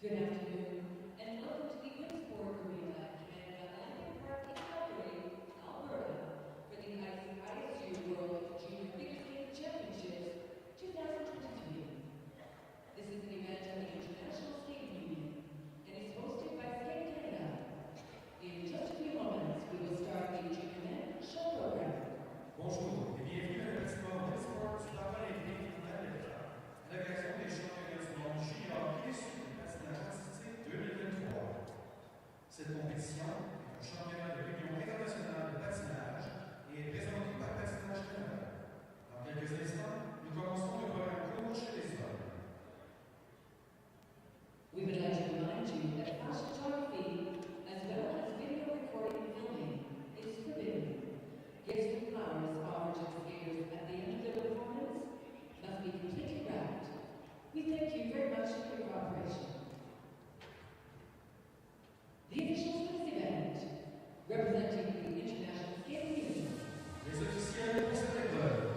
Good afternoon, and welcome to the Winsport Arena and Atlantic Park in Calgary, Alberta, for the ISU World Junior Figure Skating Championships 2023. This is an event of the International Skating Union and is hosted by Skate Canada. In just a few moments, we will start the Junior Men Show program. Bonjour et bienvenue à l'expo Winsport sur la Valérie en Alberta, à l'occasion des championnats du monde junior et sud du patinage artistique 2023. Cette compétition est un championnat de l'Union internationale de patinage et est présenté par Patinage Canada. Dans quelques instants, nous commençons le programme court chez les hommes. We would like to remind you that photography, as well as video recording and filming, is forbidden. Gifts and flowers offered to skaters at the end of their performance must be completely wrapped. We thank you very much for your cooperation. The officials for this event, representing the International Skating Union. Les officiels pour cette épreuve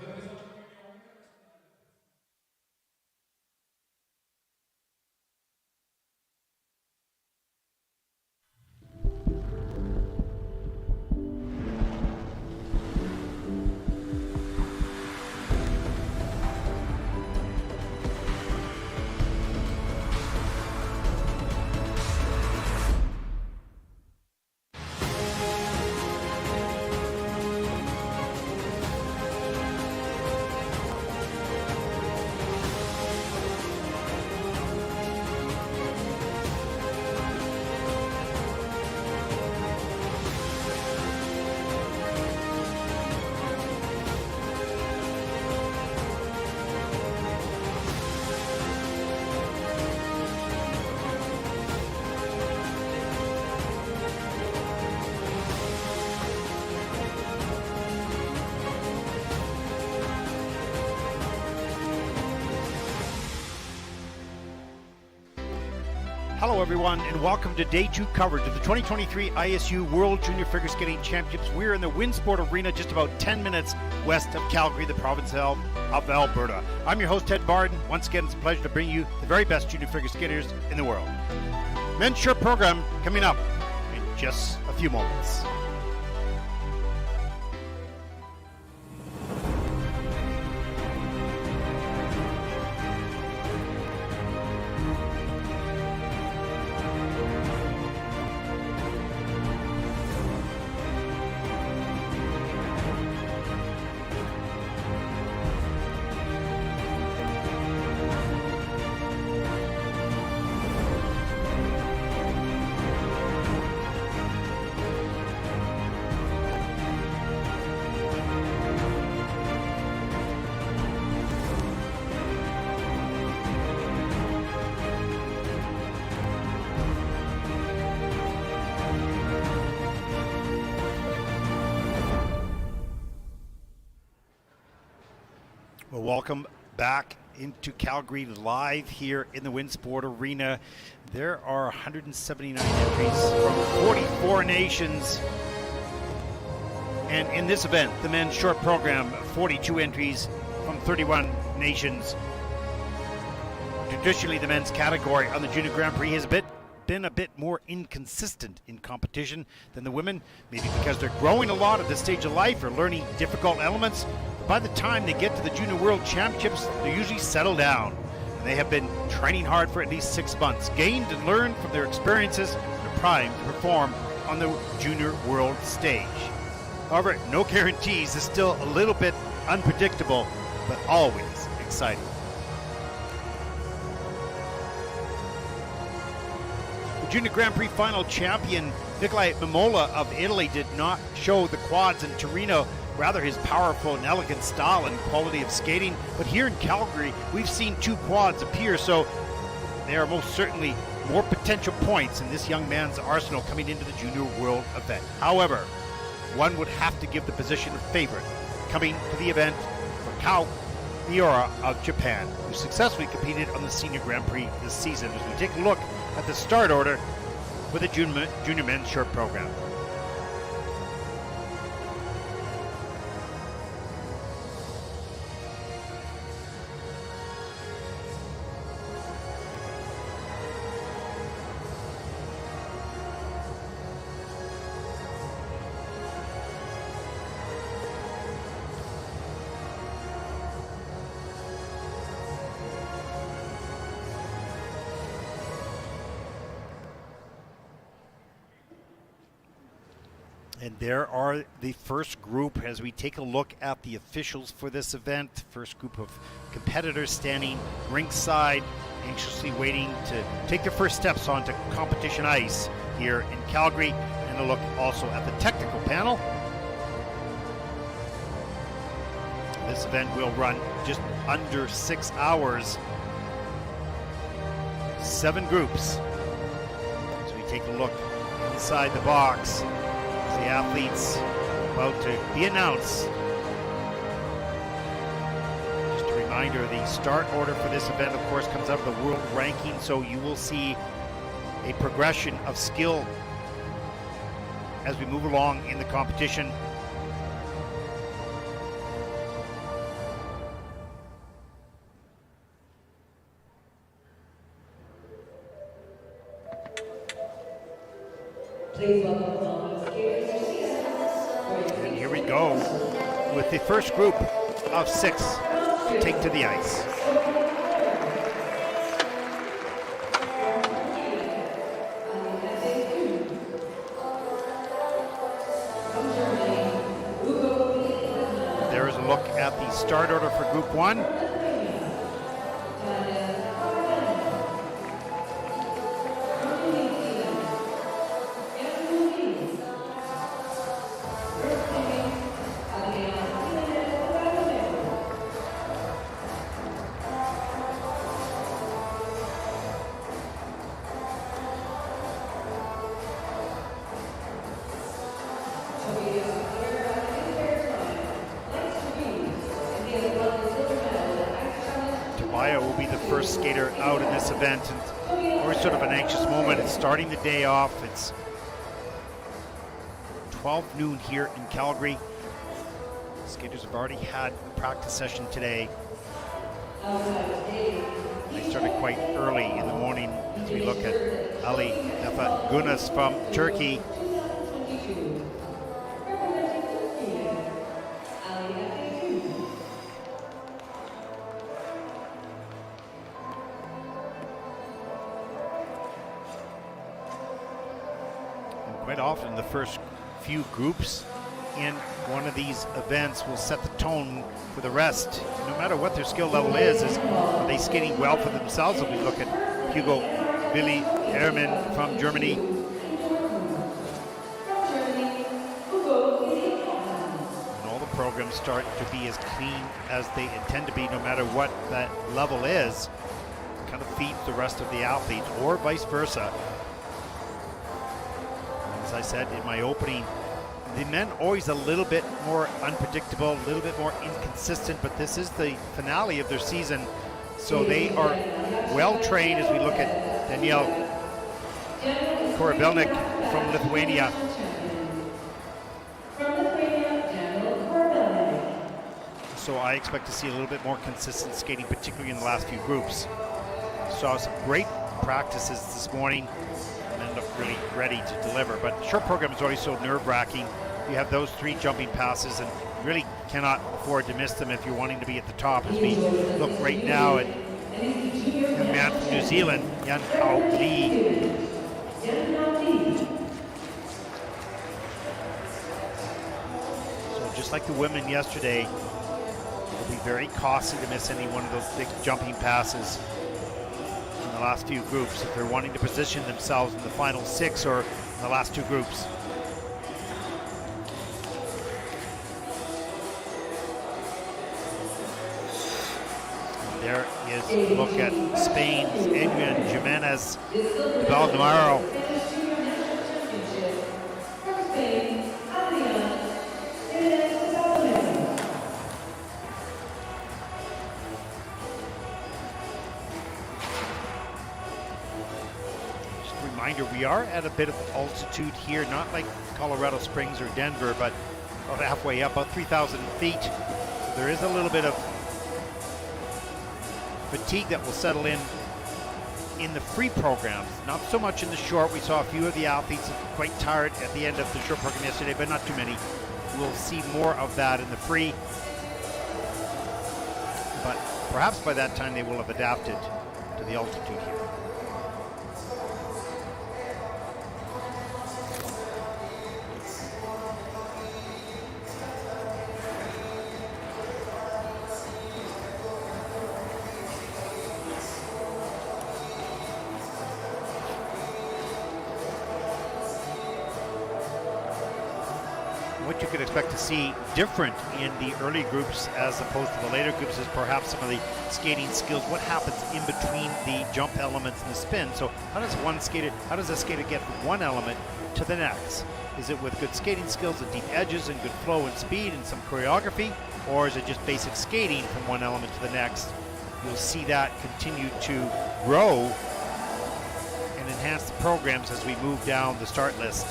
représentent Hello everyone and welcome to Day 2 coverage of the 2023 ISU World Junior Figure Skating Championships. We're in the Winsport Arena just about 10 minutes west of Calgary, the province of Alberta. I'm your host Ted Barden. Once again, it's a pleasure to bring you the very best junior figure skaters in the world. Men's short program coming up in just a few moments. Well, welcome back into Calgary live here in the Winsport Arena. There are 179 entries from 44 nations. And in this event, the men's short program, 42 entries from 31 nations. Traditionally, the men's category on the Junior Grand Prix has been a bit more inconsistent in competition than the women, maybe because they're growing a lot at this stage of life or learning difficult elements. By the time they get to the Junior World Championships, they're usually settled down. And they have been training hard for at least 6 months, gained and learned from their experiences, and are primed to perform on the Junior World stage. However, no guarantees, is still a little bit unpredictable, but always exciting. The Junior Grand Prix final champion Nicolai Mimola of Italy did not show the quads in Torino, rather his powerful and elegant style and quality of skating. But here in Calgary, we've seen 2 quads appear, so there are most certainly more potential points in this young man's arsenal coming into the Junior World event. However, one would have to give the position of favorite coming to the event for Kao Miura of Japan, who successfully competed on the Senior Grand Prix this season, as we take a look at the start order for the Junior Men's Short Program. And there are the first group as we take a look at the officials for this event. First group of competitors standing ringside, anxiously waiting to take their first steps onto competition ice here in Calgary. And a look also at the technical panel. This event will run just under 6 hours. 7 groups. As we take a look inside the box, the athletes about to be announced. Just a reminder, the start order for this event, of course, comes out of the world ranking, so you will see a progression of skill as we move along in the competition. Please welcome all skaters. And here we go with the first group of 6 to take to the ice. There is a look at the start order for Group 1. Tobia will be the first skater out in this event, and we're sort of an anxious moment. It's starting the day off. It's 12 noon here in Calgary. Skaters have already had a practice session today. They started quite early in the morning as we look at Efe Gunes from Turkey. Quite often the first few groups in one of these events will set the tone for the rest. No matter what their skill level is are they skating well for themselves? If we look at Hugo Willi Herrmann from Germany. And all the programs start to be as clean as they intend to be, no matter what that level is. It kind of feeds the rest of the athletes, or vice versa. As I said in my opening, the men always a little bit more unpredictable, a little bit more inconsistent, but this is the finale of their season, so they are well trained as we look at Daniel Korabelnik from Lithuania. So I expect to see a little bit more consistent skating, particularly in the last few groups. Saw some great practices this morning and look really ready to deliver. But short program is always so nerve-wracking. You have those 3 jumping passes and really cannot afford to miss them if you're wanting to be at the top. As we look right now at the man from New Zealand, Yanhao Li. So just like the women yesterday, it'll be very costly to miss any one of those big jumping passes in the last few groups if they're wanting to position themselves in the final 6 or in the last 2 groups. There is a look at Spain's Jimenez de Baldomero. Just a reminder, we are at a bit of altitude here, not like Colorado Springs or Denver, but about halfway up, about 3,000 feet. So there is a little bit of fatigue that will settle in the free programs, not so much in the short. We saw a few of the athletes quite tired at the end of the short program yesterday, but not too many. We'll see more of that in the free, but perhaps by that time they will have adapted to the altitude here. what you could expect to see different in the early groups as opposed to the later groups is perhaps some of the skating skills. What happens in between the jump elements and the spin? So how does a skater get from one element to the next? Is it with good skating skills and deep edges and good flow and speed and some choreography? Or is it just basic skating from one element to the next? You'll see that continue to grow and enhance the programs as we move down the start list.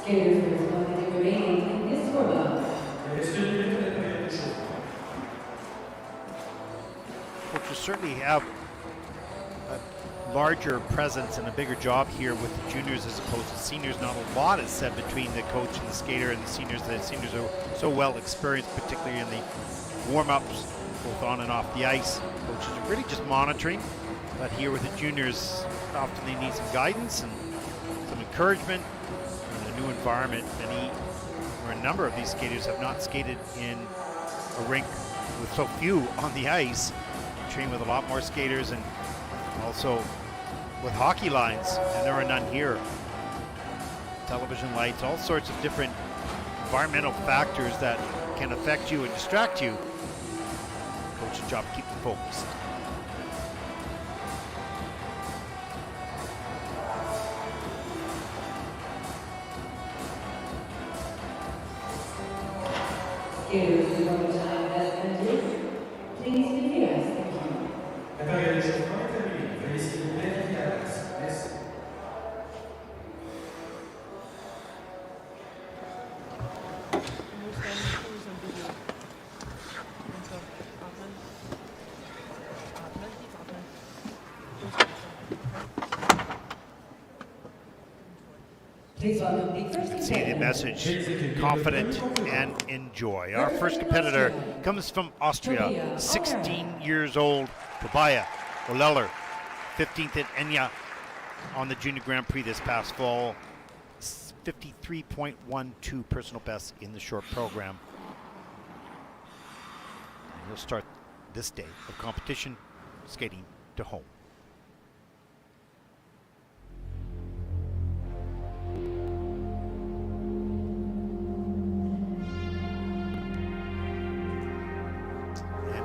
Skaters responding remaining in this format. Coaches certainly have a larger presence and a bigger job here with the juniors as opposed to seniors. Not a lot is said between the coach and the skater and the seniors. The seniors are so well experienced, particularly in the warm-ups, both on and off the ice. Coaches are really just monitoring, but here with the juniors, often they need some guidance and some encouragement. New environment. A number of these skaters have not skated in a rink with so few on the ice. Train with a lot more skaters and also with hockey lines, and there are none here. Television lights, all sorts of different environmental factors that can affect you and distract you. Coach's job to keep them focused. Skaters who want time as entries, please be here. Thank you. Please welcome the first See the message, confident and enjoy. Our first competitor comes from Austria, 16 years old, Tobia Oellerer, 15th at Enya on the Junior Grand Prix this past fall. 53.12 personal best in the short program. And he'll start this day of competition skating to home.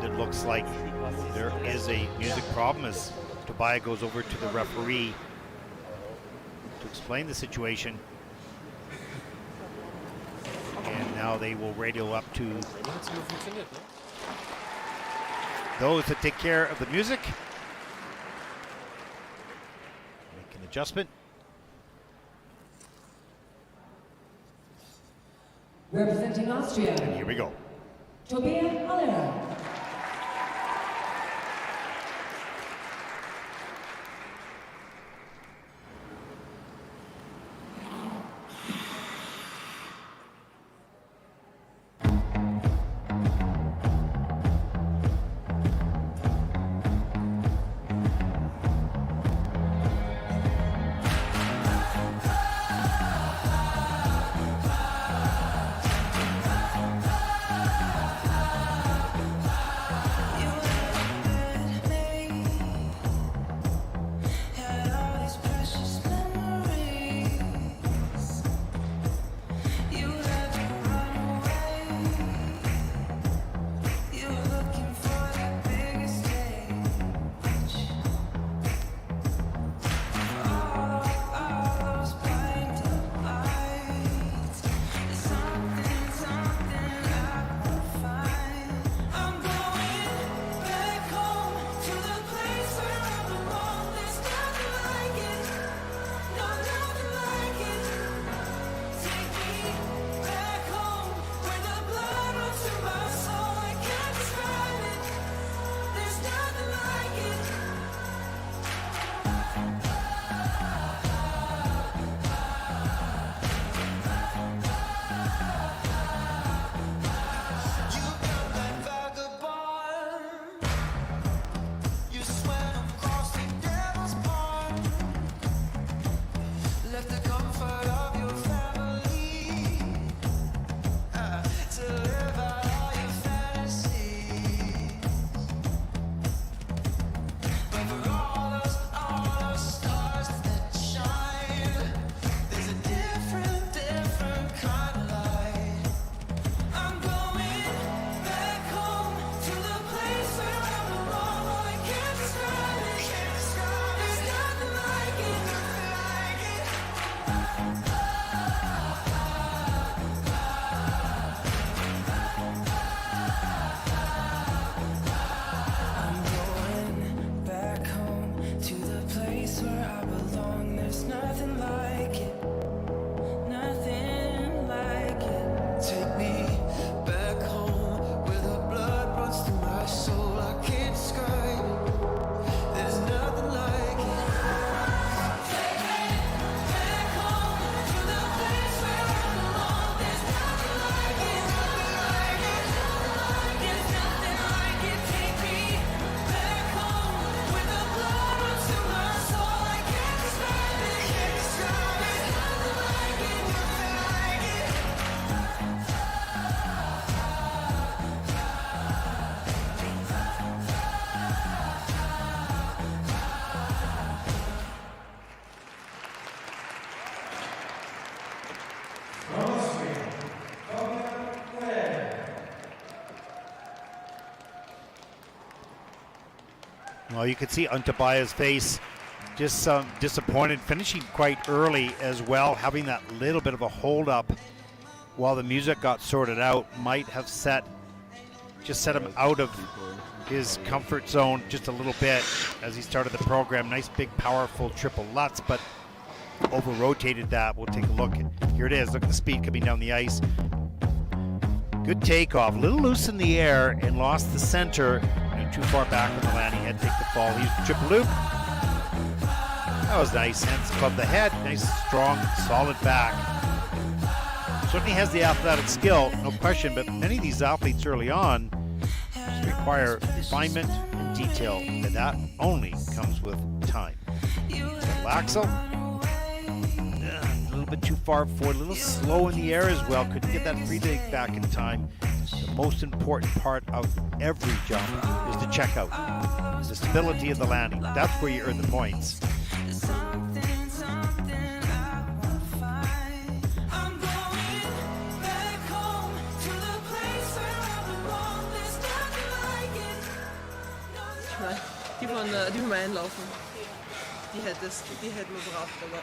It looks like there is a music problem as Tobia goes over to the referee to explain the situation. And now they will radio up to those that take care of the music. Make an adjustment. Representing Austria. And here we go. Tobia Oellerer. Well, you could see on Tobia's face just disappointed, finishing quite early as well, having that little bit of a hold up while the music got sorted out might have set him out of his comfort zone just a little bit as he started the program. Nice big powerful triple Lutz, but over rotated that. We'll take a look. Here it is. Look at the speed coming down the ice. Good takeoff, a little loose in the air and lost the center and too far back on the landing. Had to take the fall. He used the triple loop. That was nice. Hands above the head. Nice, strong, solid back. Certainly has the athletic skill, no question, but many of these athletes early on require refinement and detail, and that only comes with time. Laxel, a little bit too far forward, a little slow in the air as well. Couldn't get that free leg back in time. The most important part of every jump is the checkout, the stability of the landing. That's where you earn the points. Die von mir einlaufen. Die hätten wir braucht, aber.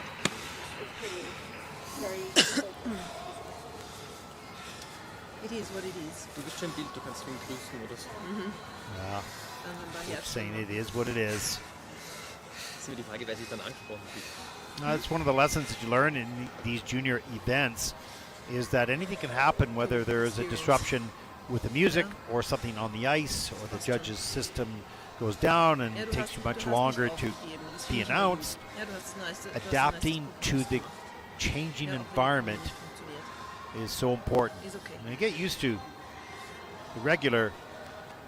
It is what it is. Du bist schon im Bild, du kannst ihn grüßen oder so. Ja, keep saying it is what it is. Das ist immer die Frage, wer sich dann angesprochen fühlt. That's one of the lessons that you learn in these junior events is that anything can happen, whether there is a disruption with the music or something on the ice or the judge's system goes down and it takes you much longer to be announced. Adapting to the changing environment is so important. And you get used to the regular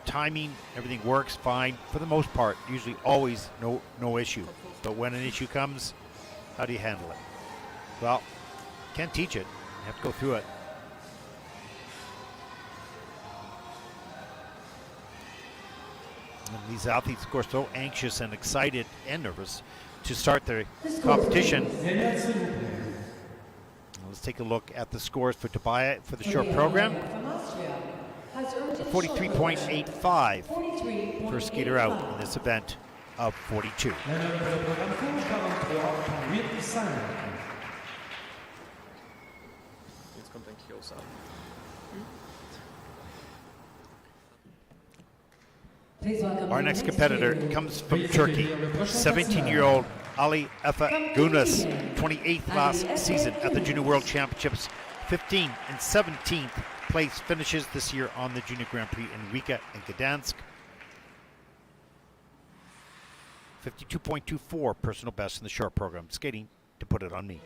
timing, everything works fine for the most part, usually always no issue. But when an issue comes, how do you handle it? Well, can't teach it, you have to go through it. And these athletes, of course, so anxious and excited and nervous to start their competition. Let's take a look at the scores for Tobia for the short program. 43.85, first skater out in this event of 42. Jetzt kommt ein Close-up. Our next competitor comes from Turkey, 17-year-old Efe Gunes, 28th last season at the Junior World Championships, 15th and 17th place finishes this year on the Junior Grand Prix in Riga and Gdansk. 52.24 personal best in the short program. Skating to put it on me.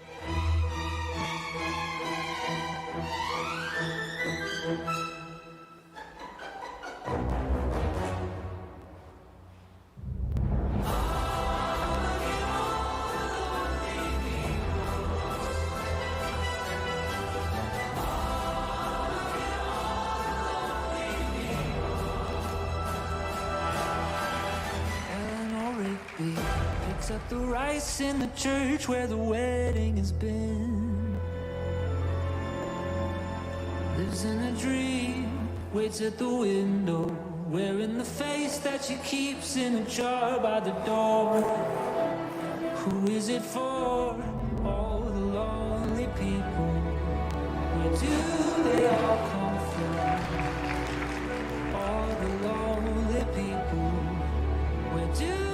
Picks up the rice in the church where the wedding has been. Lives in a dream, waits at the window, wearing the face that she keeps in a jar by the door. Who is it for? All the lonely people. Where do they all come from? All the lonely people. Where do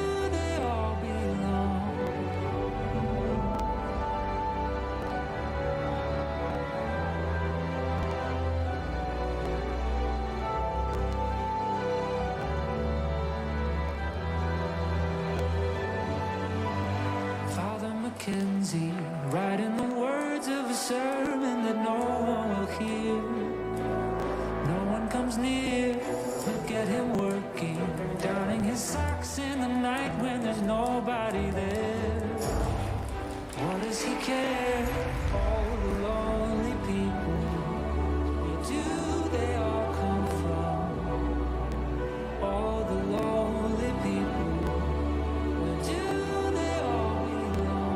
writing the words of a sermon that no one will hear. No one comes near. Look at him working, darning his socks in the night when there's nobody there. What does he care? All the lonely people. Where do they all come from? All the lonely people. Where do they all belong?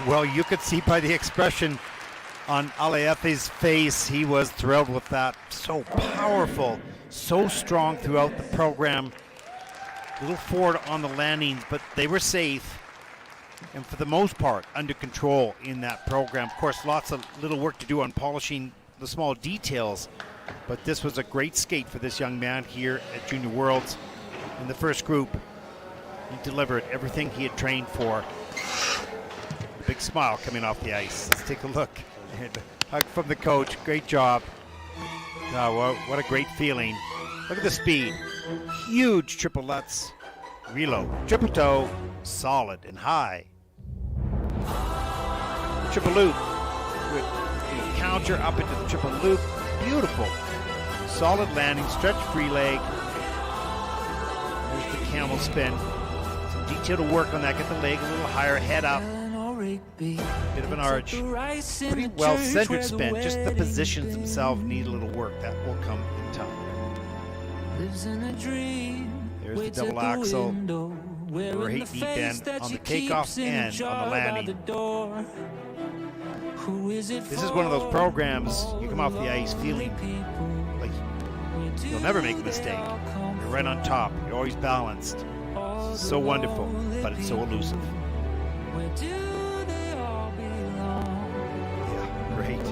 Well, you could see by the expression on Efe's face, he was thrilled with that. So powerful, so strong throughout the program. A little forward on the landings, but they were safe. And for the most part, under control in that program. Of course, lots of little work to do on polishing the small details. But this was a great skate for this young man here at Junior Worlds. In the first group, he delivered everything he had trained for. A big smile coming off the ice. Let's take a look. And a hug from the coach. Great job. Oh, what a great feeling. Look at the speed. Huge triple lutz. Reload. Triple toe. Solid and high. Triple loop. With the counter up into the triple loop. Beautiful. Solid landing. Stretch free leg. There's the camel spin. Some detail to work on that. Get the leg a little higher. Head up. Bit of an arch. Pretty well centered spin. Just the positions themselves need a little work. That will come in time. There's the double axle. Overheight knee bend on the takeoff and on the landing. This is one of those programs you come off the ice feeling like you'll never make a mistake. You're right on top. You're always balanced. So wonderful, but it's so elusive. Yeah, great.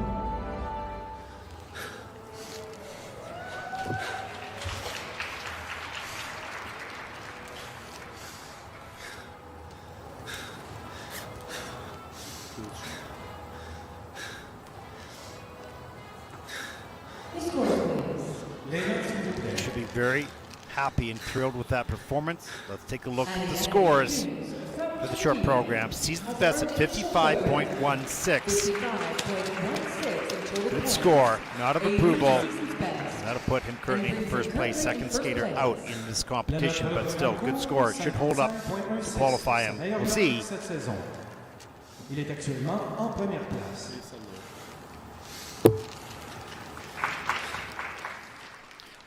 They should be very happy and thrilled with that performance. Let's take a look at the scores for the short program. Season's best at 55.16. Good score, not of approval. That'll put him currently in first place, second skater out in this competition, but still good score. Should hold up to qualify him. We'll see. Il est actuellement en première place.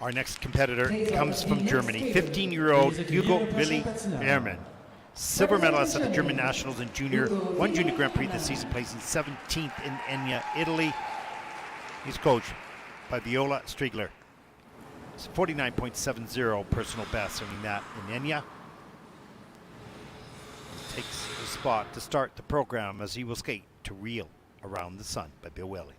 Our next competitor comes from Germany, 15-year-old Hugo Willi Herrmann. Silver medalist at the German Nationals in junior, won Junior Grand Prix this season, placing 17th in Enya, Italy. He's coached by Viola Striegler. It's 49.70 personal best, earning that in Enya. Takes a spot to start the program as he will skate to Reel Around the Sun by Bill Welly.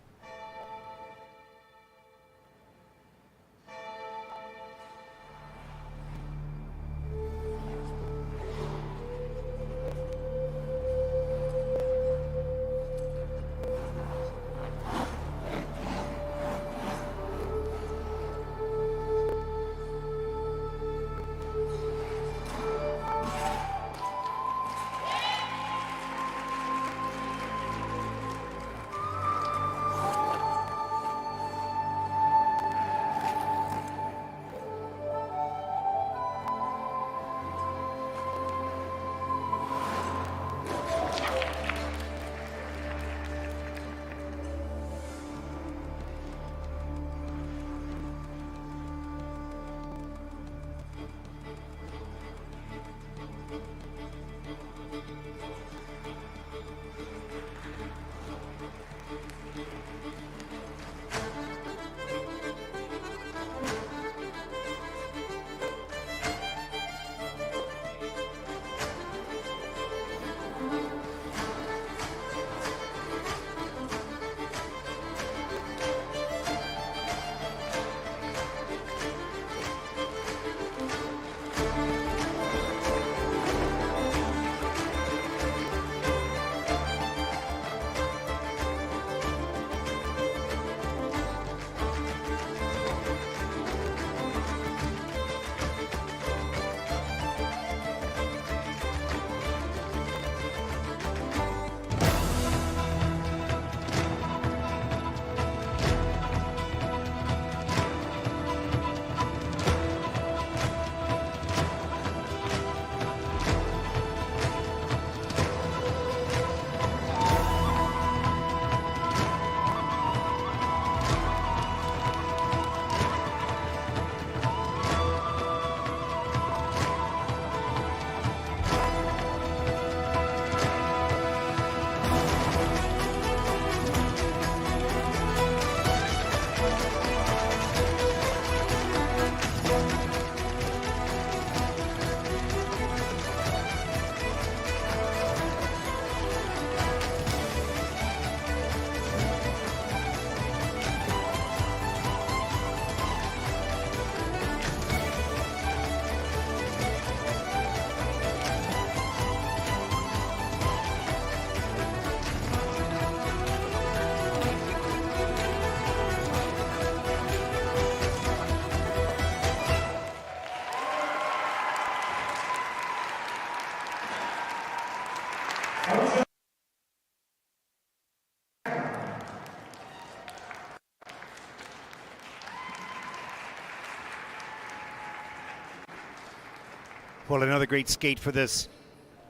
Well, another great skate for this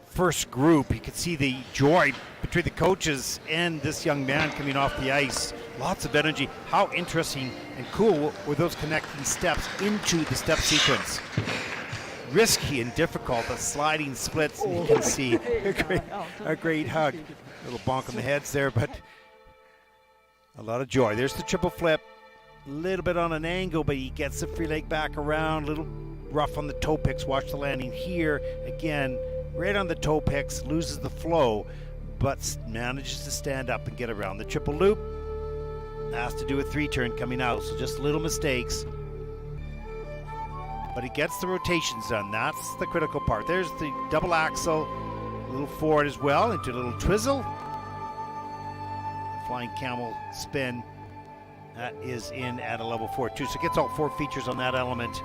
first group. You can see the joy between the coaches and this young man coming off the ice. Lots of energy. How interesting and cool were those connecting steps into the step sequence. Risky and difficult, the sliding splits, and you can see a great hug. A little bonk on the heads there, but a lot of joy. There's the triple flip. A little bit on an angle, but he gets the free leg back around. A little rough on the toe picks. Watch the landing here. Again, right on the toe picks, loses the flow, but manages to stand up and get around. The triple loop has to do a 3-turn coming out, so just little mistakes. But he gets the rotations done. That's the critical part. There's the double axle, a little forward as well, into a little twizzle. Flying camel spin. That is in at a level 4 too. So it gets all 4 features on that element.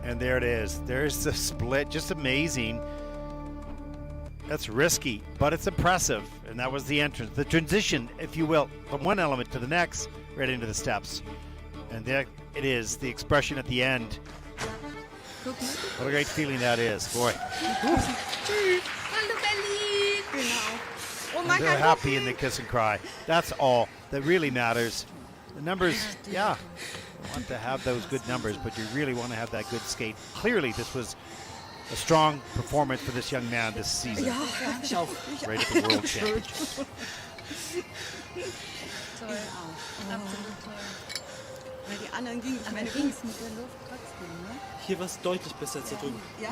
And there it is. There's the split. Just amazing. That's risky, but it's impressive. And that was the entrance. The transition, if you will, from one element to the next, right into the steps. And there it is, the expression at the end. What a great feeling that is, boy. And they're happy in the kiss and cry. That's all that really matters. The numbers, yeah, you want to have those good numbers, but you really want to have that good skate. Clearly, this was a strong performance for this young man this season. Right at the World Championships. Weil die anderen gingen, ich meine, ging's mit der Luft trotzdem, ne? Hier war es deutlich besser als da drüben. Ja.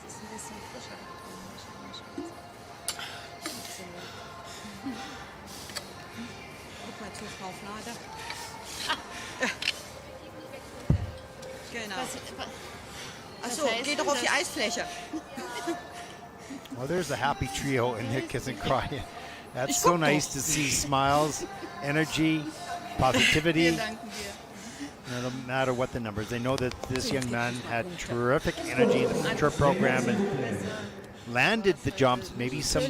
Es ist ein bisschen frischer. Guck mal zu, Frau Flader. Genau. Achso, geh doch auf die Eisfläche. Well, there's a happy trio in the kiss and cry. That's so nice to see. Smiles, energy, positivity. No matter what the numbers, they know that this young man had terrific energy in the mature program and landed the jumps. Maybe some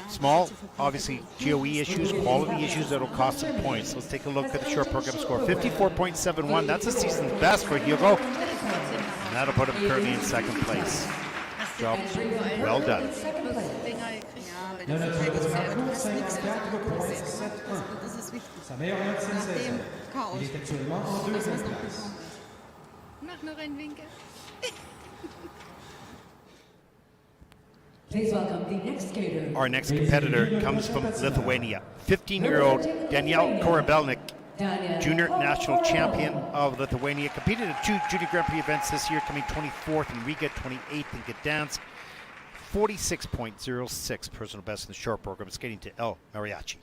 small, obviously, GOE issues, quality issues that will cost some points. Let's take a look at the short program score. 54.71. That's the season's best for Hugo. And that'll put him currently in second place. Job well done. Sa meilleure note, c'est 16. Il est actuellement en deuxième place. Mach noch einen Winkel. Please welcome the next skater. Our next competitor comes from Lithuania. 15-year-old Yanhao Korabelnik, junior national champion of Lithuania. Competed in 2 junior Grand Prix events this year, coming 24th in Riga, 28th in Gdansk. 46.06 personal best in the short program, skating to El Mariachi.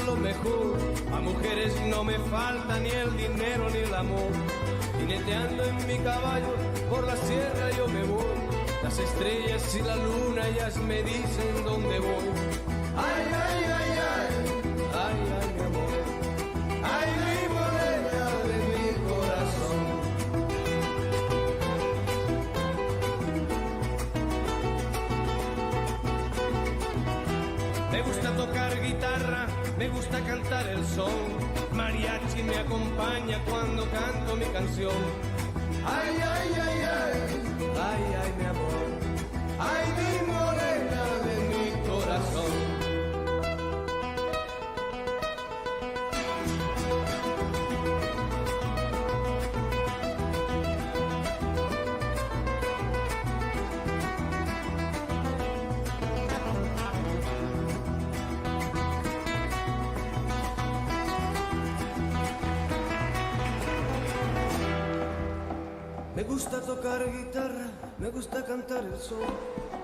Lo mejor, a mujeres no me falta ni el dinero ni el amor. Jineteando en mi caballo por la sierra yo me voy. Las estrellas y la luna ellas me dicen dónde voy. Ay, ay, ay, ay, ay, ay, mi amor. Ay, mi morena de mi corazón. Me gusta tocar guitarra, me gusta cantar el son, mariachi me acompaña cuando canto mi canción. Ay, ay, ay, ay, ay, ay, mi amor. Ay, mi morena de mi corazón. Me gusta tocar guitarra, me gusta cantar el sol.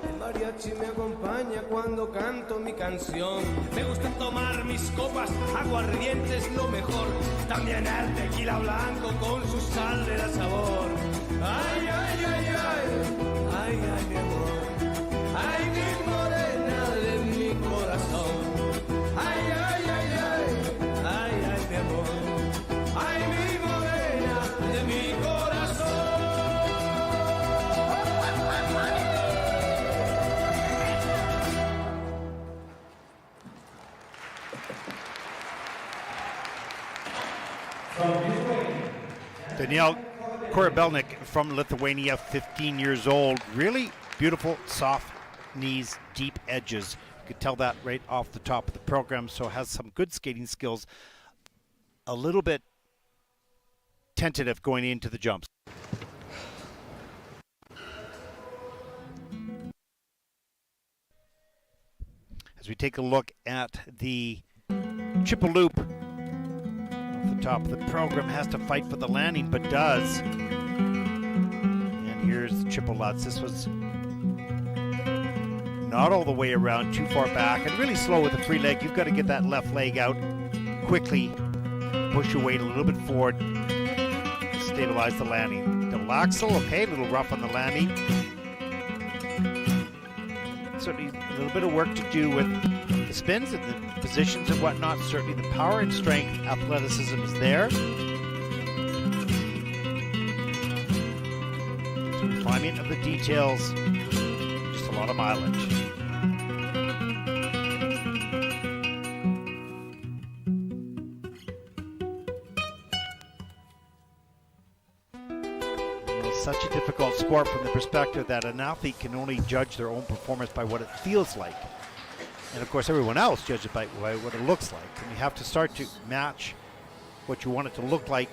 El mariachi me acompaña cuando canto mi canción. Me gusta tomar mis copas, aguardiente es lo mejor. También el tequila blanco con su sal de la sabor. Ay, ay, ay, ay, ay, ay, mi amor. Ay, mi morena de mi corazón. Ay, ay, ay, ay, ay, ay, mi amor. Ay, mi morena de mi corazón. Daniel Korabelnik from Lithuania, 15 years old. Really beautiful, soft knees, deep edges. You could tell that right off the top of the program, so has some good skating skills. A little bit tentative going into the jumps. As we take a look at the triple loop, off the top of the program, has to fight for the landing, but does. And here's the triple Lutz. This was not all the way around, too far back, and really slow with the free leg. You've got to get that left leg out quickly, push your weight a little bit forward to stabilize the landing. Double axel, okay, a little rough on the landing. Certainly a little bit of work to do with the spins and the positions and whatnot. Certainly the power and strength, athleticism is there. Some refinement of the details, just a lot of mileage. Such a difficult sport from the perspective that an athlete can only judge their own performance by what it feels like. And of course everyone else judges it by what it looks like. And you have to start to match what you want it to look like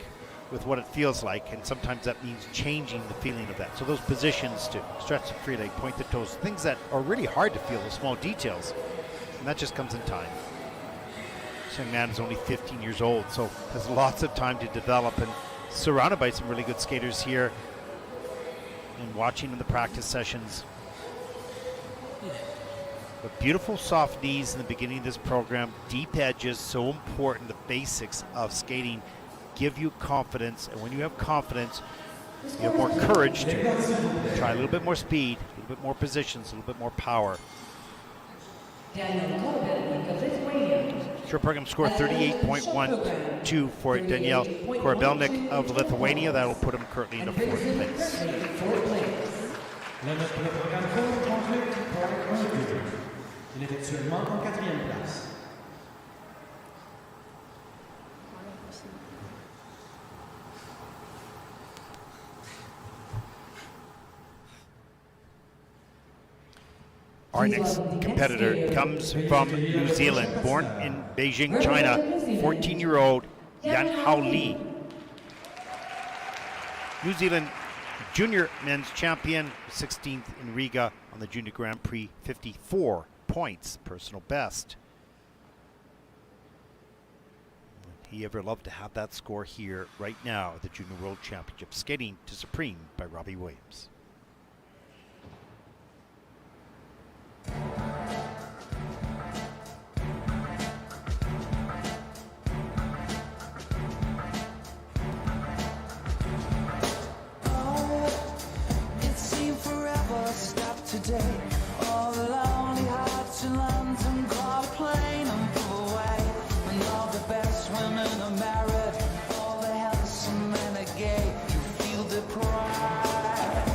with what it feels like, and sometimes that means changing the feeling of that. So those positions to stretch the free leg, point the toes, things that are really hard to feel, the small details, and that just comes in time. This young man is only 15 years old, so has lots of time to develop, and surrounded by some really good skaters here. And watching in the practice sessions. But beautiful soft knees in the beginning of this program, deep edges, so important. The basics of skating give you confidence, and when you have confidence, you have more courage to try a little bit more speed, a little bit more positions, a little bit more power. Short program score 38.12 for Daniel Korabelnik of Lithuania. That'll put him currently in the fourth place. Il est actuellement en 4e place. Our next competitor comes from New Zealand, born in Beijing, China, 14-year-old Yanhao Li. New Zealand junior men's champion, 16th in Riga on the Junior Grand Prix, 54 points, personal best. He ever loved to have that score here right now at the Junior World Championship, skating to Supreme by Robbie Williams. Today, all the lonely hearts in London call a plane and flew away. When all the best women are married, all the handsome men are gay, you feel deprived.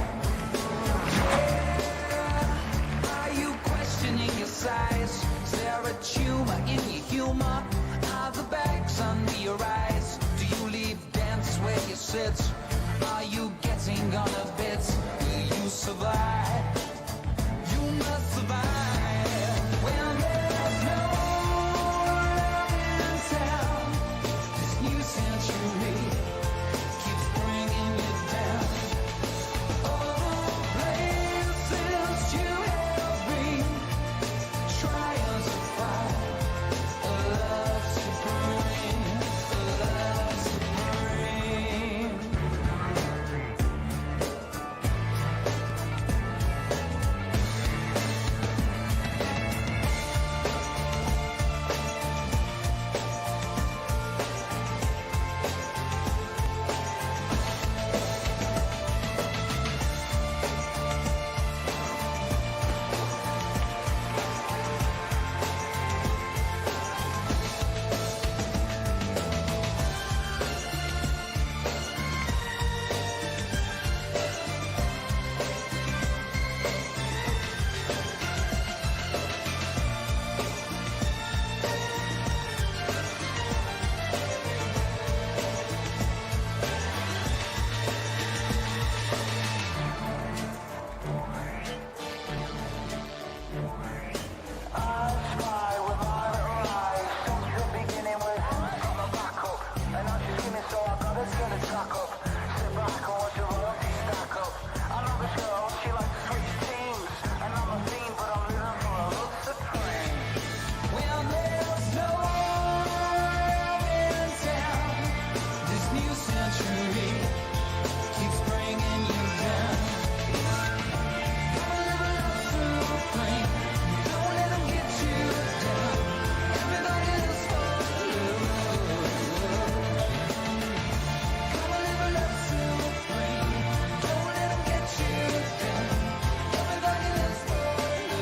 Yeah. Are you questioning your size? Is there a tumor in your humor? Are the bags under your eyes? Do you leave dance where you sit? Are you getting hearts ain't gonna bits. Will you survive? You must survive. Well, there's no love in town. This new century keeps bringing you down. All the places you have been, trials of fire, a love supreme, a love supreme. Well, there's no love in town. This new century keeps bringing you down. Come a little love supreme. Don't let them get you down. Everybody is for you. Come a little love supreme. Don't let them get you down. Everybody is for you.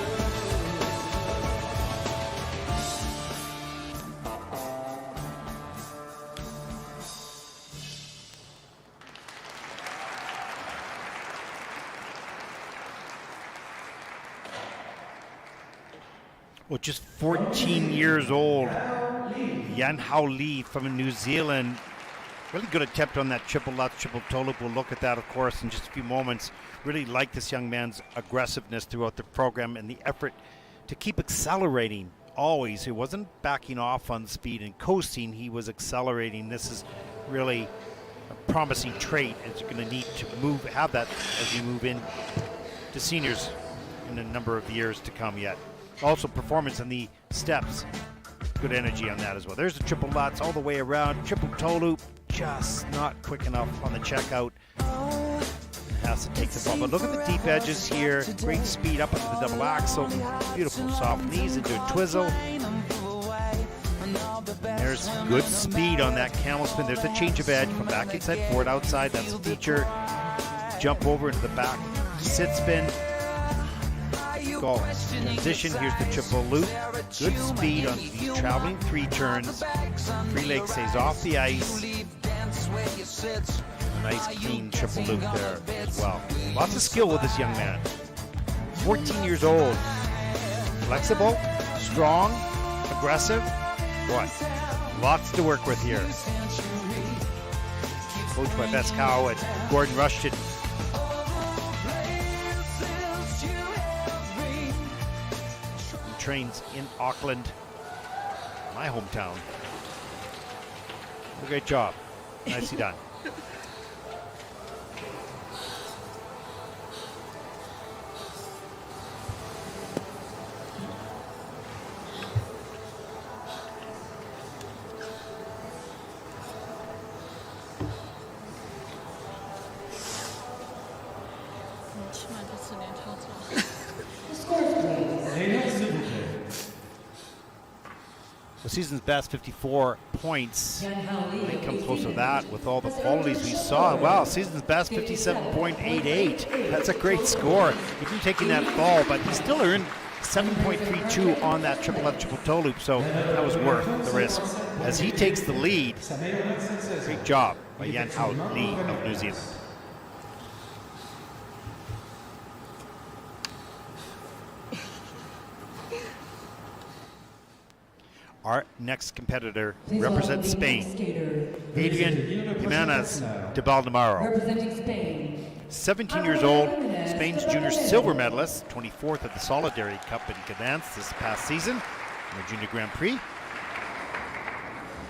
Well, just 14 years old, Yanhao Li from New Zealand. Really good attempt on that triple Lutz, triple toe loop. We'll look at that, of course, in just a few moments. Really like this young man's aggressiveness throughout the program and the effort to keep accelerating always. He wasn't backing off on speed and coasting. He was accelerating. This is really a promising trait, as you're going to need to have that as you move in to seniors in a number of years to come yet. Also, performance on the steps. Good energy on that as well. There's the triple Lutz all the way around. Triple toe loop, just not quick enough on the checkout. Has to take the ball. But look at the deep edges here. Great speed up into the double axle. Beautiful soft knees into a twizzle. There's good speed on that camel spin. There's the change of edge from back inside forward outside. That's a feature. Jump over into the back sit spin. Go. Transition, here's the triple loop. Good speed on the traveling three turns. Free leg stays off the ice. A nice clean triple loop there as well. Lots of skill with this young man. 14 years old. Flexible, strong, aggressive. Boy, lots to work with here. Coached by Bess Kao and Gordon Rushton. Trains in Auckland, my hometown. A great job. Nicely done. The season's best, 54 points. They come close to that with all the qualities we saw. Wow, season's best, 57.88. That's a great score. Even taking that fall, but he still earned 7.32 on that triple left, triple toe loop, so that was worth the risk. As he takes the lead, great job by Yanhao Li of New Zealand. Our next competitor represents Spain. Adrian Jimenez de Baldomero. Representing Spain, 17 years old, Spain's junior silver medalist, 24th at the Solidarity Cup in Gdansk this past season in the Junior Grand Prix.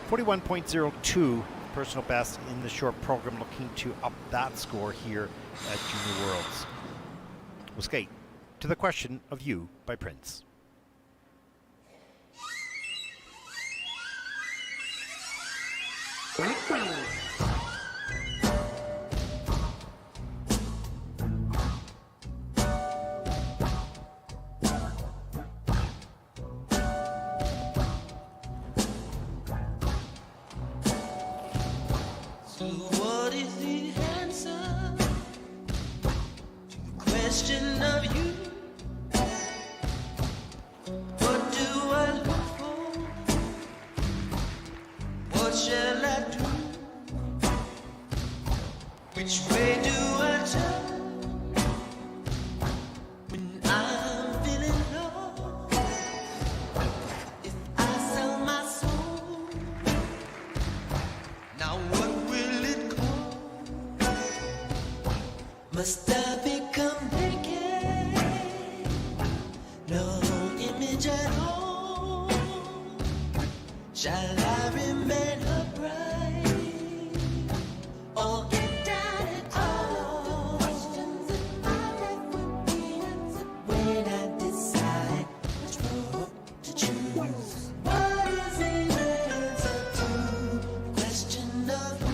41.02 personal best in the short program, looking to up that score here at Junior Worlds. We'll skate to the question of you by Prince. Must I become naked? No image at all. Shall I remain upright or get down at all? Questions in my life would be answered when I decide which road to choose. What is the answer to the question of you?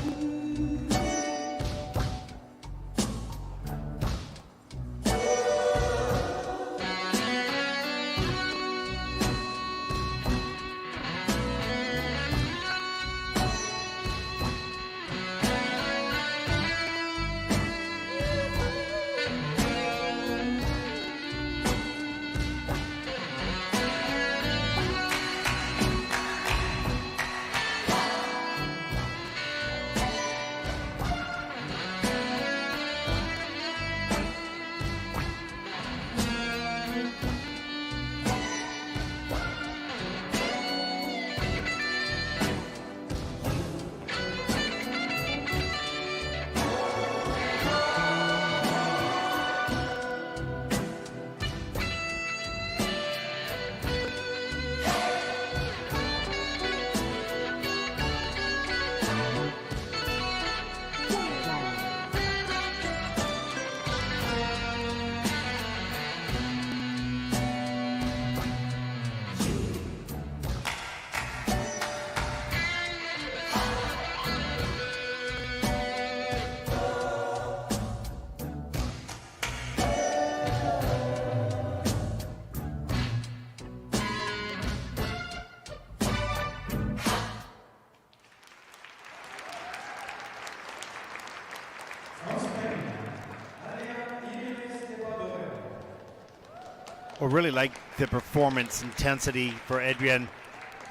I really like the performance intensity for Adrian,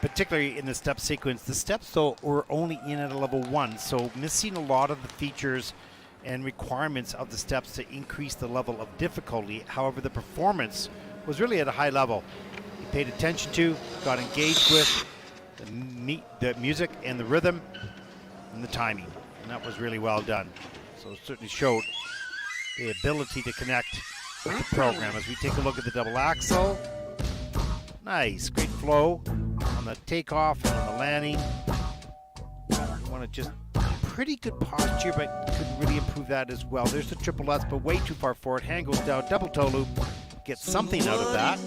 particularly in the step sequence. The steps, though, were only in at a level 1, so missing a lot of the features and requirements of the steps to increase the level of difficulty. However, the performance was really at a high level. He paid attention to, got engaged with the music and the rhythm and the timing, and that was really well done. So it certainly showed the ability to connect with the program. As we take a look at the double axel, nice, great flow on the takeoff and on the landing. You want to just pretty good posture, but could really improve that as well. There's the triple S, but way too far forward. Hand goes down, double toe loop, get something out of that.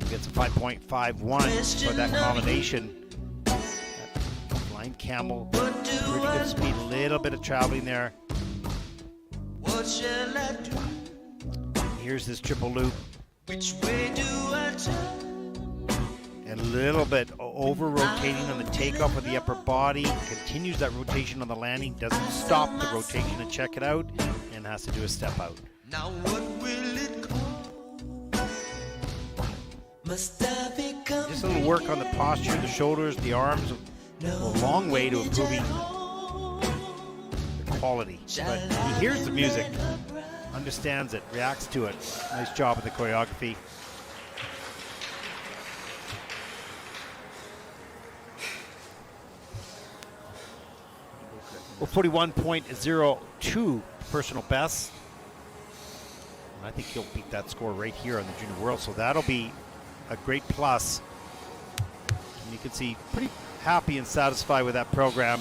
Gets a 5.51 for that combination. That blind camel, pretty good speed, a little bit of traveling there. What shall I do? Here's this triple loop. Which way do I turn? And a little bit over rotating on the takeoff of the upper body. Continues that rotation on the landing. Doesn't stop the rotation and check it out. And has to do a step out. Now what will it call? Must I become just a little work on the posture, the shoulders, the arms. A long way to improving quality, but he hears the music, understands it, reacts to it. Nice job with the choreography. or 41.02 personal best. And I think he'll beat that score right here on the Junior World, so that'll be a great plus. And you can see pretty happy and satisfied with that program.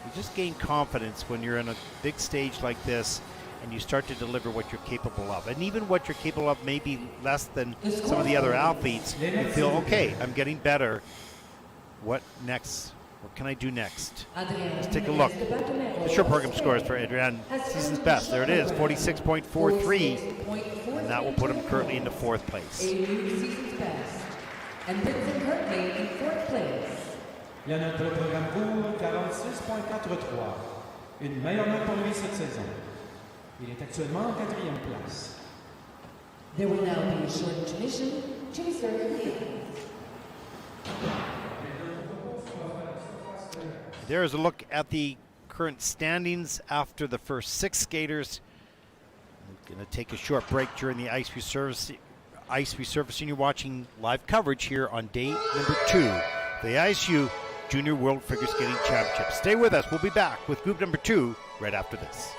You just gain confidence when you're in a big stage like this and you start to deliver what you're capable of. And even what you're capable of may be less than some of the other athletes. You feel, okay, I'm getting better. What next? What can I do next? Let's take a look. The short program scores for Adrian, season's best. There it is, 46.43. And that will put him currently into 4th place. Season's best. And Vincent Kirtley in 4th place. Il y a notre programme court 46.43. Une meilleure note pour lui cette saison. Il est actuellement en 4e place. There will now be a short intermission to reserve the field. There's a look at the current standings after the first 6 skaters. We're going to take a short break during the ice resurfacing. You're watching live coverage here on day number 2, the ISU Junior World Figure Skating Championship. Stay with us. We'll be back with group number 2 right after this.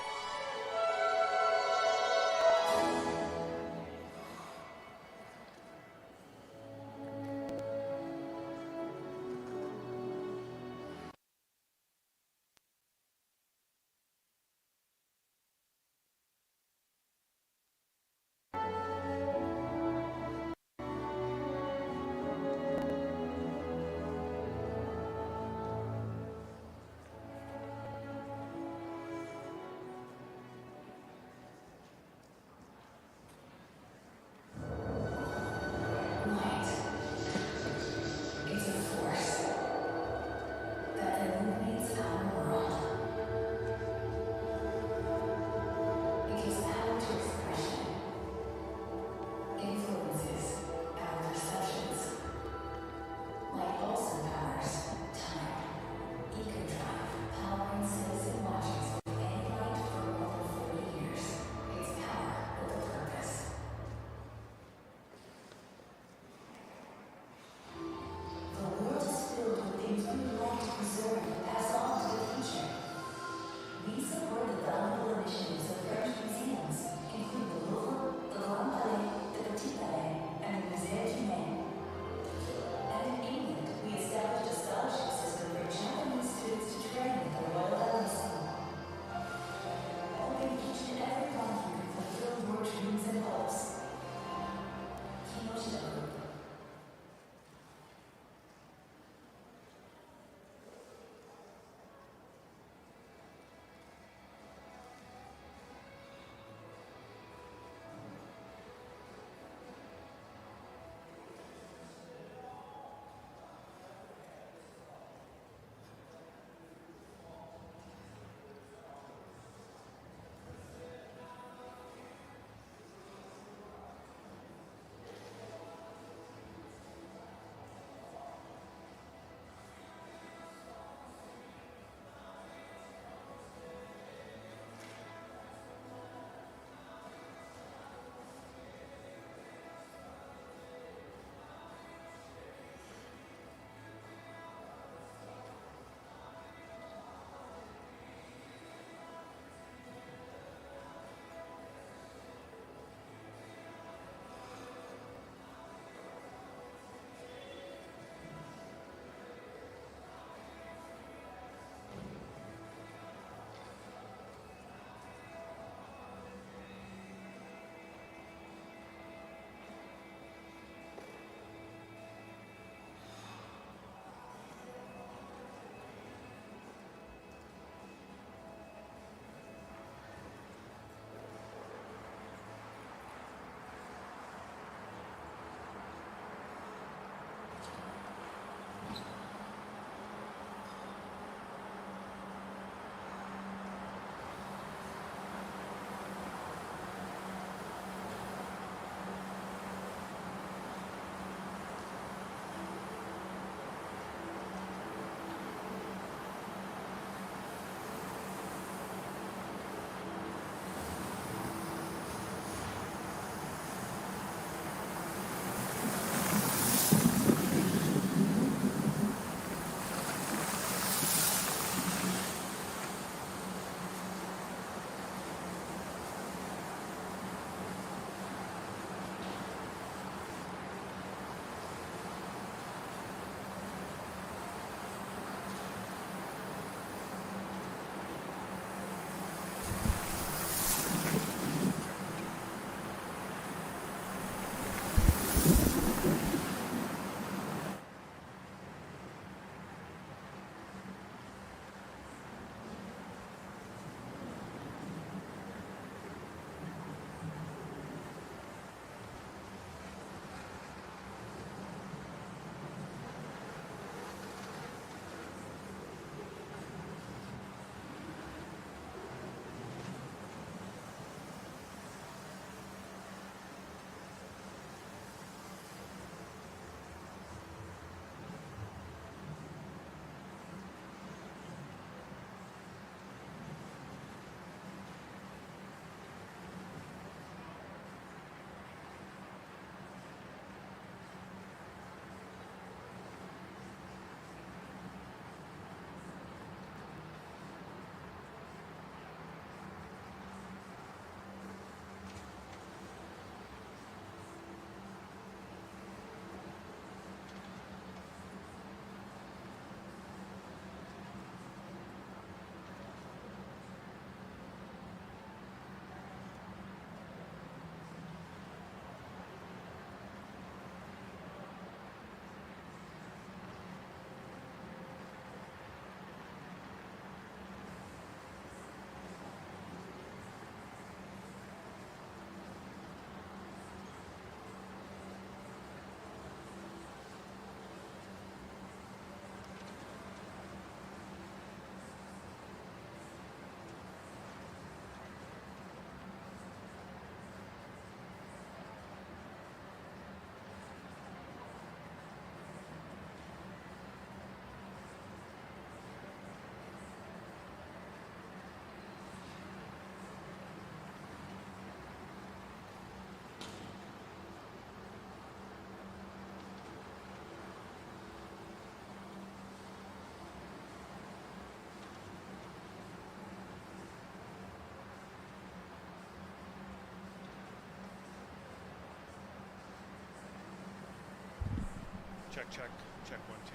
Check, check, check 1, 2.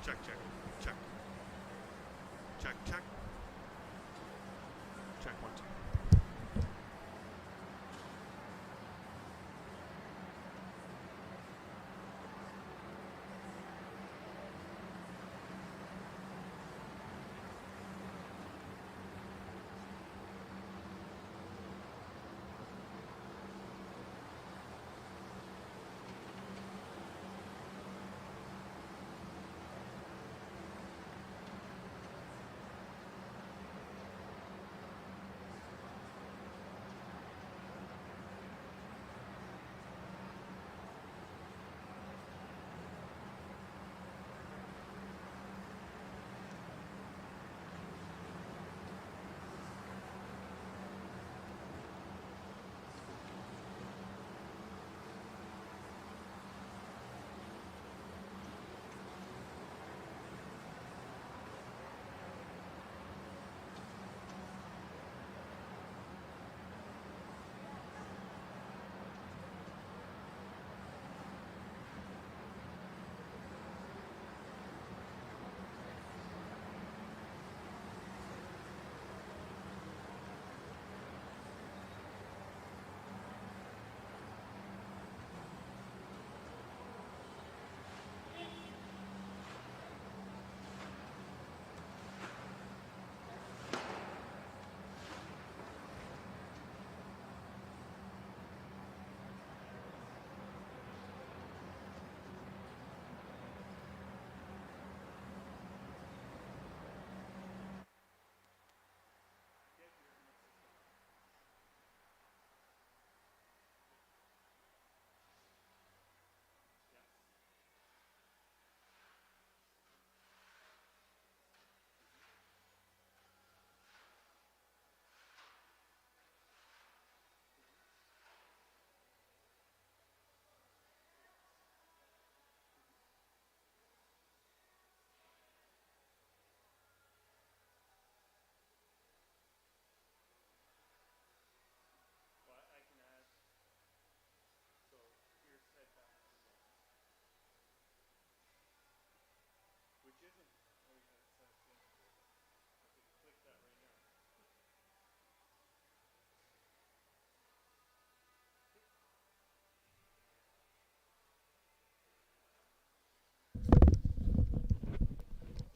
Check, check, check. Check, check. Check 1, 2.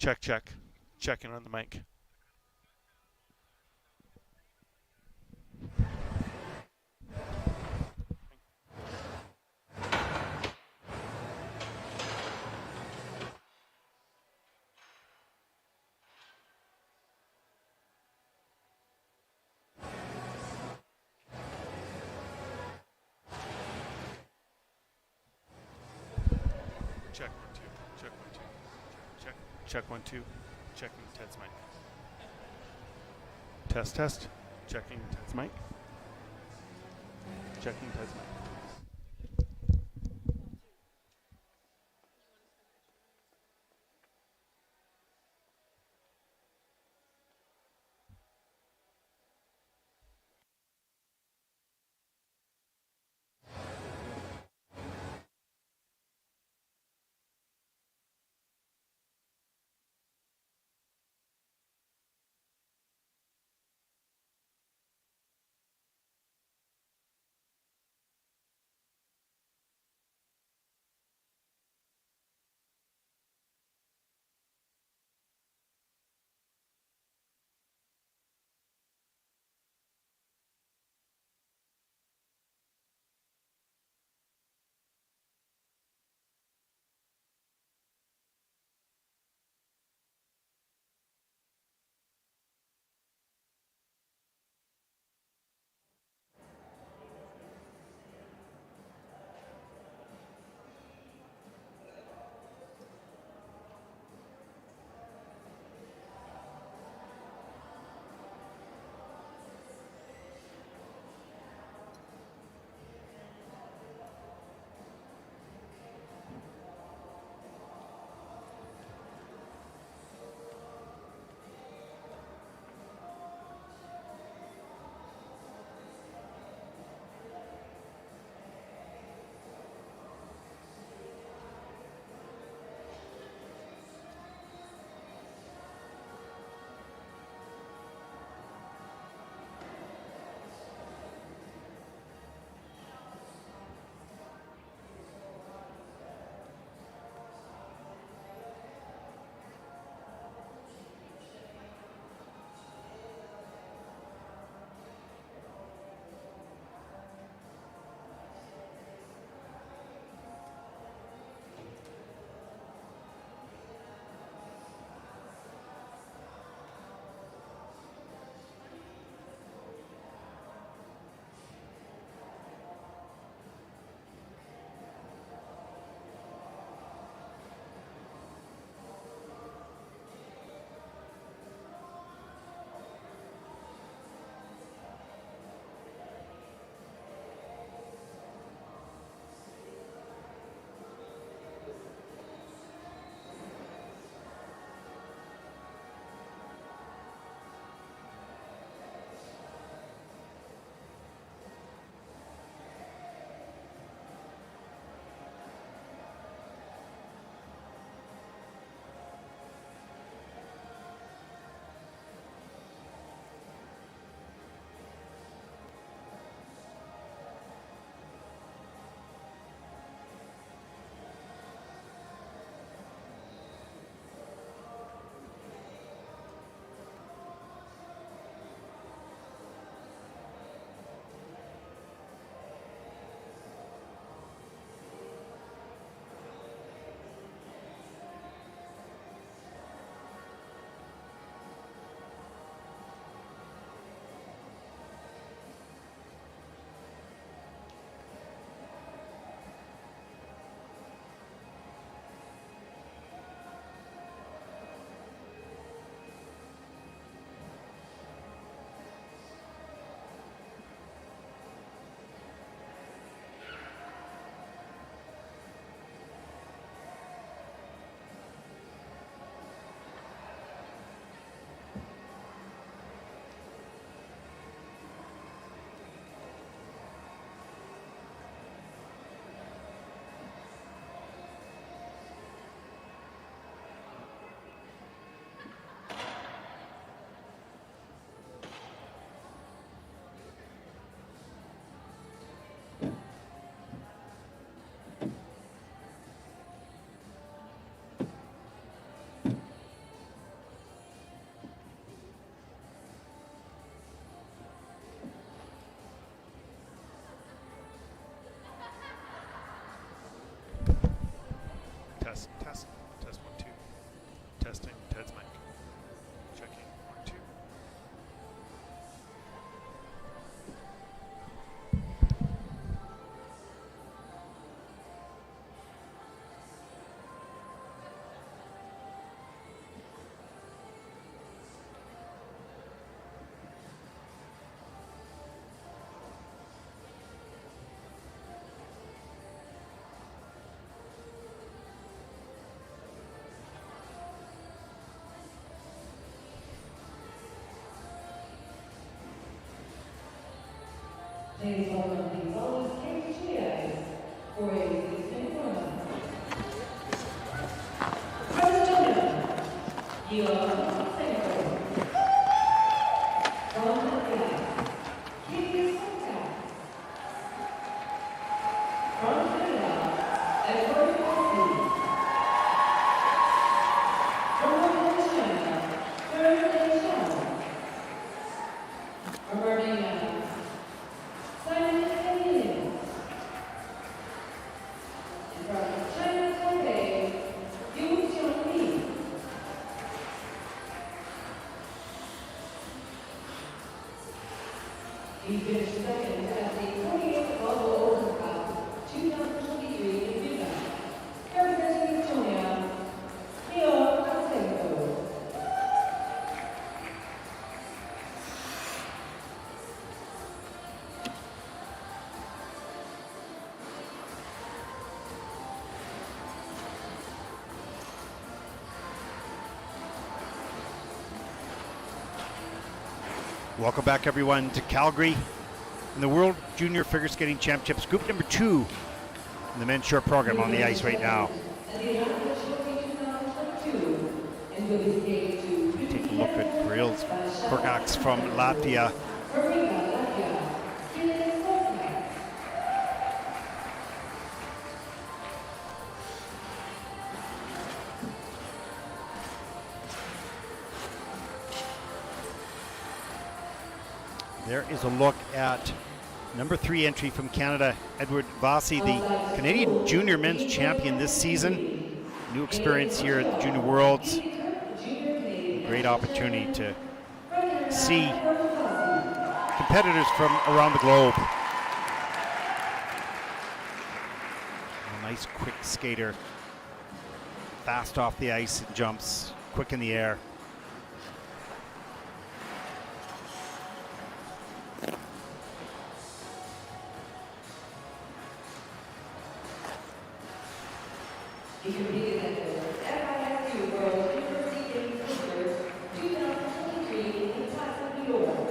Check, check. Checking on the mic. Check 1 2. Check 1 2. Check 1 2. Checking Ted's mic. Test test. Checking Ted's mic. Checking Ted's mic. Please welcome the following stage cheers for a 6-minute tournament. First gentleman, Jegor Martsenko. From Latvia, Kirills Korkacs. From Canada, Vasii. From Bodenstein, Heung Lai Zhao. From Romania, Semen Daniliants. And from China, Taipei, Yu-Hsiang Li. He finished second at the 48th Global Open Cup 2023 in Vienna. Representing Estonia, Jegor Martsenko. Welcome back, everyone, to Calgary in the World Junior Figure Skating Championships, Group number 2 in the men's short program on the ice right now. Take a Look at Kirills Korkacs from Latvia. There is a look at number 3 entry from Canada, Edward Vasii, the Canadian junior men's champion this season. New experience here at the Junior Worlds. Great opportunity to see competitors from around the globe. A nice quick skater. Fast off the ice and jumps, quick in the air. He competed at the FISU World Figure Skating Figures 2023 in Plaza, New York.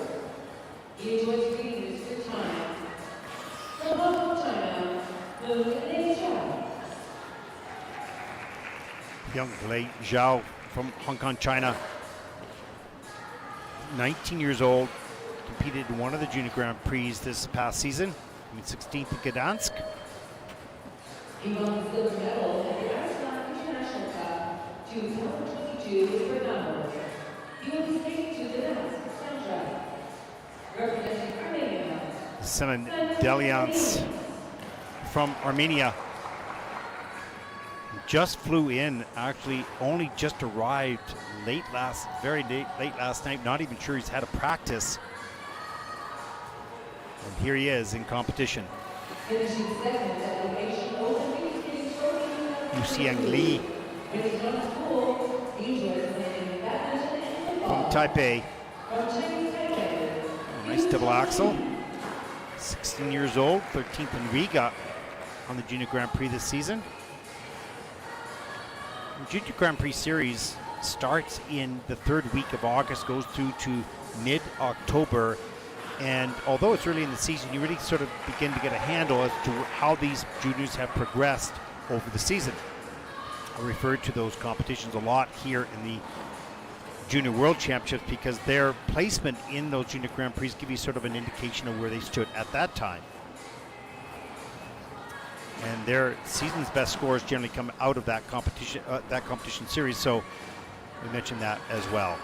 He enjoys skating his free time. From Hong Kong, China, Heung Lai Zhao. Heung Lai Zhao from Hong Kong, China. 19 years old, competed in one of the Junior Grand Prix this past season. 16th in Gdansk. He won the silver medal at the Iceland International Cup 2022 with Fernando. He will be skating to the next Centra. Representing Armenia, Semen Daniliants from Armenia. Just flew in, actually only just arrived late last night. Not even sure he's had a practice. And here he is in competition. finishing second at the Asian Open Figure Skating Trophy. Yu-Hsiang Li from Taipei. Nice double axel. 16 years old, 13th in Riga on the Junior Grand Prix this season. The Junior Grand Prix series starts in the third week of August, goes through to mid-October. And although it's early in the season, you really sort of begin to get a handle as to how these juniors have progressed over the season. I refer to those competitions a lot here in the Junior World Championships because their placement in those Junior Grand Prix give you sort of an indication of where they stood at that time. And their season's best scores generally come out of that competition series, so we mentioned that as well.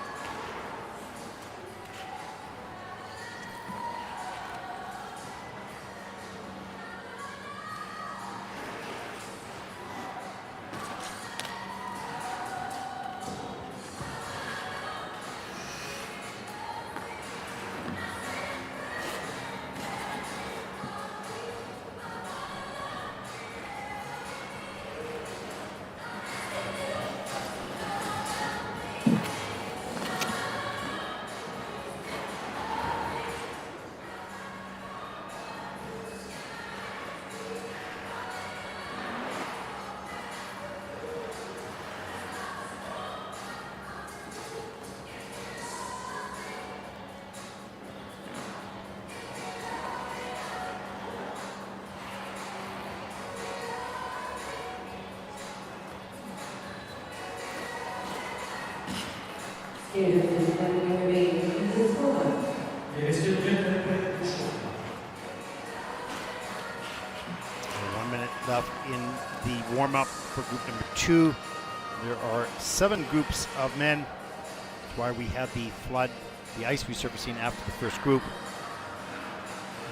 1 minute left in the warm-up for group number 2. There are 7 groups of men. That's why we had the flood, the ice resurfacing after the first group.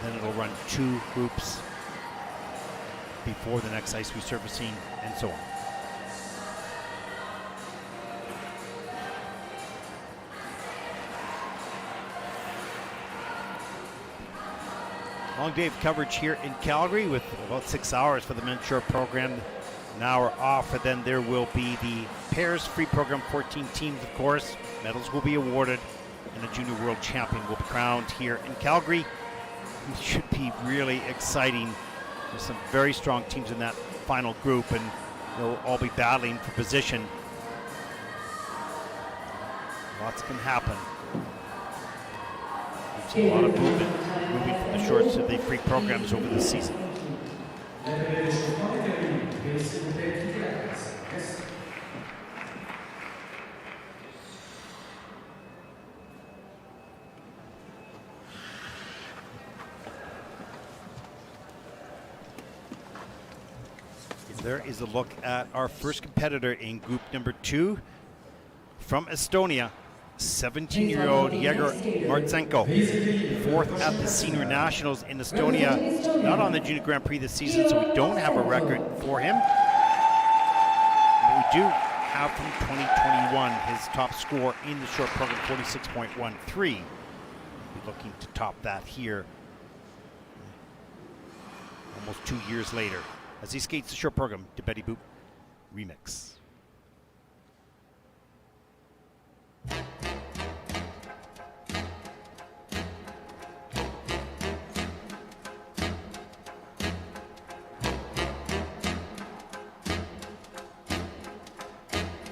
Then it'll run 2 groups before the next ice resurfacing, and so on. Long day of coverage here in Calgary with about 6 hours for the men's short program. An hour off, and then there will be the pairs free program, 14 teams, of course. Medals will be awarded, and a junior world champion will be crowned here in Calgary. It should be really exciting. There's some very strong teams in that final group, and they'll all be battling for position. Lots can happen. There's a lot of moving from the shorts to the free programs over the season. There is a look at our first competitor in group number 2 from Estonia, 17-year-old Jegor Martsenko, 4th at the Senior Nationals in Estonia, not on the Junior Grand Prix this season, so we don't have a record for him. But we do have from 2021 his top score in the short program, 46.13. We'll be looking to top that here almost 2 years later as he skates the short program, De Betty Boop remix.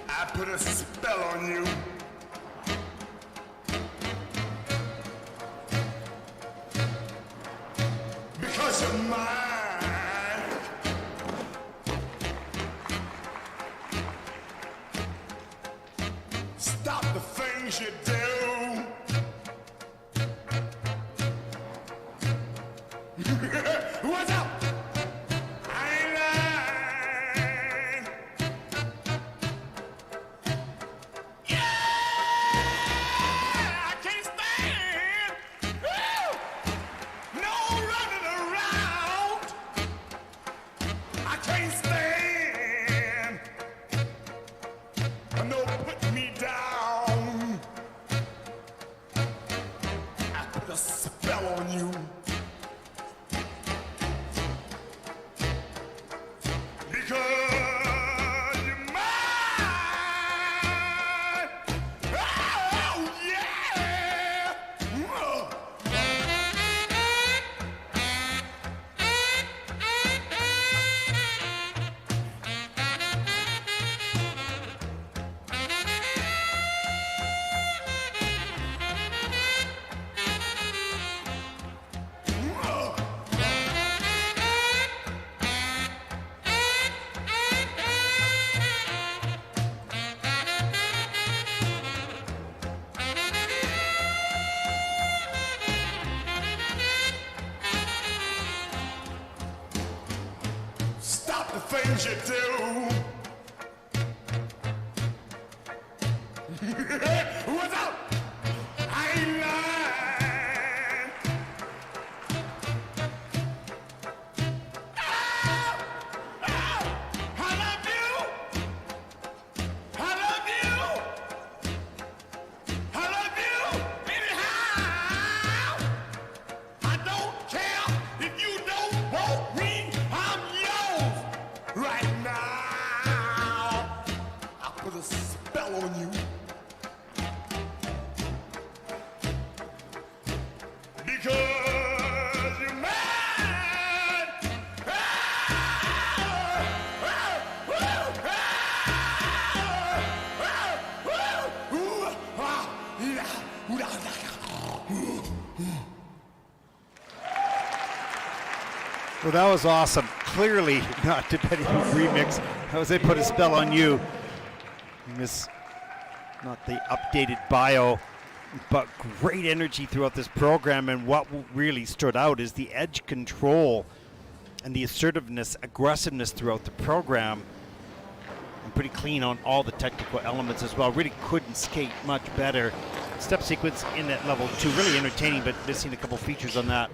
I put a spell on you. Because you're mine. Stop the things you do. What's up? I ain't lying. Yeah, I can't stand. Woo! No running around. I can't stand. No put me down. I put a spell on you. Because you're mine. Oh, yeah. Stop the things you do. What's up? I ain't lying. Oh, I love you. I love you. I love you anyhow. I don't care if you don't want me. I'm yours right now. I put a spell on you. Because you're mine. Well, that was awesome. Clearly not De Betty Boop remix. That was They Put a Spell on You. Miss not the updated bio, but great energy throughout this program. And what really stood out is the edge control and the assertiveness, aggressiveness throughout the program. And pretty clean on all the technical elements as well. Really couldn't skate much better. Step sequence in at level 2, really entertaining, but missing a couple features on that.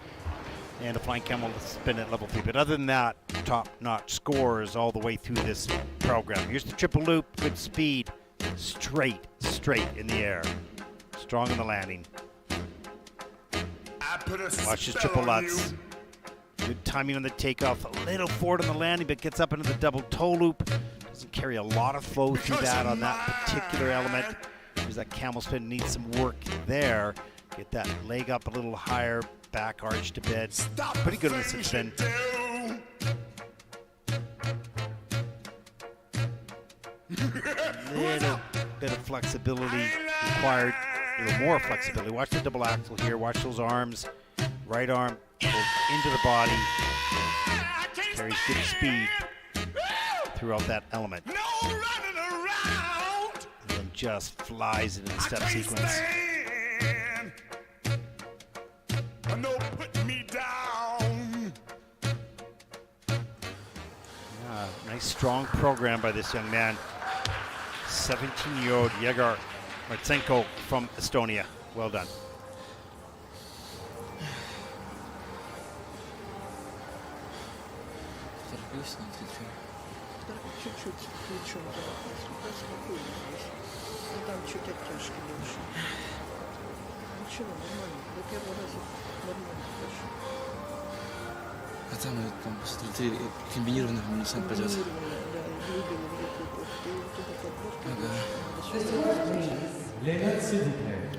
And a flying camel spin at level 3. But other than that, top-notch scores all the way through this program. Here's the triple loop, good speed, straight in the air. Strong in the landing. Watch his triple lutz. Good timing on the takeoff. A little forward on the landing, but gets up into the double toe loop. Doesn't carry a lot of flow through that on that particular element. There's that camel spin, needs some work there. Get that leg up a little higher, back arch to bed. Pretty good on the sit spin. Little bit of flexibility required, a little more flexibility. Watch the double axle here, watch those arms. Right arm goes into the body, carries good speed throughout that element. And then just flies into the step sequence. Nice strong program by this young man. 17-year-old Jegor Martsenko from Estonia. Well done. Там посмотрите, комбинированных минусом пойдет.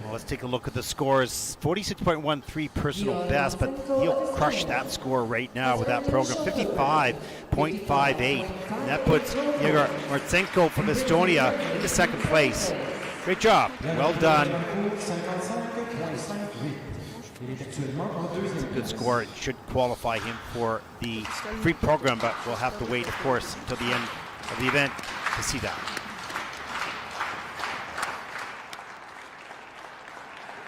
Well, let's take a look at the scores. 46.13 personal best, but he'll crush that score right now with that program. 55.58. And that puts Jegor Martsenko from Estonia into second place. Great job. Well done. It's a good score. It should qualify him for the free program, but we'll have to wait, of course, until the end of the event to see that.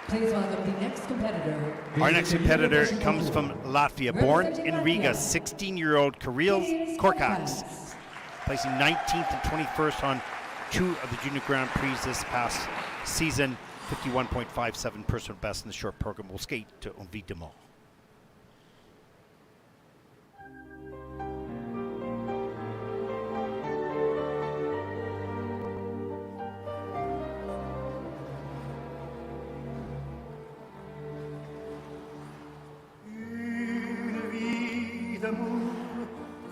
Please welcome the next competitor. Our next competitor comes from Latvia, born in Riga, 16-year-old Kirills Korkacs, placing 19th and 21st on 2 of the Junior Grand Prix this past season. 51.57 personal best in the short program. Will skate to Envie-de-Mont. Une vie d'amour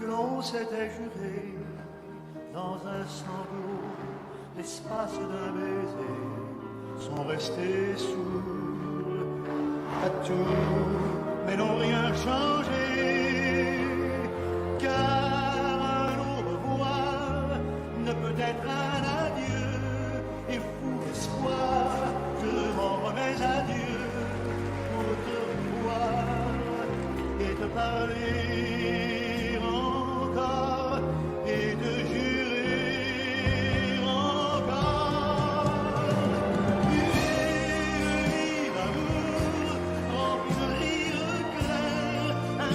que l'on s'était juré dans un sanglot, l'espace d'un baiser. Sont restés sourds à tout, mais n'ont rien changé, car un au revoir ne peut être un adieu, et fou d'espoir, je m'en remets à Dieu pour te revoir et te parler encore et te jurer.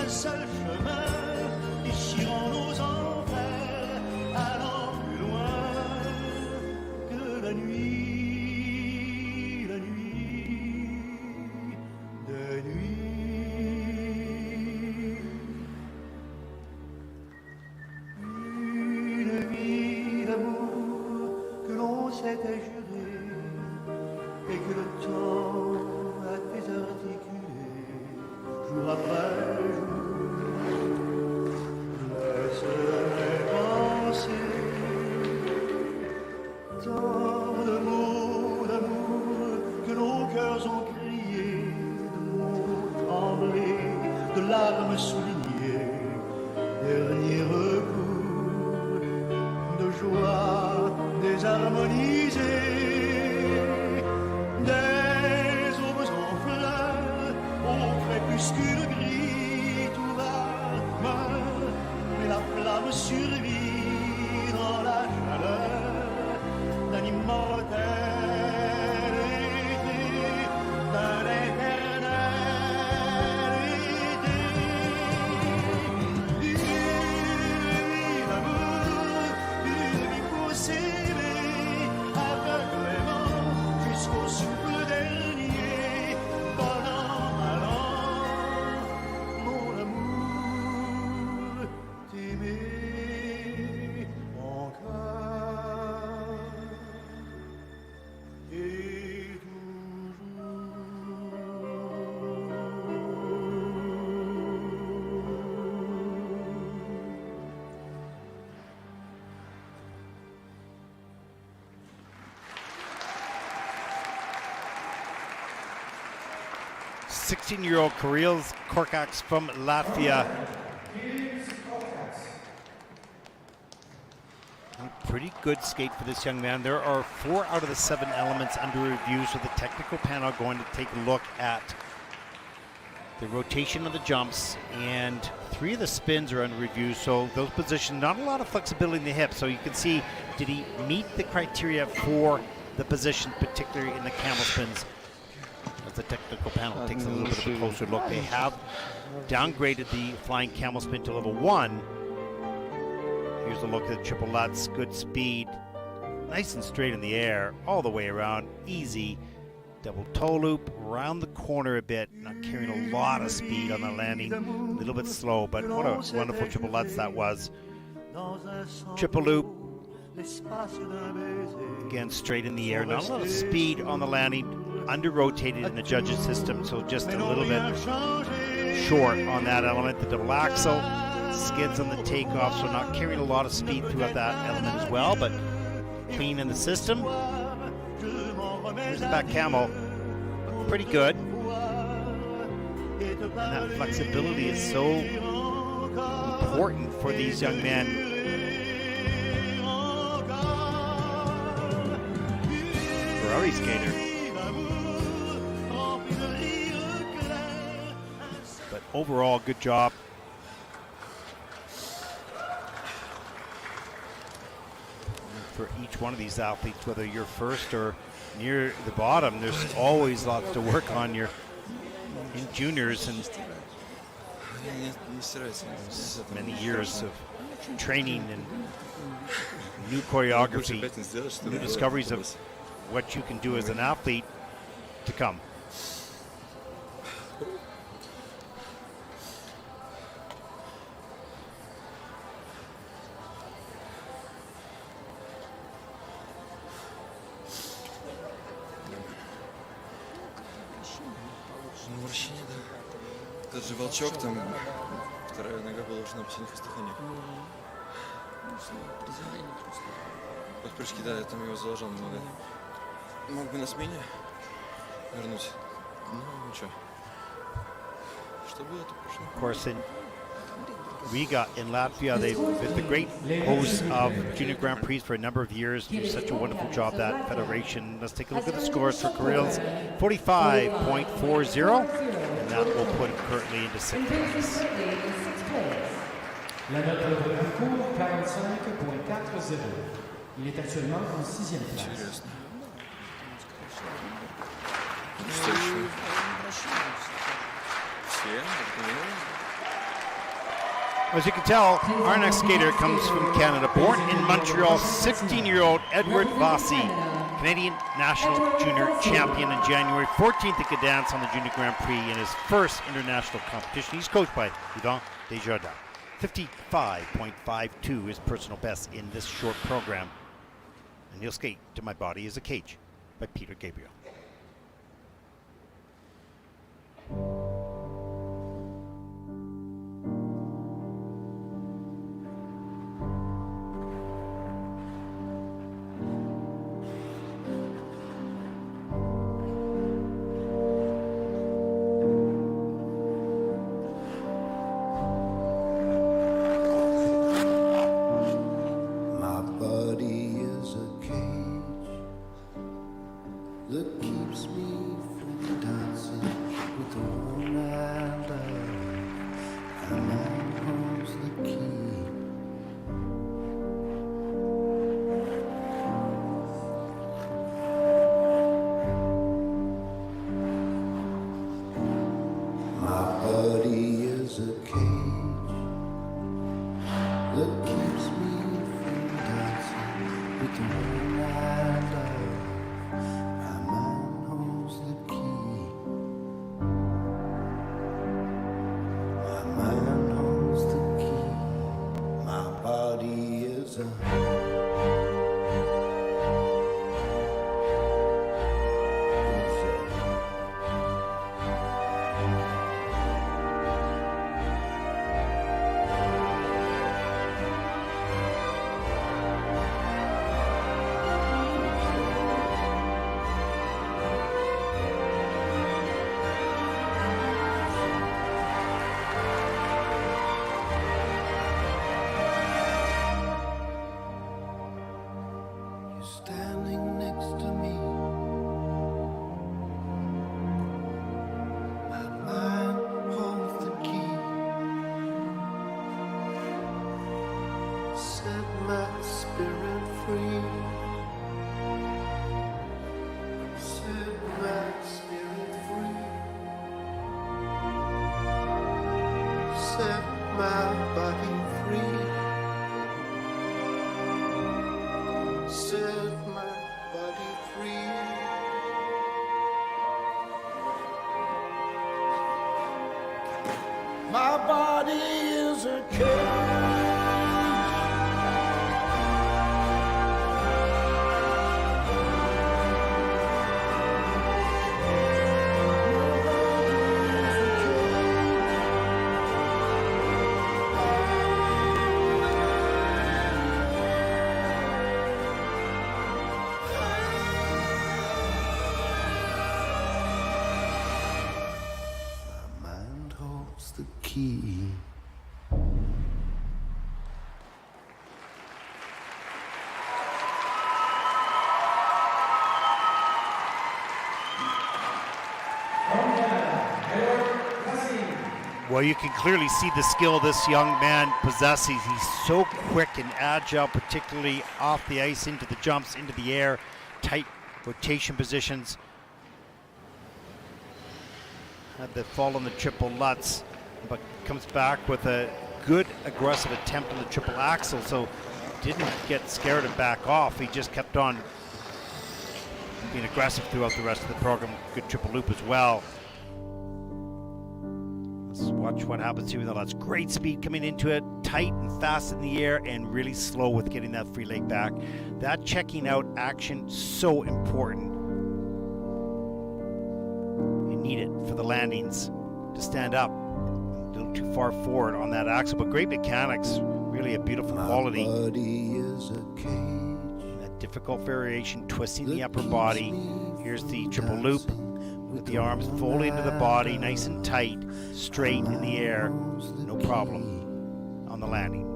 Seul chemin, déchirant nos envers, allant plus loin que la nuit de nuit. Une vie d'amour que l'on s'était juré et que le temps a désarticulé jour après jour. Tant de mots d'amour que nos cœurs ont crié, de mots tremblés, de larmes soulignées, dernier recours, de joie désharmonisée, des aubes en fleurs, au crépuscule gris, tout va meurt, mais la flamme survit dans la chaleur d'un immortel 16-year-old Kirills Korkacs from Latvia. Pretty good skate for this young man. There are 4 out of the 7 elements under review, so the technical panel are going to take a look at the rotation of the jumps, and 3 of the spins are under review, so those positions, not a lot of flexibility in the hips. So you can see, did he meet the criteria for the position, particularly in the camel spins? As the technical panel takes a little bit of a closer look, they have downgraded the flying camel spin to level 1. Here's a look at the triple lutz, good speed, nice and straight in the air, all the way around, easy. Double toe loop, around the corner a bit, not carrying a lot of speed on the landing, a little bit slow, but what a wonderful triple lutz that was. Triple loop, again straight in the air, not a lot of speed on the landing, under-rotated in the judges' system, so just a little bit short on that element. The double axel, skids on the takeoff, so not carrying a lot of speed throughout that element as well, but clean in the system. Here's the back camel, pretty good. And that flexibility is so important for these young men. Ferrari skater. But overall, good job. For each one of these athletes, whether you're first or near the bottom, there's always lots to work on. You're in juniors, and many years of training and new choreography, new discoveries of what you can do as an athlete to come. Тот же волчок, там вторая нога положена на хвостохане. Под прыжки, да, я там его заложил немного. Мог бы на смене вернуть. Ну, ничего. Что было, то прошло. Of course, in Riga in Latvia, they've been the great hosts of Junior Grand Prix for a number of years. Do such a wonderful job, that federation. Let's take a look at the scores for Kirills. 45.40, and that will put him currently into 6th place. La note de concours, 45.40. Il est actuellement en 6e place. As you can tell, our next skater comes from Canada. Born in Montreal, 16-year-old Edward Vasii, Canadian National Junior Champion in January, 14th at Gdansk on the Junior Grand Prix in his first international competition. He's coached by Yvan Desjardins. 55.52 his personal best in this short program. And he'll skate to My Body is a Cage by Peter Gabriel. my body free. Set my body free. My body is a cage. The key. Well, you can clearly see the skill this young man possesses. He's so quick and agile, particularly off the ice, into the jumps, into the air, tight rotation positions. Had the fall on the triple Lutz, but comes back with a good aggressive attempt on the triple axel, so didn't get scared and back off. He just kept on being aggressive throughout the rest of the program. Good triple loop as well. Let's watch what happens here with the Lutz. Great speed coming into it, tight and fast in the air, and really slow with getting that free leg back. That checking out action, so important. You need it for the landings to stand up. A little too far forward on that axle, but great mechanics, really a beautiful quality. That difficult variation, twisting the upper body. Here's the triple loop with the arms fully into the body, nice and tight, straight in the air, no problem on the landing.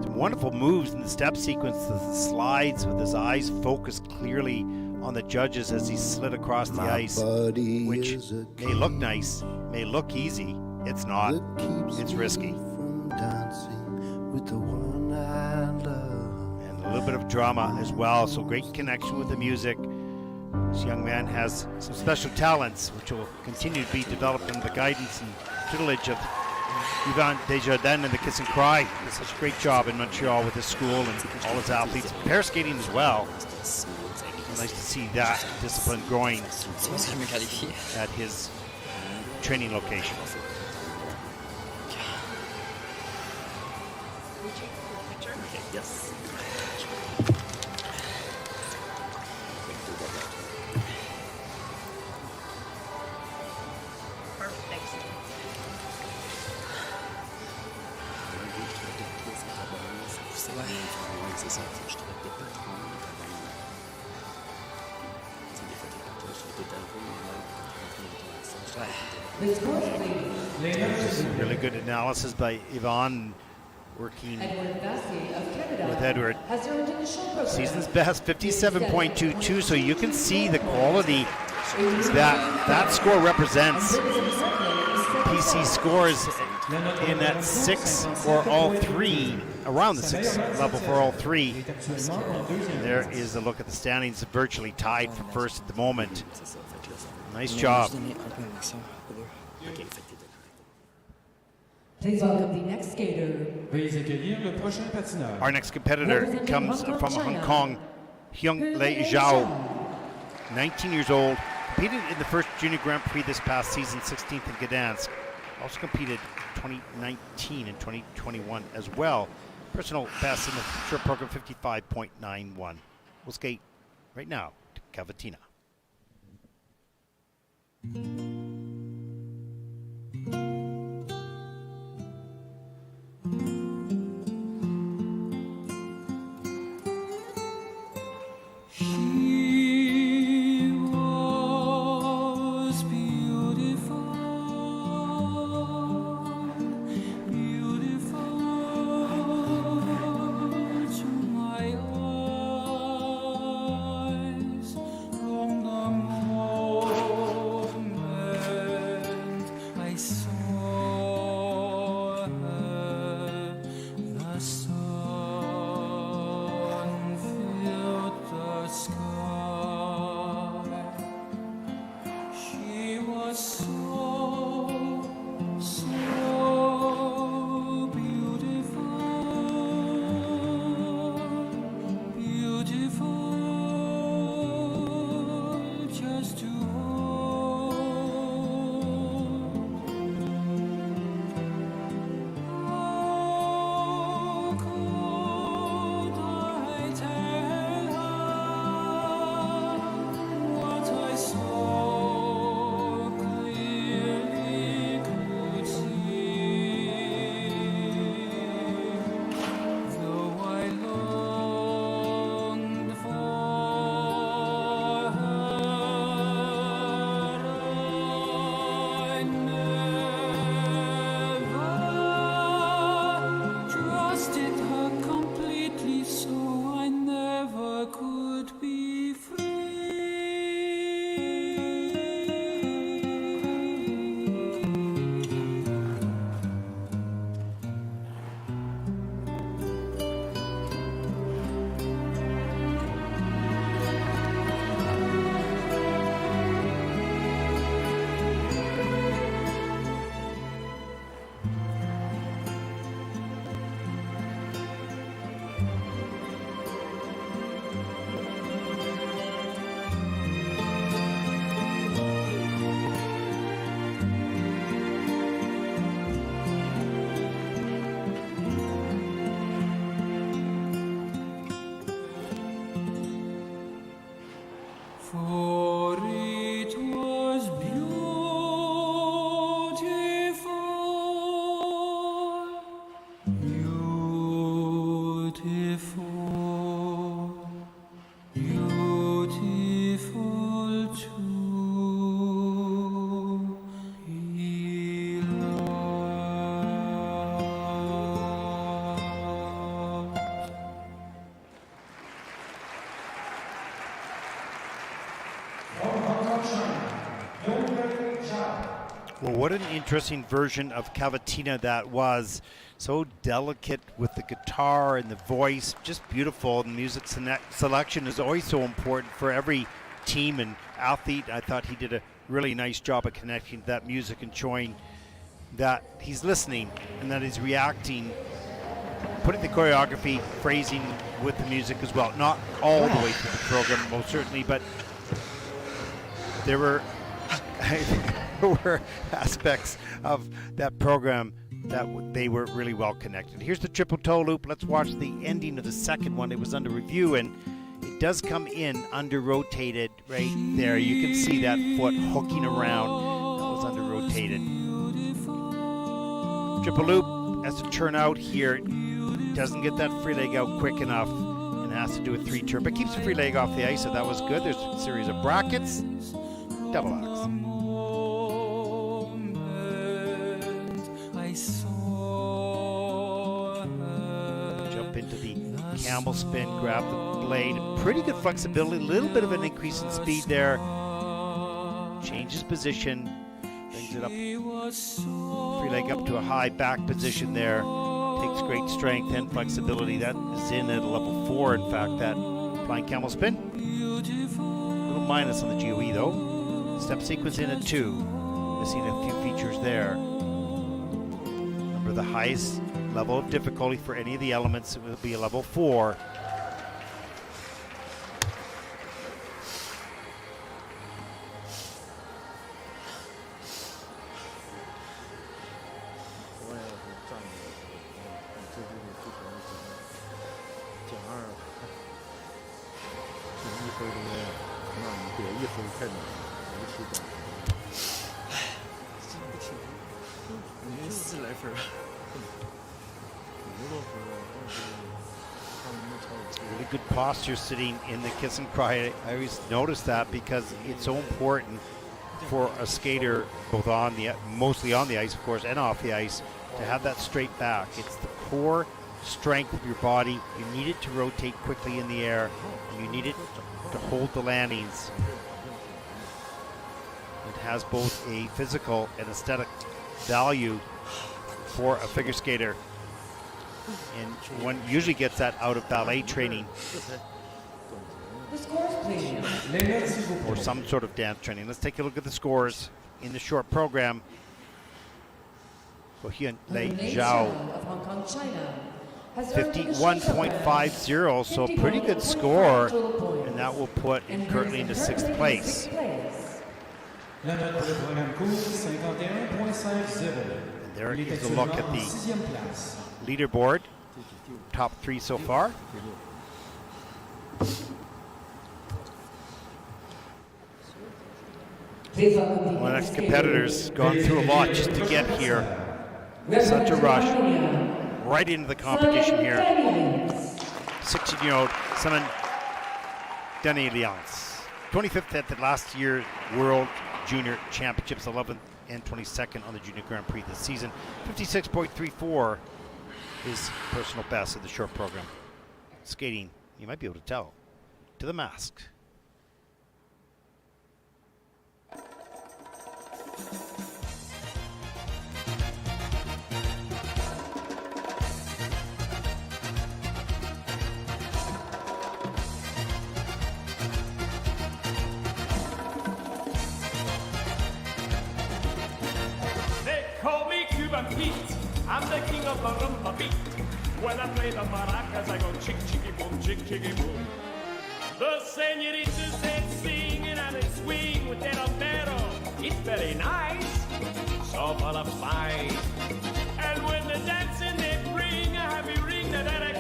Some wonderful moves in the step sequence, the slides with his eyes focused clearly on the judges as he slid across the ice, which may look nice, may look easy. It's not. It's risky. And a little bit of drama as well, so great connection with the music. This young man has some special talents which will continue to be developed under the guidance and tutelage of Yvan Desjardins and the Kiss and Cry. He does such a great job in Montreal with his school and all his athletes. Pair skating as well. Nice to see that discipline growing at his training location. Yes. Really good analysis by Yvonne, working with Edward. Season's best, 57.22, so you can see the quality that score represents. PC scores in that 6 for all three, around the 6 level for all three. And there is a look at the standings, virtually tied for first at the moment. Nice job. Please welcome the next skater. Our next competitor comes from Hong Kong, Heung Lai Zhao, 19 years old, competed in the first Junior Grand Prix this past season, 16th in Gdansk. Also competed 2019 and 2021 as well. Personal best in the short program, 55.91. We'll skate right now to Cavatina. Well, what an interesting version of Cavatina that was. So delicate with the guitar and the voice, just beautiful. And music selection is always so important for every team and athlete. I thought he did a really nice job of connecting to that music and showing that he's listening and that he's reacting, putting the choreography, phrasing with the music as well. Not all the way through the program, most certainly, but there were aspects of that program that they were really well connected. Here's the triple toe loop. Let's watch the ending of the second one. It was under review, and it does come in under rotated right there. You can see that foot hooking around. That was under rotated. Triple loop has to turn out here. Doesn't get that free leg out quick enough and has to do a 3-turn, but keeps the free leg off the ice, so that was good. There's a series of brackets, double axe. Jump into the camel spin, grab the blade. Pretty good flexibility, a little bit of an increase in speed there. Changes position, brings it up, free leg up to a high back position there. Takes great strength and flexibility. That is in at a level 4, in fact, that flying camel spin. A little minus on the GOE though. Step sequence in at 2. Missing a few features there. Remember, the highest level of difficulty for any of the elements will be a level 4. Really good posture sitting in the kiss and cry. I always notice that because it's so important for a skater, both on the, mostly on the ice, of course, and off the ice, to have that straight back. It's the core strength of your body. You need it to rotate quickly in the air, and you need it to hold the landings. It has both a physical and aesthetic value for a figure skater, and one usually gets that out of ballet training or some sort of dance training. Let's take a look at the scores in the short program. Heung Lai Zhao, 51.50, so a pretty good score, and that will put him currently into 6th place. And there is a look at the leaderboard, top 3 so far. One of the next competitors gone through a lot just to get here. Such a rush right into the competition here. 16-year-old Semen Daniliants, 25th at the last year's World Junior Championships, 11th and 22nd on the Junior Grand Prix this season. 56.34 is personal best of the short program. Skating, you might be able to tell, to the mask. Pete, I'm the king of the rumba beat. When I play the maracas, I go chick chicky boom, chick chicky boom. The senoritas they sing and they swing with their sombrero. It's very nice, so full of fight. And when they're dancing, they bring a happy ring that I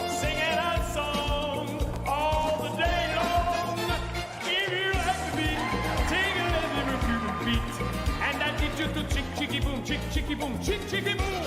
singing a song all the day long. If you like the beat, take a little Cuban beat, and that teach you to chick chicky boom, chick chicky boom, chick chicky boom.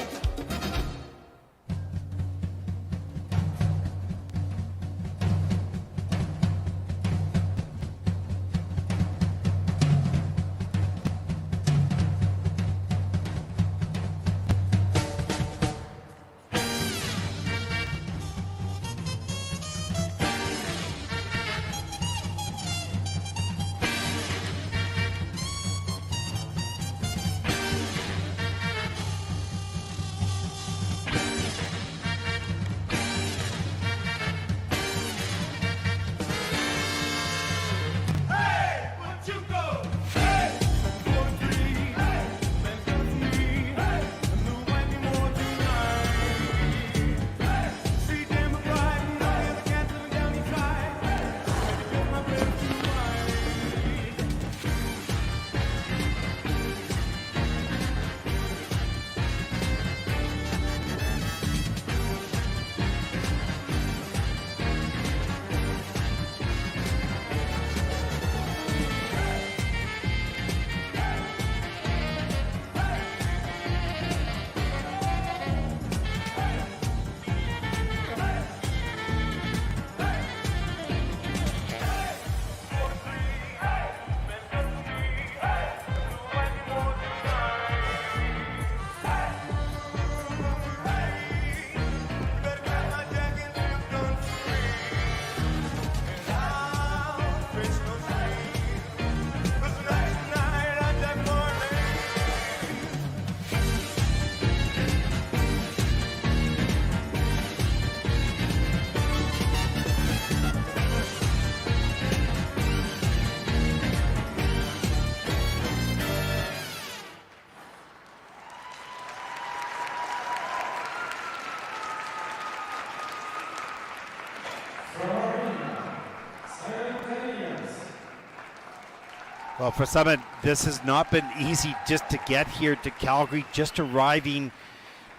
Well, for Semen, this has not been easy just to get here to Calgary, just arriving,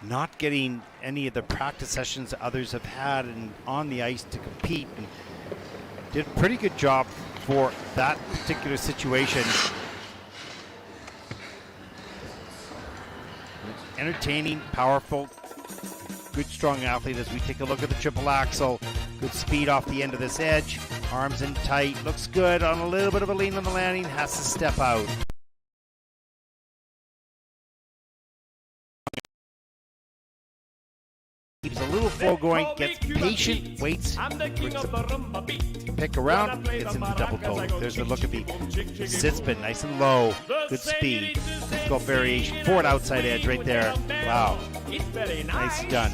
not getting any of the practice sessions others have had and on the ice to compete, and did a pretty good job for that particular situation. Entertaining, powerful, good strong athlete as we take a look at the triple axel. Good speed off the end of this edge, arms in tight, looks good on a little bit of a lean on the landing, has to step out. Keeps a little flow going, gets patient, waits, brings the pick around, gets into double toe. There's the look at the sit spin, nice and low, good speed. Go variation, forward outside edge right there. Wow, nice done.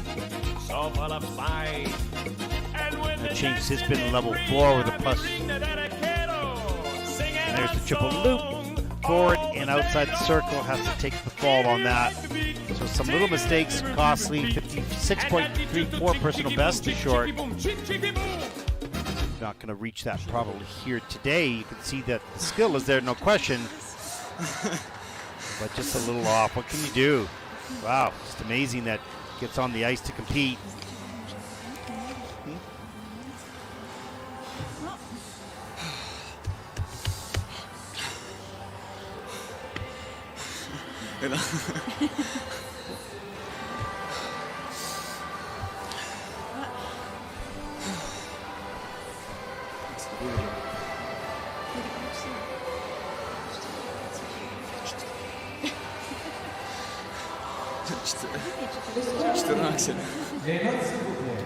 That changes his spin level 4 over the plus. And there's the triple loop. Forward and outside the circle, has to take the fall on that. So some little mistakes, costly. 56.34 personal best is short. Not going to reach that probably here today. You can see that the skill is there, no question. But just a little off. What can you do? Wow, just amazing that gets on the ice to compete.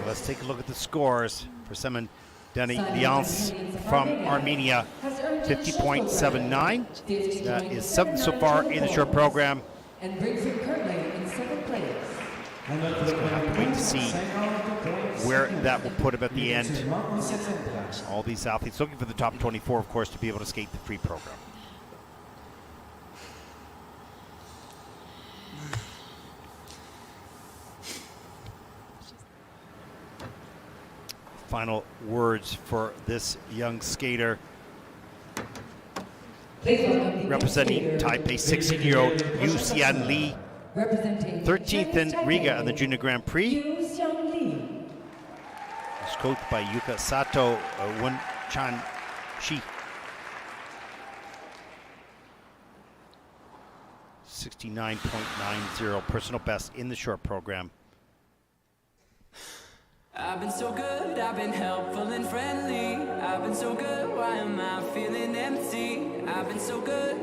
Let's take a look at the scores for Semen Daniliants from Armenia. 50.79. That is 7th so far in the short program. And brings it currently in 7th place. Let's have to wait to see where that will put him at the end. All these athletes looking for the top 24, of course, to be able to skate the free program. Final words for this young skater. Representing Taipei, 16-year-old Yu-Hsiang Li, 13th in Riga on the Junior Grand Prix. Yu-Hsiang Li. He's coached by Yuka Sato, Wen Chan Shi. 69.90 personal best in the short program. I've been so good, I've been helpful and friendly. I've been so good, why am I feeling empty? I've been so good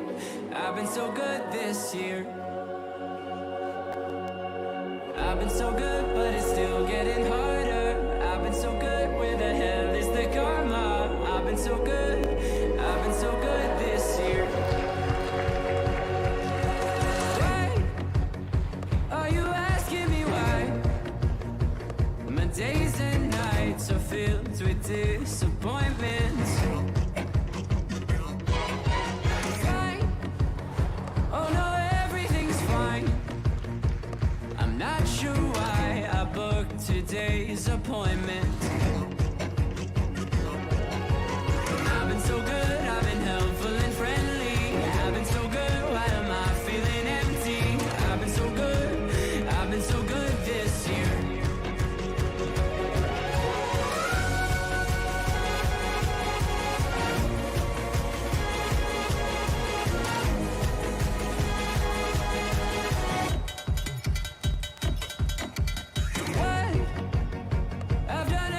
this year. I've been so good, but it's still getting harder. I've been so good, where the hell is the karma? I've been so good this year. Why are you asking me why? My days and nights are filled with disappointments. Fine. Oh no, everything's fine. I'm not sure why I booked today's appointment. I've been so good, I've been helpful and friendly. I've been so good, why am I feeling empty? I've been so good this year. I've done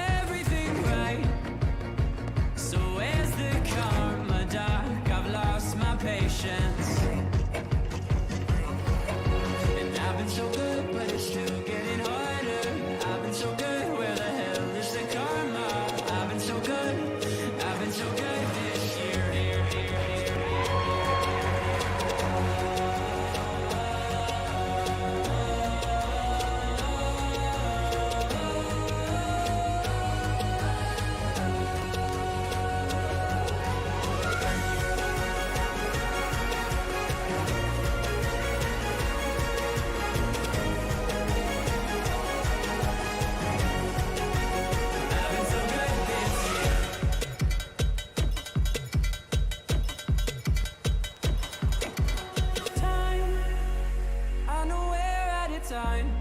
time.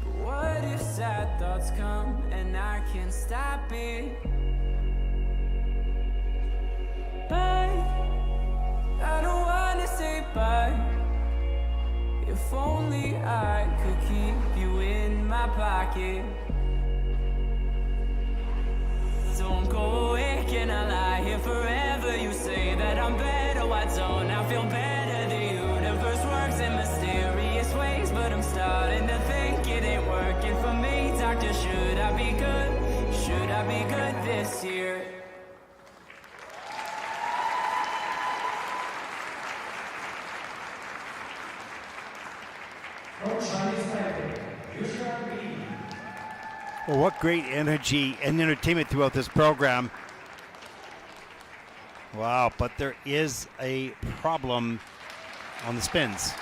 But what if sad thoughts come and I can't stop it? I don't wanna say bye. If only I could keep you in my pocket. Don't go away, can I lie here forever? You say that I'm better, why don't I feel better? The universe works in mysterious ways, but I'm starting to think it ain't working for me. Doctor, should I be good? Should I be good this year? Well, what great energy and entertainment throughout this program. Wow, but there is a problem on the spins.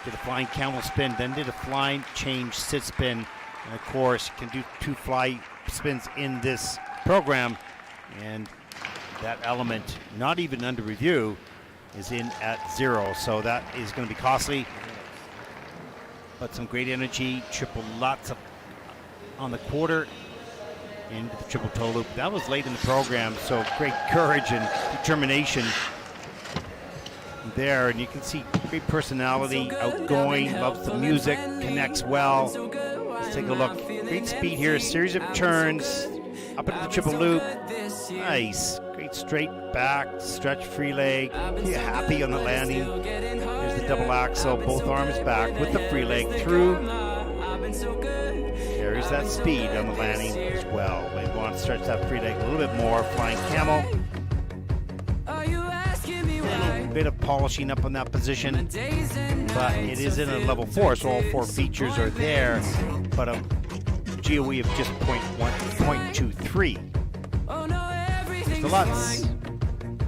Did a flying camel spin, then did a flying change sit spin. And of course, you can do 2 fly spins in this program. And that element, not even under review, is in at 0. So that is going to be costly. But some great energy, triple lots of on the quarter into the triple toe loop. That was late in the program, so great courage and determination there. And you can see great personality, outgoing, loves the music, connects well. Let's take a look. Great speed here, a series of turns up into the triple loop. Nice, great straight back, stretch free leg. Happy on the landing. Here's the double axel, both arms back with the free leg through. There's that speed on the landing as well. We want to stretch that free leg a little bit more. Flying camel. A little bit of polishing up on that position, but it is in a level 4, so all 4 features are there, but a GOE of just 0.23. There's the Lutz.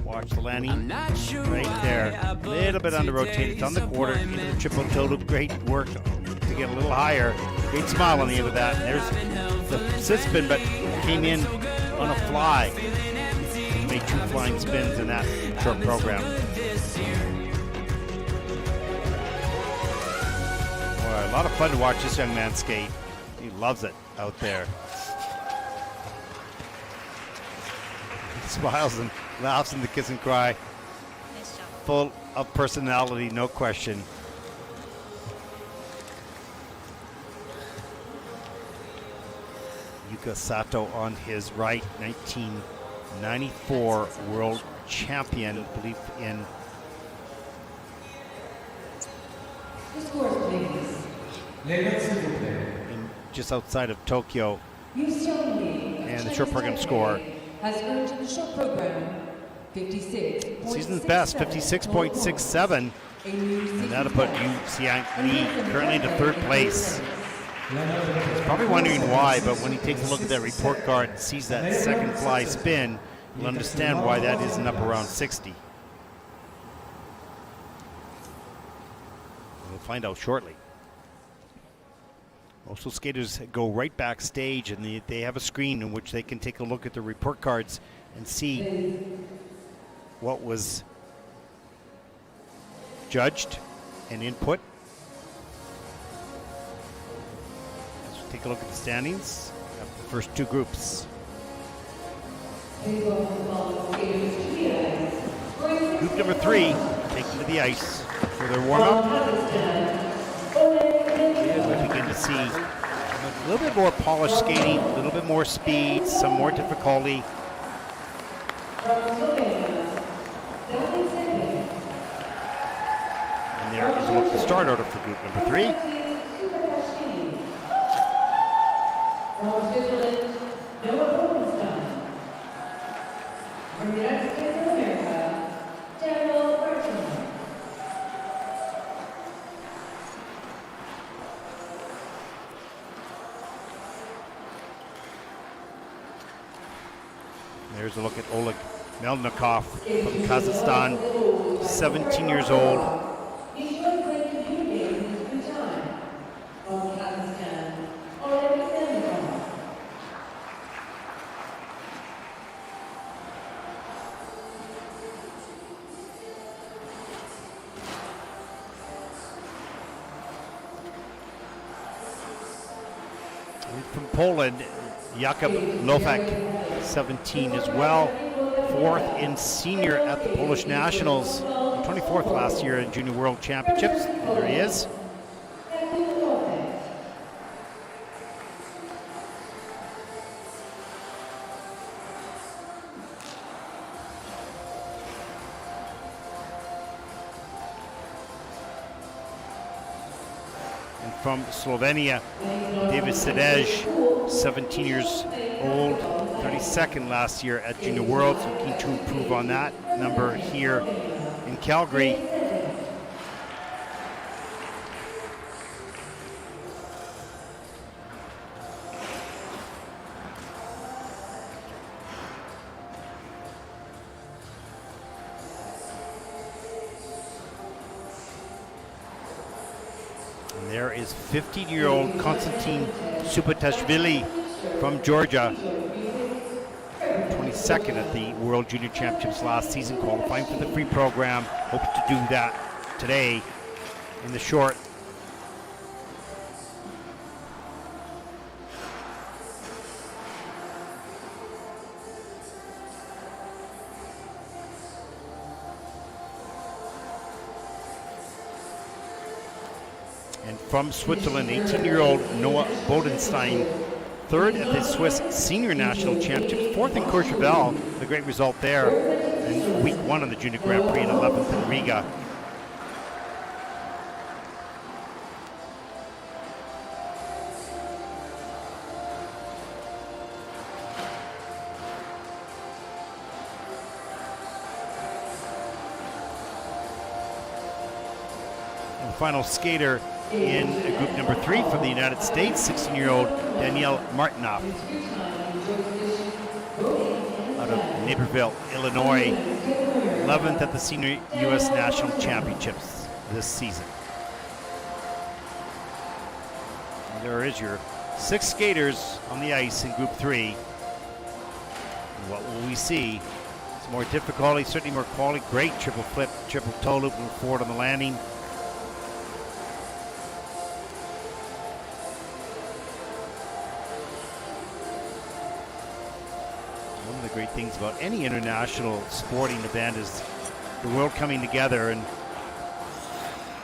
Watch the landing right there. A little bit under rotated. It's on the quarter into the triple toe loop. Great work to get a little higher. Great smile on the end of that. And there's the sit spin, but came in on a fly. Made 2 flying spins in that short program. Boy, a lot of fun to watch this young man skate. He loves it out there. He smiles and laughs in the kiss and cry. Full of personality, no question. Yuka Sato on his right, 1994 world champion, I believe in just outside of Tokyo. Yu-Hsiang Li, And the short program score. has earned in the short program 56. Season's best, 56.67. And that'll put Yu-Hsiang Li currently into 3rd place. He's probably wondering why, but when he takes a look at that report card and sees that second fly spin, you'll understand why that isn't up around 60. We'll find out shortly. Also, skaters go right backstage and they have a screen in which they can take a look at the report cards and see what was judged and input. Let's take a look at the standings of the first 2 groups. Group number 3 taken to the ice for their warm-up. And we begin to see a little bit more polished skating, a little bit more speed, some more difficulty. And there is what the start order for group number 3. From Switzerland, Bodenstein. From the United States of America, Jegor Martsenko. There's a look at Oleg Melnikov from Kazakhstan, 17 years old. He's going to play computer games in his free time. From Kazakhstan, Oleg Melnikov. from Poland, Jakub Lofek, 17 as well. 4th in senior at the Polish Nationals. 24th last year in Junior World Championships. There he is. From Slovenia, David Sedej, 17 years old, 32nd last year at Junior Worlds, so keen to improve on that number here in Calgary. There is 15-year-old Konstantin Supatashvili from Georgia, 22nd at the World Junior Championships last season, qualifying for the free program. Hopes to do that today in the short. And from Switzerland, 18-year-old Noah Bodenstein, 3rd at the Swiss Senior National Championship, 4th in Courchevel, a great result there, and week 1 on the Junior Grand Prix, and 11th in Riga. And the final skater in group number 3 from the United States, 16-year-old Daniel Martynov out of Naperville, Illinois, 11th at the Senior U.S. National Championships this season. And there is your 6 skaters on the ice in group 3. And what will we see? It's more difficulty, certainly more quality. Great triple flip, triple toe loop, move forward on the landing. Great things about any international sporting event is the world coming together and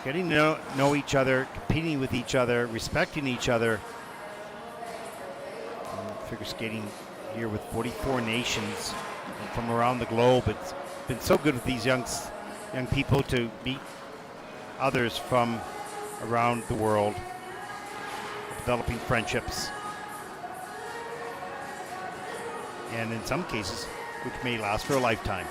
getting to know each other, competing with each other, respecting each other. Figure skating here with 44 nations from around the globe. It's been so good with these young people to meet others from around the world, developing friendships. And in some cases, which may last for a lifetime.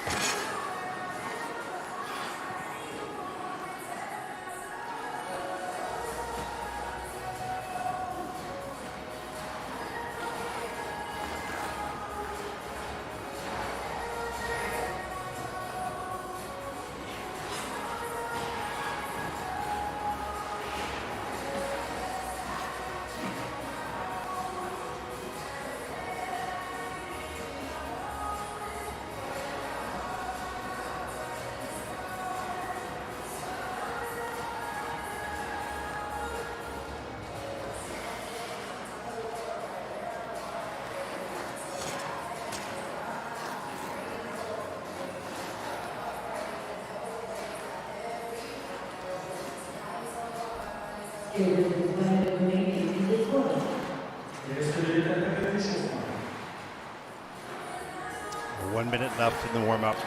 One minute left in the warm-up.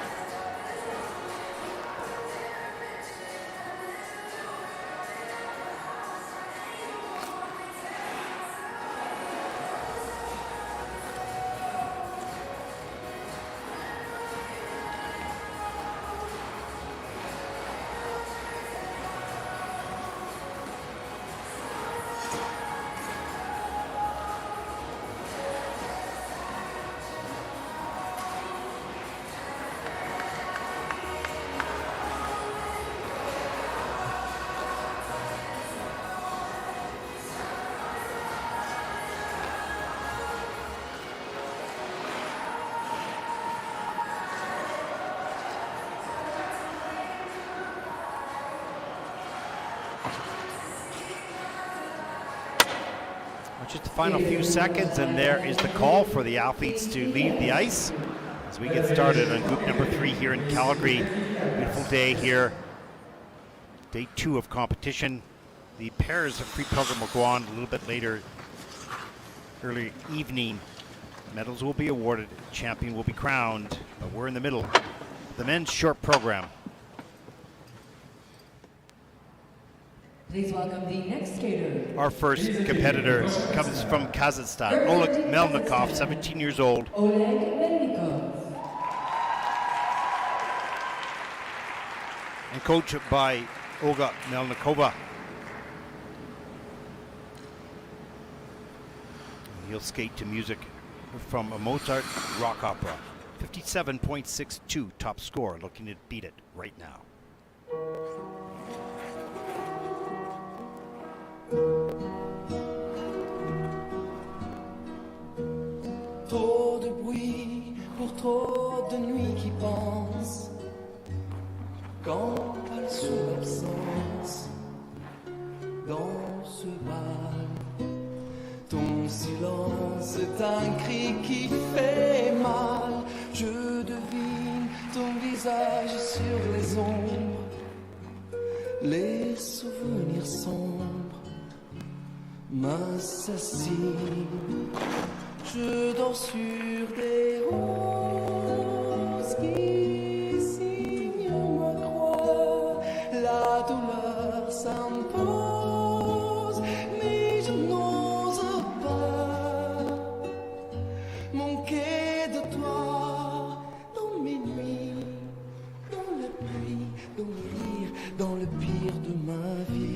Just the final few seconds, and there is the call for the athletes to leave the ice as we get started on group number 3 here in Calgary. Beautiful day here. Day 2 of competition. The pairs of free program will go on a little bit later, early evening. Medals will be awarded, champion will be crowned, but we're in the middle of the men's short program. Please welcome the next skater. Our first competitor comes from Kazakhstan, Oleg Melnikov, 17 years old. Oleg Melnikov. And coached by Olga Melnikova. He'll skate to music from a Mozart rock opera. 57.62 top score, looking to beat it right now. Trop de bruit pour trop de nuits qui pensent. Quand parle sous l'absence, dans ce bal, ton silence est un cri qui fait mal. Je devine ton visage sur les ombres, les souvenirs sombres m'assassinent. Je dors sur des roses qui signent ma croix. La douleur s'impose, mais je n'ose pas manquer de toi dans mes nuits, dans la pluie, dans le rire, dans le pire de ma vie.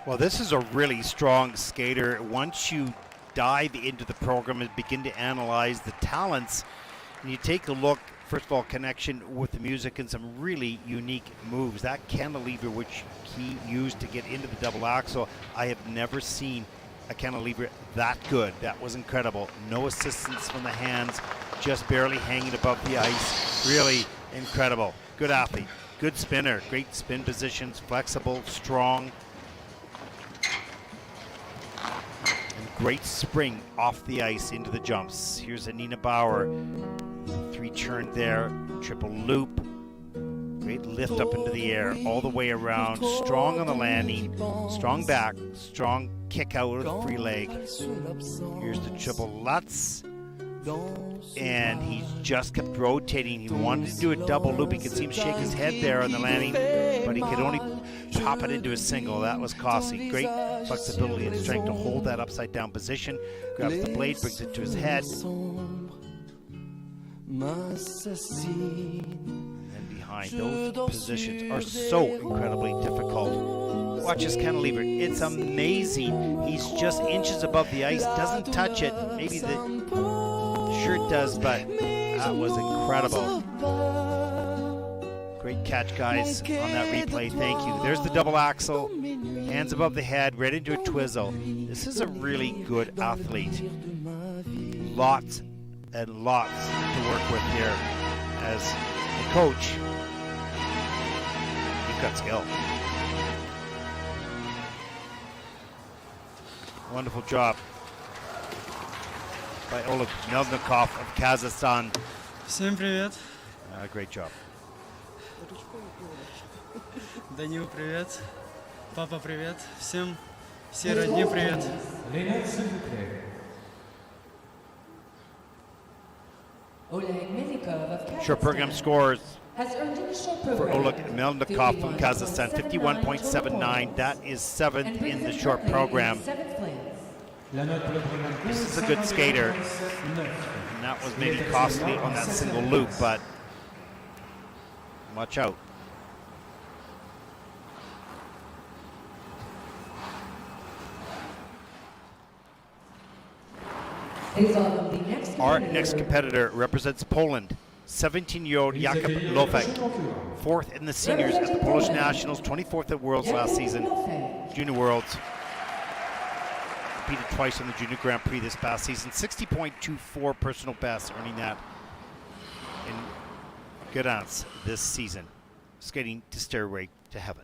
Well, this is a really strong skater. Once you dive into the program and begin to analyze the talents, and you take a look, first of all, connection with the music and some really unique moves. That cantilever which he used to get into the double axel, I have never seen a cantilever that good. That was incredible. No assistance from the hands, just barely hanging above the ice. Really incredible. Good athlete, good spinner, great spin positions, flexible, strong. Great spring off the ice into the jumps. Here's a Nina Bauer. 3 turn there, triple loop. Great lift up into the air, all the way around. Strong on the landing, strong back, strong kick out of the free leg. Here's the triple Lutz. And he's just kept rotating. He wanted to do a double loop. You could see him shake his head there on the landing, but he could only pop it into a single. That was costly. Great flexibility and strength to hold that upside down position. Grabs the blade, brings it to his head. And behind, those positions are so incredibly difficult. Watch his cantilever. It's amazing. He's just inches above the ice, doesn't touch it. Maybe the shirt does, but that was incredible. Great catch, guys, on that replay. Thank you. There's the double axel. Hands above the head, right into a twizzle. This is a really good athlete. Lots and lots to work with here. As a coach, you've got skill. Wonderful job by Oleg Melnikov of Kazakhstan. Всем привет. Great job. Данил, привет. Папа, привет. Всем, все родни, привет. Oleg Melnikov of Kazakhstan Short program scores has earned in the short for program Oleg Melnikov from Kazakhstan, 51.79. That is 7th in the short program. This is a good skater. And that was maybe costly on that single loop, but watch out. Our next competitor represents Poland. 17-year-old Jakub Lofek, 4th in the seniors at the Polish Nationals, 24th at Worlds last season, Junior Worlds. Competed twice on the Junior Grand Prix this past season. 60.24 personal best, earning that in Gdansk this season. Skating to Stairway to Heaven.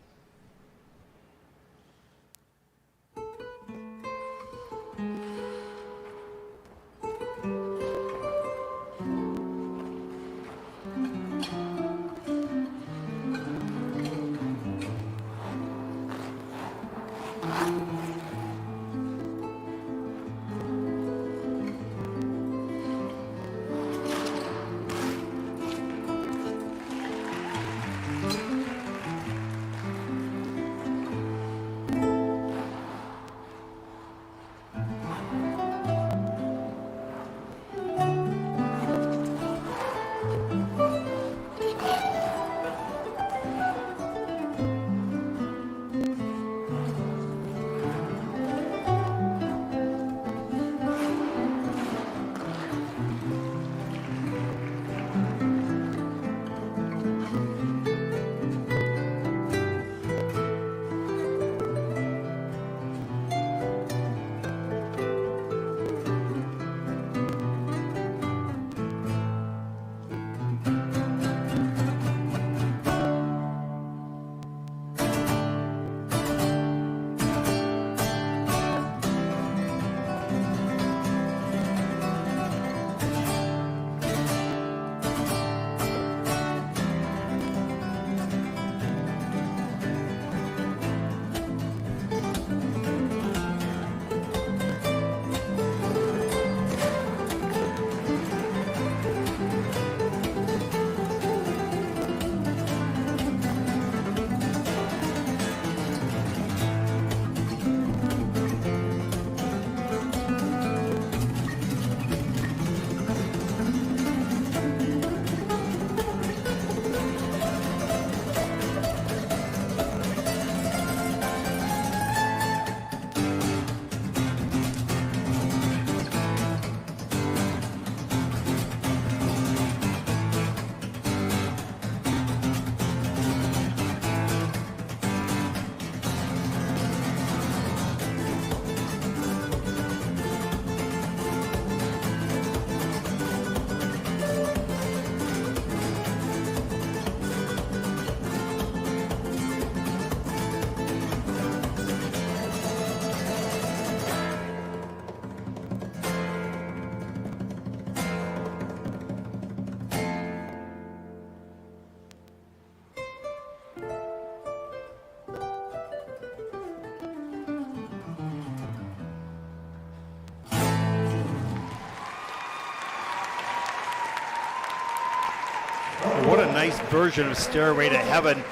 What a nice version of Stairway to Heaven.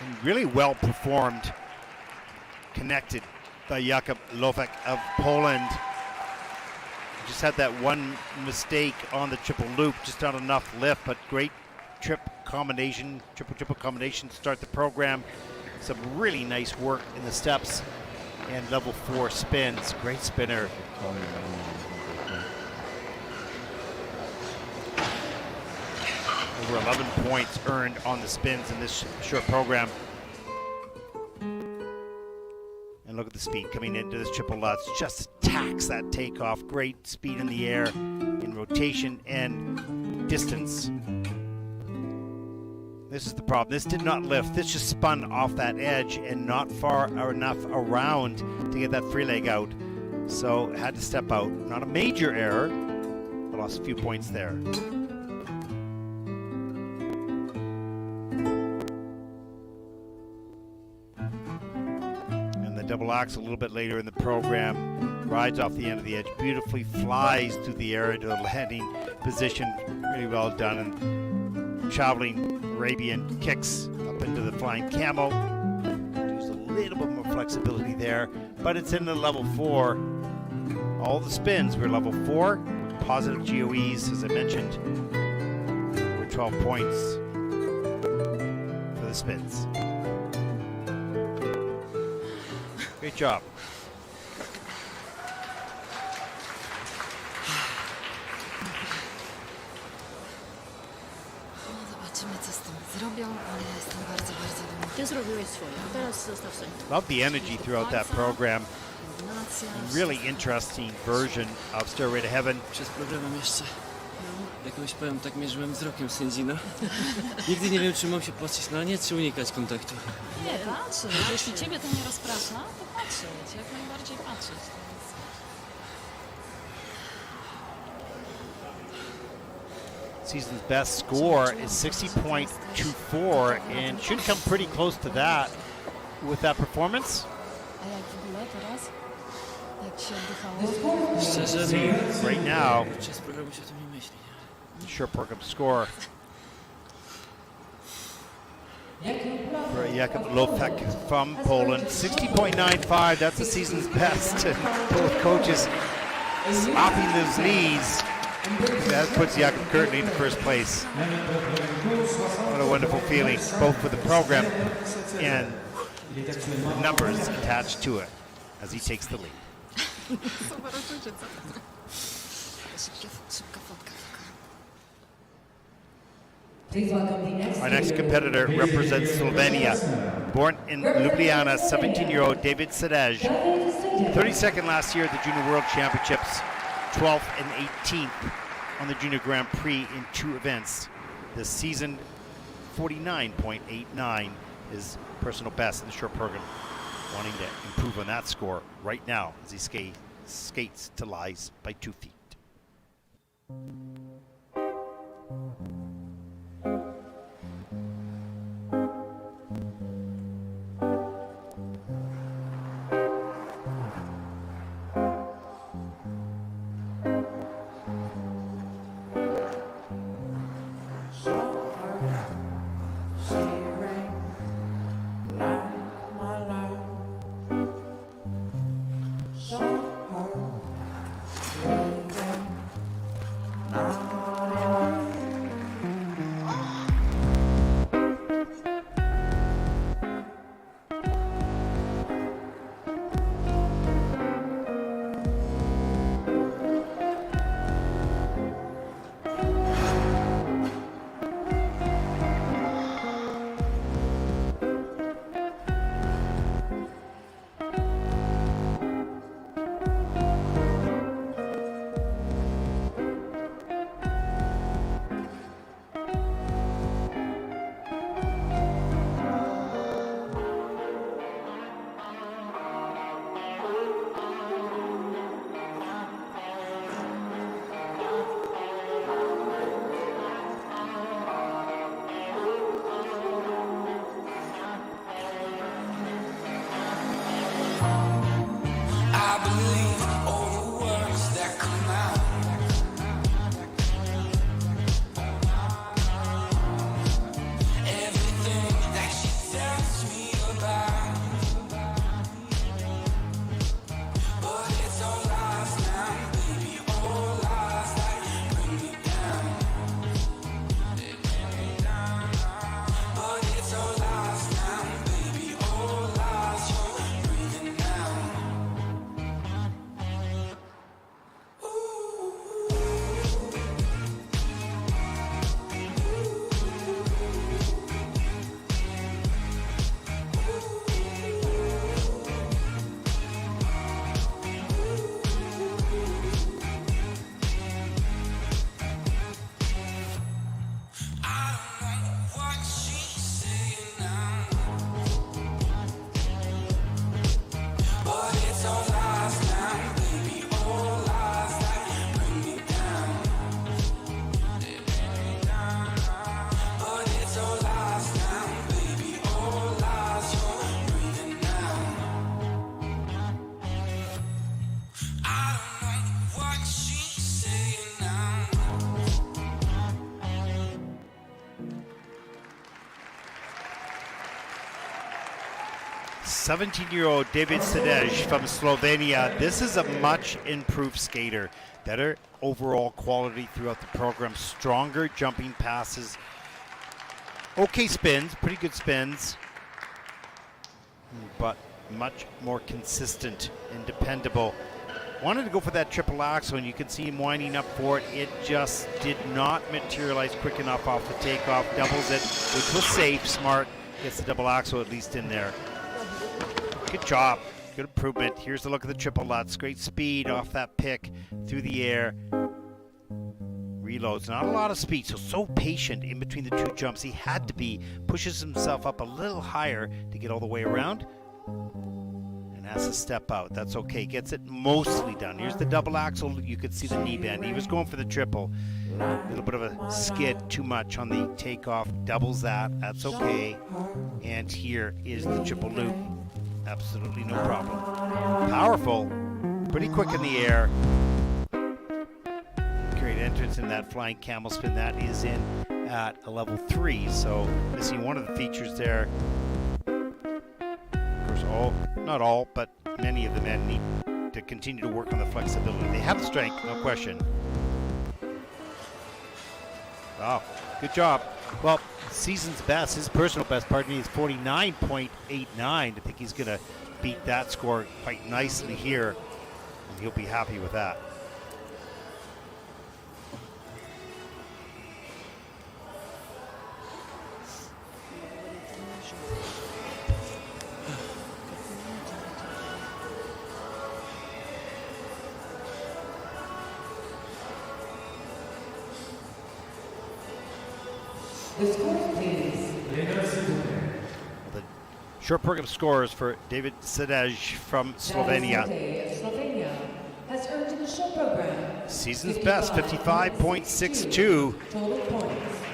And really well performed, connected by Jakub Lofek of Poland. Just had that one mistake on the triple loop, just not enough lift, but great triple combination to start the program. Some really nice work in the steps and level 4 spins. Great spinner. Over 11 points earned on the spins in this short program. And look at the speed coming into this triple lutz. Just attacks that takeoff. Great speed in the air, in rotation and distance. This is the problem. This did not lift. This just spun off that edge and not far enough around to get that free leg out. So had to step out. Not a major error, but lost a few points there. Double axel a little bit later in the program, rides off the end of the edge, beautifully flies through the air into a landing position, really well done, and traveling Arabian kicks up into the flying camel. There's a little bit more flexibility there, but it's in the level 4. All the spins were level 4, positive GOEs, as I mentioned, were 12 points for the spins. Great job. Zobaczymy, co z tym zrobią, ale ja jestem bardzo, bardzo dumna. Ty zrobiłeś swoje, a teraz zostaw sobie. Love the energy throughout that program. Really interesting version of Stairway to Heaven. Przez program mam jeszcze jakąś, powiem tak, mierzyłem wzrokiem sędzina. Nigdy nie wiem, czy mam się patrzeć na nie, czy unikać kontaktu. Nie, patrzeć. Jeśli ciebie to nie rozprasza, to patrzeć. Jak najbardziej patrzeć. Season's best score is 60.24 and should come pretty close to that with that performance. A jak w ogóle teraz? Jak się oddychało? See, right now, short program score for Jakub Lofek from Poland, 60.95. That's the season's best. And both coaches slapping those knees. That puts Jakub currently in first place. What a wonderful feeling, both for the program and the numbers attached to it as he takes the lead. Our next competitor represents Slovenia. Born in Ljubljana, 17-year-old David Sedej. 32nd last year at the Junior World Championships, 12th and 18th on the Junior Grand Prix in 2 events. This season, 49.89 is personal best in the short program. Wanting to improve on that score right now as he skates to lies by 2 feet. what she's saying now. 17-year-old David Sedej from Slovenia. This is a much improved skater. Better overall quality throughout the program. Stronger jumping passes. Okay spins, pretty good spins. But much more consistent and dependable. Wanted to go for that triple axel, and you can see him winding up for it. It just did not materialize quick enough off the takeoff. Doubles it, which was safe, smart. Gets the double axel at least in there. Good job, good improvement. Here's a look at the triple Lutz. Great speed off that pick through the air. Reloads, not a lot of speed, so patient in between the two jumps. He had to be, pushes himself up a little higher to get all the way around. And has to step out, that's okay. Gets it mostly done. Here's the double axel, you could see the knee bend. He was going for the triple. A little bit of a skid, too much on the takeoff. Doubles that, that's okay. And here is the triple loop. Absolutely no problem. Powerful, pretty quick in the air. Great entrance in that flying camel spin. That is in at a level 3, so missing one of the features there. Of course, not all, but many of the men need to continue to work on the flexibility. They have the strength, no question. Wow, good job. Well, season's best, his personal best, pardon me, is 49.89. I think he's going to beat that score quite nicely here, and he'll be happy with that. The score, please. The short program scores for David Sedej from Slovenia. Slovenia has earned in the short program Season's best, 55.62.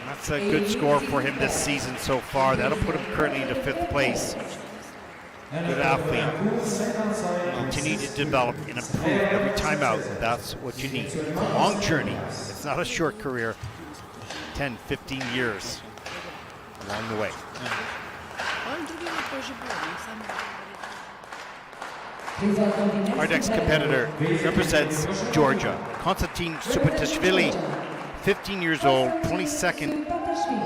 That's a good score for him this season so far. That'll put him currently into 5th place. Good athlete. Continue to develop and improve every time out. That's what you need. It's a long journey. It's not a short career. 10, 15 years along the way. Our next competitor represents Georgia. Konstantin Supatashvili, 15 years old, 22nd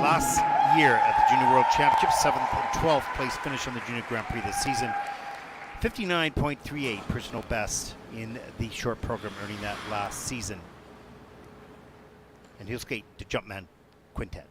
last year at the Junior World Championship, 7th and 12th place finish on the Junior Grand Prix this season. 59.38 personal best in the short program, earning that last season. And he'll skate to Jumpman Quintet.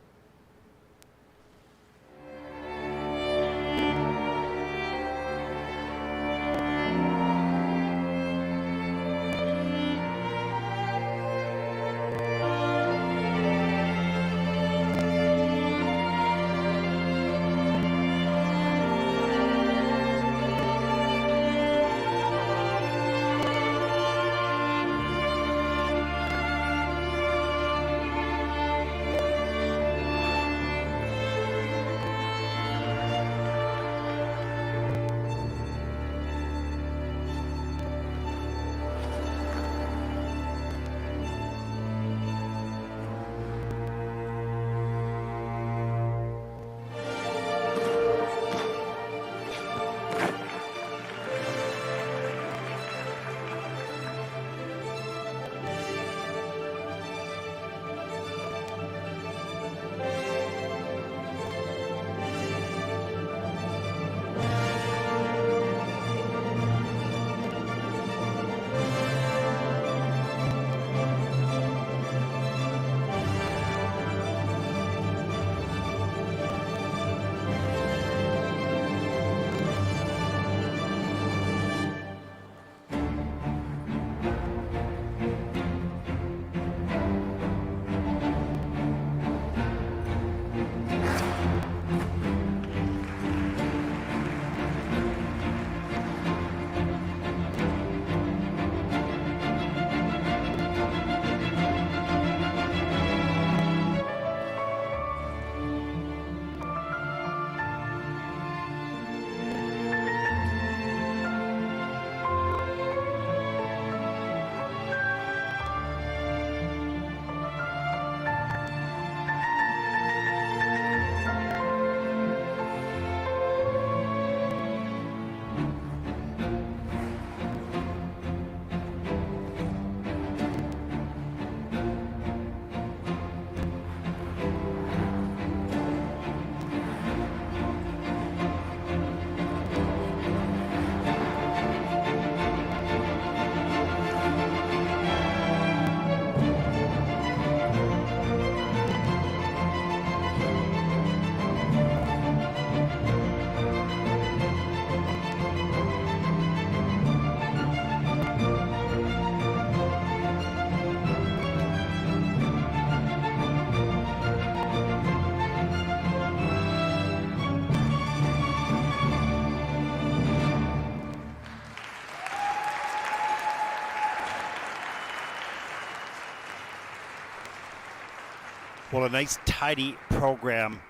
Well, a nice tidy program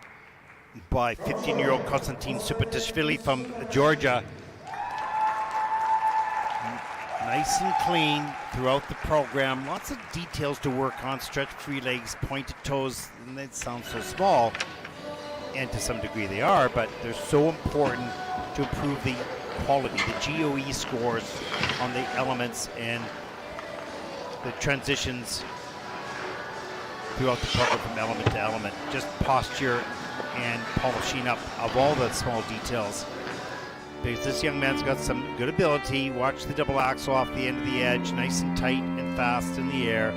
by 15-year-old Konstantin Supatashvili from Georgia. Nice and clean throughout the program. Lots of details to work on. Stretch free legs, pointed toes, and they sound so small. And to some degree they are, but they're so important to improve the quality, the GOE scores on the elements and the transitions throughout the program from element to element. Just posture and polishing up of all the small details. Because this young man's got some good ability. Watch the double axel off the end of the edge, nice and tight and fast in the air.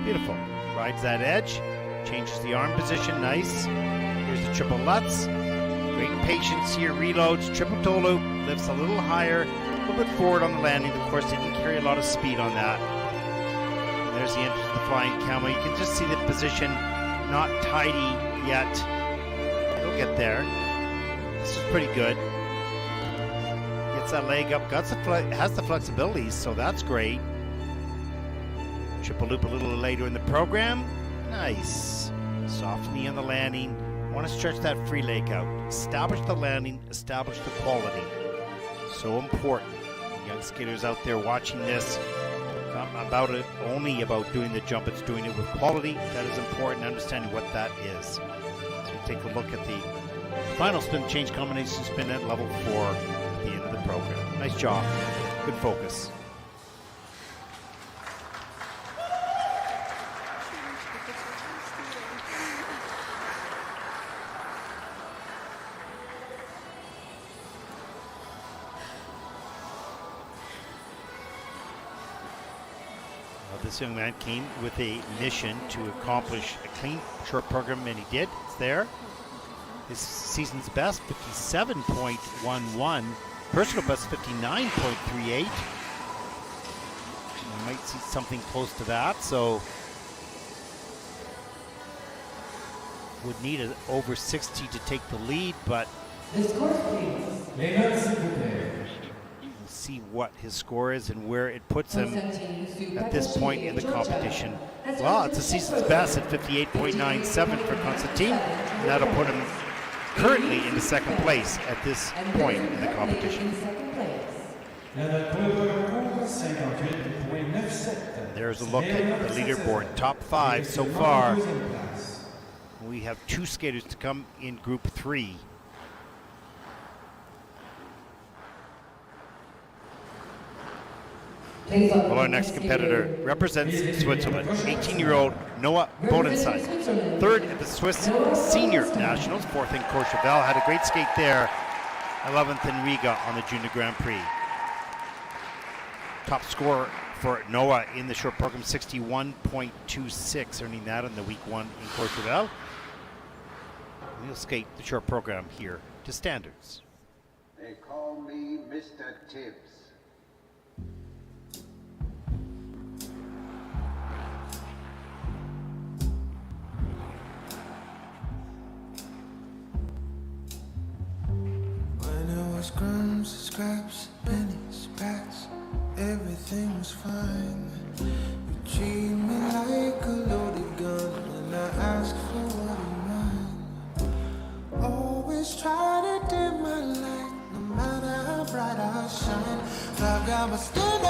Beautiful. Rides that edge, changes the arm position, nice. Here's the triple Lutz. Great patience here, reloads, triple toe loop, lifts a little higher, a little bit forward on the landing. Of course, didn't carry a lot of speed on that. And there's the entrance of the flying camo. You can just see the position not tidy yet. He'll get there. This is pretty good. Gets that leg up, has the flexibility, so that's great. Triple loop a little later in the program. Nice. Soft knee on the landing. Want to stretch that free leg out. Establish the landing, establish the quality. So important. Young skaters out there watching this, not only about doing the jump, it's doing it with quality. That is important, understanding what that is. So take a look at the final spin change combination spin at level 4 at the end of the program. Nice job. Good focus. This young man came with a mission to accomplish a clean short program, and he did. It's there. His season's best, 57.11. Personal best, 59.38. You might see something close to that, so would need an over 60 to take the lead, but we'll see what his score is and where it puts him at this point in the competition. Well, it's a season's best at 58.97 for Konstantin, and that'll put him currently in the second place at this point in the competition. There's a look at the leaderboard. Top 5 so far. We have 2 skaters to come in Group 3. Well, our next competitor represents Switzerland, 18-year-old Noah Bodenstein. 3rd at the Swiss Senior Nationals, 4th in Courchevel. Had a great skate there, 11th in Riga on the Junior Grand Prix. Top score for Noah in the short program, 61.26, earning that in the week 1 in Courchevel. He'll skate the short program here to standards. They call me Mr. Tibbs. Crumbs, scraps, pennies, packs, everything was fine. You treat me like a loaded gun when I ask for what you mind. Always try to dim my light, no matter how bright I shine. I've got my standards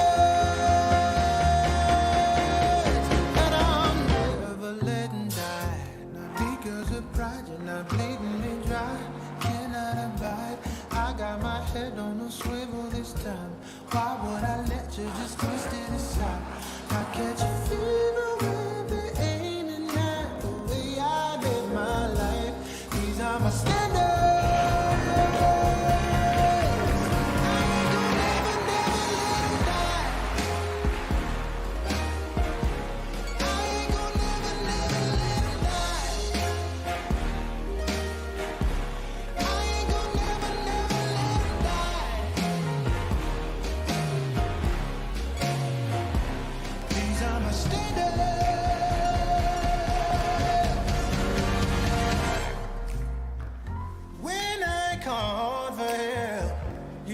that I'm never letting die. Not because of pride, you're not bleeding me dry. Cannot abide. I got my head on a swivel this time. Why would I let you just twist it aside? I catch a fever when they aiming at the way I live my life. These are my standards.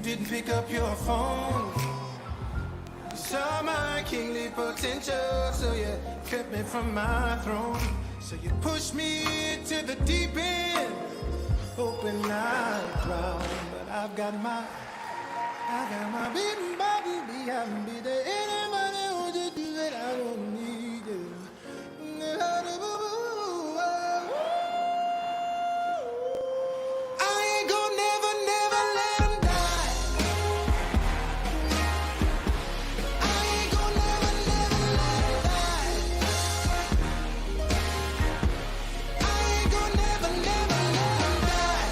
Didn't pick up your phone. You saw my kingly potential, so you kept me from my throne. So you push me to the deep end, hoping I'll drown. But I've got my beating body, I'm be there. Anybody who just do that, I don't need it. I ain't gonna never let him die. I ain't gonna never let him die. I ain't gonna never let him die.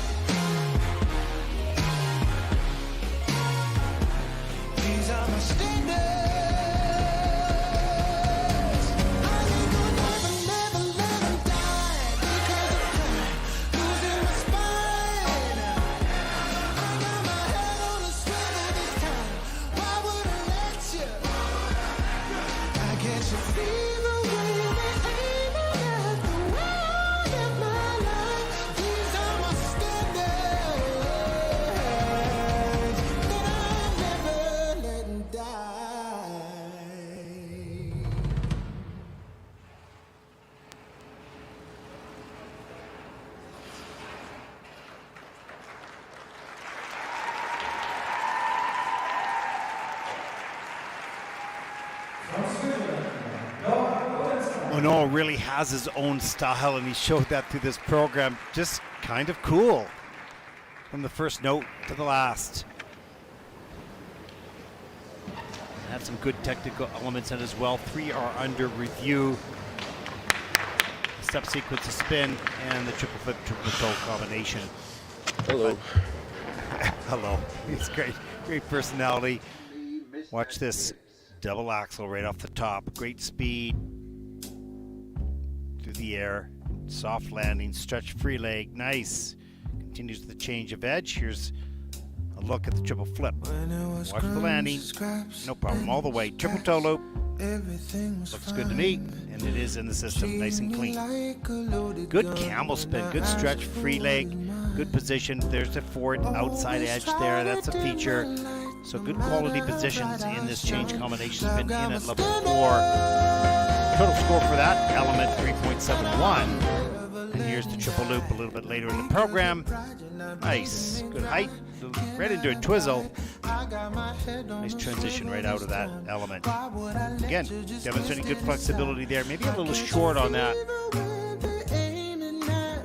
These are my standards. I ain't gonna never let him die because of losing my spine. I got my head on a swivel this time. Why would I let you? I get your fever when you're aiming at the world of my life. These are my standards that I'll never let him die. Ono really has his own style, and he showed that through this program. Just kind of cool from the first note to the last. Had some good technical elements in it as well. 3 are under review. Step sequence, a spin, and the triple flip, triple toe combination. Hello. Hello. He's great. Great personality. Watch this double axel right off the top. Great speed through the air. Soft landing, stretch free leg. Nice. Continues with the change of edge. Here's a look at the triple flip. Watch the landing. No problem. All the way. Triple toe loop. Looks good to me. And it is in the system. Nice and clean. Good camel spin. Good stretch free leg. Good position. There's the forward outside edge there. That's a feature. So good quality positions in this change combination spin in at level 4. Total score for that element 3.71. And here's the triple loop a little bit later in the program. Nice. Good height. Right into a twizzle. Nice transition right out of that element. Again, demonstrating good flexibility there. Maybe a little short on that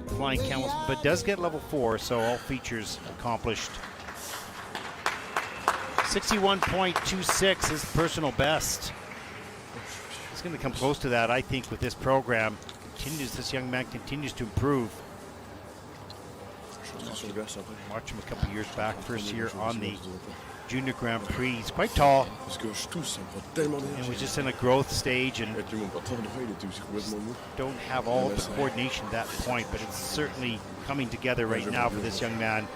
flying camel, but does get level 4, so all features accomplished. 61.26 is personal best. He's going to come close to that, I think, with this program. This young man continues to improve. Watch him a couple years back, first year on the Junior Grand Prix. He's quite tall and was just in a growth stage and don't have all the coordination at that point, but it's certainly coming together right now for this young man.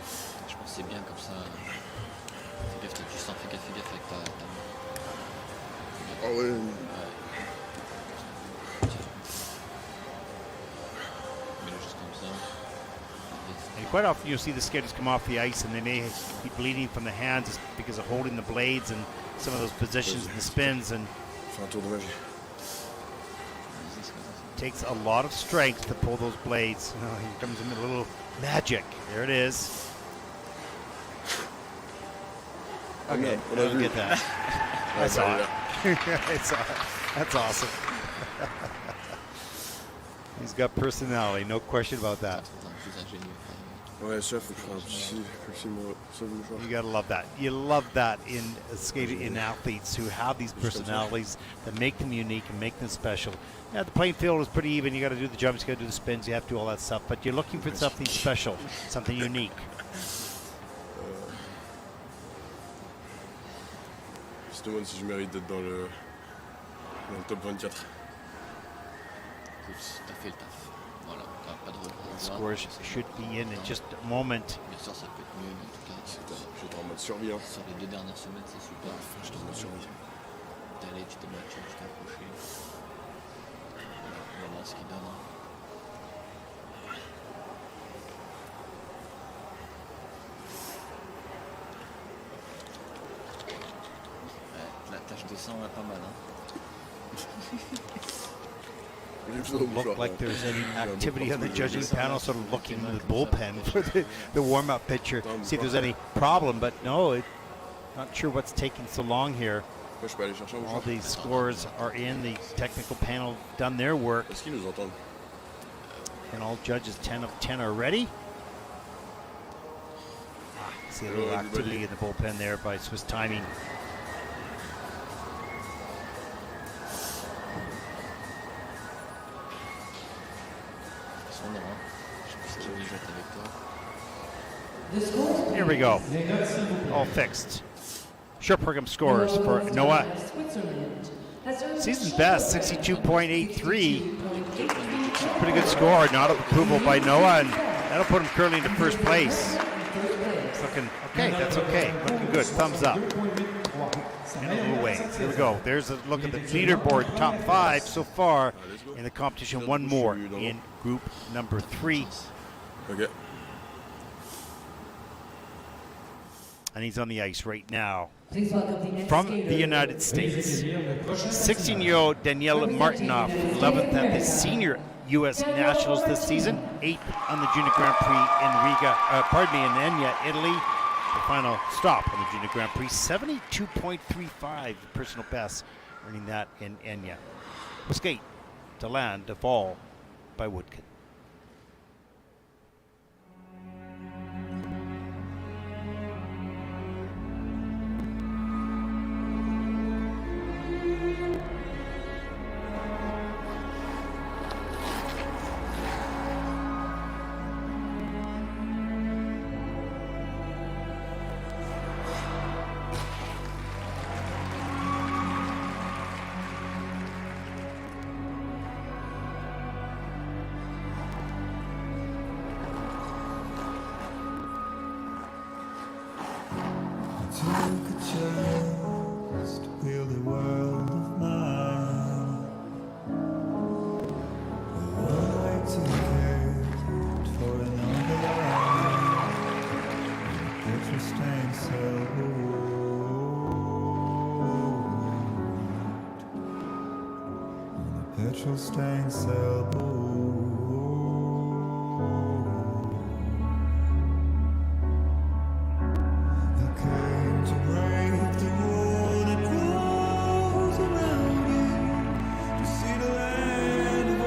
And quite often you'll see the skaters come off the ice and they may be bleeding from the hands because of holding the blades and some of those positions and the spins, and takes a lot of strength to pull those blades. Oh, here comes in a little magic. There it is. Okay, look at that. I saw it. I saw it. That's awesome. He's got personality, no question about that. You gotta love that. You love that in skating, in athletes who have these personalities that make them unique and make them special. Yeah, the playing field is pretty even. You got to do the jumps, you got to do the spins, you have to do all that stuff. But you're looking for something special, something unique. Je me demande si je mérite d'être dans le top 24. T'as fait le taf. Voilà, pas de regret. Scores should be in just a moment. Bien sûr, ça peut être mieux, mais en tout cas, J'étais en mode survie. Hein. sur les 2 dernières semaines, c'est super. J'étais en mode survie. T'es allé, tu t'es matché, tu t'es accroché. Voilà ce qu'il donne. Ouais, la tache de sang, là, pas mal. Hein. Doesn't look like there's any activity on the judging panel, sort of looking in the bullpen for the warm-up pitcher, see if there's any problem, but no, not sure what's taking so long here. All these scores are in, the technical panel done their work, and all judges 10 of 10 are ready. See a little activity in the bullpen there by Swiss timing. Here we go. All fixed. Short program scores for Noah. Season best, 62.83. Pretty good score. Nod of approval by Noah, and that'll put him currently into first place. It's looking okay. That's okay. Looking good. Thumbs up. And a little ways. Here we go. There's a look at the leaderboard. Top 5 so far in the competition. One more in group number 3. Okay. And he's on the ice right now. From the United States, 16-year-old Daniel Martynov, 11th at the senior U.S. Nationals this season, 8th on the Junior Grand Prix in in Enya, Italy. The final stop on the Junior Grand Prix, 72.35 personal best, earning that in Enya. We'll skate to land, to fall by Woodkin. Petrol-stained sailboat. I came to break the wall that grows around you, to see the land of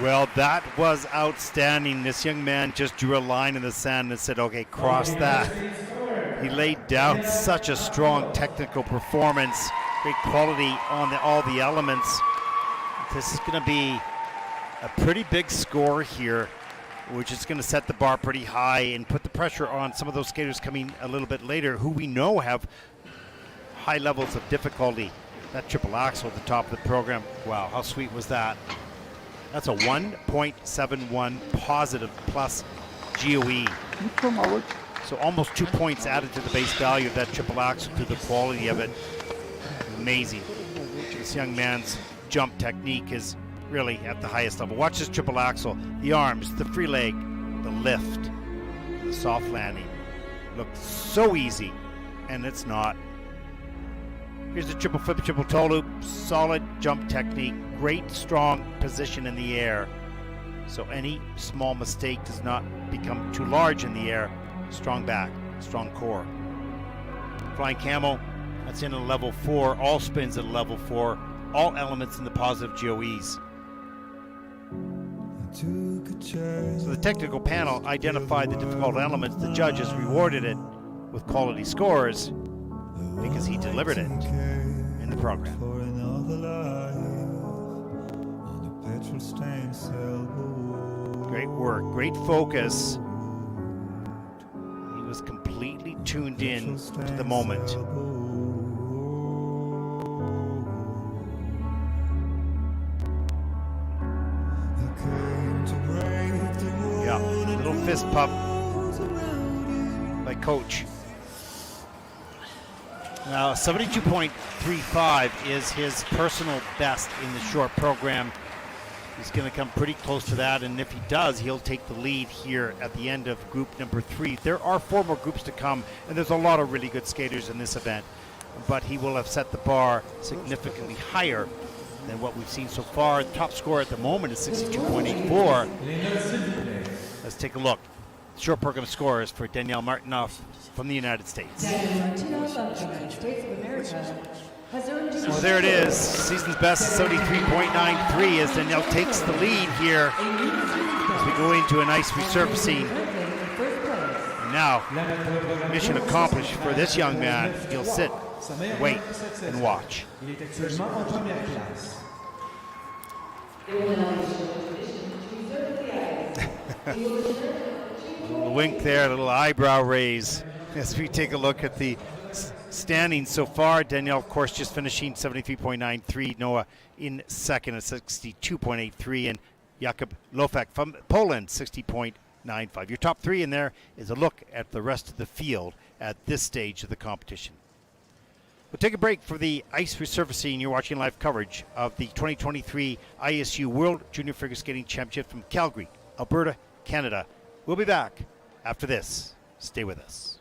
Well, that was outstanding. This young man just drew a line in the sand and said, okay, cross that. He laid down such a strong technical performance, great quality on all the elements. This is going to be a pretty big score here, which is going to set the bar pretty high and put the pressure on some of those skaters coming a little bit later, who we know have high levels of difficulty. That triple axel at the top of the program, wow, how sweet was that? That's a 1.71 positive plus GOE. So almost 2 points added to the base value of that triple axel to the quality of it. Amazing. This young man's jump technique is really at the highest level. Watch this triple axel. The arms, the free leg, the lift, the soft landing. Looks so easy, and it's not. Here's the triple flip, triple toe loop. Solid jump technique. Great strong position in the air. So any small mistake does not become too large in the air. Strong back, strong core. Flying camel, that's in a level 4. All spins at a level 4. All elements in the positive GOEs. So the technical panel identified the difficult elements. The judges rewarded it with quality scores because he delivered it in the program. Great work, great focus. He was completely tuned in to the moment. Yeah, little fist pump by coach. Now, 72.35 is his personal best in the short program. He's going to come pretty close to that, and if he does, he'll take the lead here at the end of group number 3. There are 4 more groups to come, and there's a lot of really good skaters in this event, but he will have set the bar significantly higher than what we've seen so far. The top score at the moment is 62.84. Let's take a look. Short program scores for Daniel Martynov from the United States. Martynov of the United States of America has earned Well, there it is. Season's best 73.93 as Danielle takes the lead here as we go into a nice resurfacing. And now, mission accomplished for this young man. He'll sit, wait, and watch. A little wink there, a little eyebrow raise as we take a look at the standings so far. Danielle, of course, just finishing 73.93. Noah in second at 62.83. And Jakub Lofek from Poland, 60.95. Your top 3 in there is a look at the rest of the field at this stage of the competition. We'll take a break for the ice resurfacing. You're watching live coverage of the 2023 ISU World Junior Figure Skating Championship from Calgary, Alberta, Canada. We'll be back after this. Stay with us.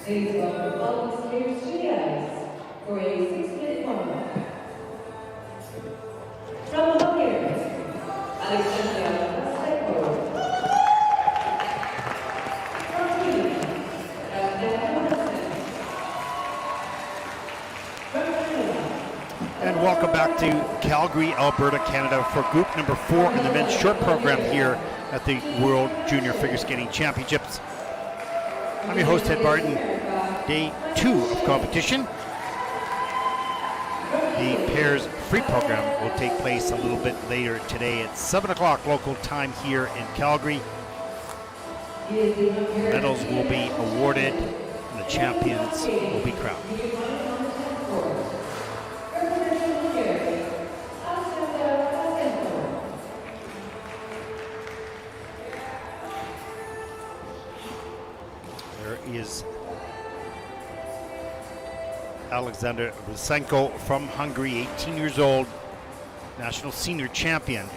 Please welcome the following skaters to the ice for a 6-minute warm-up. From Hungary, Alexander Vasii. From Sweden, And welcome back to Calgary, Alberta, Canada for group number 4 in the men's short program here at the World Junior Figure Skating Championships. I'm your host, Ted Barton. Day 2 of competition. The pairs free program will take place a little bit later today at 7 o'clock local time here in Calgary. Medals will be awarded and the champions will be crowned. Is Alexander Martsenko from Hungary, 18 years old, national senior champion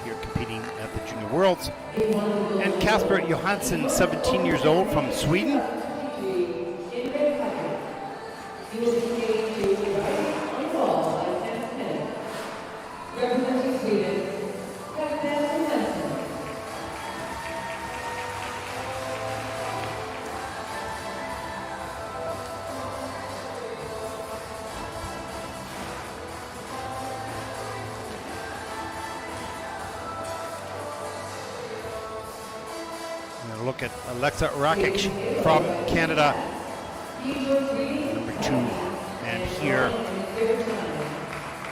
here competing at the Junior Worlds. And Kasper Johansson, 17 years old, from Sweden. Representing Sweden, Look at Alexa Rakic from Canada, number 2 man here,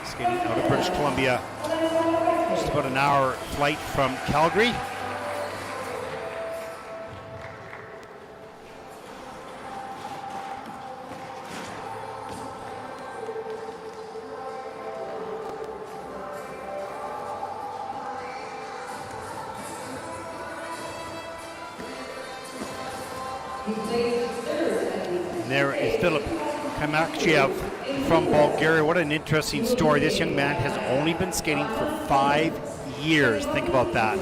skating out of British Columbia, just about an hour flight from Calgary. There is Filip Kamakchev from Bulgaria. What an interesting story. This young man has only been skating for 5 years. Think about that.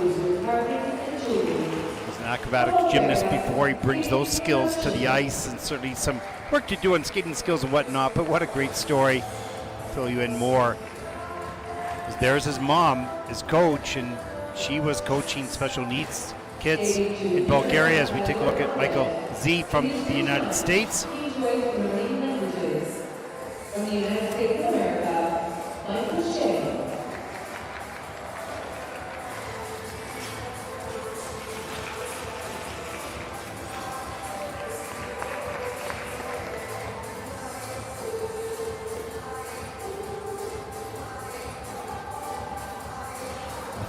He's an acrobatic gymnast before he brings those skills to the ice, and certainly some work to do on skating skills and whatnot, but what a great story. I'll fill you in more. There's his mom, his coach, and she was coaching special needs kids in Bulgaria as we take a look at Michael Z from the United States. From the United States of America, Michael Shea.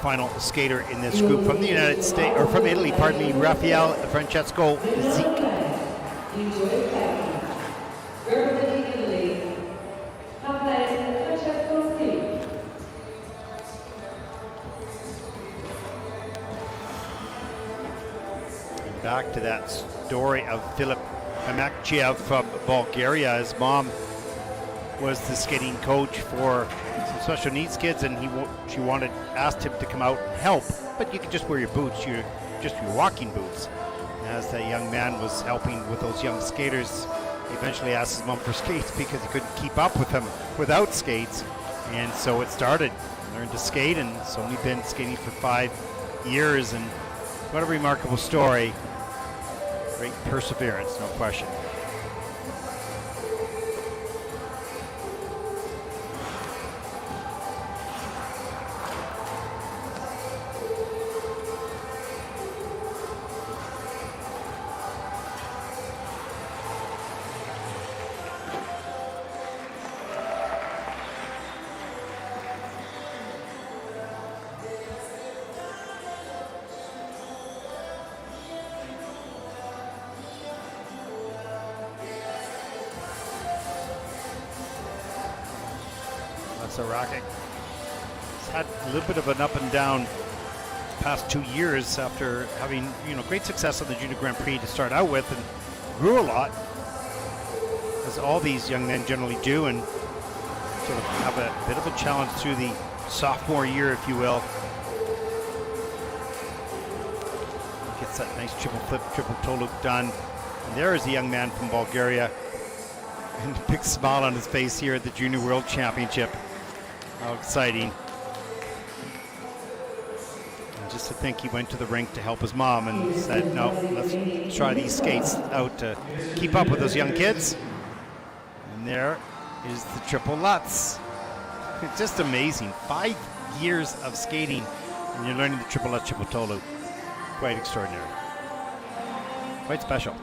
Final skater in this group from the United States, or from Italy, pardon me, Rafael Francesco Zeke. Representing Italy, Rafael Francesco Zeke. Back to that story of Filip Kamakchev from Bulgaria. His mom was the skating coach for some special needs kids, and she asked him to come out and help, but you could just wear your boots, your walking boots. And as that young man was helping with those young skaters, he eventually asked his mom for skates because he couldn't keep up with them without skates, and so it started. Learned to skate, and it's only been skating for 5 years, and what a remarkable story. Great perseverance, no question. Rakic has had a little bit of an up and down past 2 years after having great success on the Junior Grand Prix to start out with, and grew a lot, as all these young men generally do, and sort of have a bit of a challenge through the sophomore year, if you will. Gets that nice triple flip, triple toe loop done There is a young man from Bulgaria. And a big smile on his face here at the Junior World Championship. How exciting. And just to think he went to the rink to help his mom and said, no, let's try these skates out to keep up with those young kids. And there is the triple Lutz. It's just amazing. 5 years of skating and you're learning the triple Lutz triple Tolu. Quite extraordinary. Quite special.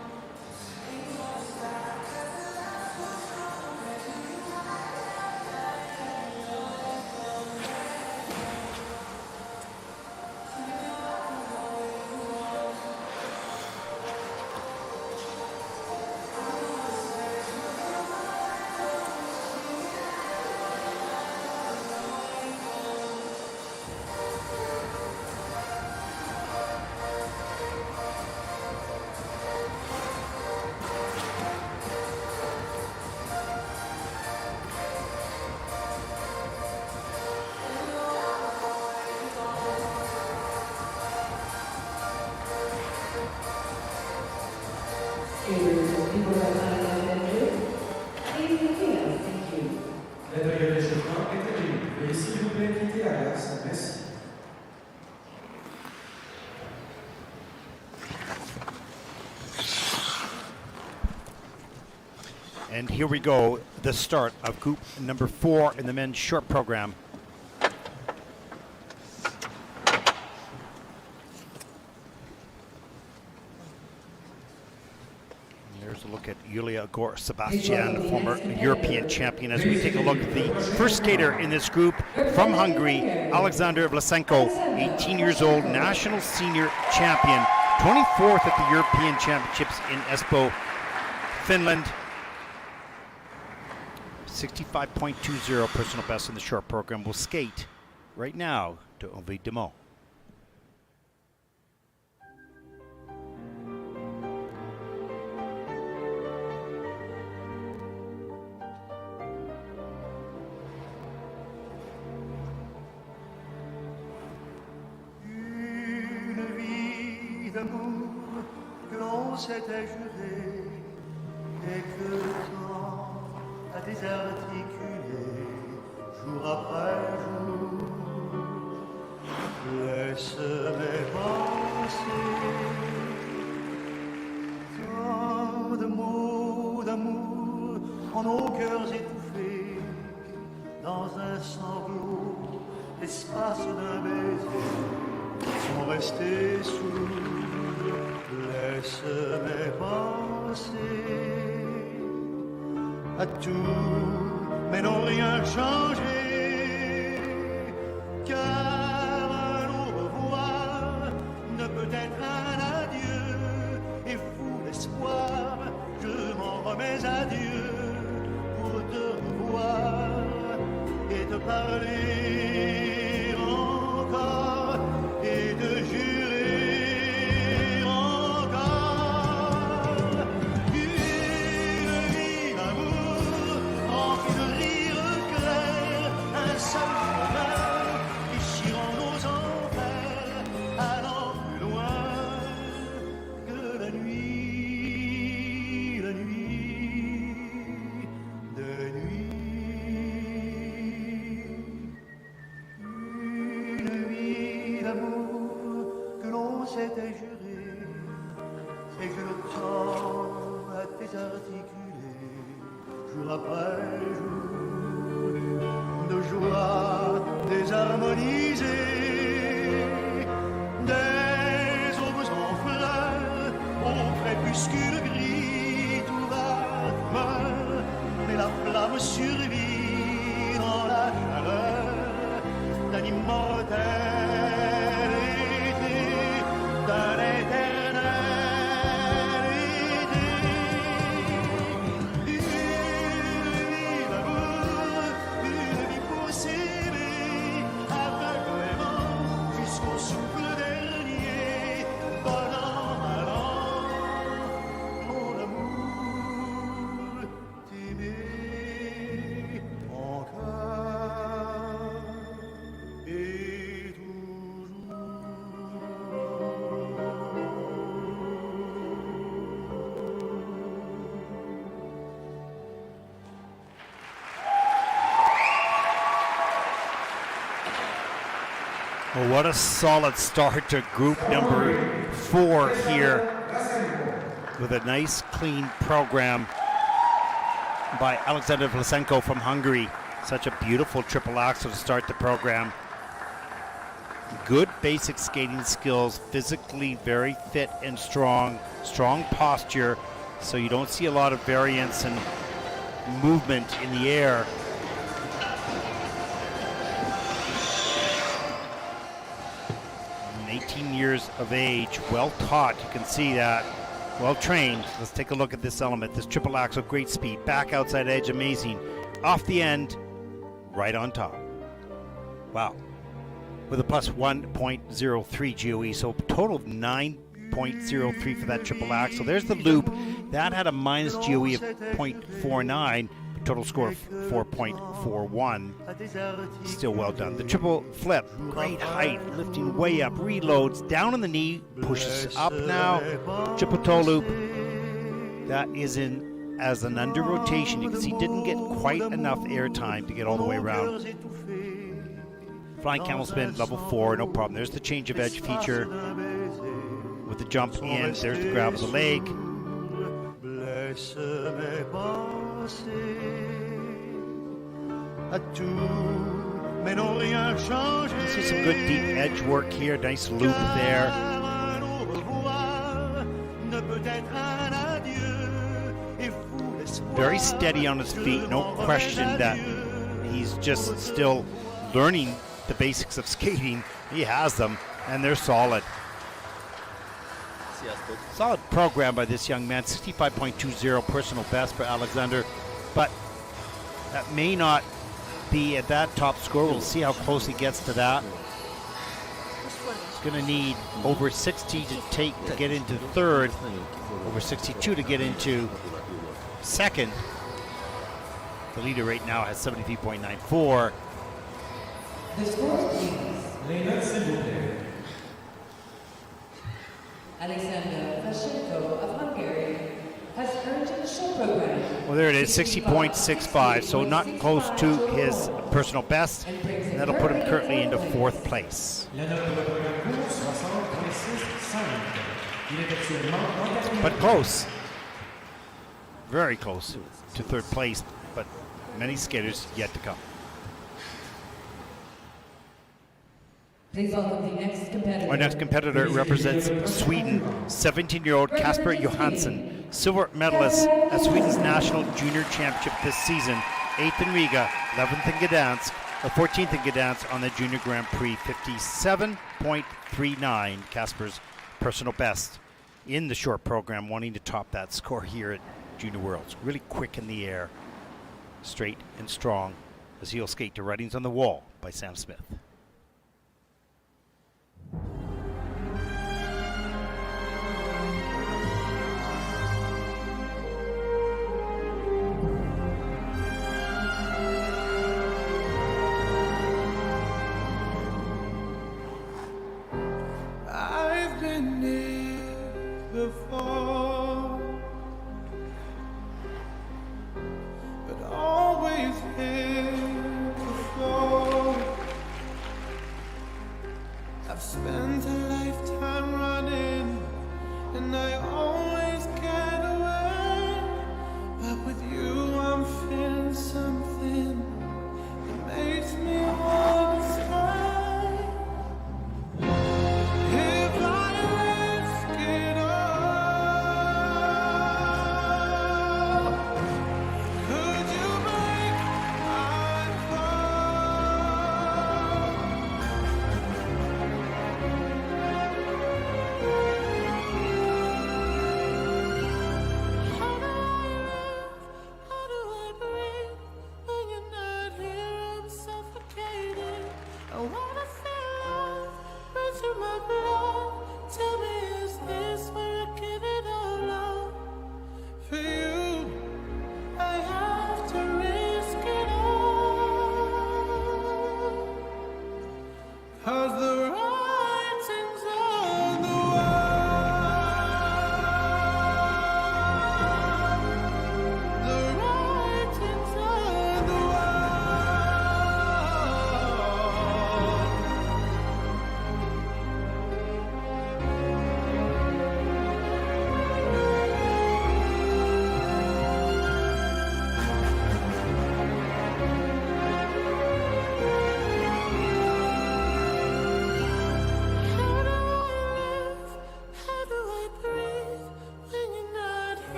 And here we go, the start of group number 4 in the men's short program. Here's a look at Yulia Sebastian, former European champion, as we take a look at the first skater in this group from Hungary, Alexander Vlasenko, 18 years old, national senior champion, 24th at the European Championships in Espoo, Finland. 65.20 personal best in the short program. Will skate right now to Ovid Demont. Une vie d'amour que l'on s'était juré et que le temps a désarticulé jour après jour. Laisse-les penser tant de mots d'amour en nos cœurs étouffés dans un sanglot, l'espace d'un baiser sont restés sourds. Laisse-les penser à tout, mais n'ont rien changé, car un au revoir ne peut être un adieu, et fou l'espoir, je m'en remets à Dieu pour te revoir et te parler encore et te jurer. S'était juré et que le temps a désarticulé jour après jour de joie désharmonisée, des aubes en fleurs au crépuscule gris tout va meurt, mais la flamme survit dans la chaleur d'un immortel d'un éternel été. Une vie d'amour, une vie pour s'aimer, aveuglément jusqu'au souffle dernier, bon an, mal an, mon amour, t'aimer. Well, what a solid start to group number 4 here, with a nice clean program by Alexander Vlasenko from Hungary. Such a beautiful triple axel to start the program. Good basic skating skills, physically very fit and strong posture, so you don't see a lot of variance and movement in the air. And 18 years of age, well taught, you can see that. Well trained. Let's take a look at this element. This triple axel, great speed. Back outside edge, amazing. Off the end, right on top. Wow. With a plus 1.03 GOE, so a total of 9.03 for that triple axel. There's the loop. That had a minus GOE of 0.49, total score of 4.41. Still well done. The triple flip, great height, lifting way up, reloads, down on the knee, pushes up now. Triple toe loop, that is in as an under rotation. You can see didn't get quite enough air time to get all the way around. Flying camel spin, level 4, no problem. There's the change of edge feature with the jump in. There's the grab of the leg. See some good deep edge work here. Nice loop there. Very steady on his feet. No question that he's just still learning the basics of skating. He has them, and they're solid. Solid program by this young man. 65.20 personal best for Alexander, but that may not be at that top score. We'll see how close he gets to that. He's going to need over 60 to get into third, over 62 to get into second. The leader right now has 73.94. The score, please. Les notes, s'il vous plaît. Alexander Vashenko of Hungary has earned the show program. Well, there it is, 60.65, so not close to his personal best. And that'll put him currently into 4th place. But close. Very close to 3rd place, but many skaters yet to come. Please welcome the next competitor. Our next competitor represents Sweden, 17-year-old Kasper Johansson, silver medalist at Sweden's National Junior Championship this season, 8th in Riga, 11th in Gdansk, 14th in Gdansk on the Junior Grand Prix, 57.39, Kasper's personal best in the short program, wanting to top that score here at Junior Worlds. Really quick in the air, straight and strong, as he'll skate to Writings on the Wall by Sam Smith. I've been here before, but always here before.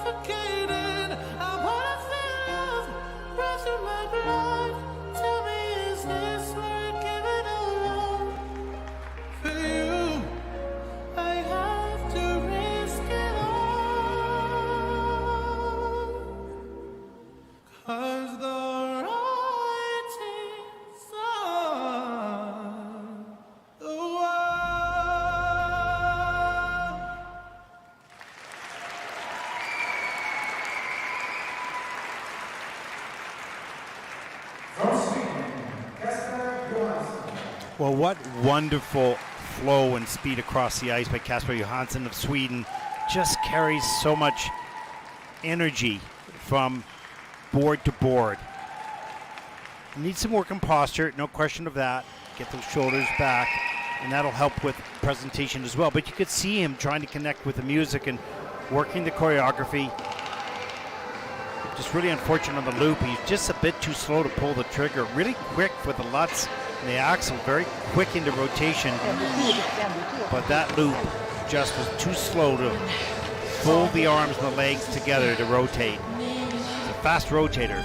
suffocated. I wanna feel love rush through my blood. Tell me, is this worth giving alone? For you, I have to risk it all. 'Cause the writing's on the wall. From Sweden, Kasper Johansson. Well, what wonderful flow and speed across the ice by Kasper Johansson of Sweden. Just carries so much energy from board to board. Needs some work on posture, no question of that. Get those shoulders back, and that'll help with presentation as well. But you could see him trying to connect with the music and working the choreography. Just really unfortunate on the loop. He's just a bit too slow to pull the trigger. Really quick with the Lutz and the axle, very quick into rotation. But that loop just was too slow to fold the arms and the legs together to rotate. It's a fast rotator.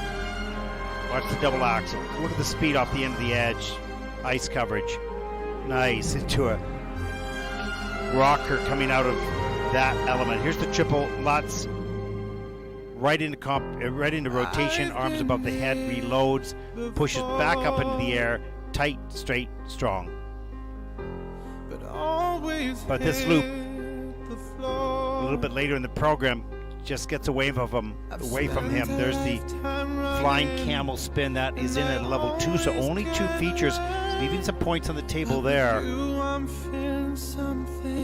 Watch the double axle. Look at the speed off the end of the edge. Ice coverage. Nice. Into a rocker coming out of that element. Here's the triple Lutz. Right into rotation, arms above the head, reloads, pushes back up into the air, tight, straight, strong. But this loop, a little bit later in the program, just gets away from him. There's the flying camel spin that is in at level 2, so only 2 features, leaving some points on the table there.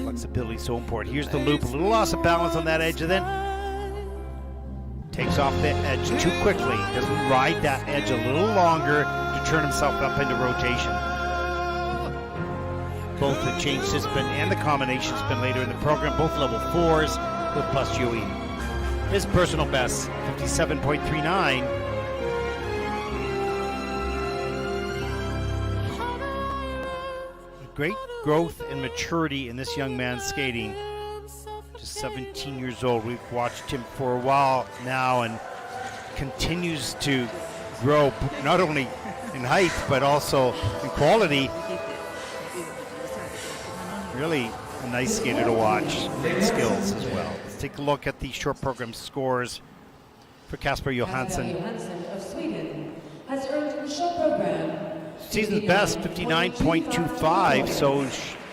Flexibility so important. Here's the loop, a little loss of balance on that edge, and then takes off the edge too quickly. Doesn't ride that edge a little longer to turn himself up into rotation. Both the change to spin and the combination spin later in the program, both level 4s with plus UE. His personal best, 57.39. Great growth and maturity in this young man's skating. Just 17 years old. We've watched him for a while now and continues to grow, not only in height but also in quality. Really a nice skater to watch, and skills as well. Let's take a look at the short program scores for Kasper Johansson. Johansson of Sweden has earned the short program Season's best, 59.25, so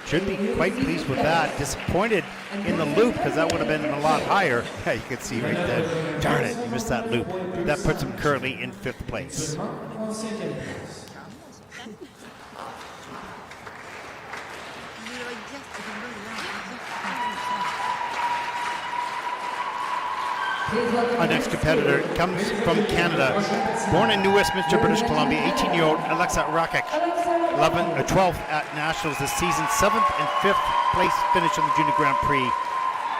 should be quite pleased with that. Disappointed in the loop because that would have been a lot higher. Yeah, you can see right there. Darn it, you missed that loop. That puts him currently in 5th place. Our next competitor comes from Canada. Born in New Westminster, British Columbia, 18-year-old Alexa Rakic. 12th at Nationals this season, 7th and 5th place finish on the Junior Grand Prix.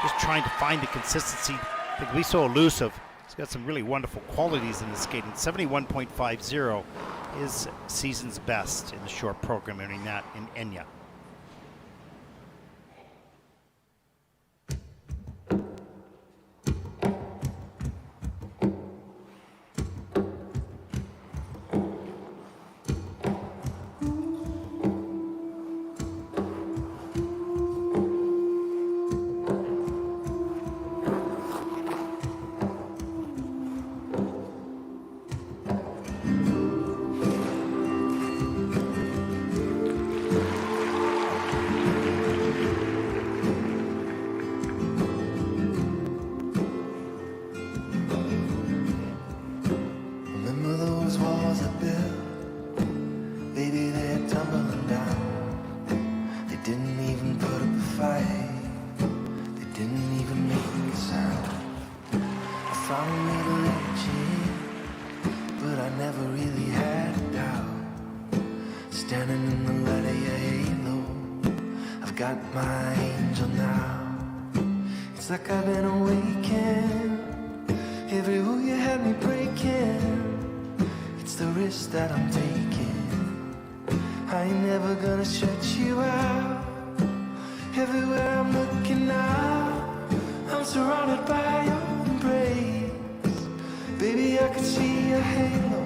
Just trying to find the consistency that can be so elusive. He's got some really wonderful qualities in his skating. 71.50 is season's best in the short program, earning that in Enya. Everywhere I'm looking now, I'm surrounded by your embrace. I could see your halo.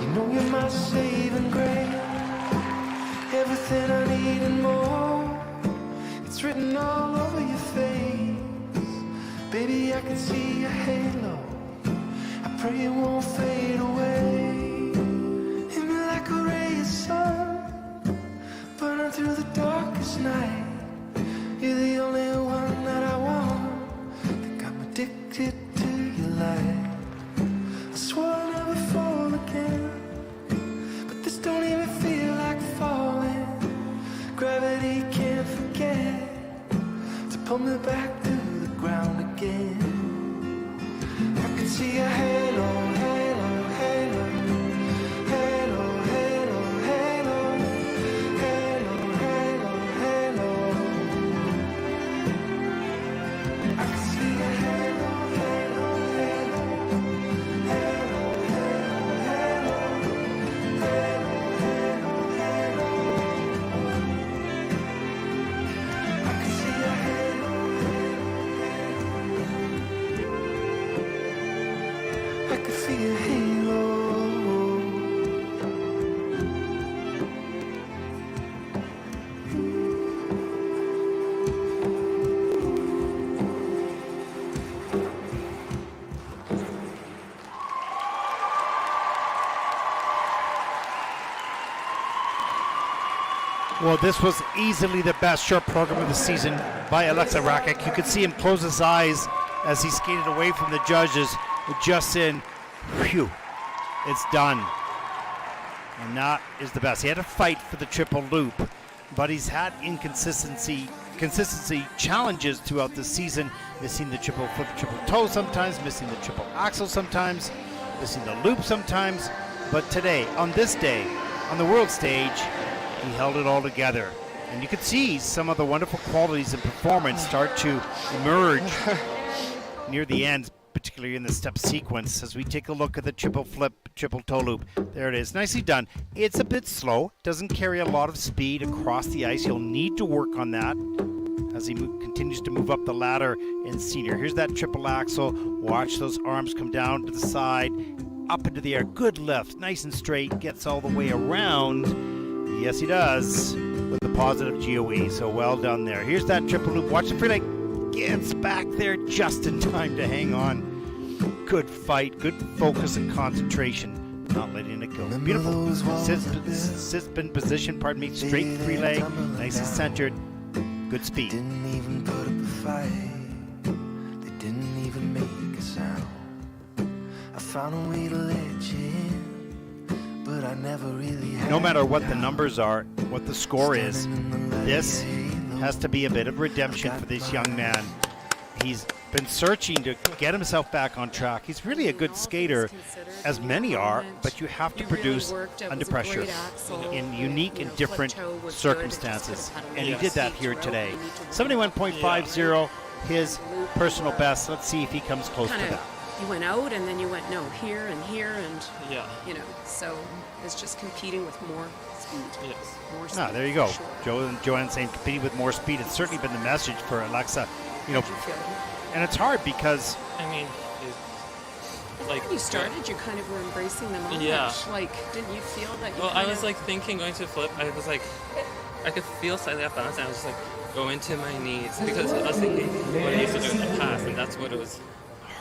You know you're my saving grace. Everything I need and more. It's written all over your face. Baby, I can see your halo. I pray it won't fade away. Hit me like a ray of sun, burning through the darkest night. You're the only one that I want. Think I'm addicted to your light. I swore I'll never fall again, but this don't even feel like falling. Gravity can't forget to pull me back to the ground again. I can see a halo, halo, halo, halo, halo, halo, halo, halo, halo. I can see a halo, halo, halo, halo, halo, halo, halo, halo. I can see a halo, I can see a halo. Well, this was easily the best short program of the season by Alexa Rakic. You could see him close his eyes as he skated away from the judges. Just in, phew, it's done. And that is the best. He had to fight for the triple loop, but he's had consistency challenges throughout the season, missing the triple flip, triple toe sometimes, missing the triple axel sometimes, missing the loop sometimes. But today, on this day, on the world stage, he held it all together. And you could see some of the wonderful qualities and performance start to emerge near the end, particularly in the step sequence. As we take a look at the triple flip, triple toe loop, there it is, nicely done. It's a bit slow, doesn't carry a lot of speed across the ice. He'll need to work on that as he continues to move up the ladder in senior. Here's that triple axel. Watch those arms come down to the side, up into the air. Good lift, nice and straight, gets all the way around. Yes, he does, with the positive GOE, so well done there. Here's that triple loop. Watch the free leg. Gets back there just in time to hang on. Good fight, good focus and concentration, not letting it go. Beautiful sit-spin position, straight free leg, nice and centered, good speed. Didn't even put up a fight. They didn't even make a sound. I found a way to let you in, but I never really had. No matter what the numbers are, what the score is, this has to be a bit of redemption for this young man. He's been searching to get himself back on track. He's really a good skater, as many are, but you have to produce under pressure in unique and different circumstances. And he did that here today. 71.50, his personal best. Let's see if he comes close to that. You went out and then you went here and you know, so it's just competing with more speed. Yes. More speed. Ah, there you go. Joanne saying competing with more speed. It's certainly been the message for Alexa. You know, and it's hard because I mean, like when you started, you kind of were embracing them all. Yeah. Like, didn't you feel that? You well, I was like thinking going to flip. I was like, I could feel slightly off balance, and I was just like go into my knees because I was thinking what I used to do in the past, and that's what it was.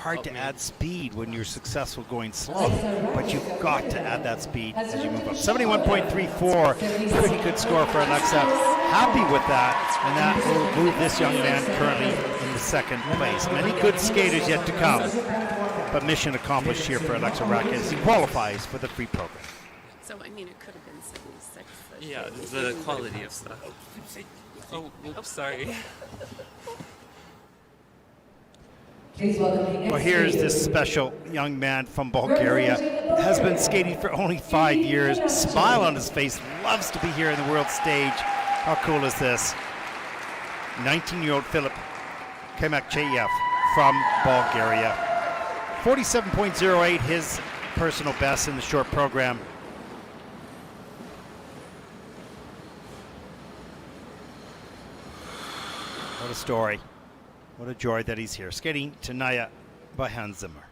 Hard to add speed when you're successful going slow, but you've got to add that speed as you move up. 71.34, pretty good score for Alexa. Happy with that, and that will move this young man currently in the second place. Many good skaters yet to come, but mission accomplished here for Alexa Rakic as he qualifies for the free program. So I mean, it could have been 76. Yeah, the quality of stuff. Oh, oops, sorry. Well, here's this special young man from Bulgaria. Has been skating for only 5 years. Smile on his face. Loves to be here in the world stage. How cool is this? 19-year-old Filip Kemakcheyev from Bulgaria. 47.08, his personal best in the short program. What a story. What a joy that he's here. Skating to Naya by Hans Zimmer.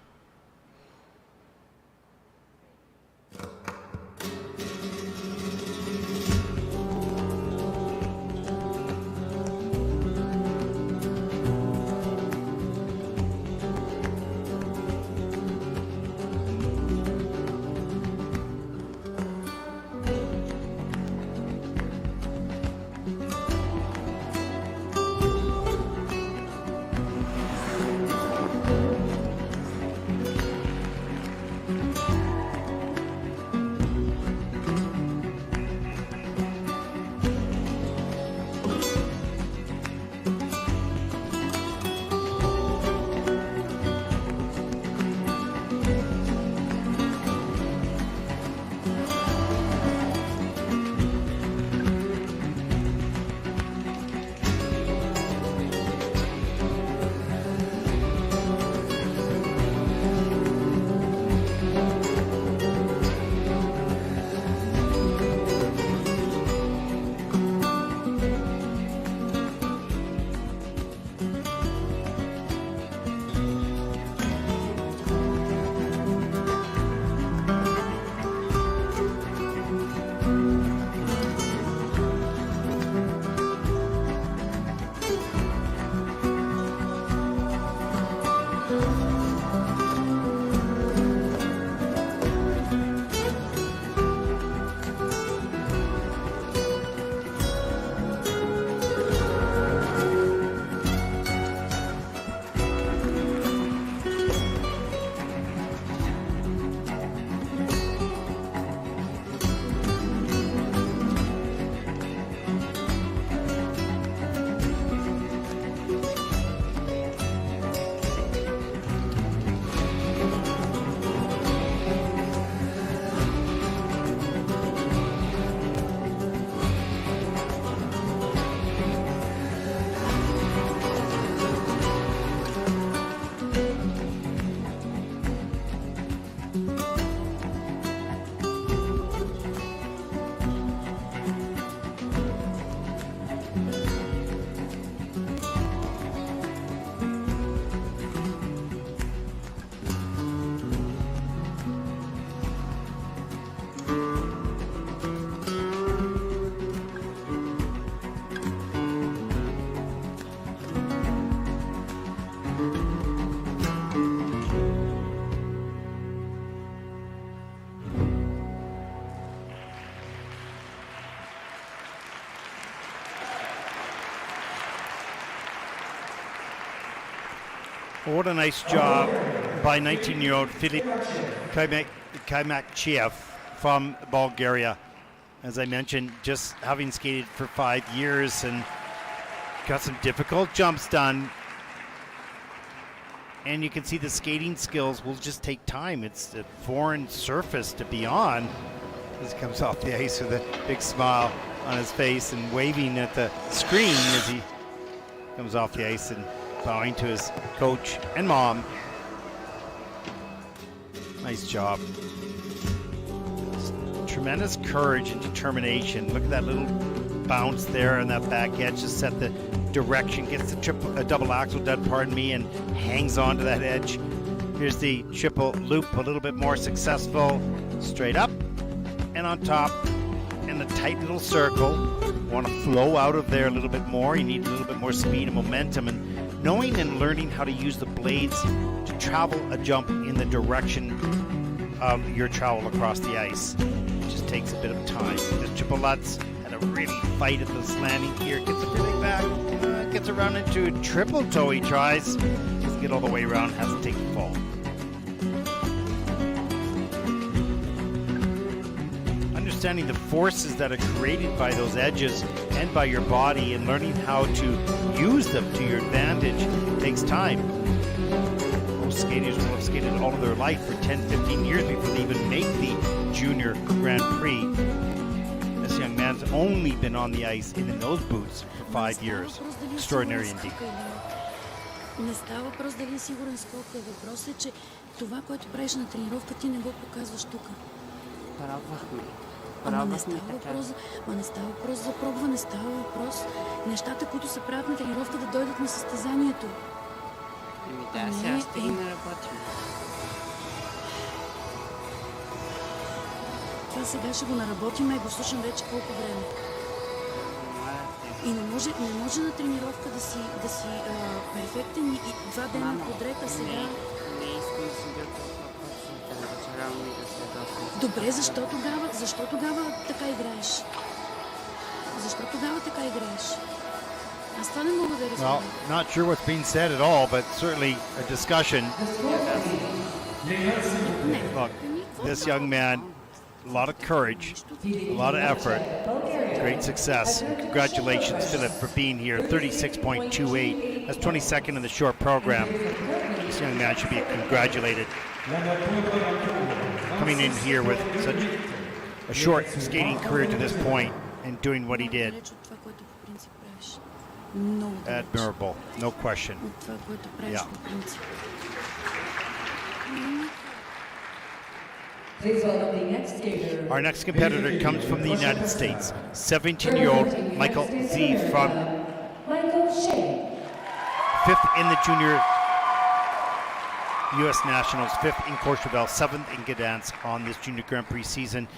Well, what a nice job by 19-year-old Filip Kaimakchiev from Bulgaria. As I mentioned, just having skated for 5 years and got some difficult jumps done. And you can see the skating skills will just take time. It's a foreign surface to be on. He comes off the ice with a big smile on his face and waving at the screen as he comes off the ice and bowing to his coach and mom. Nice job. Tremendous courage and determination. Look at that little bounce there on that back edge to set the direction. Gets the double axel done, pardon me, and hangs on to that edge. Here's the triple loop, a little bit more successful. Straight up and on top in a tight little circle. Want to flow out of there a little bit more. You need a little bit more speed and momentum, and knowing and learning how to use the blades to travel a jump in the direction of your travel across the ice. It just takes a bit of time. This triple Lutz had a really fight at this landing here. Gets a really back, gets around into a triple toe. He tries, doesn't get all the way around, has to take the fall. Understanding the forces that are created by those edges and by your body and learning how to use them to your advantage takes time. Most skaters will have skated all of their life for 10-15 years before they even make the Junior Grand Prix. This young man's only been on the ice and in those boots for 5 years. Extraordinary indeed. Не става въпрос дали е сигурен скок. Въпросът е, че това, което правиш на тренировка, ти не го показваш тук. Не става въпрос за пробване, става въпрос нещата, които се правят на тренировка, да дойдат на състезанието. Да, сега ще ги наработим. Това сега ще го наработим и го слушам вече колко време. И не може на тренировка да си перфектен и 2 дена подред, а сега... Не искам да си бил разочарован и да се доста. Добре, защо тогава така играеш? Защо тогава така играеш? Аз това не мога да разбера. Well, not sure what's being said at all, but certainly a discussion. Look, this young man, a lot of courage, a lot of effort, great success. And congratulations, Philip, for being here. 36.28. That's 22nd in the short program. This young man should be congratulated. Coming in here with such a short skating career to this point and doing what he did. Admirable, no question. Yeah. Our next competitor comes from the United States, 17-year-old Michael Z from 5th in the junior U.S. Nationals, 5th in Courchevel, 7th in Gdansk on this Junior Grand Prix season.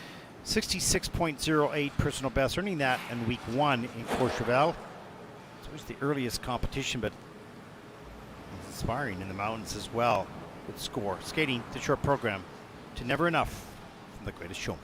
66.08 personal best, earning that in week 1 in Courchevel. It was the earliest competition, but inspiring in the mountains as well. Good score. Skating the short program to Never Enough from The Greatest Showman.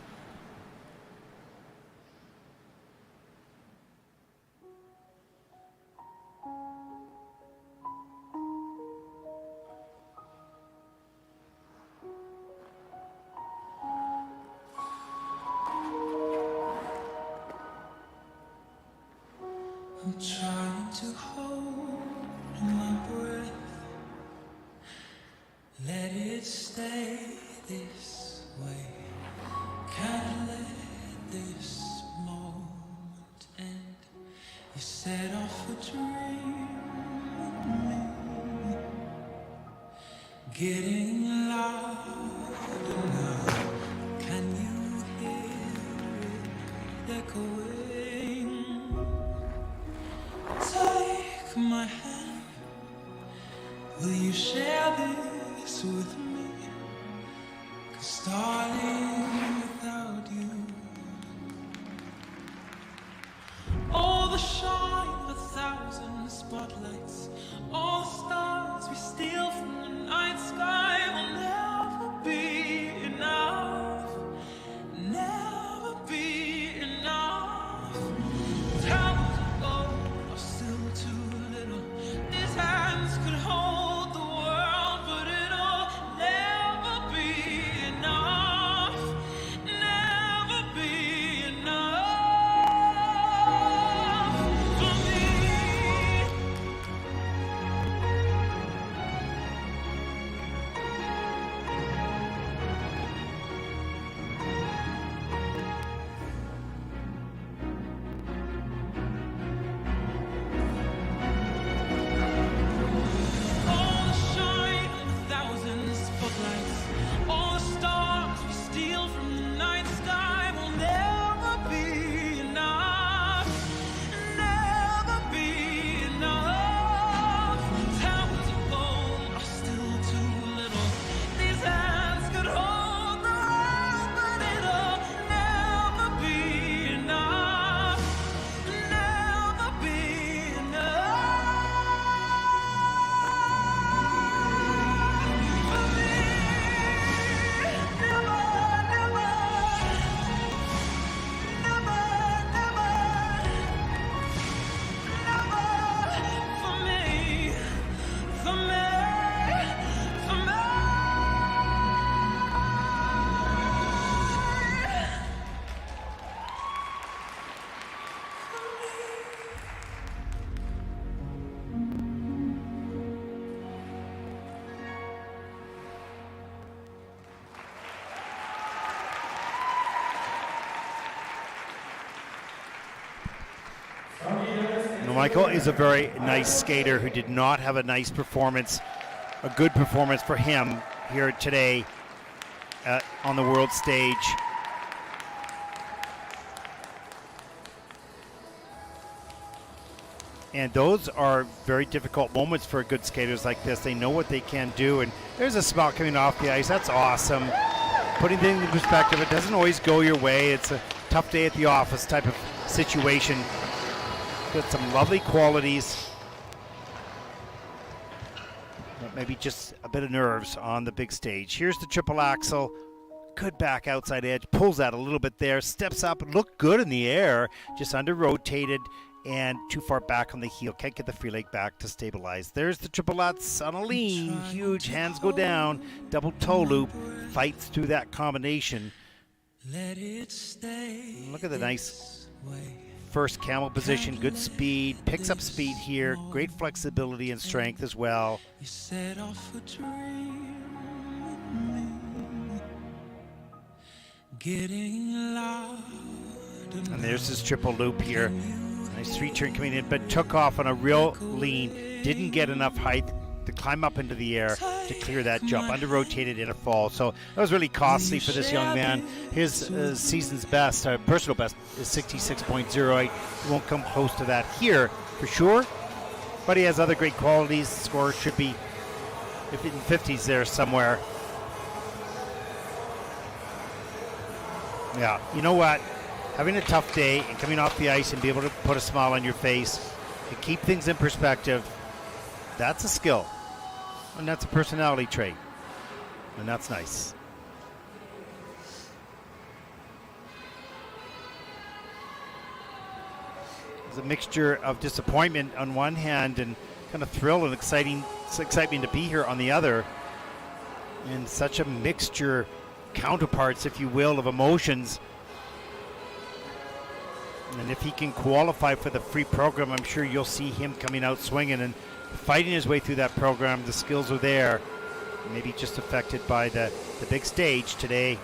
I'm trying to hold my breath, let it stay this way, can't let this moment end. You set off a dream with me, getting louder now. Can you hear it echoing? Take my hand, will you share this with me? 'Cause darling, without you, all the shine of 1,000 spotlights, all the stars we steal from the night sky will never be enough, never be enough. Tell me to go, or still too little. These hands could hold the world. Michael is a very nice skater who did not have a nice performance, a good performance for him here today on the world stage. And those are very difficult moments for good skaters like this. They know what they can do, and there's a smile coming off the ice. That's awesome. Putting things in perspective, it doesn't always go your way. It's a tough day at the office type of situation. Got some lovely qualities. But maybe just a bit of nerves on the big stage. Here's the triple axel. Good back outside edge. Pulls that a little bit there. Steps up. Looked good in the air. Just under rotated and too far back on the heel. Can't get the free leg back to stabilize. There's the triple lutz on a lean. Huge. Hands go down. Double toe loop. Fights through that combination. Look at the nice first camel position. Good speed. Picks up speed here. Great flexibility and strength as well. And there's his triple loop here. Nice three-turn coming in, but took off on a real lean. Didn't get enough height to climb up into the air to clear that jump. Under-rotated in a fall. So that was really costly for this young man. His season's best, personal best, is 66.08. He won't come close to that here for sure, but he has other great qualities. The score should be in 50s there somewhere. Yeah, you know what? Having a tough day and coming off the ice and be able to put a smile on your face and keep things in perspective, that's a skill. And that's a personality trait. And that's nice. There's a mixture of disappointment on one hand and kind of thrill and excitement to be here on the other. And such a mixture, counterparts, if you will, of emotions. And if he can qualify for the free program, I'm sure you'll see him coming out swinging and fighting his way through that program. The skills are there. Maybe just affected by the big stage today.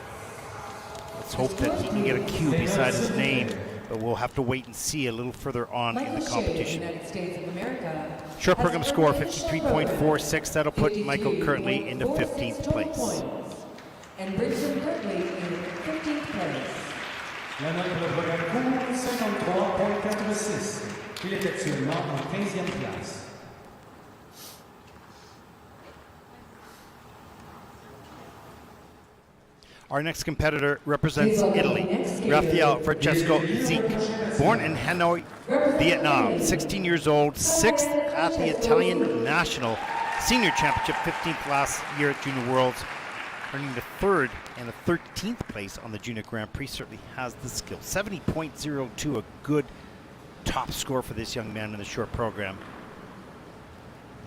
Let's hope that he can get a Q beside his name, but we'll have to wait and see a little further on in the competition. Short program score 53.46. That'll put Michael currently into 15th place. And brings him currently in 15th place. La note pour le programme court, 53.46. Il est actuellement en 15e place. Our next competitor represents Italy. Rafael Francesco Zic, born in Hanoi, Vietnam, 16 years old, 6th at the Italian National Senior Championship, 15th last year at Junior Worlds, earning the 3rd and the 13th place on the Junior Grand Prix. Certainly has the skill. 70.02, a good top score for this young man in the short program.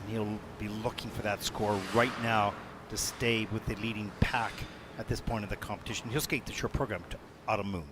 And he'll be looking for that score right now to stay with the leading pack at this point of the competition. He'll skate the short program to Autumn Moon.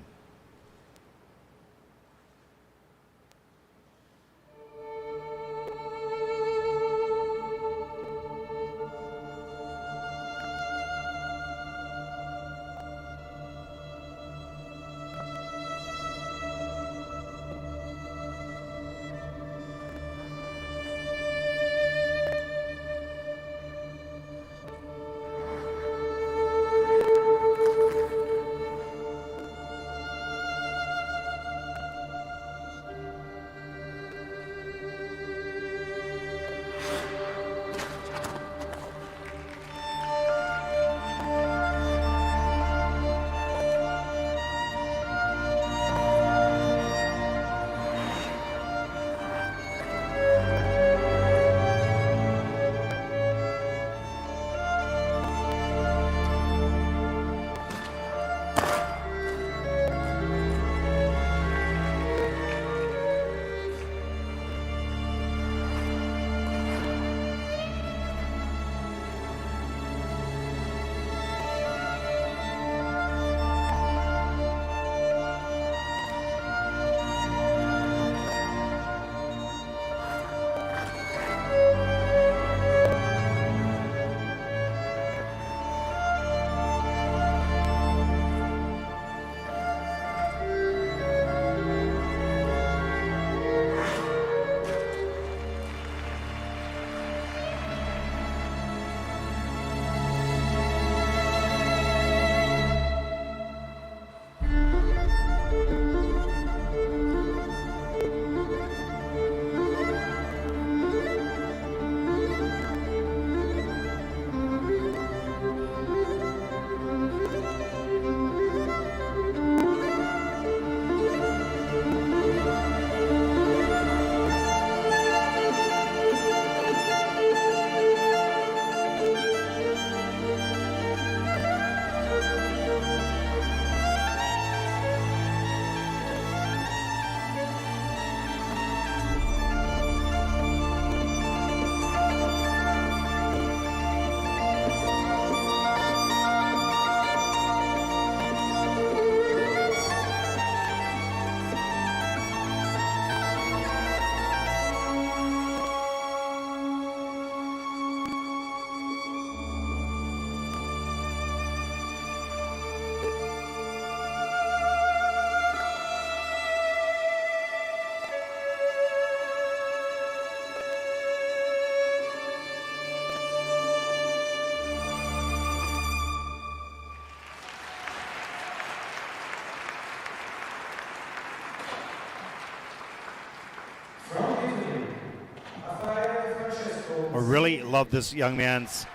really love this young man's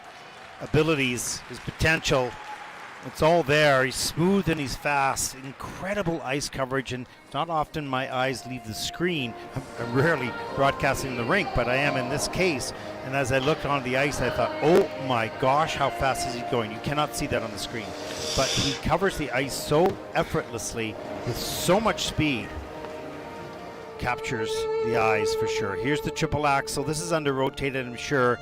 abilities, his potential. It's all there. He's smooth and he's fast. Incredible ice coverage, and it's not often my eyes leave the screen. I'm rarely broadcasting the rink, but I am in this case. And as I looked on the ice, I thought, oh my gosh, how fast is he going? You cannot see that on the screen. But he covers the ice so effortlessly with so much speed. Captures the eyes for sure. Here's the triple axel. This is under rotated, I'm sure.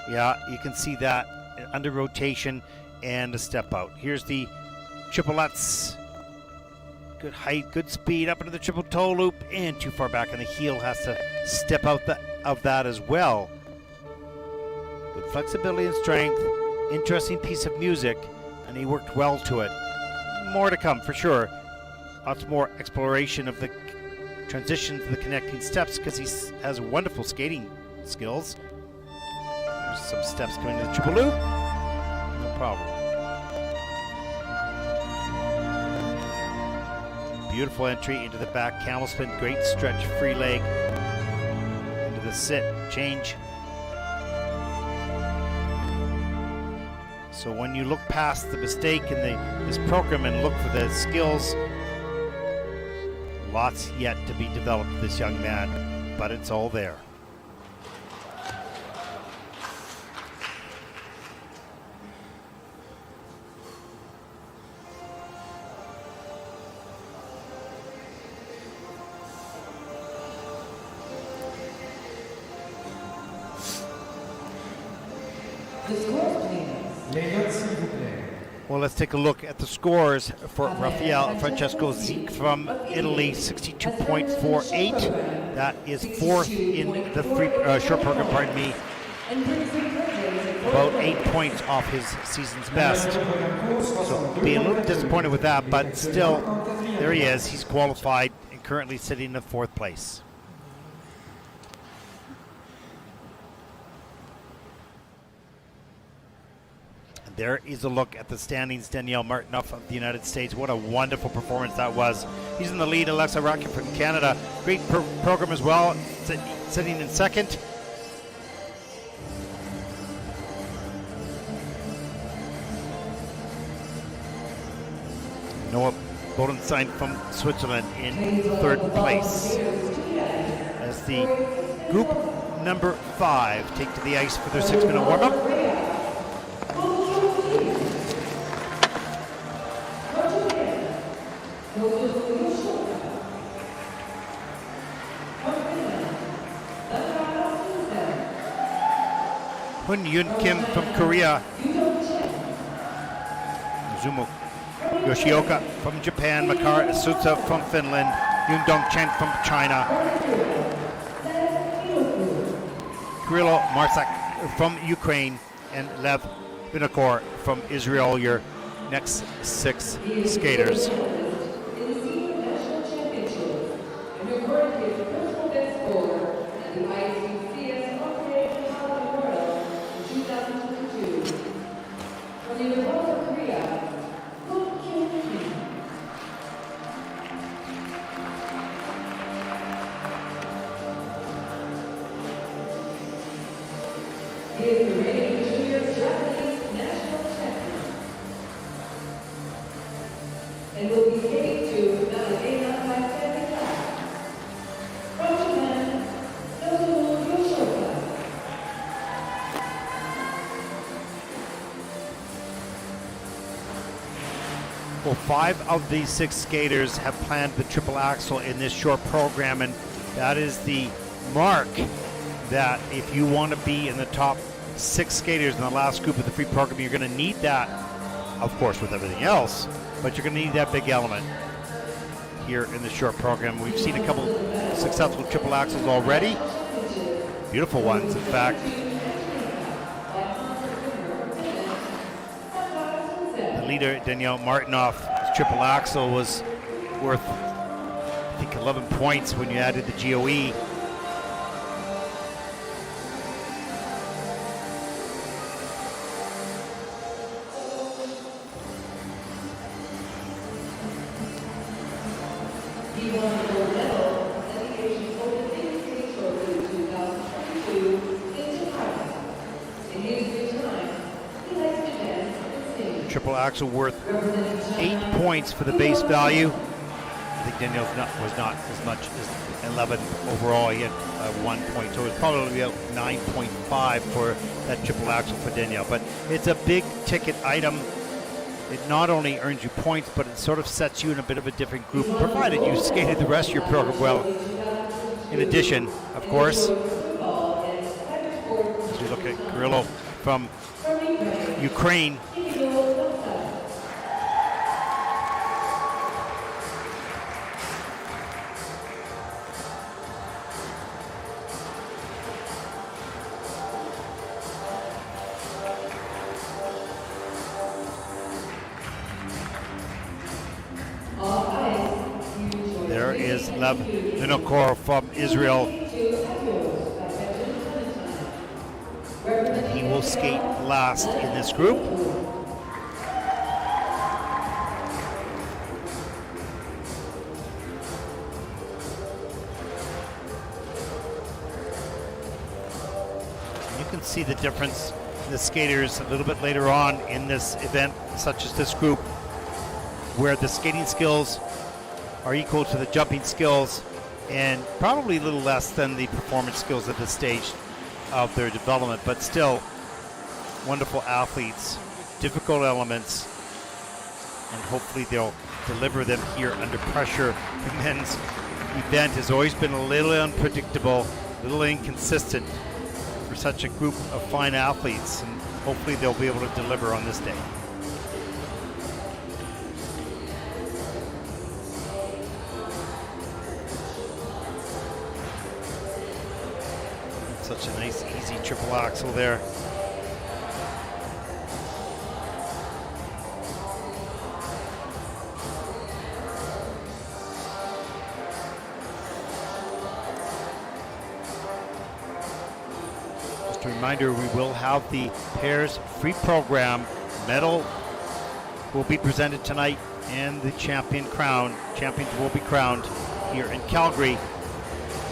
Yeah, you can see that under rotation. And a step out. Here's the triplets. Good height, good speed, up into the triple toe loop, and too far back, and the heel has to step out of that as well. Good flexibility and strength. Interesting piece of music, and he worked well to it. More to come for sure. Lots more exploration of the transition to the connecting steps because he has wonderful skating skills. There's some steps going to the triple loop. No problem. Beautiful entry into the back camel spin, great stretch, free leg into the sit, change. So when you look past the mistake in this program and look for the skills, lots yet to be developed with this young man, but it's all there. Well, let's take a look at the scores for Rafael Francesco Zic from Italy, 62.48. That is fourth in the short program, pardon me. About 8 points off his season's best. So be a little disappointed with that, but still, there he is. He's qualified and currently sitting in the fourth place. There is a look at the standings. Danielle Martynov of the United States. What a wonderful performance that was. He's in the lead. Alexa Rakic from Canada. Great program as well. Sitting in second. Noah Bodenstein from Switzerland in third place. As the group number 5 take to the ice for their 6-minute warm-up. Hun Yun Kim from Korea. Zumo Yoshioka from Japan. Makar Sutsa from Finland. Yoon Dong Chen from China. Kirills Korkacs from Ukraine. And Lev Vinokor from Israel. Your next 6 skaters. Well, 5 of these 6 skaters have planned the triple axel in this short program, and that is the mark that if you want to be in the top 6 skaters in the last group of the free program, you're going to need that, of course, with everything else, but you're going to need that big element here in the short program. We've seen a couple successful triple axels already. Beautiful ones, in fact. The leader, Danielle Martynov, his triple axel was worth, I think, 11 points when you added the GOE. triple axel worth 8 points for the base value. I think Daniel was not as much as 11 overall. He had 1 point, so it's probably about 9.5 for that triple axel for Daniel. But it's a big ticket item. It not only earns you points, but it sort of sets you in a bit of a different group, provided you skated the rest of your program well. In addition, of course, as we look at Kirillo from Ukraine, there is Lev Vinokor from Israel. And he will skate last in this group. You can see the difference in the skaters a little bit later on in this event, such as this group, where the skating skills are equal to the jumping skills and probably a little less than the performance skills at this stage of their development, but still wonderful athletes, difficult elements, and hopefully they'll deliver them here under pressure. The men's event has always been a little unpredictable, a little inconsistent for such a group of fine athletes, and hopefully they'll be able to deliver on this day. Such a nice, easy triple axel there. Just a reminder, we will have the pairs free program. Medal will be presented tonight, and the champions will be crowned here in Calgary.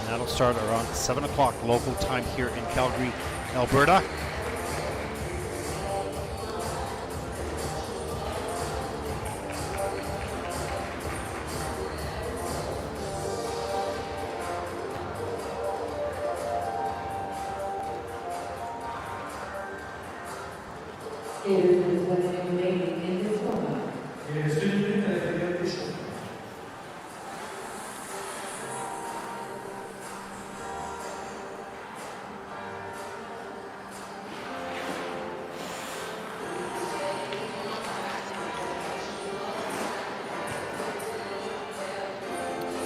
That'll start around 7 o'clock local time here in Calgary, Alberta.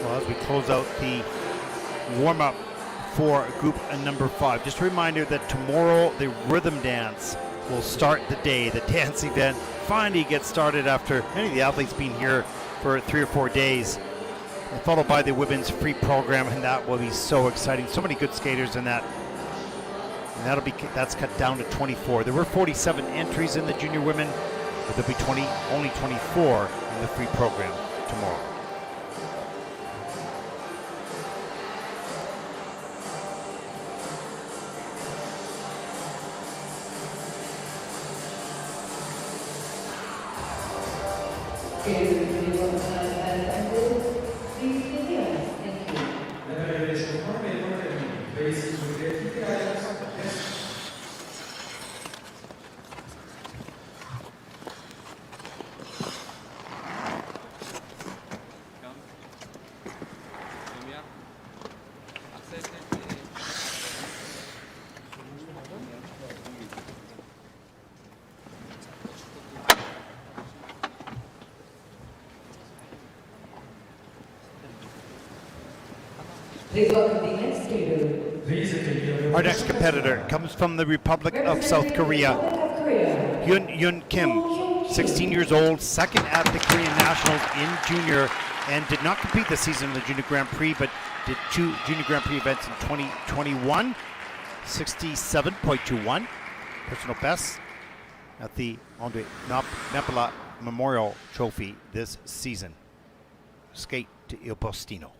As we close out the warm-up for group number 5. Just a reminder that tomorrow the rhythm dance will start the day. The dance event finally gets started after many of the athletes being here for 3 or 4 days. And followed by the women's free program, and that will be so exciting. So many good skaters in that. And that's cut down to 24. There were 47 entries in the junior women, but there'll be only 24 in the free program tomorrow. Our next competitor comes from the Republic of South Korea. Yun Kim, 16 years old, second at the Korean Nationals in junior, and did not compete this season in the Junior Grand Prix, but did 2 Junior Grand Prix events in 2021. 67.21 personal best at the Andre Napala Memorial Trophy this season. Skate to Il Postino.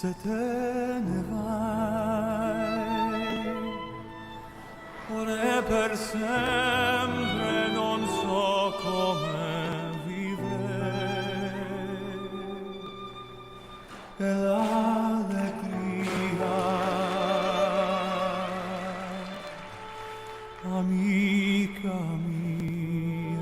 se te ne vai, ora per sempre non so come vivere, e l'allegria, amica mia,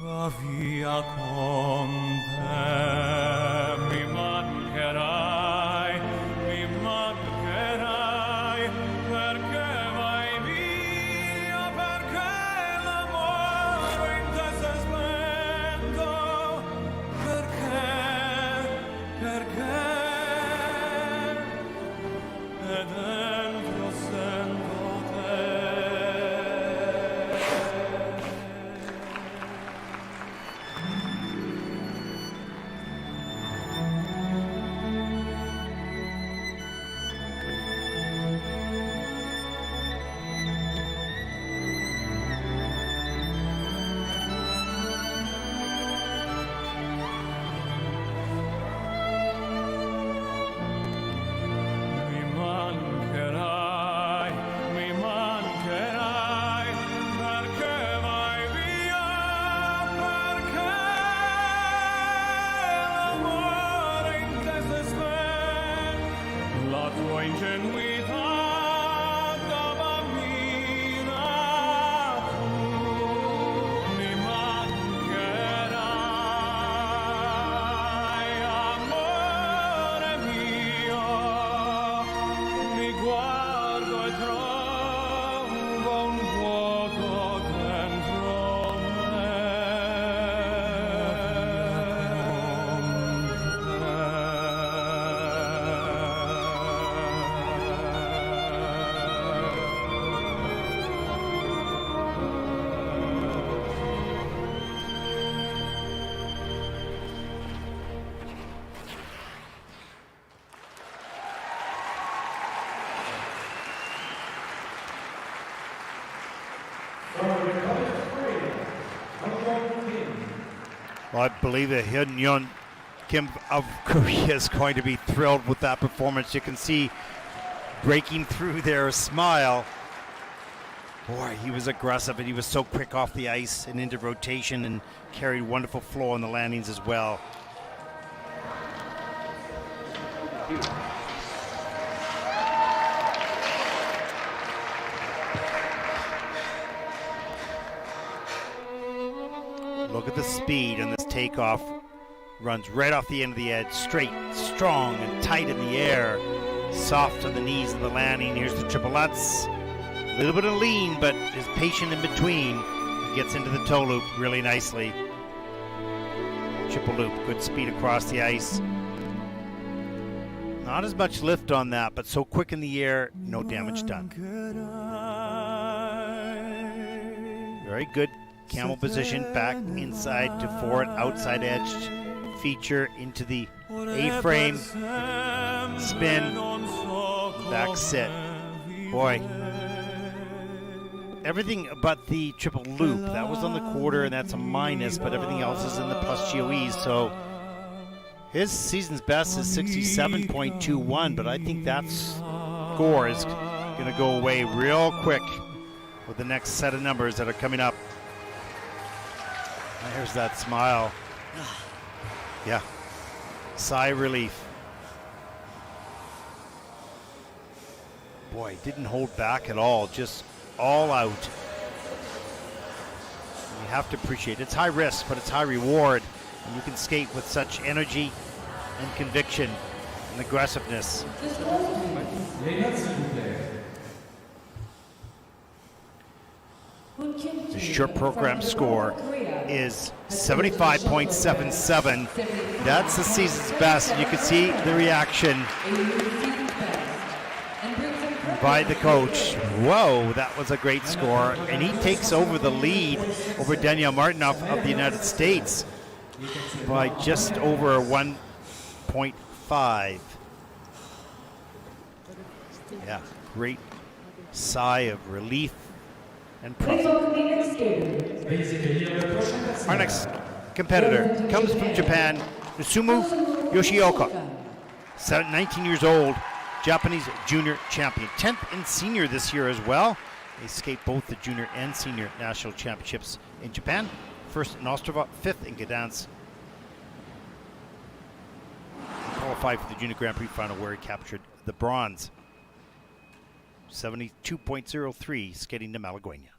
va via con te, mi mancherai, perché vai via, perché l'amore in te si è spento, perché e dentro sento te. Mi mancherai, perché vai via, perché l'amore in te si spente, la tua ingenuità da bambina, tu mi mancherai, amore mio. Mi guardo e trovo un vuoto dentro Well, I believe that Hyun Kim of Korea is going to be thrilled with that performance. You can see breaking through there a smile. Boy, he was aggressive and he was so quick off the ice and into rotation and carried wonderful flow on the landings as well. Look at the speed on this takeoff. Runs right off the end of the edge, straight, strong, and tight in the air. Soft on the knees of the landing. Here's the triplets. A little bit of lean, but is patient in between. He gets into the toe loop really nicely. Triple loop, good speed across the ice. Not as much lift on that, but so quick in the air, no damage done. Very good camel position, back inside to forward, outside edge feature into the A-frame, spin, back sit. Boy, everything but the triple loop, that was on the quarter and that's a minus, but everything else is in the plus GOEs, so his season's best is 67.21, but I think that score is going to go away real quick with the next set of numbers that are coming up. There's that smile. Yeah. Sigh of relief. Boy, didn't hold back at all. Just all out. You have to appreciate it. It's high risk, but it's high reward. And you can skate with such energy and conviction and aggressiveness. The short program score is 75.77. That's the season's best. You can see the reaction by the coach. Whoa, that was a great score. And he takes over the lead over Daniel Martynov of the United States by just over 1.5. Yeah, great sigh of relief and pride. Our next competitor comes from Japan, Nosumu Yoshioka, 19 years old, Japanese junior champion. 10th in senior this year as well. They escaped both the junior and senior national championships in Japan. First in Ostrava, 5th in Gdansk. Qualified for the Junior Grand Prix final where he captured the bronze. 72.03 skating to Malagueña.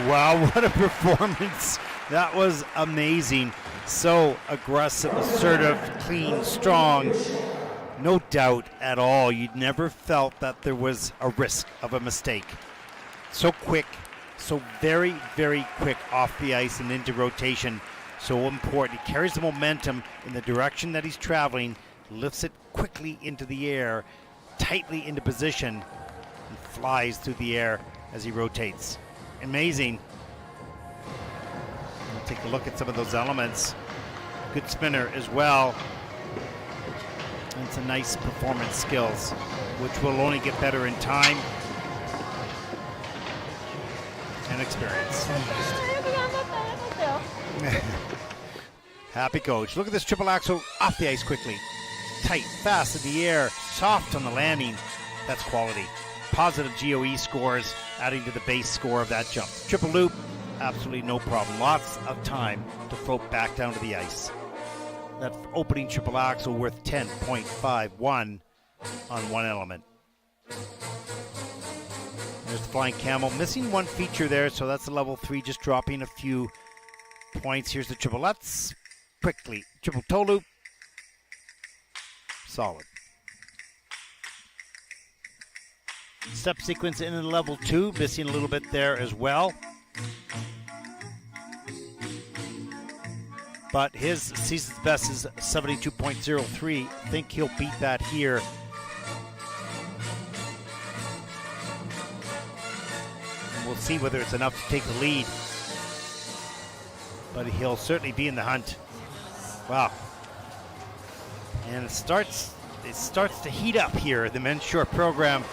Wow, what a performance. That was amazing. So aggressive, assertive, clean, strong. No doubt at all. You'd never felt that there was a risk of a mistake. So quick, so very, very quick off the ice and into rotation. So important. He carries the momentum in the direction that he's traveling, lifts it quickly into the air, tightly into position, and flies through the air as he rotates. Amazing. We'll take a look at some of those elements. Good spinner as well. And some nice performance skills, which will only get better in time and experience. Happy coach. Look at this triple axel off the ice quickly. Tight, fast in the air, soft on the landing. That's quality. Positive GOE scores, adding to the base score of that jump. Triple loop, absolutely no problem. Lots of time to float back down to the ice. That opening triple axel worth 10.51 on one element. There's the flying camel, missing one feature there, so that's a level 3, just dropping a few points. Here's the triplets, quickly. Triple toe loop, solid. Step sequence in level 2, missing a little bit there as well. But his season's best is 72.03. Think he'll beat that here. We'll see whether it's enough to take the lead. But he'll certainly be in the hunt. Wow. And it starts to heat up here, the men's short program.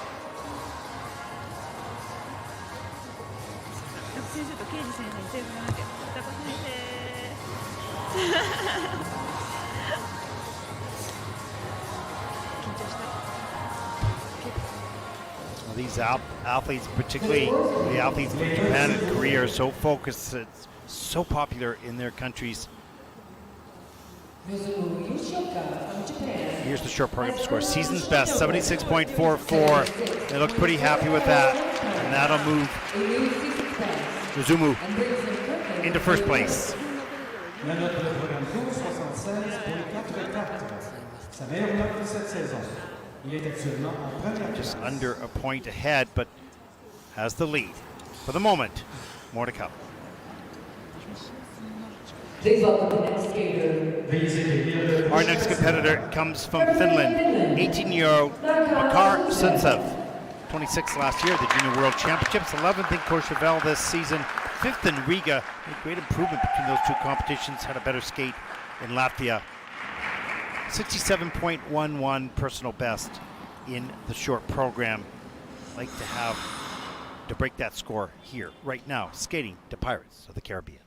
Well, these athletes, particularly the athletes from Japan and Korea, are so focused, it's so popular in their countries. Here's the short program score. Season's best, 76.44. They look pretty happy with that. And that'll move Mizumu into first place. Just under a point ahead, but has the lead. For the moment, more to come. Our next competitor comes from Finland, 18-year-old Makar Suntsev. 26th last year at the Junior World Championships, 11th in Courchevel this season, 5th in Riga. A great improvement between those two competitions, had a better skate in Latvia. 67.11 personal best in the short program. Like to break that score here, right now, skating to Pirates of the Caribbean.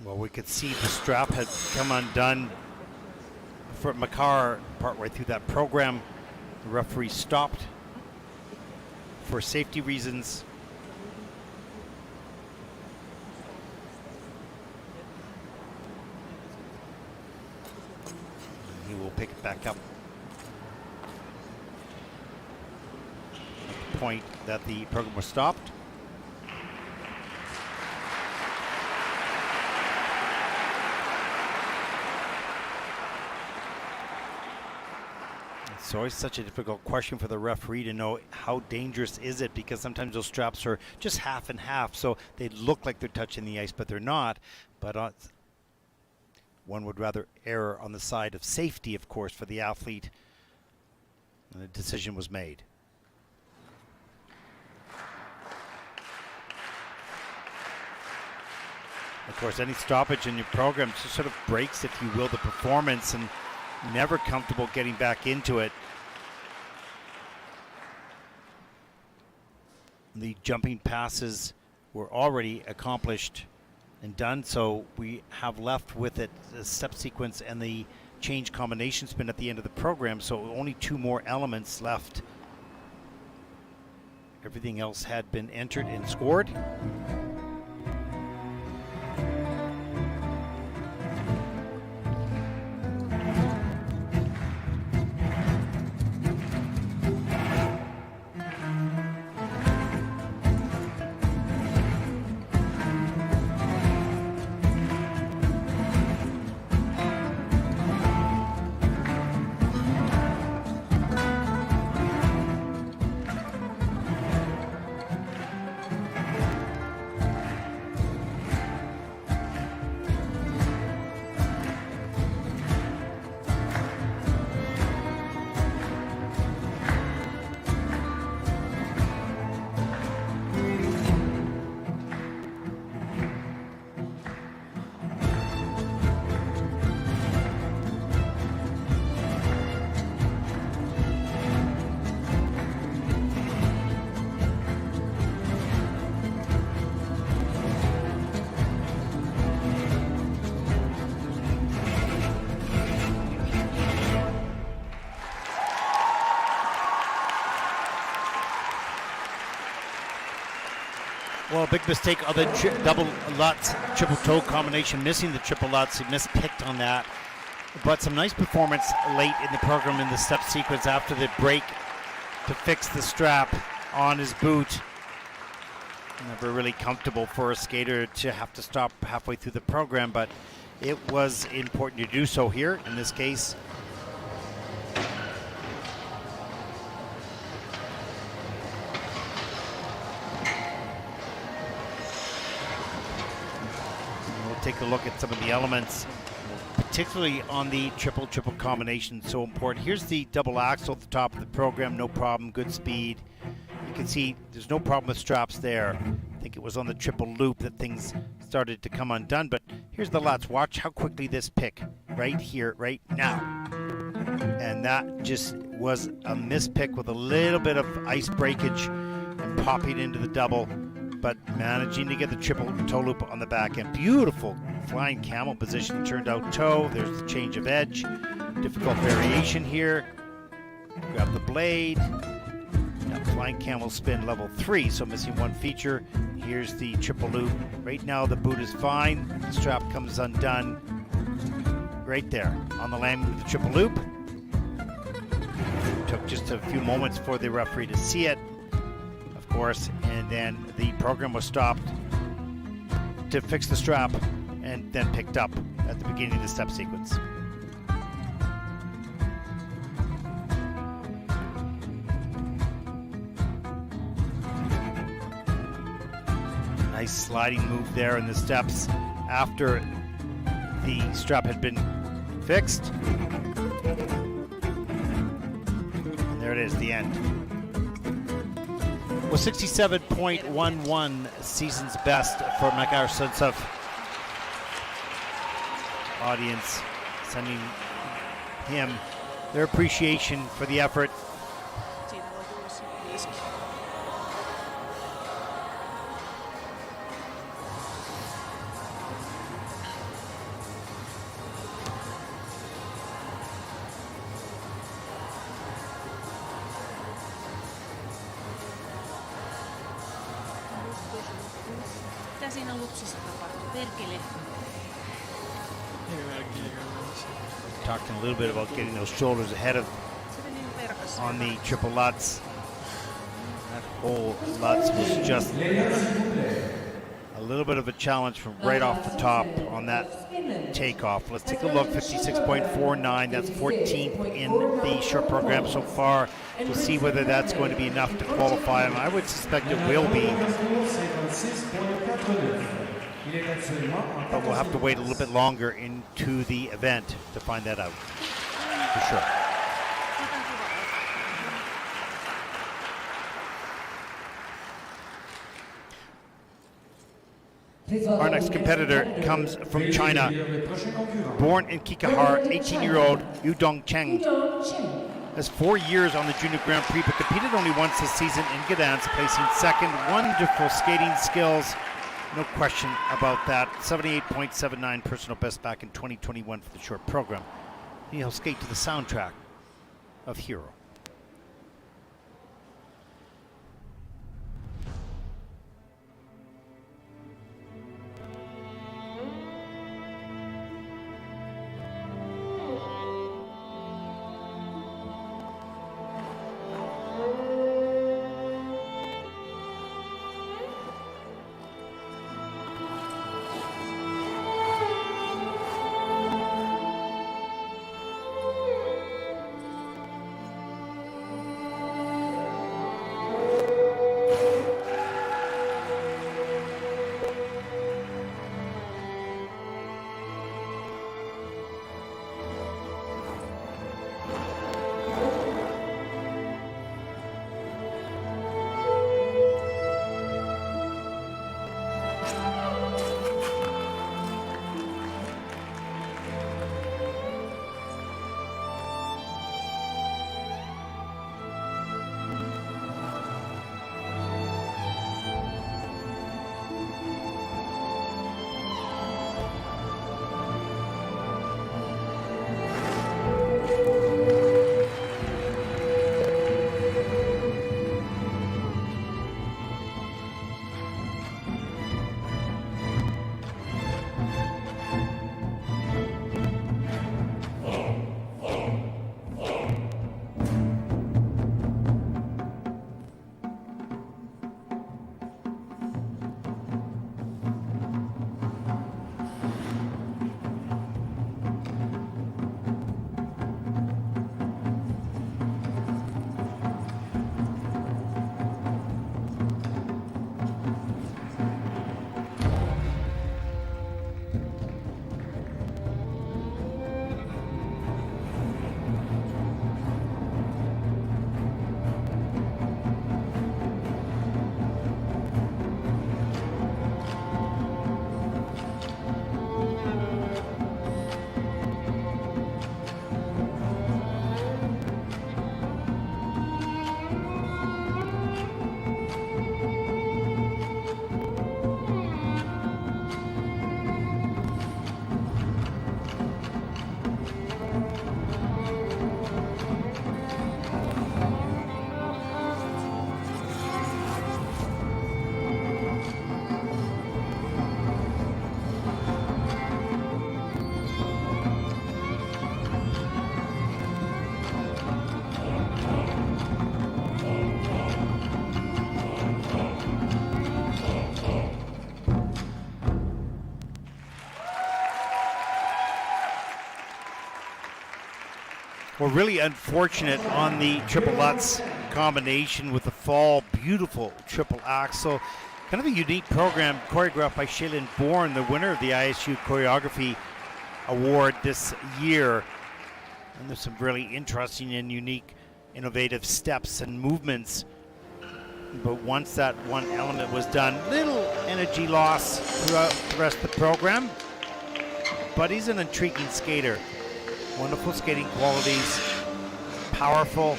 Well, we could see the strap had come undone for Makar partway through that program. The referee stopped for safety reasons. And he will pick it back up at the point that the program was stopped. It's always such a difficult question for the referee to know how dangerous is it, because sometimes those straps are just half and half, so they look like they're touching the ice, but they're not. But one would rather err on the side of safety, of course, for the athlete. And the decision was made. Of course, any stoppage in your program just sort of breaks, if you will, the performance, and never comfortable getting back into it. The jumping passes were already accomplished and done, so we have left with it the step sequence and the change combination spin at the end of the program, so only 2 more elements left. Everything else had been entered and scored. Well, a big mistake on the double Lutz triple toe combination, missing the triple Lutz. He mispicked on that. But some nice performance late in the program in the step sequence after the break to fix the strap on his boot. Never really comfortable for a skater to have to stop halfway through the program, but it was important to do so here in this case. Take a look at some of the elements, particularly on the triple combination, so important. Here's the double axle at the top of the program, no problem, good speed. You can see there's no problem with straps there. I think it was on the triple loop that things started to come undone, but here's the Lutz. Watch how quickly this pick, right here, right now. And that just was a mispick with a little bit of ice breakage and popping into the double, but managing to get the triple toe loop on the back end. Beautiful flying camel position, turned out toe. There's the change of edge. Difficult variation here. Grab the blade. Now flying camel spin level 3, so missing one feature. Here's the triple loop. Right now the boot is fine. The strap comes undone. Right there on the landing of the triple loop. Took just a few moments for the referee to see it, of course, and then the program was stopped to fix the strap and then picked up at the beginning of the step sequence. Nice sliding move there in the steps after the strap had been fixed. And there it is, the end. Well, 67.11, season's best for Makar Suntsev. Audience sending him their appreciation for the effort. Talking a little bit about getting those shoulders ahead of on the triple Lutz. That whole Lutz was just a little bit of a challenge from right off the top on that takeoff. Let's take a look. 56.49. That's 14th in the short program so far. We'll see whether that's going to be enough to qualify him. I would suspect it will be. But we'll have to wait a little bit longer into the event to find that out, for sure. Our next competitor comes from China. Born in Kikahar, 18-year-old Yu Dongcheng has 4 years on the Junior Grand Prix, but competed only once this season in Gdansk, placing second. Wonderful skating skills, no question about that. 78.79 personal best back in 2021 for the short program. He'll skate to the soundtrack of Hero. Well, really unfortunate on the triple Lutz combination with the fall. Beautiful triple axel. Kind of a unique program choreographed by Shailin Bourne, the winner of the ISU Choreography Award this year. And there's some really interesting and unique, innovative steps and movements. But once that one element was done, little energy loss throughout the rest of the program. But he's an intriguing skater. Wonderful skating qualities, powerful,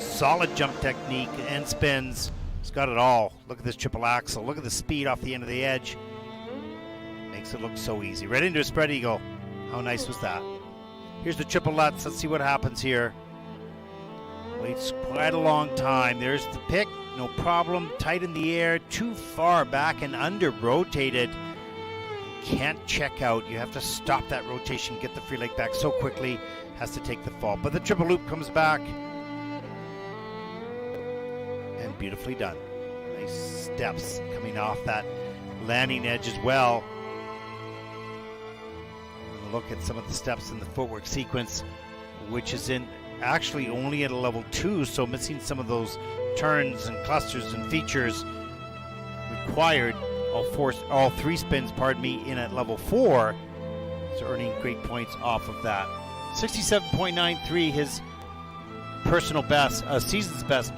solid jump technique and spins. He's got it all. Look at this triple axel. Look at the speed off the end of the edge. Makes it look so easy. Right into a spread eagle. How nice was that? Here's the triple Lutz. Let's see what happens here. Waits quite a long time. There's the pick. No problem. Tight in the air. Too far back and under rotated. Can't check out. You have to stop that rotation, get the free leg back so quickly, has to take the fall. But the triple loop comes back. And beautifully done. Nice steps coming off that landing edge as well. Look at some of the steps in the footwork sequence, which is in actually only at a level 2, so missing some of those turns and clusters and features required. All three spins, in at level 4. So earning great points off of that. 67.93, his personal best, season's best,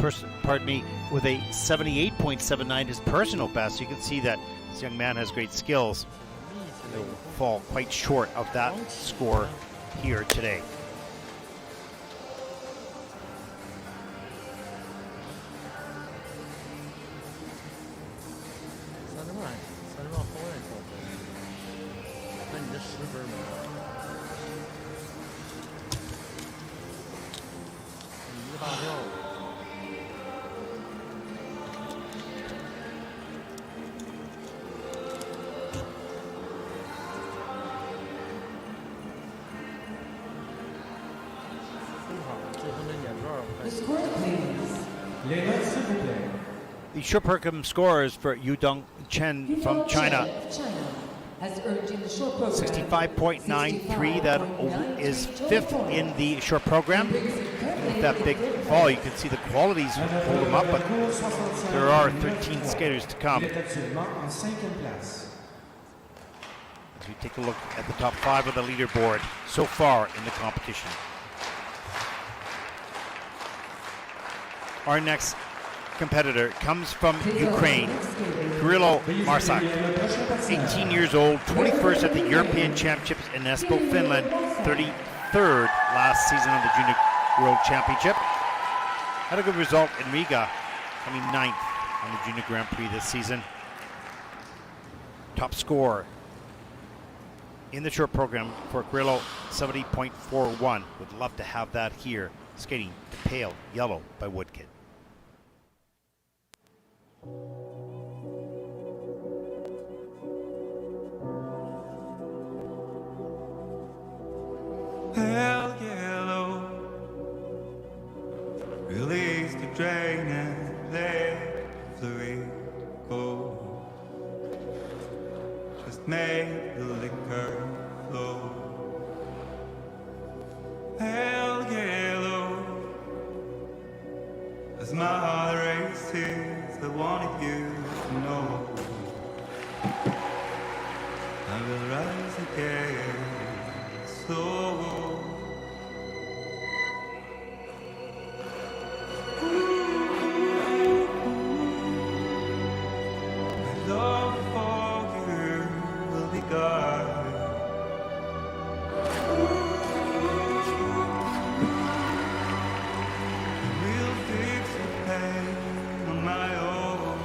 with a 78.79, his personal best. You can see that this young man has great skills. He'll fall quite short of that score here today. The short program scores for Yudong Chen from China. 65.93. That is fifth in the short program. With that big fall, you can see the qualities hold them up, but there are 13 skaters to come. As we take a look at the top 5 of the leaderboard so far in the competition. Our next competitor comes from Ukraine, Kirills Korkacs, 18 years old, 21st at the European Championships in Espoo, Finland, 33rd last season on the Junior World Championship. Had a good result in Riga, coming 9th on the Junior Grand Prix this season. Top score in the short program for Kirills, 70.41. Would love to have that here, skating the pale yellow by Woodkid. Pale yellow, release the drain and let the fluid go. Just make the liquor flow. Pale yellow, as my heart races, I wanted you to know I will rise again, slow. My love for you will be gone. We'll fix the pain on my own.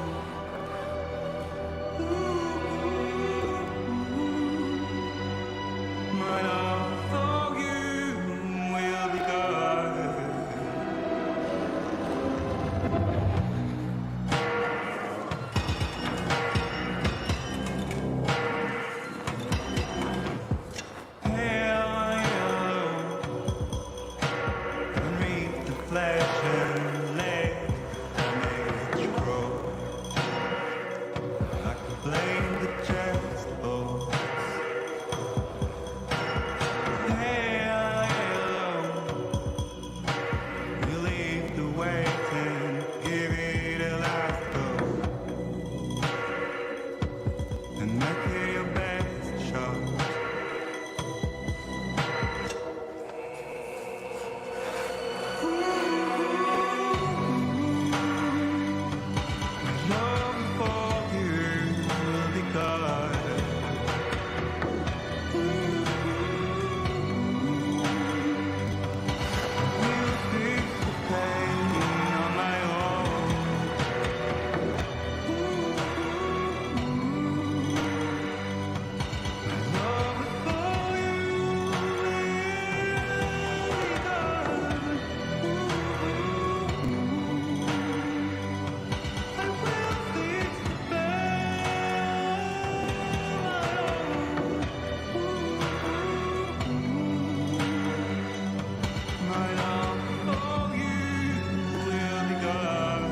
My love for you will be gone. Pale yellow, beneath the flesh and let the nature grow. I could blame the chest bones. Pale yellow, you leave the weight and give it a last go, and make it your best shot. Love for you will be gone. We'll fix the pain on my own. My love for you will be gone. I will fix the my love for you will be gone.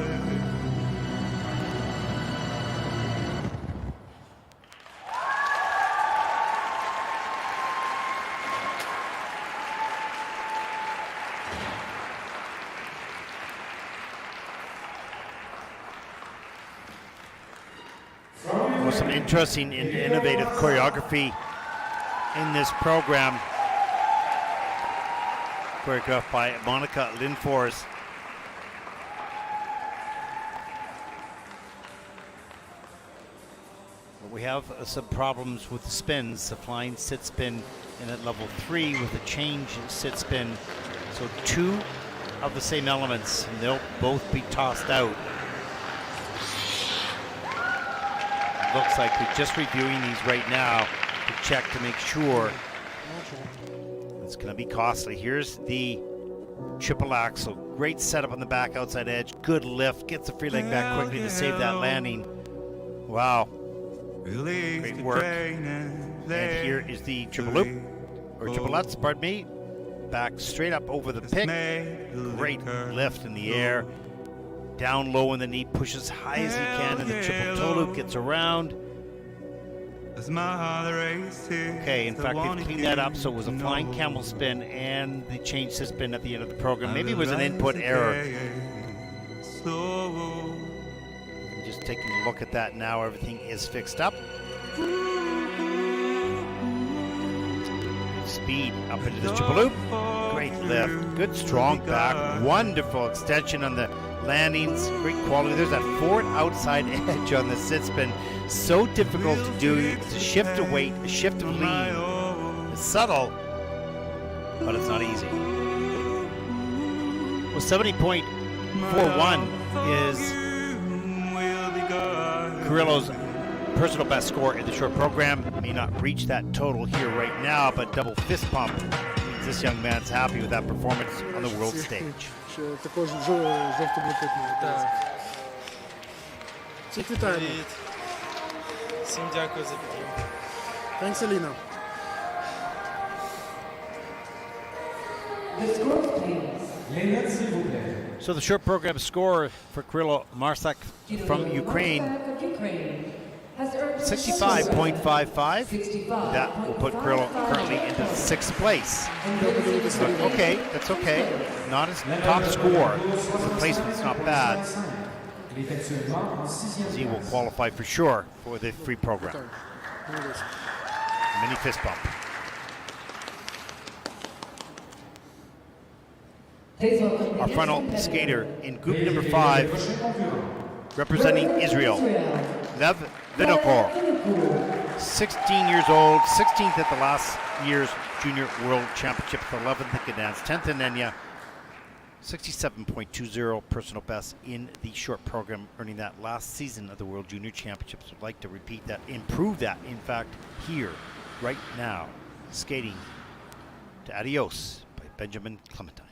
Well, some interesting and innovative choreography in this program, choreographed by Monica Lindfors. we have some problems with the spins. The flying sit spin in at level 3 with a change sit spin. So 2 of the same elements, and they'll both be tossed out. Looks like we're just reviewing these right now to check to make sure. It's going to be costly. Here's the triple axel. Great setup on the back outside edge. Good lift. Gets the free leg back quickly to save that landing. Wow. Great work. And here is the triple loop. Or triplettes, pardon me. Back straight up over the pick. Great lift in the air. Down low in the knee. Pushes high as he can. And the triple toe loop gets around. Okay, in fact, they've cleaned that up, so it was a flying camel spin and the change to spin at the end of the program. Maybe it was an input error. Just taking a look at that now, everything is fixed up. Speed up into the triple loop. Great lift, good strong back, wonderful extension on the landings, great quality. There's that forward outside edge on the sit spin. So difficult to do. It's a shift of weight, a shift of lean. It's subtle, but it's not easy. Well, 70.41 is Kirills' personal best score in the short program. May not reach that total here right now, but double fist pump means this young man's happy with that performance on the world stage. Також жовто-блакитний. Всіх вітаємо. Всім дякую за підтримку. Thanks, Alina. So the short program score for Kirills Martsenko from Ukraine, 65.55. That will put Kirills currently into 6th place. Okay, that's okay. Not his top score. The placement's not bad. He will qualify for sure for the free program. Mini fist bump. Our final skater in group number 5, representing Israel, Lev Vinokor, 16 years old, 16th at the last year's Junior World Championships, 11th in Gdansk, 10th in Enya, 67.20 personal best in the short program, earning that last season of the World Junior Championships. Would like to repeat that, improve that, in fact, here, right now, skating to Adios by Benjamin Clementine.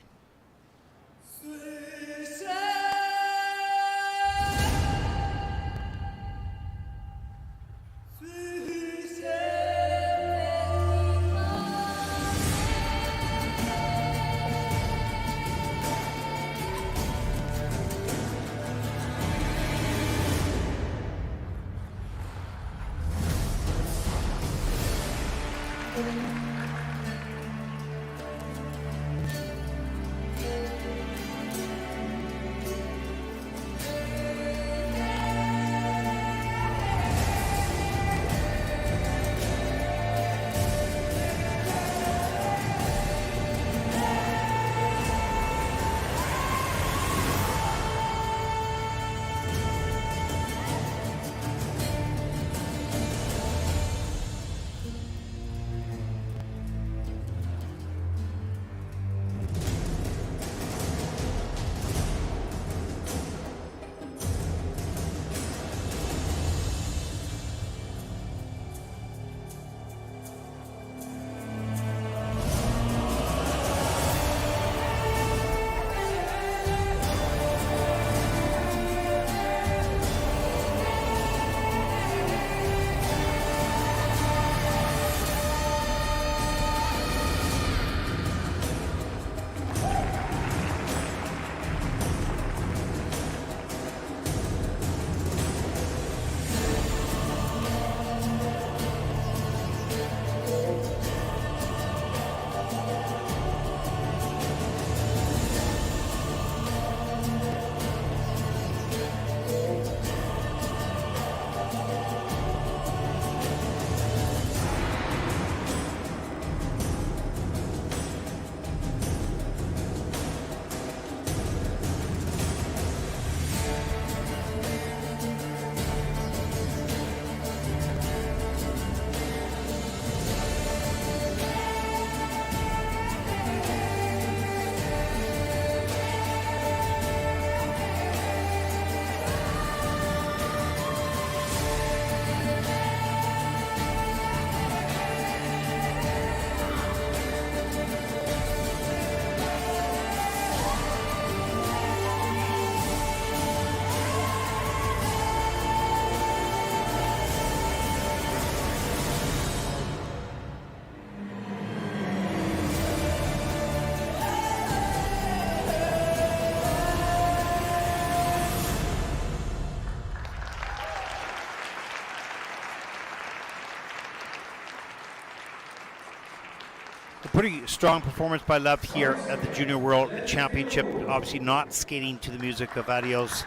pretty strong performance by Lev here at the Junior World Championship. Obviously not skating to the music of Adios,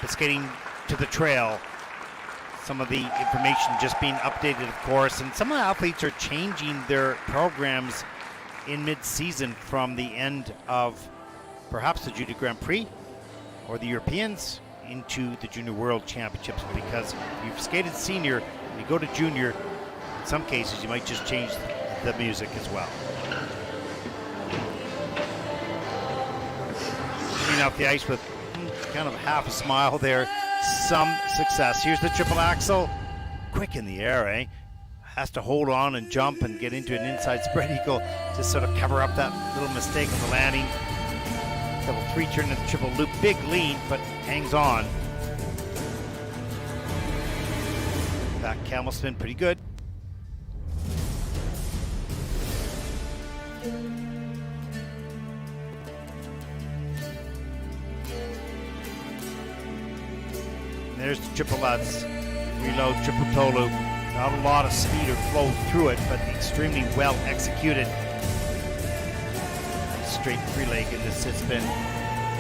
but skating to the trail. Some of the information just being updated, of course, and some of the athletes are changing their programs in mid-season from the end of perhaps the Junior Grand Prix or the Europeans into the Junior World Championships, because if you've skated senior and you go to junior, in some cases you might just change the music as well. Coming off the ice with kind of half a smile there, some success. Here's the triple axel, quick in the air, eh? Has to hold on and jump and get into an inside spread eagle to sort of cover up that little mistake on the landing. Double three turn into the triple loop, big lean, but hangs on. Back camel spin, pretty good. There's the triple Lutz, reload, triple toe loop. Not a lot of speed or flow through it, but extremely well executed. Straight free leg into sit spin.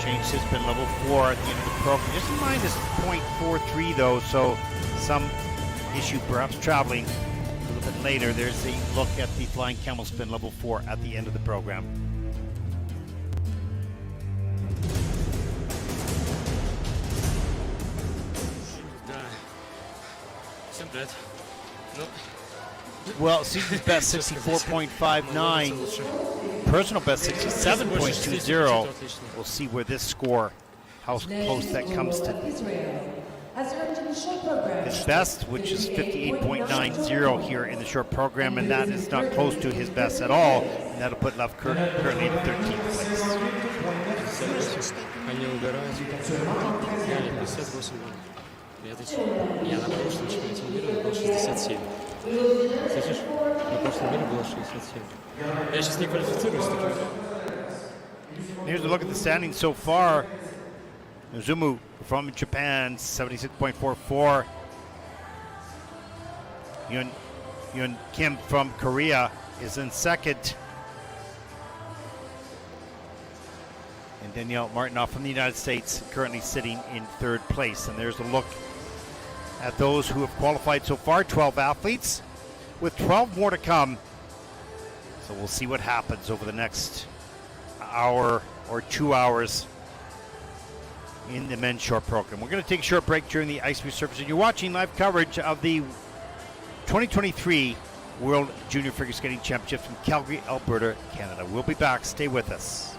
Change sit spin level 4 at the end of the program. Just minus 0.43 though, so some issue perhaps traveling a little bit later. There's a look at the flying camel spin level 4 at the end of the program. Well, season's best 64.59, personal best 67.20. We'll see where this score, how close that comes to his best, which is 58.90 here in the short program, and that is not close to his best at all. And that'll put Love currently in 13th place. Я на прошлом чемпионате мира был 67. Слышишь? На прошлом мире было 67. Я сейчас не квалифицируюсь таким. Here's a look at the standings so far. Nozumu from Japan, 76.44. Yun Kim from Korea is in second. And Danielle Martynov from the United States currently sitting in third place. And there's a look at those who have qualified so far, 12 athletes, with 12 more to come. So we'll see what happens over the next hour or 2 hours in the men's short program. We're going to take a short break during the ice resurfacing. You're watching live coverage of the 2023 World Junior Figure Skating Championships from Calgary, Alberta, Canada. We'll be back. Stay with us.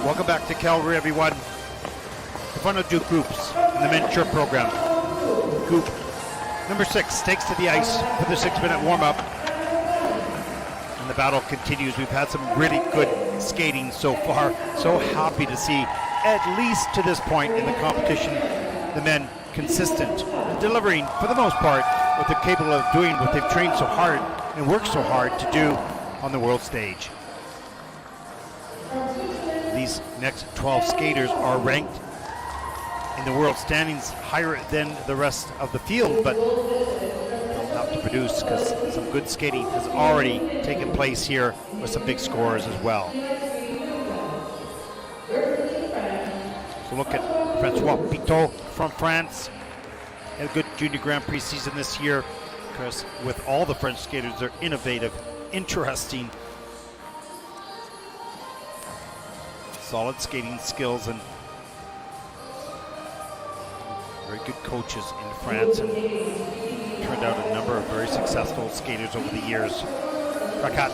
Welcome back to Calgary, everyone. The final two groups in the miniature program. Group number 6 takes to the ice for the 6-minute warm-up. And the battle continues. We've had some really good skating so far. So happy to see, at least to this point in the competition, the men consistent and delivering, for the most part, what they're capable of doing, what they've trained so hard and worked so hard to do on the world stage. These next 12 skaters are ranked in the world standings higher than the rest of the field, but they'll have to produce because some good skating has already taken place here with some big scores as well. So look at Francois Pitot from France. Had a good Junior Grand Prix season this year because with all the French skaters, they're innovative, interesting, solid skating skills, and very good coaches in France, and turned out a number of very successful skaters over the years. Rakic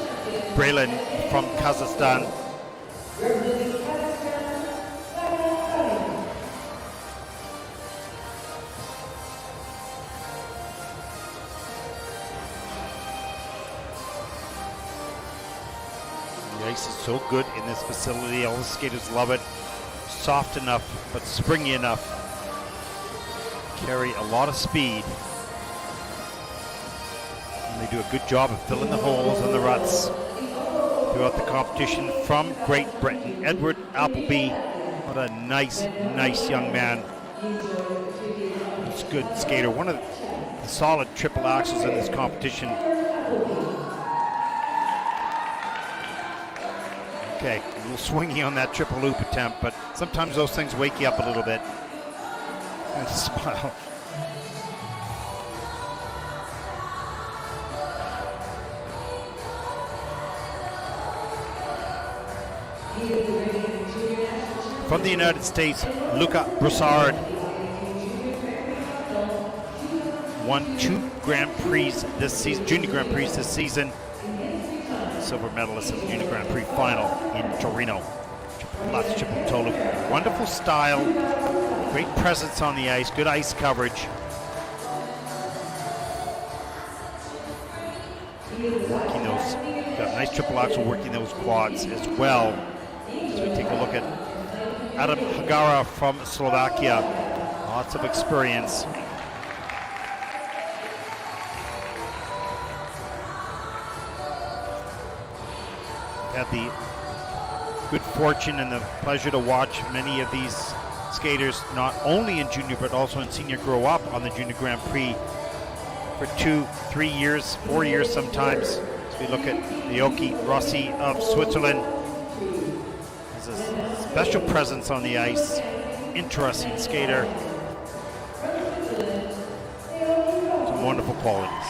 from Kazakhstan. The ice is so good in this facility. All the skaters love it. Soft enough, but springy enough. Carry a lot of speed. And they do a good job of filling the holes and the ruts throughout the competition. From Great Britain, Edward Appleby. What a nice young man. He's a good skater. One of the solid triple axles in this competition. Okay, a little swingy on that triple loop attempt, but sometimes those things wake you up a little bit. And smile. From the United States, Luca Broussard won 2 Grand Prix this season, Junior Grand Prix this season. Silver medalist of the Junior Grand Prix final in Torino. Lots of triple toe loop. Wonderful style, great presence on the ice, good ice coverage. Working those, got a nice triple axel working those quads as well. So we take a look at Adam Hagara from Slovakia. Lots of experience. Had the good fortune and the pleasure to watch many of these skaters, not only in junior but also in senior, grow up on the Junior Grand Prix for 2, 3 years, 4 years sometimes. As we look at Ryoki Rossi of Switzerland, has a special presence on the ice, interesting skater, some wonderful qualities.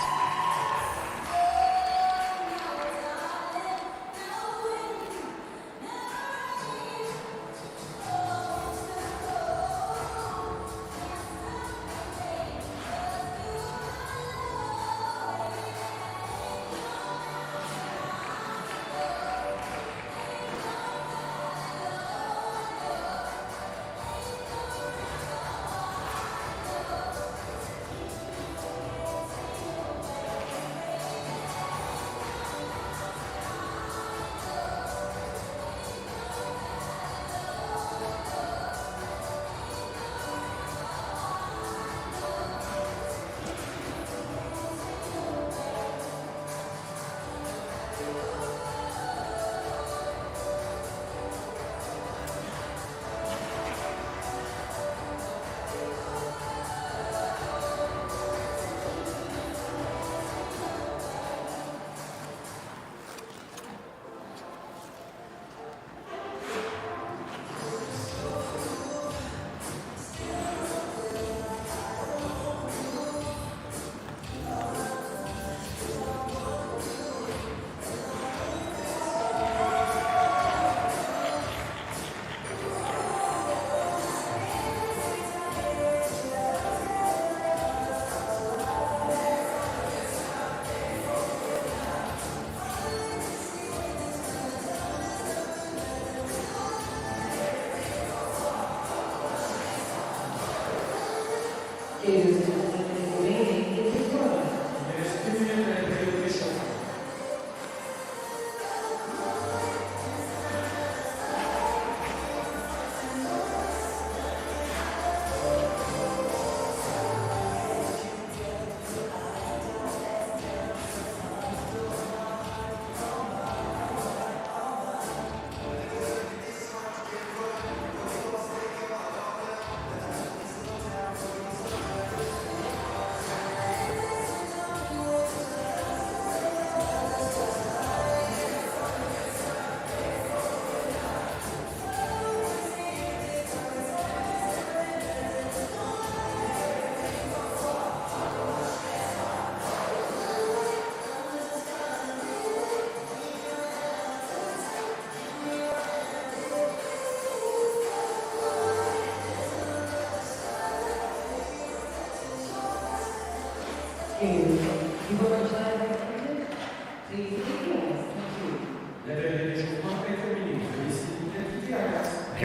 Here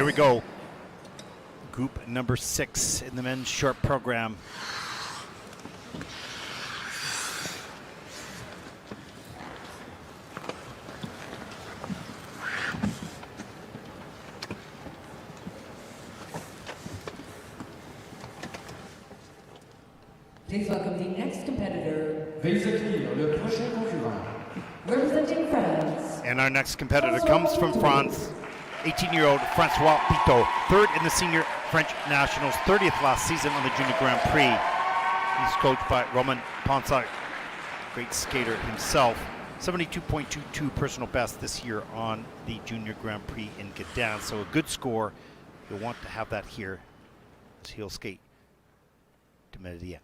we go. Group number 6 in the men's short program. Please welcome the next competitor. Veuillez accueillir le prochain concurrent. Representing France. And our next competitor comes from France, 18-year-old Francois Pitot, third in the senior French nationals, 30th last season on the Junior Grand Prix. He's coached by Roman Ponsac, great skater himself. 72.22 personal best this year on the Junior Grand Prix in Gdansk, so a good score. You'll want to have that here as he'll skate to Medellin.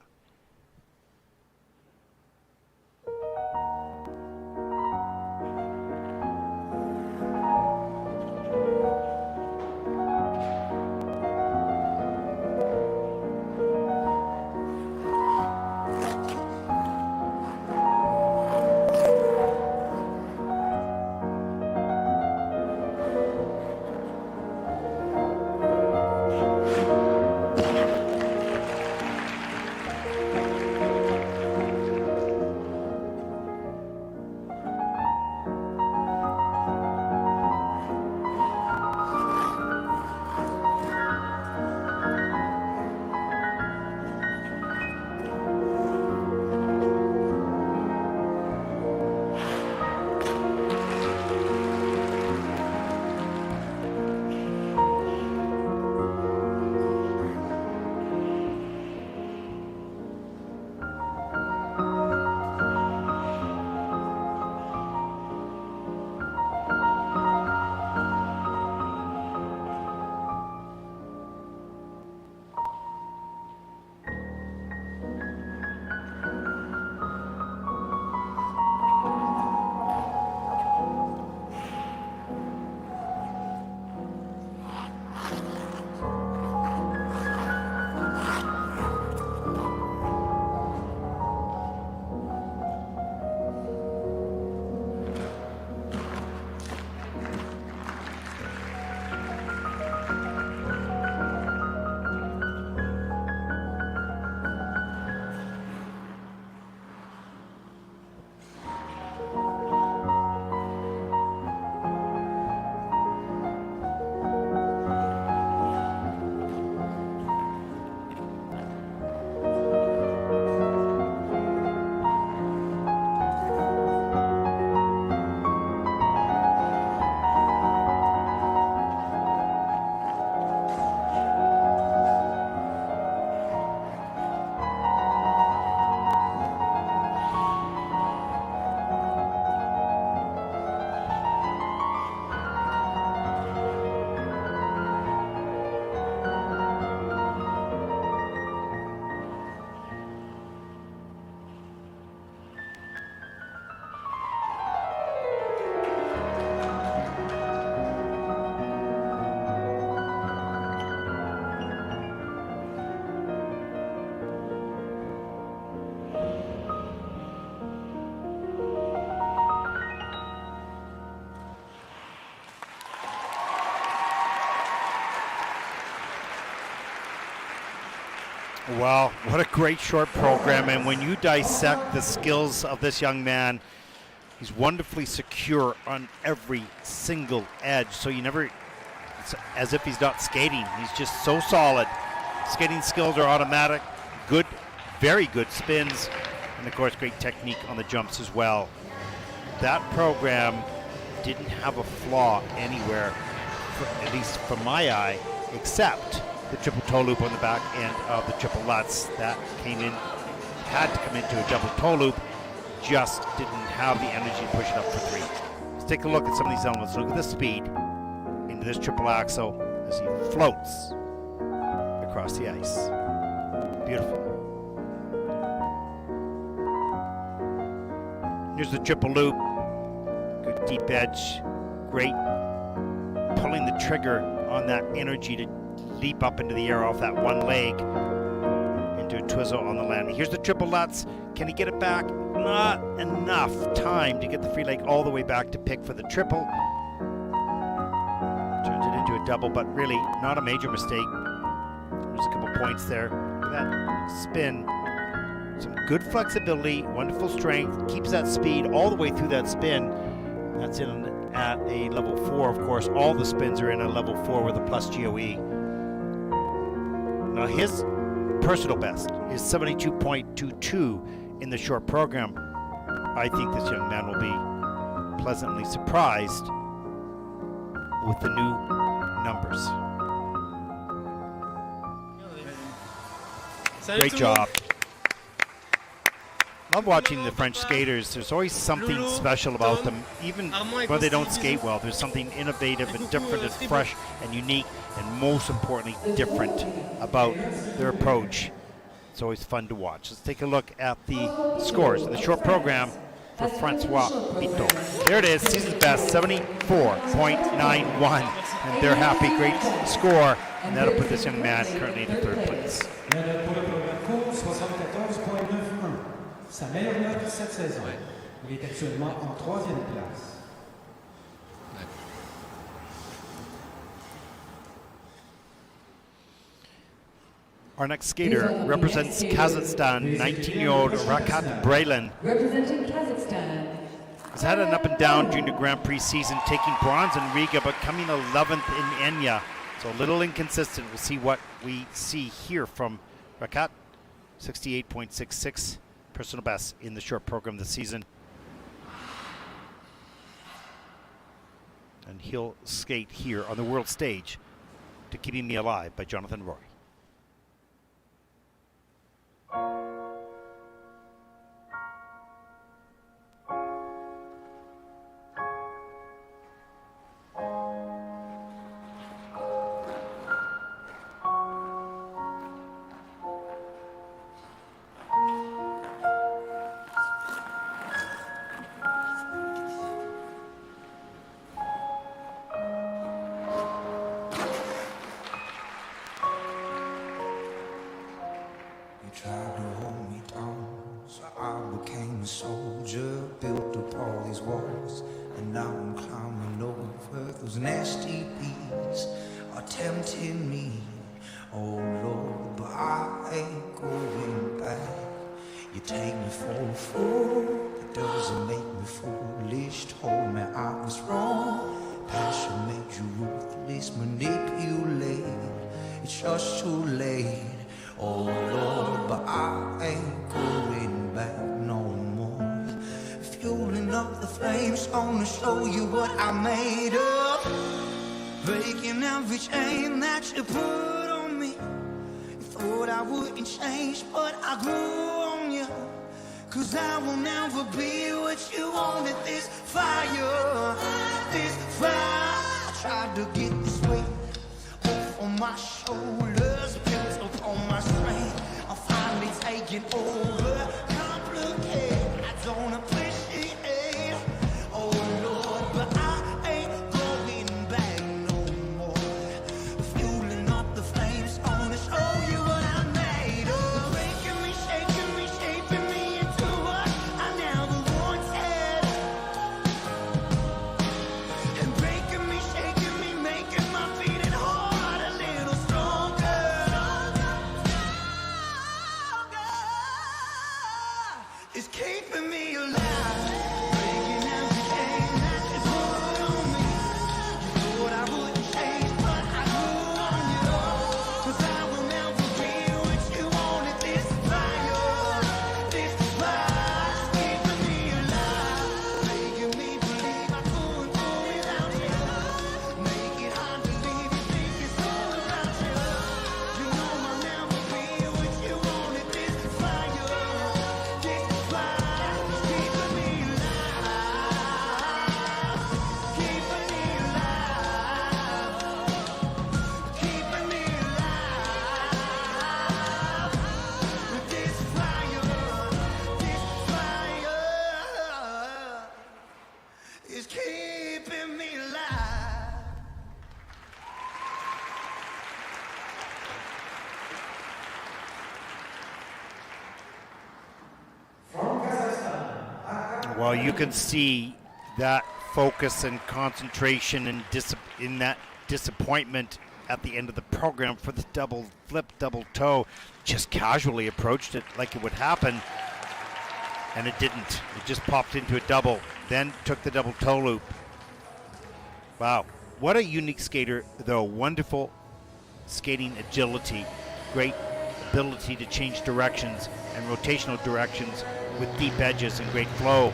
Well, what a great short program, and when you dissect the skills of this young man, he's wonderfully secure on every single edge, so you never, it's as if he's not skating. He's just so solid. Skating skills are automatic, good, very good spins, and of course great technique on the jumps as well. That program didn't have a flaw anywhere, at least from my eye, except the triple toe loop on the back end of the triple lutz. That came in, had to come into a double toe loop, just didn't have the energy to push it up for three. Let's take a look at some of these elements. Look at the speed into this triple axel as he floats across the ice. Beautiful. Here's the triple loop. Good deep edge. Great pulling the trigger on that energy to leap up into the air off that one leg and do a twizzle on the landing. Here's the triple Lutz. Can he get it back? Not enough time to get the free leg all the way back to pick for the triple. Turns it into a double, but really not a major mistake. There's a couple points there. That spin, some good flexibility, wonderful strength, keeps that speed all the way through that spin. That's in at a level 4, of course. All the spins are in a level 4 with a plus GOE. Now his personal best is 72.22 in the short program. I think this young man will be pleasantly surprised with the new numbers. Great job. Love watching the French skaters. There's always something special about them. Even when they don't skate well, there's something innovative and different and fresh and unique and most importantly different about their approach. It's always fun to watch. Let's take a look at the scores in the short program for Francois Pitot. There it is, season's best, 74.91. And they're happy, great score. And that'll put this young man currently in 3rd place. Sa meilleure note cette saison. Il est actuellement en 3e place. Our next skater represents Kazakhstan, 19-year-old Rakic Braylen. Representing Kazakhstan. Has had an up and down junior Grand Prix season, taking bronze in Riga, but coming 11th in Enya. So a little inconsistent. We'll see what we see here from Rakic. 68.66. Personal best in the short program this season. And he'll skate here on the world stage to Keeping Me Alive by Jonathan Roy. Tried to hold me down, so I became a soldier, built up all these walls, and now I'm climbing over those nasty bees are tempting me, oh Lord, but I ain't going back. You take me for a fool, it doesn't make me foolish, told me I was wrong, passion made you ruthless, manipulate, it's just too late. Oh Lord, but I ain't going back no more. Fueling up the flames, gonna show you what I made of. Breaking every chain that you put on me. You thought I wouldn't change, but I grew on you. Cause I will never be what you wanted. This fire, this fire. I tried to get this weight off on my shoulders, built up on my strength. I'm finally taking over. Complicated, I don't appreciate. Oh Lord, but I ain't going back no more. Fueling up the flames, gonna show you what I made of. Breaking me, shaking me, shaping me into what I never wanted. And breaking me, shaking me, making my beating heart a little stronger. Well, you can see that focus and concentration and in that disappointment at the end of the program for the double flip, double toe. Just casually approached it like it would happen, and it didn't. It just popped into a double, then took the double toe loop. Wow, what a unique skater, though. Wonderful skating agility, great ability to change directions and rotational directions with deep edges and great flow.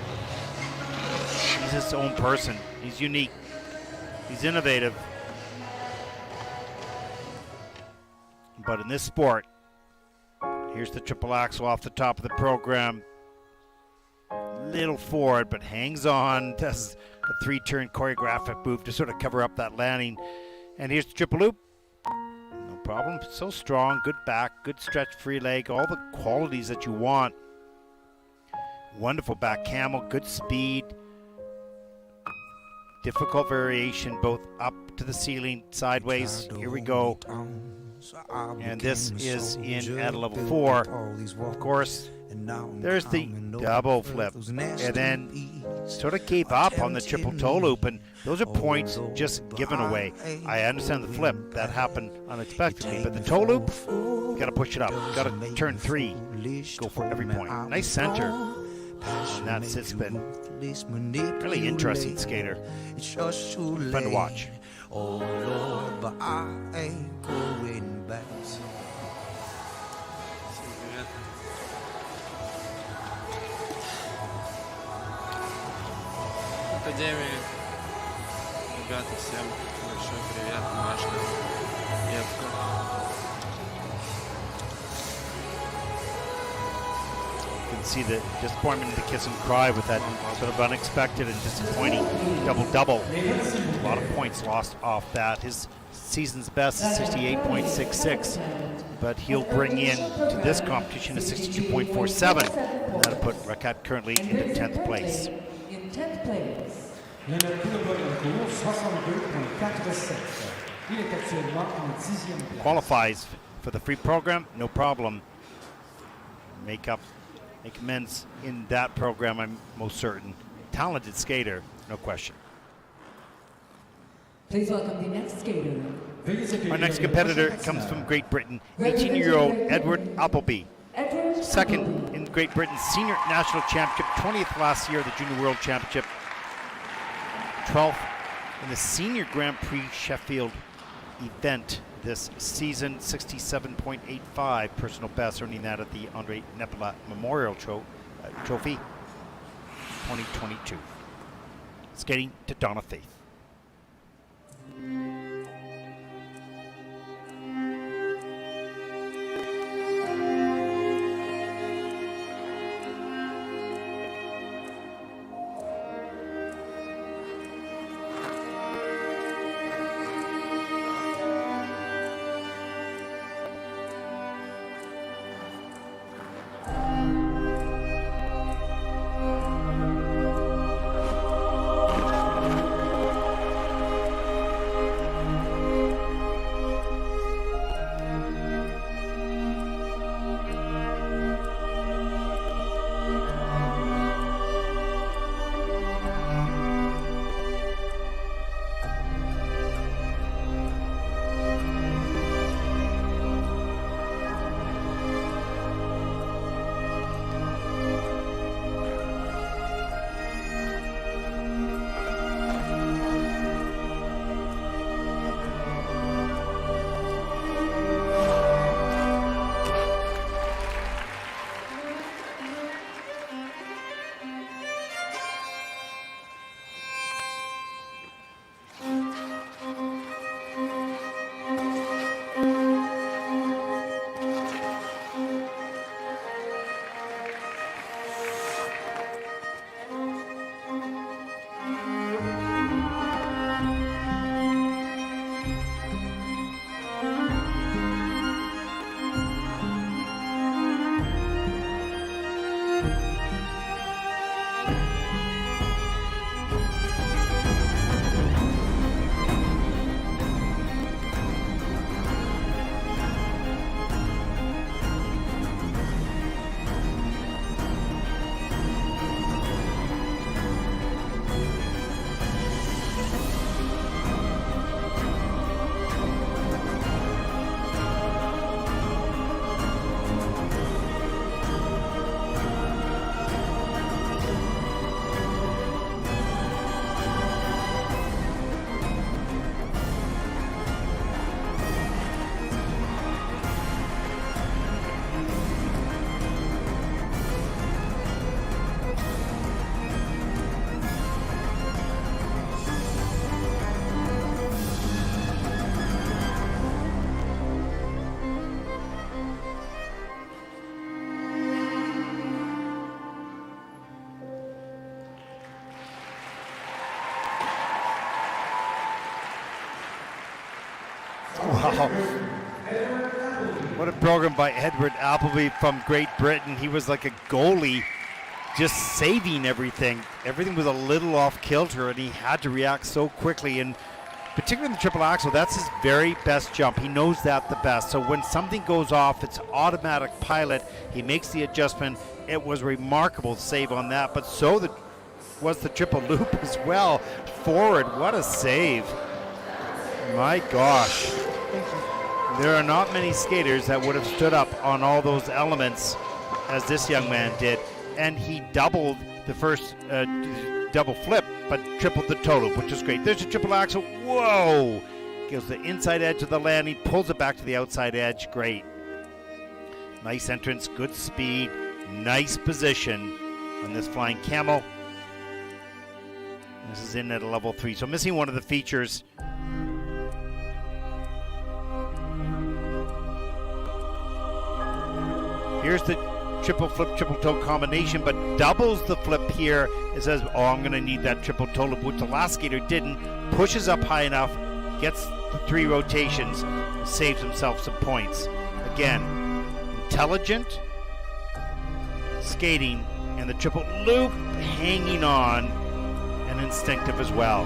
He's his own person. He's unique. He's innovative. But in this sport, here's the triple axel off the top of the program. Little forward, but hangs on, does a 3-turn choreographic move to sort of cover up that landing. And here's the triple loop. No problem. So strong, good back, good stretch, free leg, all the qualities that you want. Wonderful back camel, good speed. Difficult variation, both up to the ceiling, sideways. Here we go. And this is in at a level 4. Of course, there's the double flip. And then sort of keep up on the triple toe loop. And those are points just given away. I understand the flip. That happened unexpectedly. But the toe loop, you got to push it up. Got to turn 3. Go for every point. Nice center. And that sit spin. Really interesting skater. Fun to watch. Oh Lord, but I ain't going back. Академия. Ребята, всем большой привет, Машка, Евка. You can see the disappointment in the kiss and cry with that sort of unexpected and disappointing double-double. A lot of points lost off that. His season's best is 68.66, but he'll bring in to this competition a 62.47. That'll put Rakic currently into 10th place. In 10th place. Qualifies for the free program, no problem. Make amends in that program, I'm most certain. Talented skater, no question. Please welcome the next skater. Our next competitor comes from Great Britain, 18-year-old Edward Appleby. Second in Great Britain's Senior National Championship, 20th last year at the Junior World Championship. 12th in the Senior Grand Prix Sheffield event this season, 67.85 personal best, earning that at the Andre Nepela Memorial Trophy 2022. Skating to Donna Faith. Wow. What a program by Edward Appleby from Great Britain. He was like a goalie, just saving everything. Everything was a little off kilter, and he had to react so quickly. And particularly in the triple axel, that's his very best jump. He knows that the best. So when something goes off, it's automatic pilot. He makes the adjustment. It was remarkable save on that, but so was the triple loop as well. Forward, what a save. My gosh. There are not many skaters that would have stood up on all those elements as this young man did. And he doubled the first double flip, but tripled the total, which is great. There's a triple axel. Whoa! Gives the inside edge of the landing, pulls it back to the outside edge. Great. Nice entrance, good speed, nice position on this flying camel. This is in at a level 3, so missing one of the features. Here's the triple flip, triple toe combination, but doubles the flip here. It says, oh, I'm going to need that triple toe loop, which the last skater didn't. Pushes up high enough, gets the 3 rotations, saves himself some points. Again, intelligent skating and the triple loop hanging on, and instinctive as well.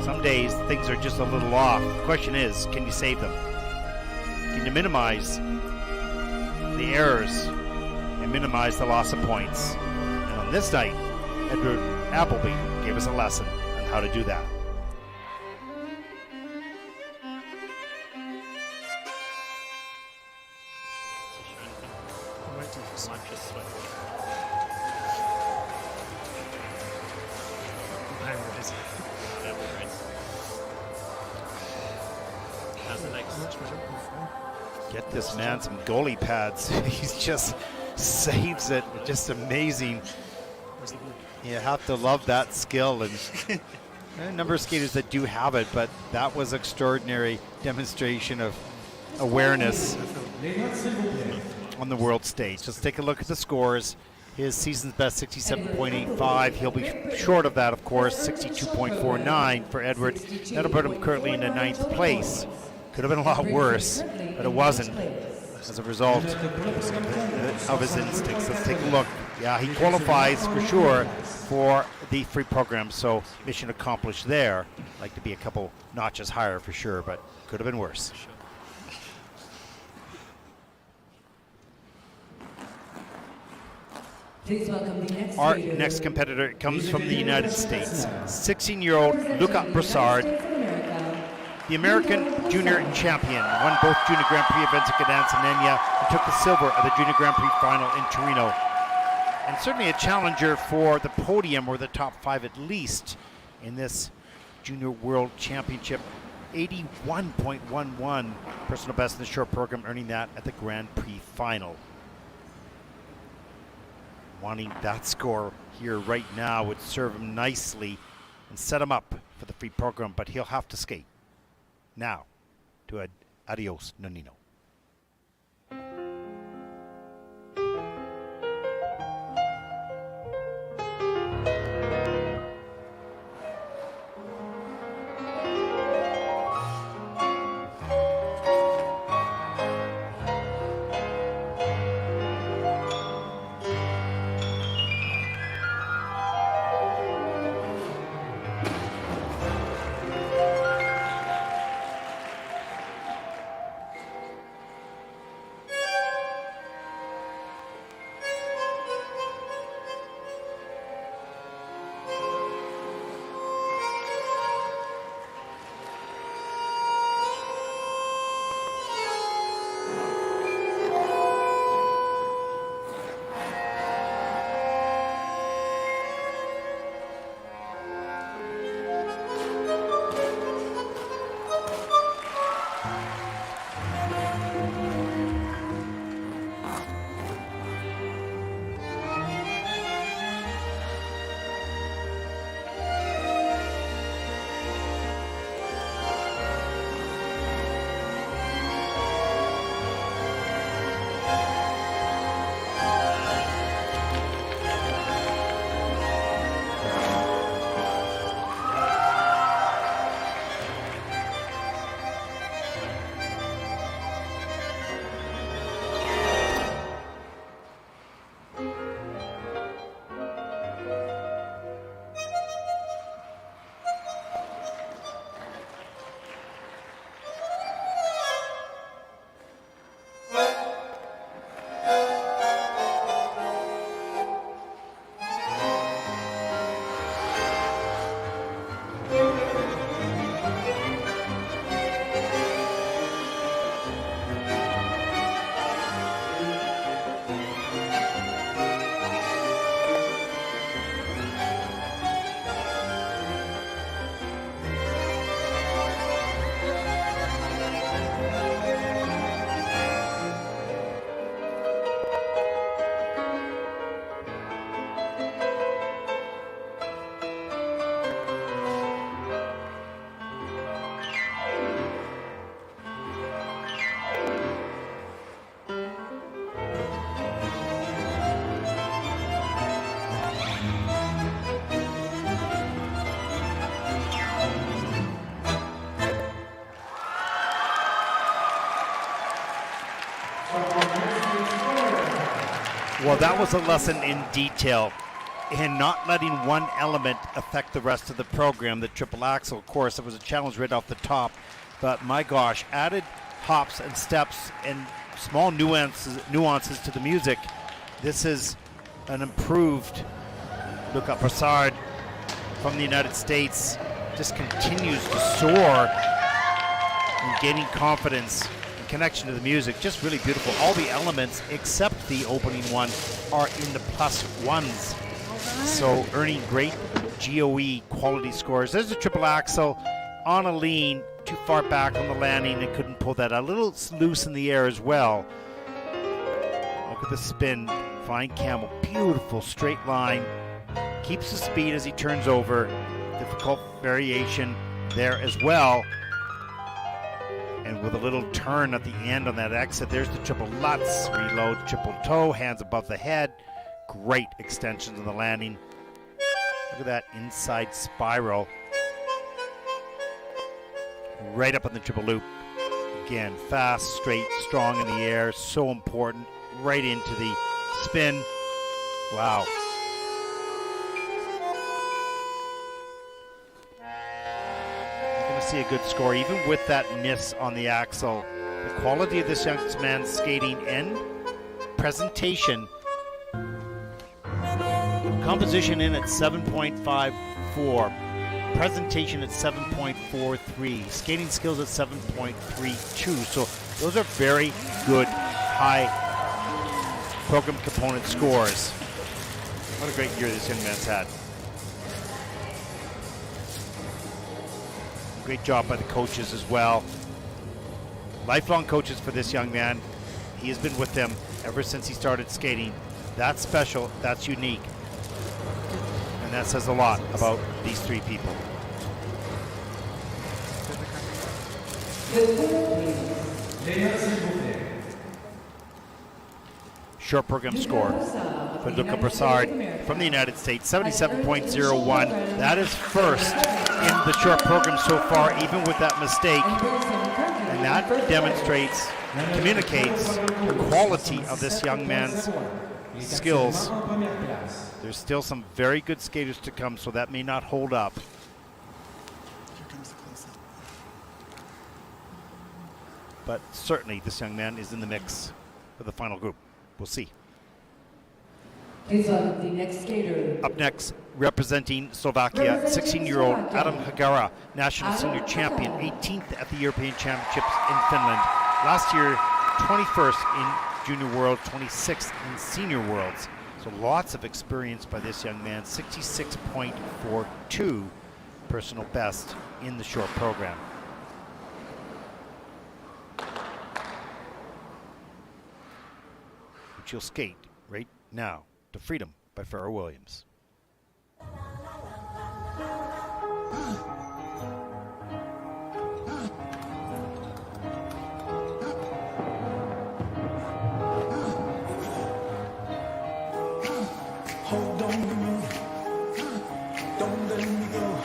Some days things are just a little off. The question is, can you save them? Can you minimize the errors and minimize the loss of points? And on this night, Edward Appleby gave us a lesson on how to do that. Get this man some goalie pads. He just saves it. Just amazing. You have to love that skill. And there are a number of skaters that do have it, but that was extraordinary demonstration of awareness on the world stage. Let's take a look at the scores. His season's best, 67.85. He'll be short of that, of course, 62.49 for Edward. That'll put him currently in the 9th place. Could have been a lot worse, but it wasn't as a result of his instincts. Let's take a look. Yeah, he qualifies for sure for the free program, so mission accomplished there. Like to be a couple notches higher for sure, but could have been worse. Please welcome the next Our skater. next competitor comes from the United States. 16-year-old Luca Broussard, the American junior champion, won both junior Grand Prix events at Gdansk and Enya, and took the silver at the junior Grand Prix final in Torino. And certainly a challenger for the podium or the top 5 at least in this junior world championship. 81.11 personal best in the short program, earning that at the Grand Prix final. Wanting that score here right now would serve him nicely and set him up for the free program, but he'll have to skate now to Adios Nonino. Well, that was a lesson in detail and not letting one element affect the rest of the program. The triple axel, of course, it was a challenge right off the top, but my gosh, added hops and steps and small nuances to the music. This is an improved Luca Brassard from the United States. Just continues to soar and gaining confidence and connection to the music. Just really beautiful. All the elements except the opening one are in the +1s. So earning great GOE quality scores. There's a triple axel on a lean, too far back on the landing and couldn't pull that. A little loose in the air as well. Look at the spin, flying camel, beautiful straight line. Keeps the speed as he turns over. Difficult variation there as well. And with a little turn at the end on that exit, there's the triple Lutz, reload, triple toe, hands above the head. Great extensions on the landing. Look at that inside spiral. Right up on the triple loop. Again, fast, straight, strong in the air. So important. Right into the spin. Wow. You're going to see a good score, even with that miss on the axle. The quality of this young man's skating and presentation. Composition in at 7.54. Presentation at 7.43. Skating skills at 7.32. So those are very good high program component scores. What a great year this young man's had. Great job by the coaches as well. Lifelong coaches for this young man. He has been with them ever since he started skating. That's special. That's unique. And that says a lot about these three people. Short program score for Luca Brassard from the United States, 77.01. That is first in the short program so far, even with that mistake. And that demonstrates, communicates the quality of this young man's skills. There's still some very good skaters to come, so that may not hold up. But certainly this young man is in the mix for the final group. We'll see. Is the next skater. Up next, representing Slovakia, 16-year-old Adam Hagara, national senior champion, 18th at the European Championships in Finland. Last year, 21st in Junior World, 26th in Senior Worlds. So lots of experience by this young man, 66.42 personal best in the short program. Which you'll skate right now to Freedom by Pharrell Williams. Hold on to me, don't let me go.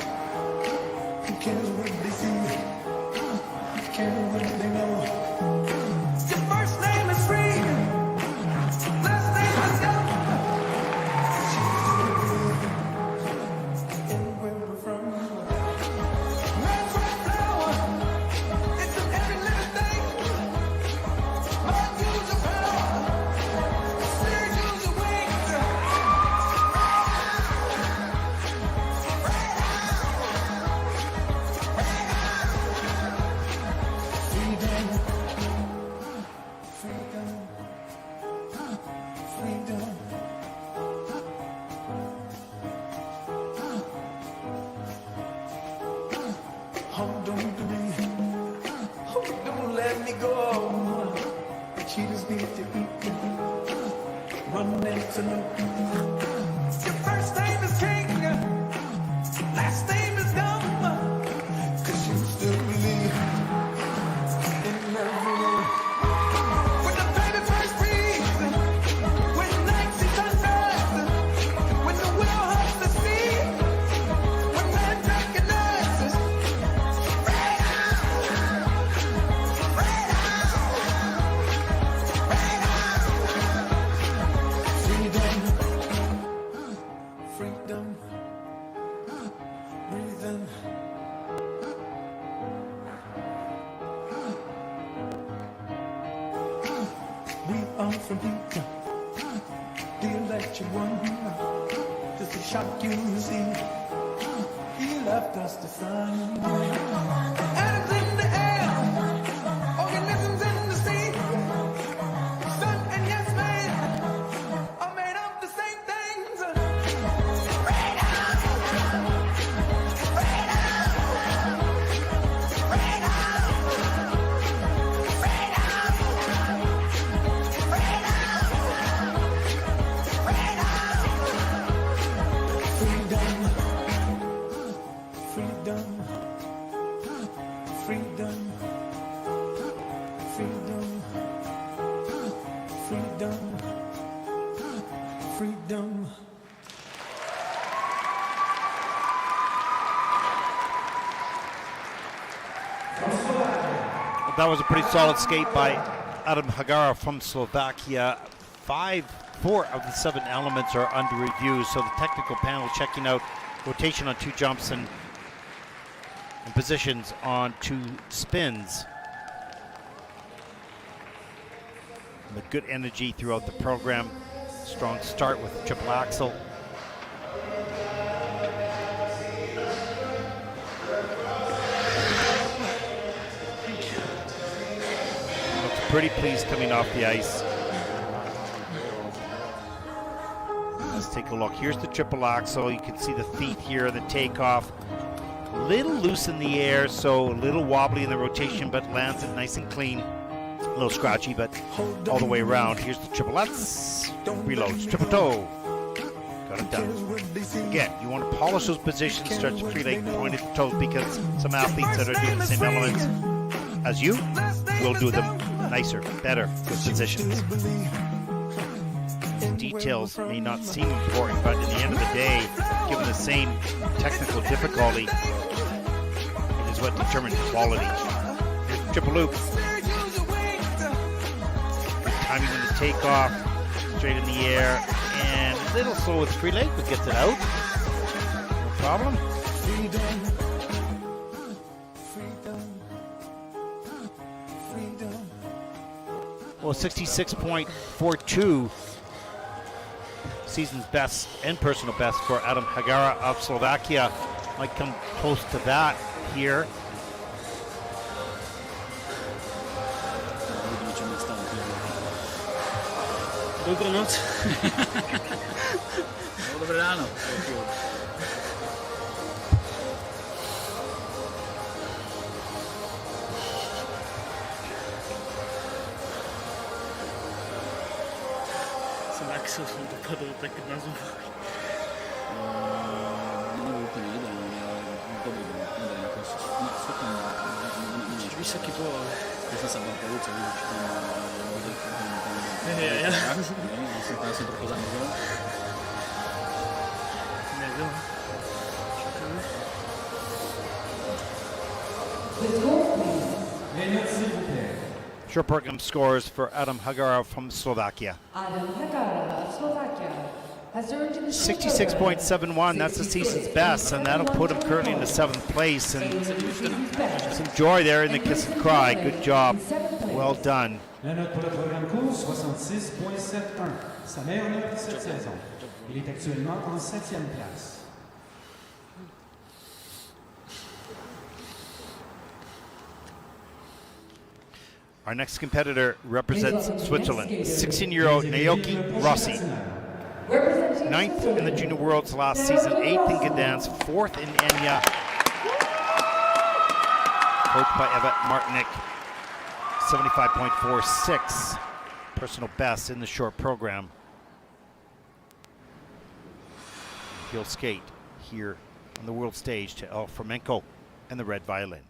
Who cares what they see? Who cares what they know? Your first name is free, last name is young. And where we're from, man's red flower, it's in every little thing. Mind use your power, spirit use your wings. Hold on to me, don't let me go. The cheetahs need to eat, run into no. Your first name is King, last name is Dumb, 'cause you still believe in everyone. When the baby first breathes, when night sees sunrise, when the will hugs the speed, when man recognizes. Freedom. again. We are from here, the electric one. Just a shock you see. He left us to find. Atoms in the air, organisms in the sea. Sun and yes man are made of the same things. Freedom. That was a pretty solid skate by Adam Hagara from Slovakia. 4 of the 7 elements are under review, so the technical panel checking out rotation on 2 jumps and positions on 2 spins. And the good energy throughout the program. Strong start with the triple axel. Looks pretty pleased coming off the ice. Let's take a look. Here's the triple axel. You can see the feet here, the takeoff. A little loose in the air, so a little wobbly in the rotation, but lands it nice and clean. A little scratchy, but all the way around. Here's the triplets. Reloads. Triple toe. Got it done. Again, you want to polish those positions, stretch the free leg, pointed toes, because some athletes that are doing the same elements as you will do them nicer, better with positions. These details may not seem important, but at the end of the day, given the same technical difficulty, it is what determines quality. Here's the triple loop. Timing in the takeoff, straight in the air, and a little slow with free leg, but gets it out. No problem. Well, 66.42, season's best and personal best for Adam Hagara of Slovakia. Might come close to that here. Dobranoc. Dobré ráno. Axel som dopadl tak na zubách. Nebyl úplně ideální, ale dobrý byl. Jako schopný. Vysoký bol, ale... Já jsem se bál po ulici, vidíš, tam já jsem trochu zamrzl. Nebyl. Short program scores for Adam Hagara from Slovakia. Adam Hagara of Slovakia has earned in the 66.71, that's the season's best, and that'll put him currently in the 7th place. And some joy there in the kiss and cry. Good job. Well done. La note pour le programme court, 66.71. Sa meilleure note cette saison. Il est actuellement en 7e place. Our next competitor represents Switzerland, 16-year-old Naoki Rossi. 9th in the Junior Worlds last season, 8th in Gdansk, 4th in Enya. Coached by Eva Martynov, 75.46. Personal best in the short program. He'll skate here on the world stage to El Flamenco and the red violin.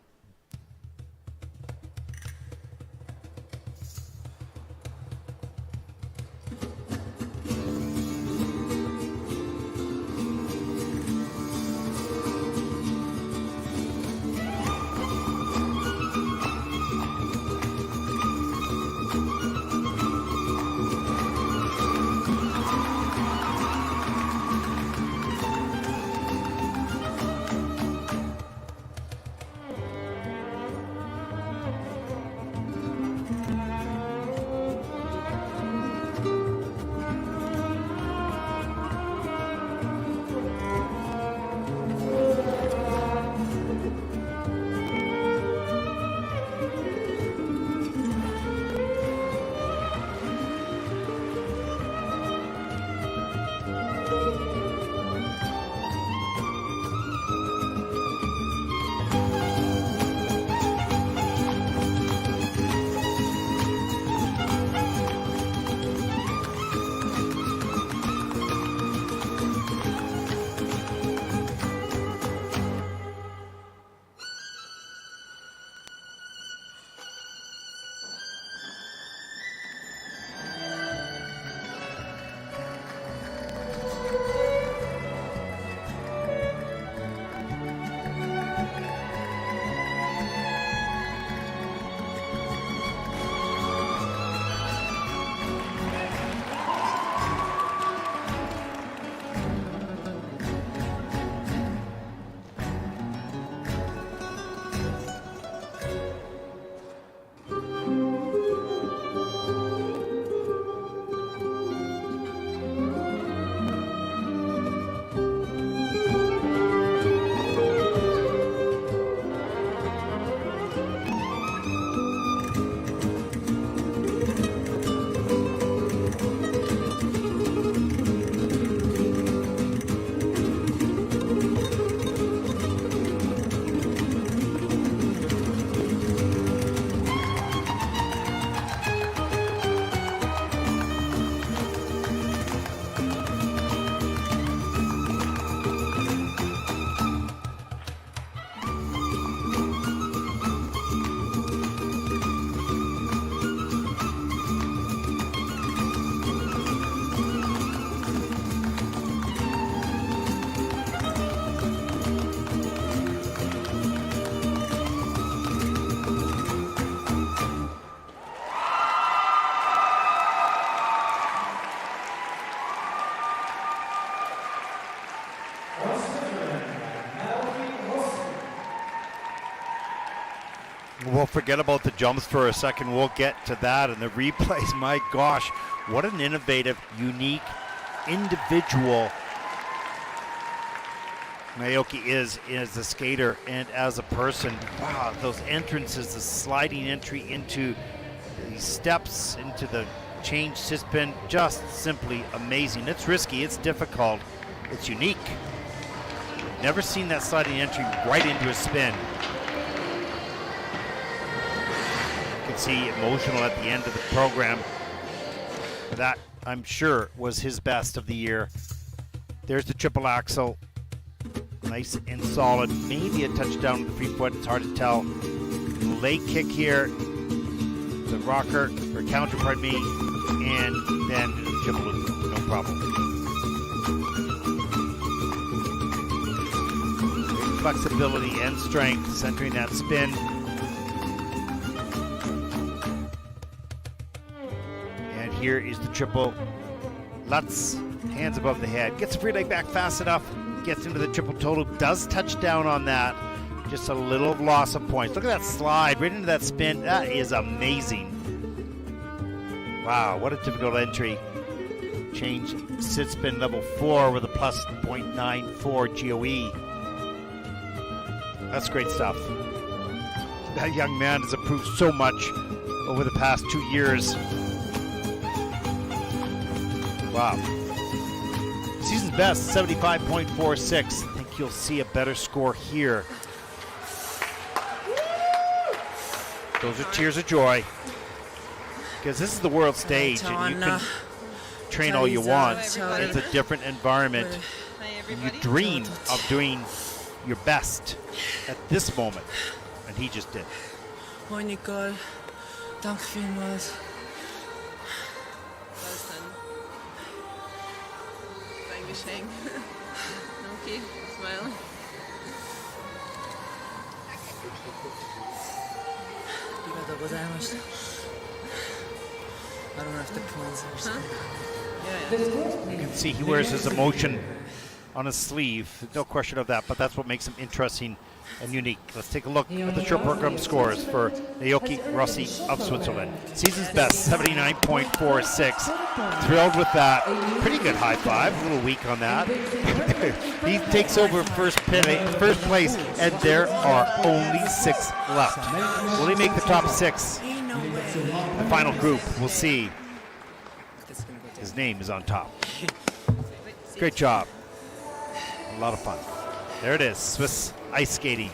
We'll forget about the jumps for a second. We'll get to that and the replays. My gosh, what an innovative, unique, individual Naoki is as a skater and as a person. Wow, those entrances, the sliding entry into these steps, into the change spin, just simply amazing. It's risky, it's difficult, it's unique. Never seen that sliding entry right into a spin. You can see emotional at the end of the program. That, I'm sure, was his best of the year. There's the triple axel. Nice and solid. Maybe a touchdown with the free foot. It's hard to tell. Leg kick here. The rocker, or counter, pardon me. And then triple loop. No problem. Flexibility and strength, centering that spin. And here is the triple Lutz, hands above the head. Gets the free leg back fast enough, gets into the triple toe loop, does touch down on that. Just a little loss of points. Look at that slide right into that spin. That is amazing. Wow, what a difficult entry. Change sit spin level 4 with a plus 0.94 GOE. That's great stuff. That young man has improved so much over the past 2 years. Wow. Season's best, 75.46. I think you'll see a better score here. Those are tears of joy. Because this is the world stage, and you can train all you want. It's a different environment. You dream of doing your best at this moment, and he just did. Hoi Nicole, dank vielmals. Was dann dein Geschenk. Okay, smile. I don't have the points. You can see he wears his emotion on his sleeve. No question of that, but that's what makes him interesting and unique. Let's take a look at the short program scores for Naoki Rossi of Switzerland. Season's best, 79.46. Thrilled with that. Pretty good high five. A little weak on that. He takes over first place, and there are only 6 left. Will he make the top 6? The final group, we'll see. His name is on top. Great job. A lot of fun. There it is, Swiss ice skating.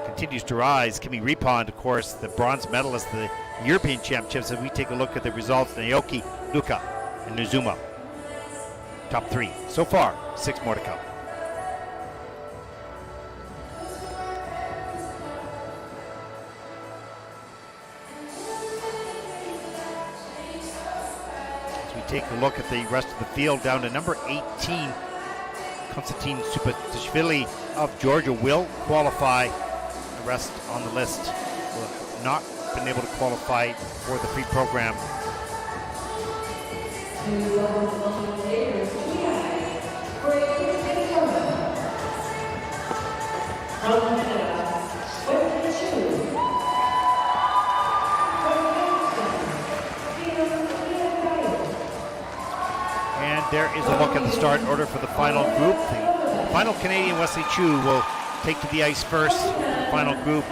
Continues to rise. Kimi Repond, of course, the bronze medalist of the European Championships. As we take a look at the results, Naoki, Luka, and Nuzuma. Top 3 so far, 6 more to come. As we take a look at the rest of the field, down to number 18, Konstantin Supatashvili of Georgia will qualify. The rest on the list will have not been able to qualify for the free program. And there is a look at the start order for the final group. The final Canadian, Wesley Chu, will take to the ice first. The final group.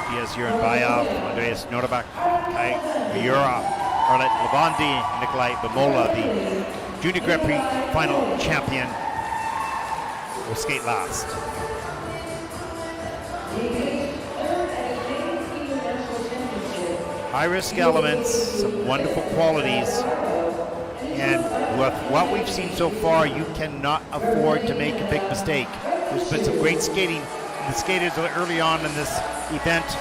Diaz Yuranbayev, Andreas Nordebach, Kao Miura, Arlet Levandi, Nikolai Bamola, the Junior Grand Prix final champion, will skate last. High-risk elements, some wonderful qualities, and with what we've seen so far, you cannot afford to make a big mistake. There's been some great skating from the skaters early on in this event.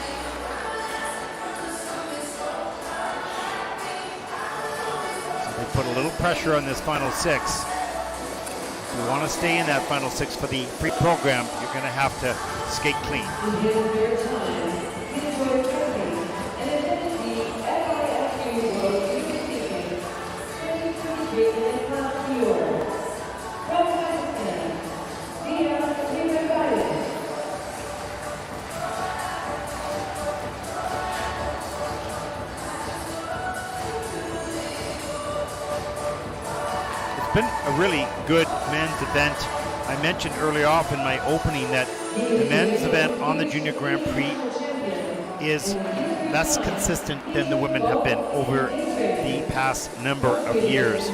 So they put a little pressure on this final 6. If you want to stay in that final 6 for the free program, you're going to have to skate clean. been a really good men's event. I mentioned earlier off in my opening that the men's event on the Junior Grand Prix is less consistent than the women have been over the past number of years.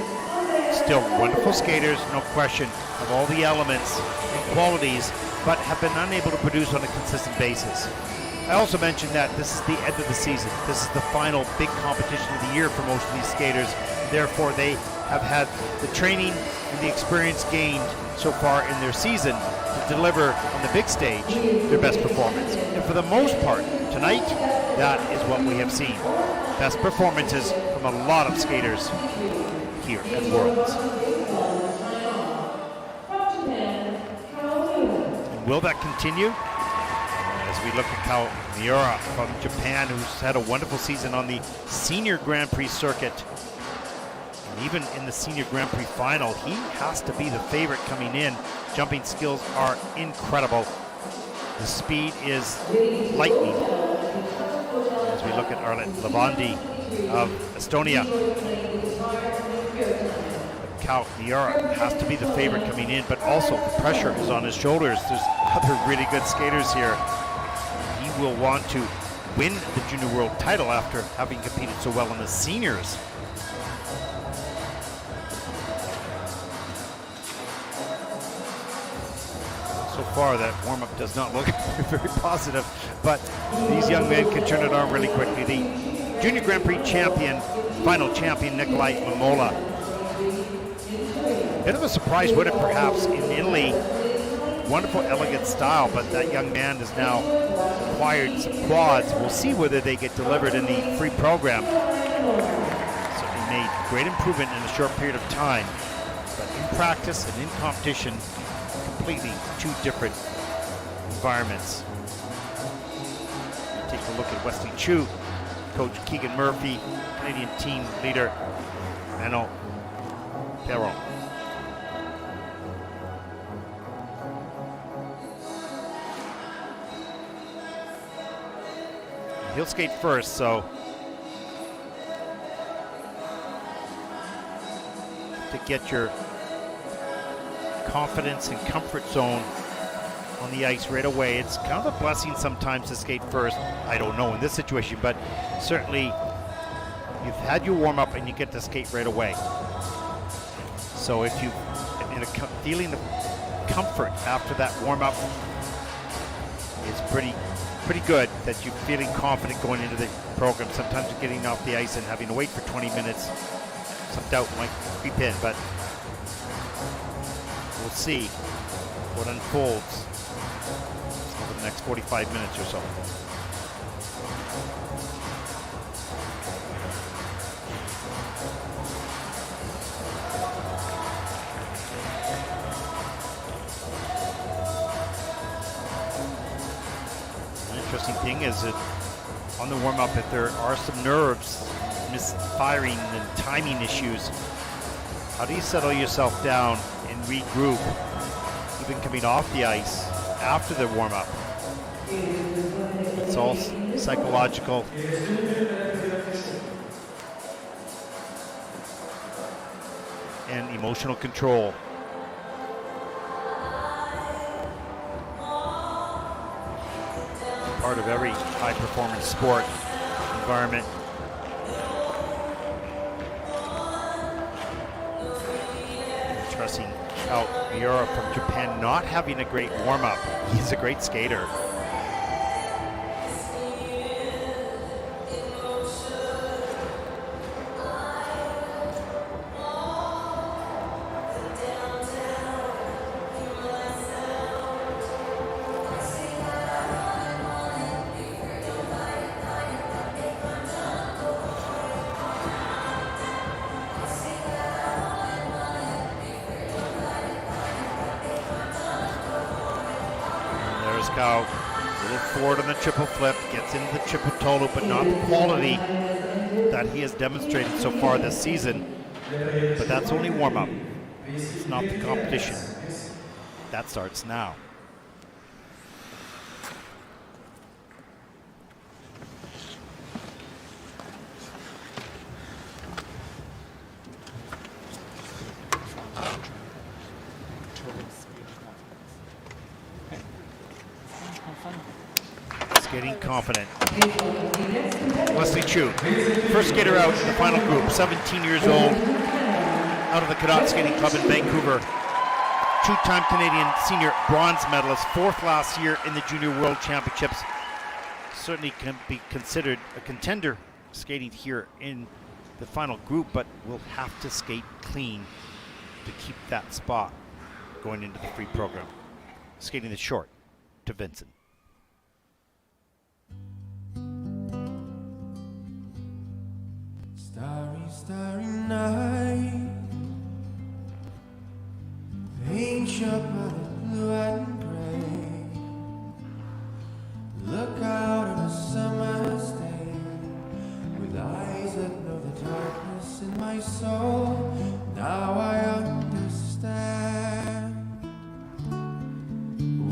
Still wonderful skaters, no question, of all the elements and qualities, but have been unable to produce on a consistent basis. I also mentioned that this is the end of the season. This is the final big competition of the year for most of these skaters. Therefore, they have had the training and the experience gained so far in their season to deliver on the big stage their best performance. And for the most part, tonight, that is what we have seen. Best performances from a lot of skaters here at Worlds. And will that continue? As we look at Kao Miura from Japan, who's had a wonderful season on the Senior Grand Prix circuit. And even in the Senior Grand Prix final, he has to be the favorite coming in. Jumping skills are incredible. The speed is lightning. As we look at Arlet Levandi of Estonia. Kao Miura has to be the favorite coming in, but also the pressure is on his shoulders. There's other really good skaters here. He will want to win the Junior World title after having competed so well in the seniors. So far, that warm-up does not look very positive, but these young men can turn it on really quickly. The Junior Grand Prix champion, final champion, Nikolai Mamola. Bit of a surprise winner, perhaps, in Italy. Wonderful, elegant style, but that young man has now acquired some quads. We'll see whether they get delivered in the free program. Certainly made great improvement in a short period of time, but in practice and in competition, completely two different environments. Take a look at Wesley Chu, Coach Keegan Murphy, Canadian team leader Manon Perron. He'll skate first, so to get your confidence and comfort zone on the ice right away. It's kind of a blessing sometimes to skate first. I don't know in this situation, but certainly you've had your warm-up and you get to skate right away. So if you feeling the comfort after that warm-up, it's pretty good that you're feeling confident going into the program. Sometimes you're getting off the ice and having to wait for 20 minutes. Some doubt might creep in, but we'll see what unfolds over the next 45 minutes or so. Interesting thing is that on the warm-up, if there are some nerves, misfiring and timing issues, how do you settle yourself down and regroup, even coming off the ice after the warm-up? It's all psychological. And emotional control. Part of every high-performance sport environment. Interesting how Miura from Japan not having a great warm-up. He's a great skater. Kao, a little forward on the triple flip, gets into the triple toe, but not the quality that he has demonstrated so far this season. But that's only warm-up. It's not the competition. That starts now. Skating confident. Leslie Chu, first skater out in the final group, 17 years old, out of the Cadot Skating Club in Vancouver. Two-time Canadian senior bronze medalist, fourth last year in the Junior World Championships. Certainly can be considered a contender skating here in the final group, but will have to skate clean to keep that spot going into the free program. Skating the short to Vincent. Starry, starry night, paint your palette blue and gray. Look out on a summer's day with eyes that know the darkness in my soul. Now I understand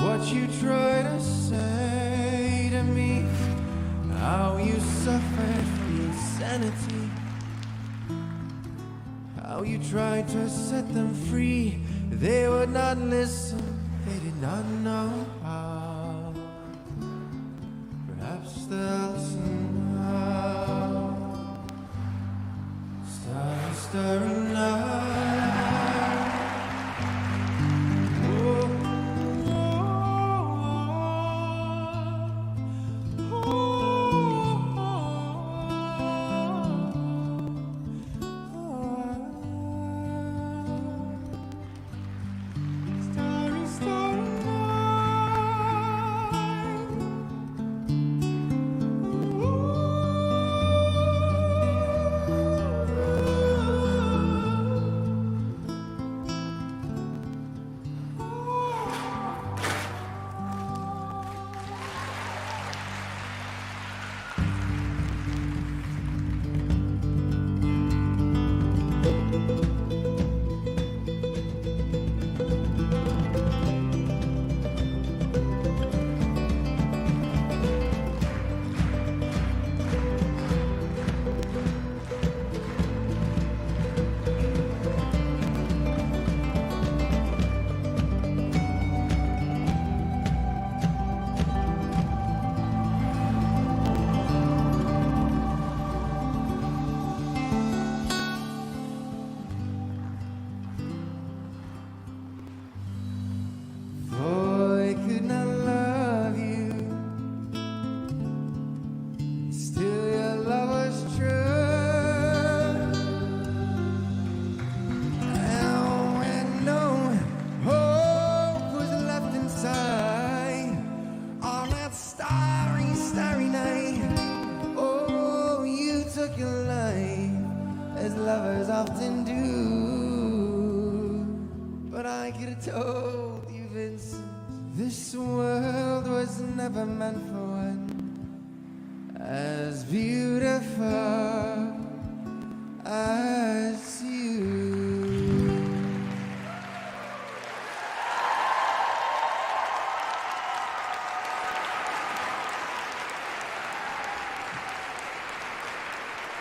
what you try to say to me, how you suffered for your sanity, how you tried to set them free. They would not listen, they did not know how. Perhaps they'll listen now. Starry, starry night.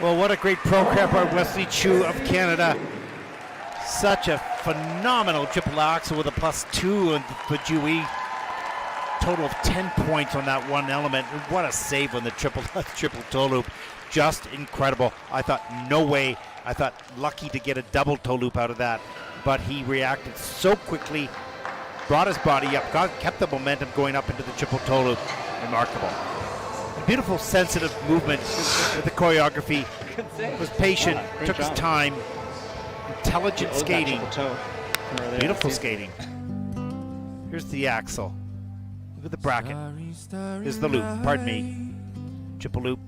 Well, what a great pro prepper, Wesley Chu of Canada. Such a phenomenal triple axel with a +2 for Dewey. Total of 10 points on that one element. What a save on the triple toe loop. Just incredible. I thought, no way. I thought lucky to get a double toe loop out of that. But he reacted so quickly, brought his body up, kept the momentum going up into the triple toe loop. Remarkable. Beautiful, sensitive movement with the choreography. Was patient, took his time. Intelligent skating. Beautiful skating. Here's the axle. Look at the bracket. Here's the loop, pardon me. Triple loop.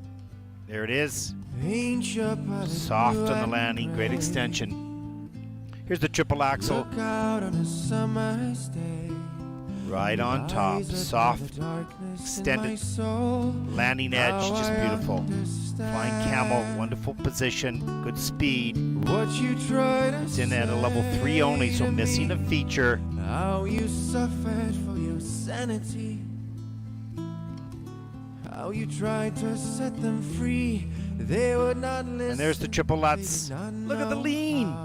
There it is. Soft on the landing, great extension. Here's the triple axle. Right on top, soft, extended, landing edge, just beautiful. Flying camel, wonderful position, good speed. It's in at a level 3 only, so missing a feature. How you suffered for your sanity, how you tried to set them free. They would not listen. And there's the triple lutz. Look at the lean.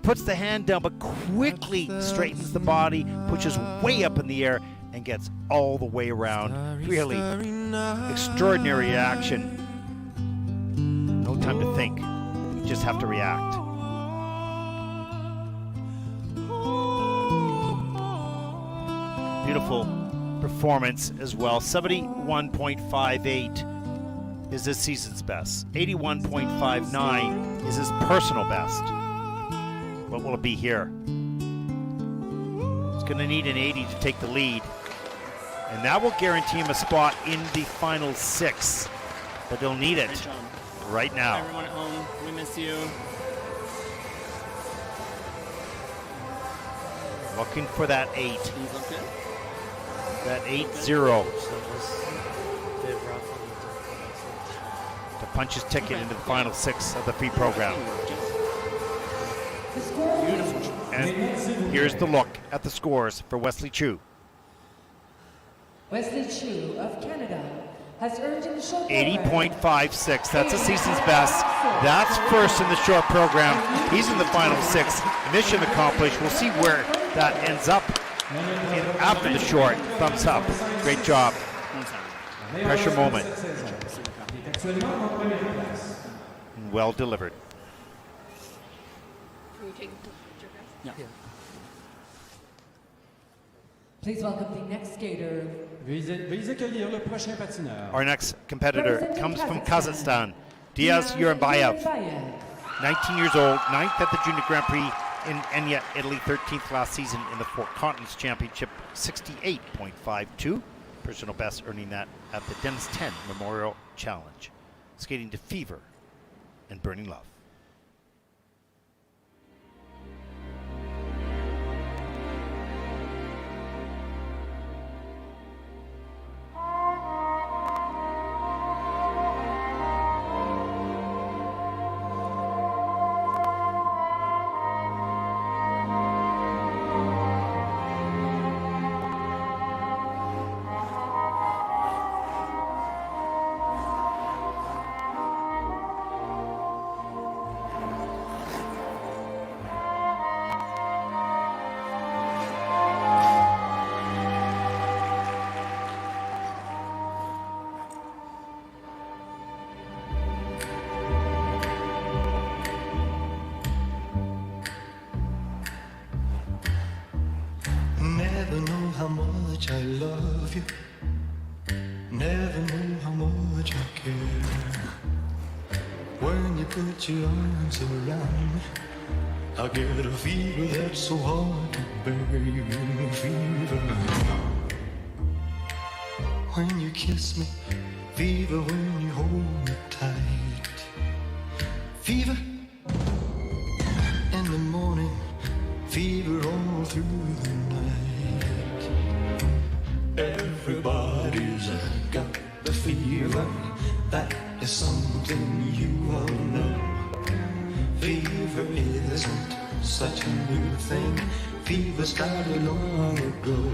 Puts the hand down, but quickly straightens the body, pushes way up in the air, and gets all the way around. Really extraordinary action. No time to think. You just have to react. Beautiful performance as well. 71.58 is this season's best. 81.59 is his personal best. What will it be here? It's going to need an 80 to take the lead, and that will guarantee him a spot in the final 6. But he'll need it right now. Everyone at home, we miss you. Looking for that 8. Things look good. That 8-0 to punch his ticket into the final 6 of the free program. And here's the look at the scores for Wesley Chu. Wesley Chu of Canada has earned in the short 80.56. That's the season's best. That's first in the short program. He's in the final 6. Mission accomplished. We'll see where that ends up after the short. Thumbs up. Great job. Pressure moment. Well delivered. Please welcome the next skater. Veuillez accueillir le prochain patineur. Our next competitor comes from Kazakhstan, Diaz Yurambayev. 19 years old, 9th at the Junior Grand Prix in Enya, Italy, 13th last season in the Four Continents Championship, 68.52. Personal best, earning that at the Dennis 10 Memorial Challenge. Skating to Fever and Burning Love. Never know how much I love you. Never know how much I care. When you put your arms around me, I get a fever that's so hard to bear. Fever when you kiss me, fever when you hold me tight. Fever in the morning, fever all through the night. Everybody's got the fever. That is something you all know. Fever isn't such a new thing. Fever started long ago.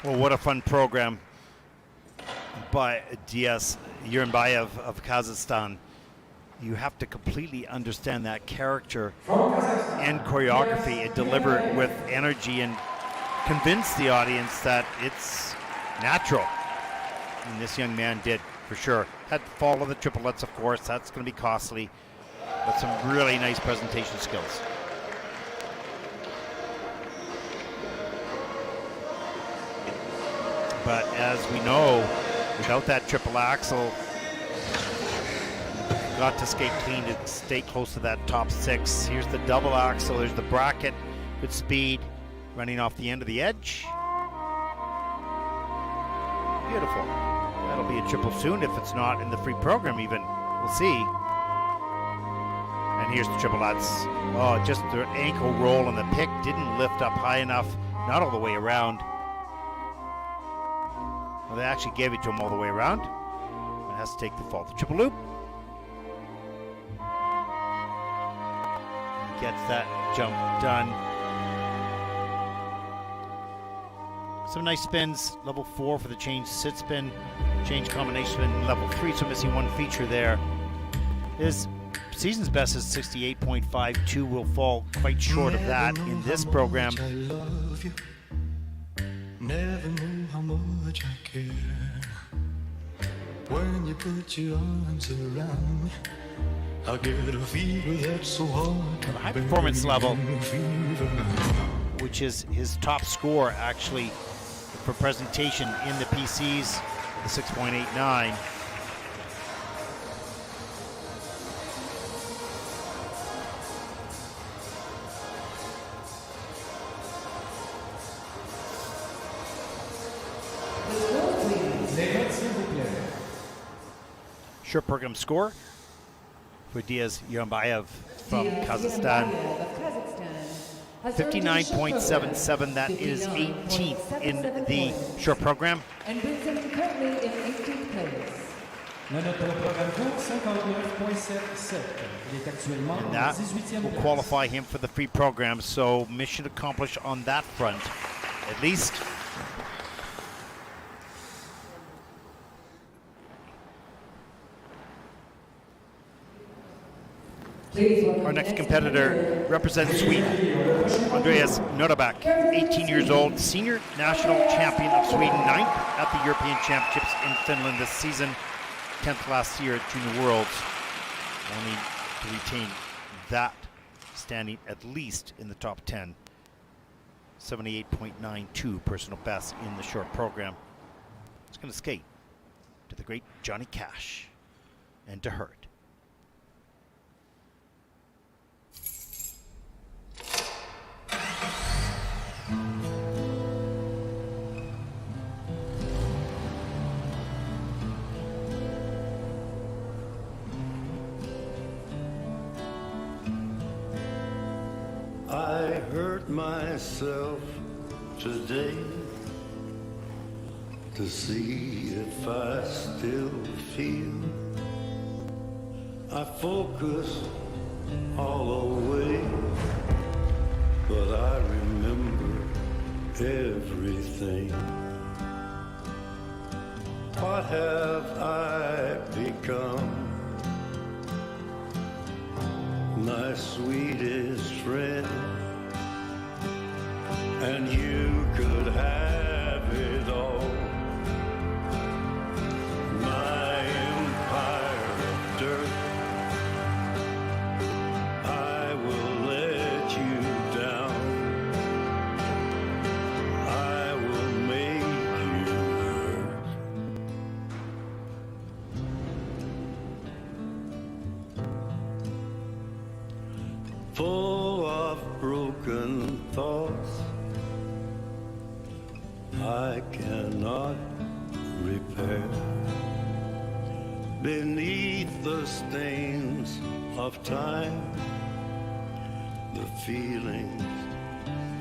Well, what a fun program by Diaz Yurambayev of Kazakhstan. you have to completely understand that character and choreography and deliver it with energy and convince the audience that it's natural. And this young man did, for sure. Had to follow the triplets, of course. That's going to be costly, but some really nice presentation skills. But as we know, without that triple axel, got to skate clean to stay close to that top 6. Here's the double axel, there's the bracket, good speed, running off the end of the edge. Beautiful. That'll be a triple soon if it's not in the free program even. We'll see. And here's the triplets. Oh, just the ankle roll and the pick didn't lift up high enough, not all the way around. Well, they actually gave it to him all the way around. It has to take the fall. The triple loop. Gets that jump done. Some nice spins. Level 4 for the change sit spin, change combination spin. Level 3, so missing one feature there. His season's best is 68.52. Will fall quite short of that in this program. Never knew how much I care when you put your arms around me. I get a fever that's so hard. High performance level, which is his top score actually for presentation in the PCs, the 6.89. Short program score for Diaz Yambayev from Kazakhstan. 59.77, that is 18th in the short program. And brings him to currently in 18th place. And that will qualify him for the free program, so mission accomplished on that front, at least. Our next competitor represents Sweden, Andreas Nordback, 18 years old, senior national champion of Sweden, 9th at the European Championships in Finland this season, 10th last year at Junior Worlds. Only to retain that standing at least in the top 10. 78.92 personal best in the short program. It's going to skate to the great Johnny Cash and to Hurt. I hurt myself today to see if I still feel. I focus all away, but I remember everything. What have I become? My sweetest friend, and you could have it all. My empire of dirt, I will let you down. I will make you hurt. Full of broken thoughts I cannot repair. Beneath the stains of time, the feelings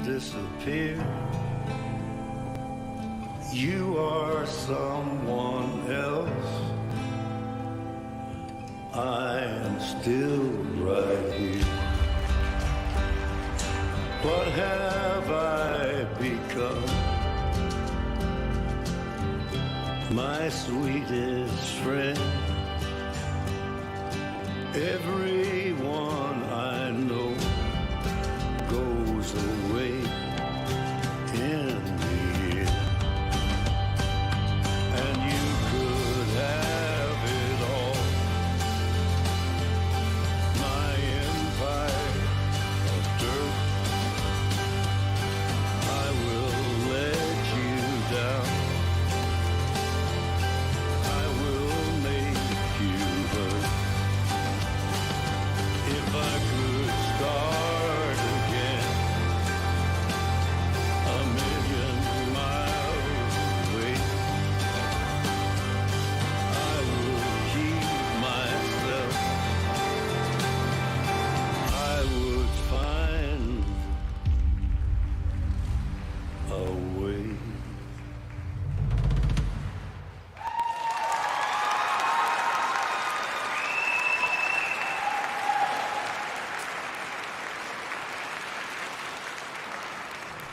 disappear. You are someone else. I am still right here. What have I become? My sweetest friend, Everyone I know goes away in the end, and you could have it all. My empire of dirt, I will let you down. I will make you hurt. If I could start again, a million miles away, I would keep myself. I would find a way.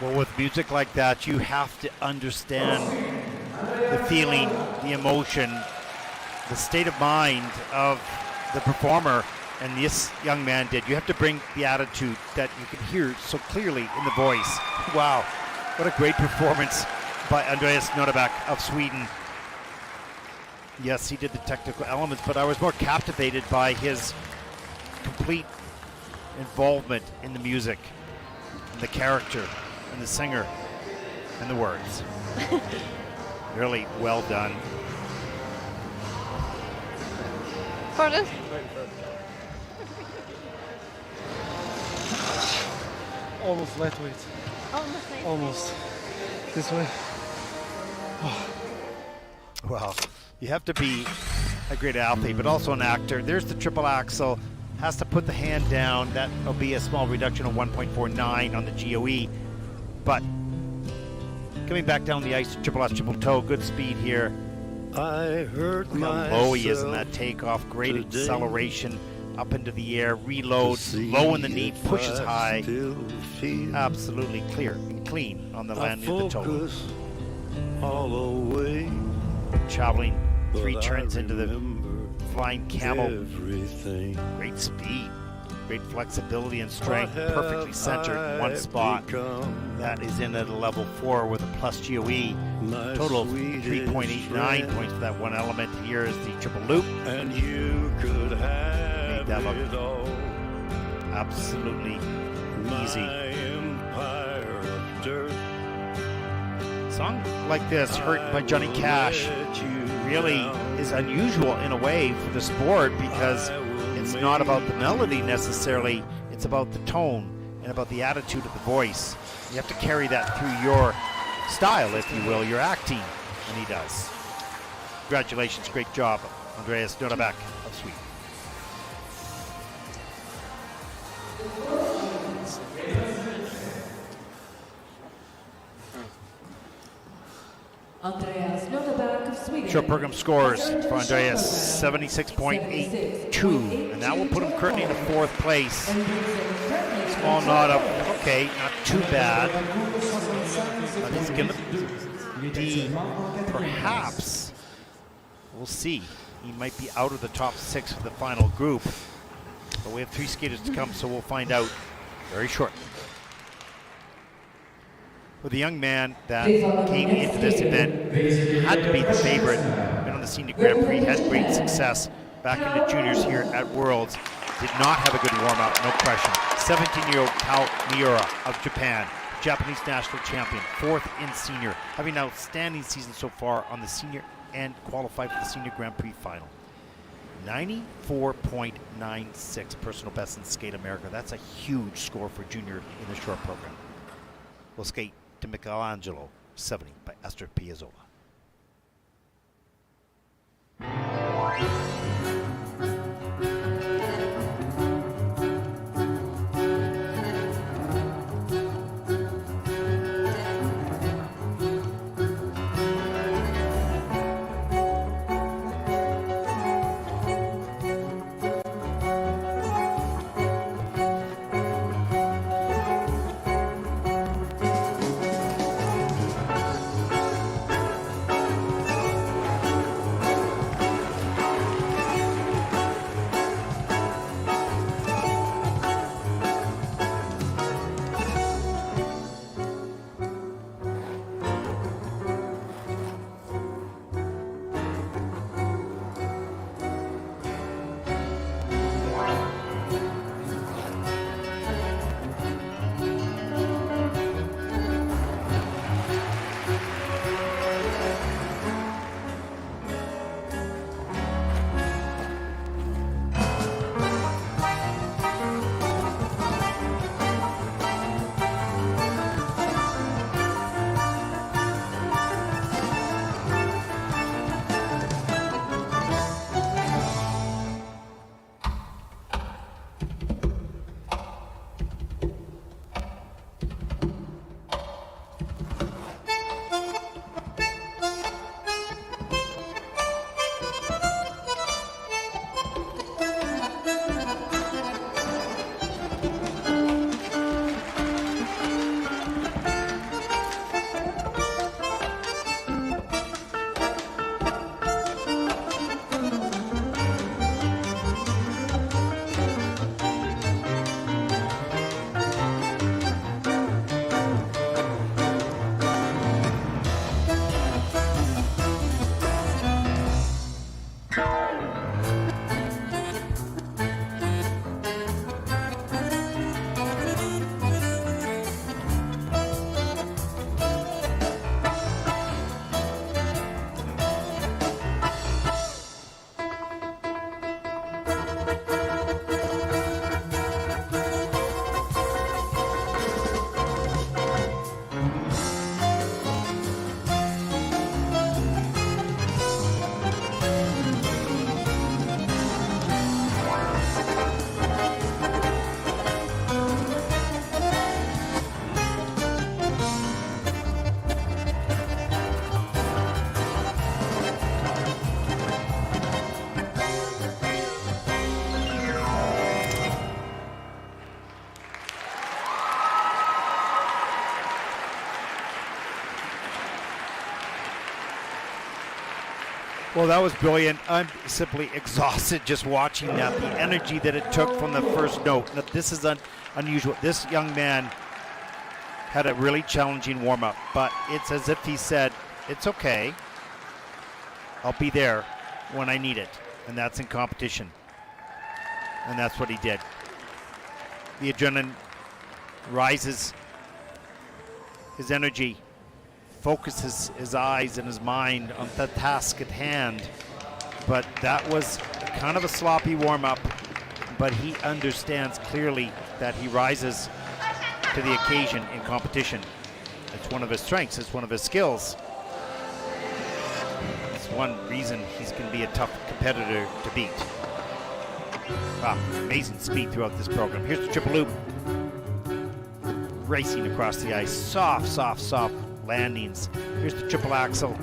Well, with music like that, you have to understand the feeling, the emotion, the state of mind of the performer, and this young man did. You have to bring the attitude that you can hear so clearly in the voice. Wow, what a great performance by Andreas Nordebäck of Sweden. Yes, he did the technical elements, but I was more captivated by his complete involvement in the music, and the character, and the singer, and the words. Really well done. Pardon? Almost lightweight. Almost like Almost. This way. Well, you have to be a great athlete, but also an actor. There's the triple axel. Has to put the hand down. That will be a small reduction of 1.49 on the GOE. But coming back down the ice, triple S, triple toe, good speed here. I hurt Look how low he is in that takeoff. Great acceleration up into the air. Reloads low in the knee, pushes high. Absolutely clear and clean on the landing of the toe. All the way, traveling 3 turns into the flying camel. everything. Great speed, great flexibility and strength, perfectly centered in one spot. That is in at a level 4 with a plus GOE. Total of 3.89 points for that one element. Here is the triple loop. And you could have Made that look it all. absolutely easy. Empire of dirt. Song like this, Hurt by Johnny Cash, really is unusual in a way for the sport because it's not about the melody necessarily, it's about the tone and about the attitude of the voice. You have to carry that through your style, if you will, your acting, and he does. Congratulations, great job, Andreas Nordebäck of Sweden. Andreas Nordebäck of Sweden. Short program scores for Andreas 76.82, and that will put him currently in the 4th place. Small nod of, okay, not too bad. But he's going to be, perhaps, we'll see. He might be out of the top 6 for the final group. But we have 3 skaters to come, so we'll find out very shortly. With a young man that came into this event, had to be the favorite, been on the Senior Grand Prix, had great success back in the juniors here at Worlds, did not have a good warm-up, no question. 17-year-old Kao Miura of Japan, Japanese national champion, 4th in senior, having an outstanding season so far on the senior and qualified for the Senior Grand Prix final. 94.96 personal best in Skate America. That's a huge score for junior in the short program. We'll skate to Michelangelo 70 by Esther Piazzolla. Well, that was brilliant. I'm simply exhausted just watching that. The energy that it took from the first note. Now, this is unusual. This young man had a really challenging warm-up, but it's as if he said, it's okay. I'll be there when I need it, and that's in competition. And that's what he did. The adrenaline rises, his energy focuses his eyes and his mind on the task at hand. But that was kind of a sloppy warm-up, but he understands clearly that he rises to the occasion in competition. It's one of his strengths, it's one of his skills. It's one reason he's going to be a tough competitor to beat. Wow, amazing speed throughout this program. Here's the triple loop. Racing across the ice, soft, soft, soft landings. Here's the triple axel.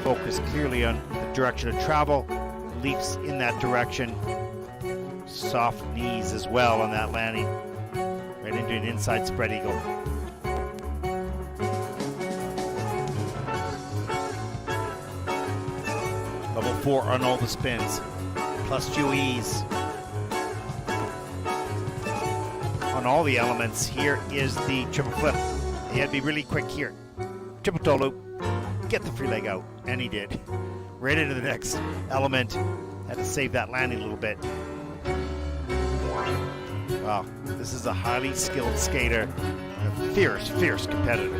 Focus clearly on the direction of travel. Leaps in that direction. Soft knees as well on that landing. Right into an inside spread eagle. Level 4 on all the spins. Plus 2 E's. On all the elements, here is the triple flip. He had to be really quick here. Triple toe loop, get the free leg out, and he did. Right into the next element. Had to save that landing a little bit. Wow, this is a highly skilled skater, and a fierce, fierce competitor.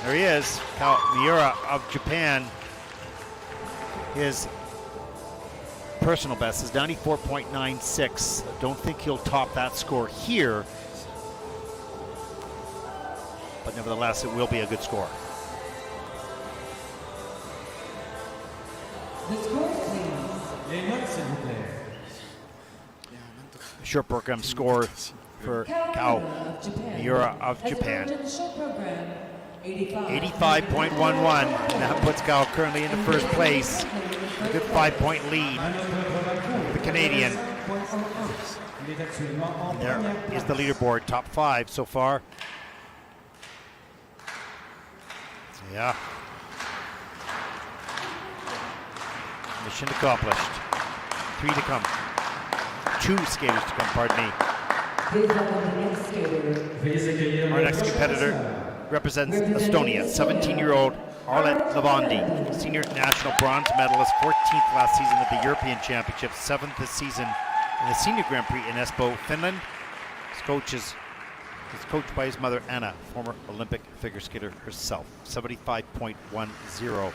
There he is, Kao Miura of Japan. His personal best is 94.96. I don't think he'll top that score here, but nevertheless, it will be a good score. Short program score for Kao Miura of Japan. 85.11, and that puts Kao currently into first place. A good 5-point lead for the Canadian. And there is the leaderboard, top 5 so far. Yeah. Mission accomplished. 3 to come. 2 skaters to come, pardon me. Our next competitor represents Estonia, 17-year-old Arlet Levandi, senior national bronze medalist, 14th last season at the European Championships, 7th this season in the Senior Grand Prix in Espoo, Finland. His coach is coached by his mother, Anna, former Olympic figure skater herself. 75.10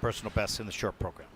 personal best in the short program.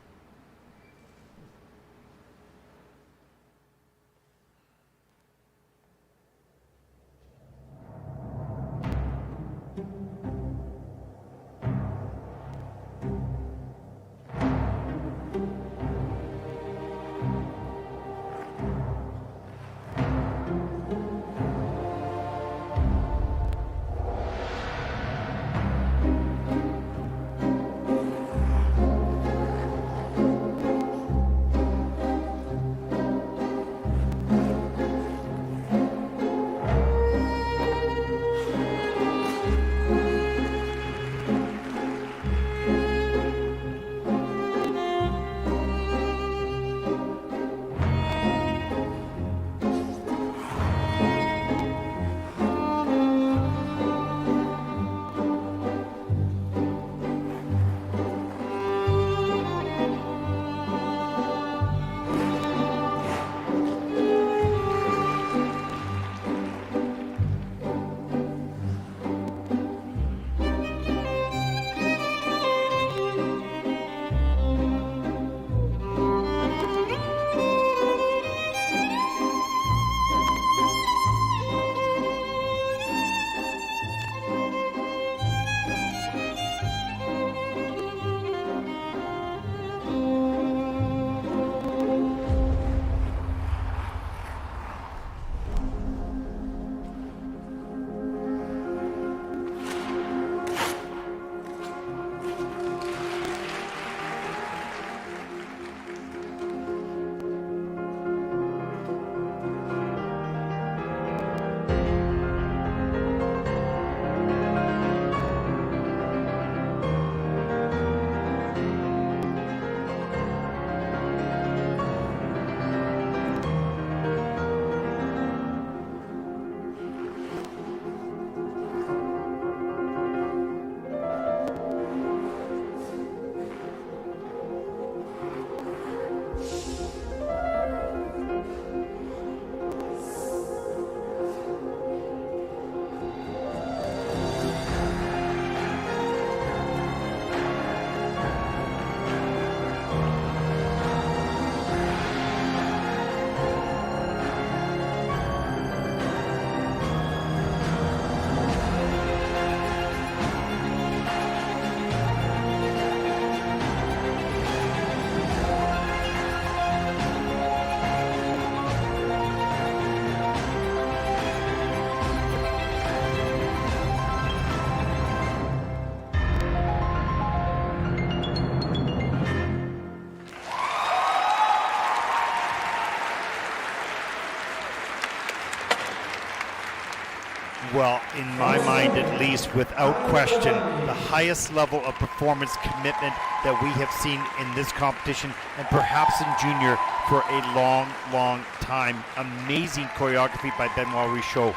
Well, in my mind at least, without question, the highest level of performance commitment that we have seen in this competition, and perhaps in junior, for a long, long time. Amazing choreography by Benoit Richaud.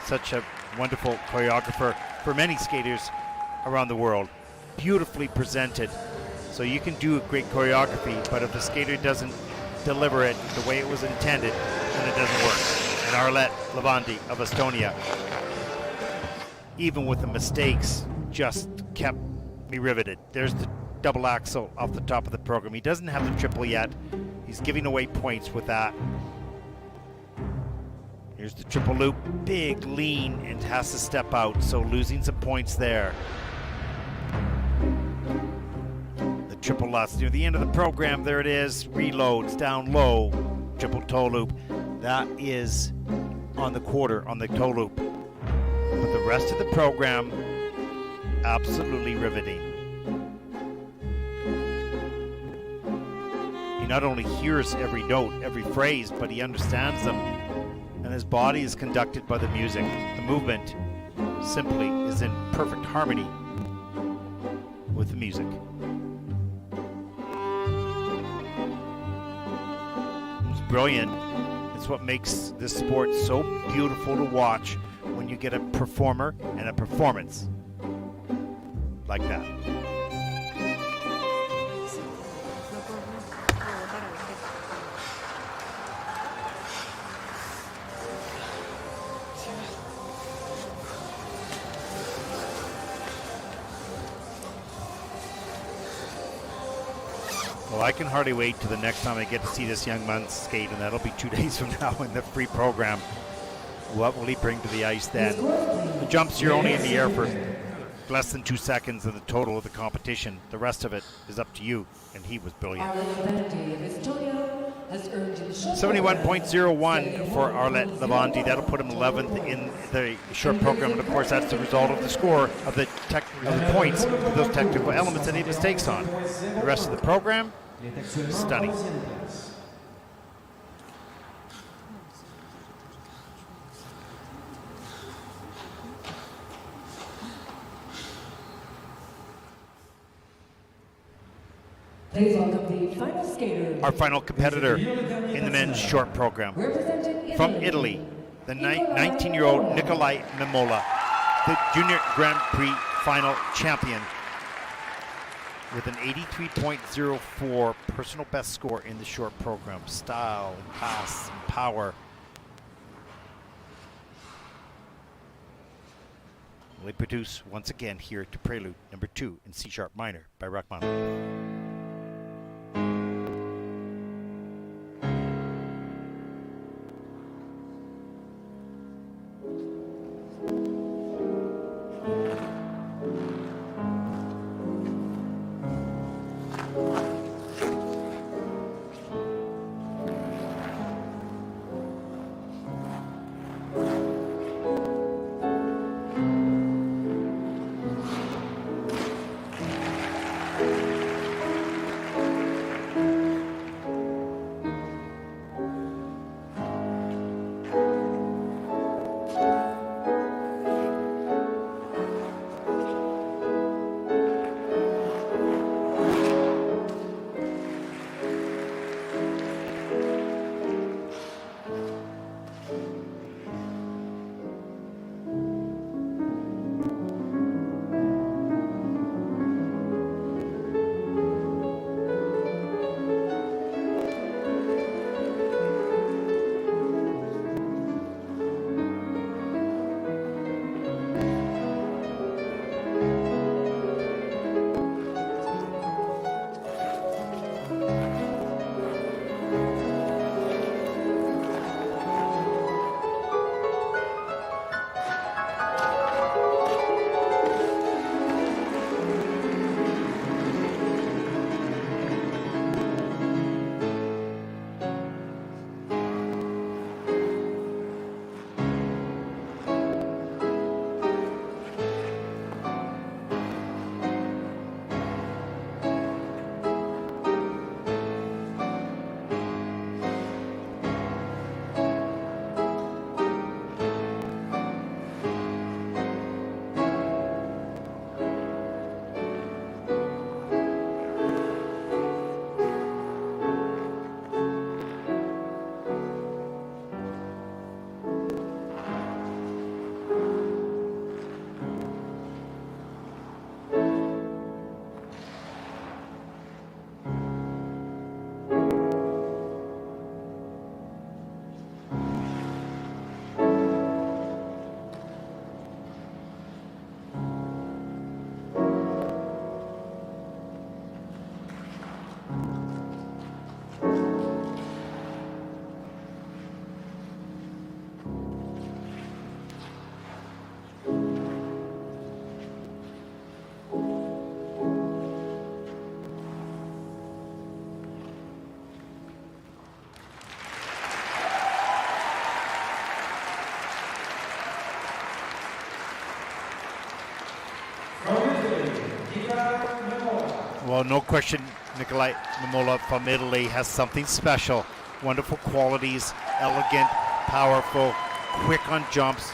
Such a wonderful choreographer for many skaters around the world. Beautifully presented. So you can do a great choreography, but if the skater doesn't deliver it the way it was intended, then it doesn't work. And Arlet Levandi of Estonia, even with the mistakes, just kept me riveted. There's the double axel off the top of the program. He doesn't have the triple yet. He's giving away points with that. Here's the triple loop, big lean, and has to step out, so losing some points there. The triple lutz near the end of the program, there it is, reloads down low, triple toe loop. That is on the quarter, on the toe loop. But the rest of the program, absolutely riveting. He not only hears every note, every phrase, but he understands them. And his body is conducted by the music. The movement simply is in perfect harmony with the music. It's brilliant. It's what makes this sport so beautiful to watch, when you get a performer and a performance like that. Well, I can hardly wait to the next time I get to see this young man skate, and that'll be 2 days from now in the free program. What will he bring to the ice then? The jumps, you're only in the air for less than 2 seconds in the total of the competition. The rest of it is up to you, and he was brilliant. 71.01 for Arlet Levandi. That'll put him 11th in the short program, and of course that's the result of the score of the points of those technical elements that he had mistakes on. The rest of the program, stunning. Please welcome the final skater. Our final competitor in the men's short program. From Italy, the 19-year-old Nicolai Mimola, the Junior Grand Prix final champion, with an 83.04 personal best score in the short program. Style, pass, and power. We produce once again here to Prelude number 2 in C-sharp minor by Rachmaninoff. Well, no question, Nicolai Momola from Italy has something special. Wonderful qualities, elegant, powerful, quick on jumps.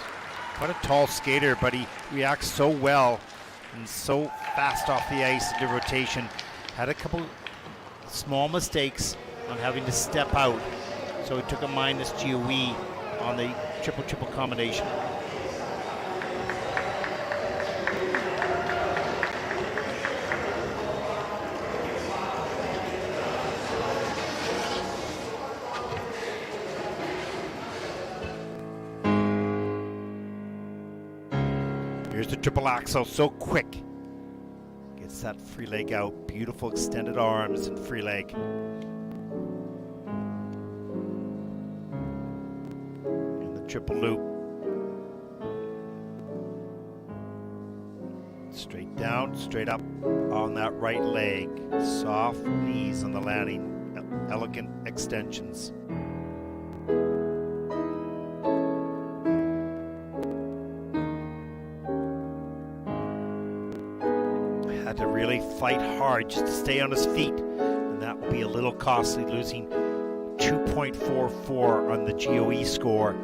Quite a tall skater, but he reacts so well and so fast off the ice into rotation. Had a couple small mistakes on having to step out, so he took a minus GOE on the triple-triple combination. Here's the triple axel, so quick. Gets that free leg out. Beautiful extended arms and free leg. And the triple loop. Straight down, straight up on that right leg. Soft knees on the landing. Elegant extensions. Had to really fight hard just to stay on his feet, and that would be a little costly, losing 2.44 on the GOE score.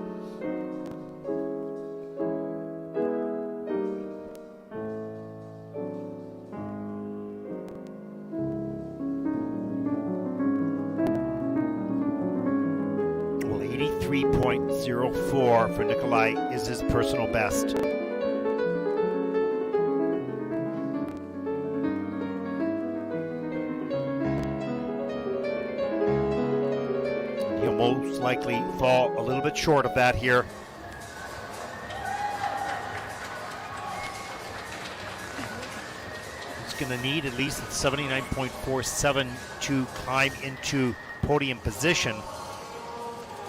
Well, 83.04 for Nicolai is his personal best. Most likely fall a little bit short of that here. It's going to need at least 79.47 to climb into podium position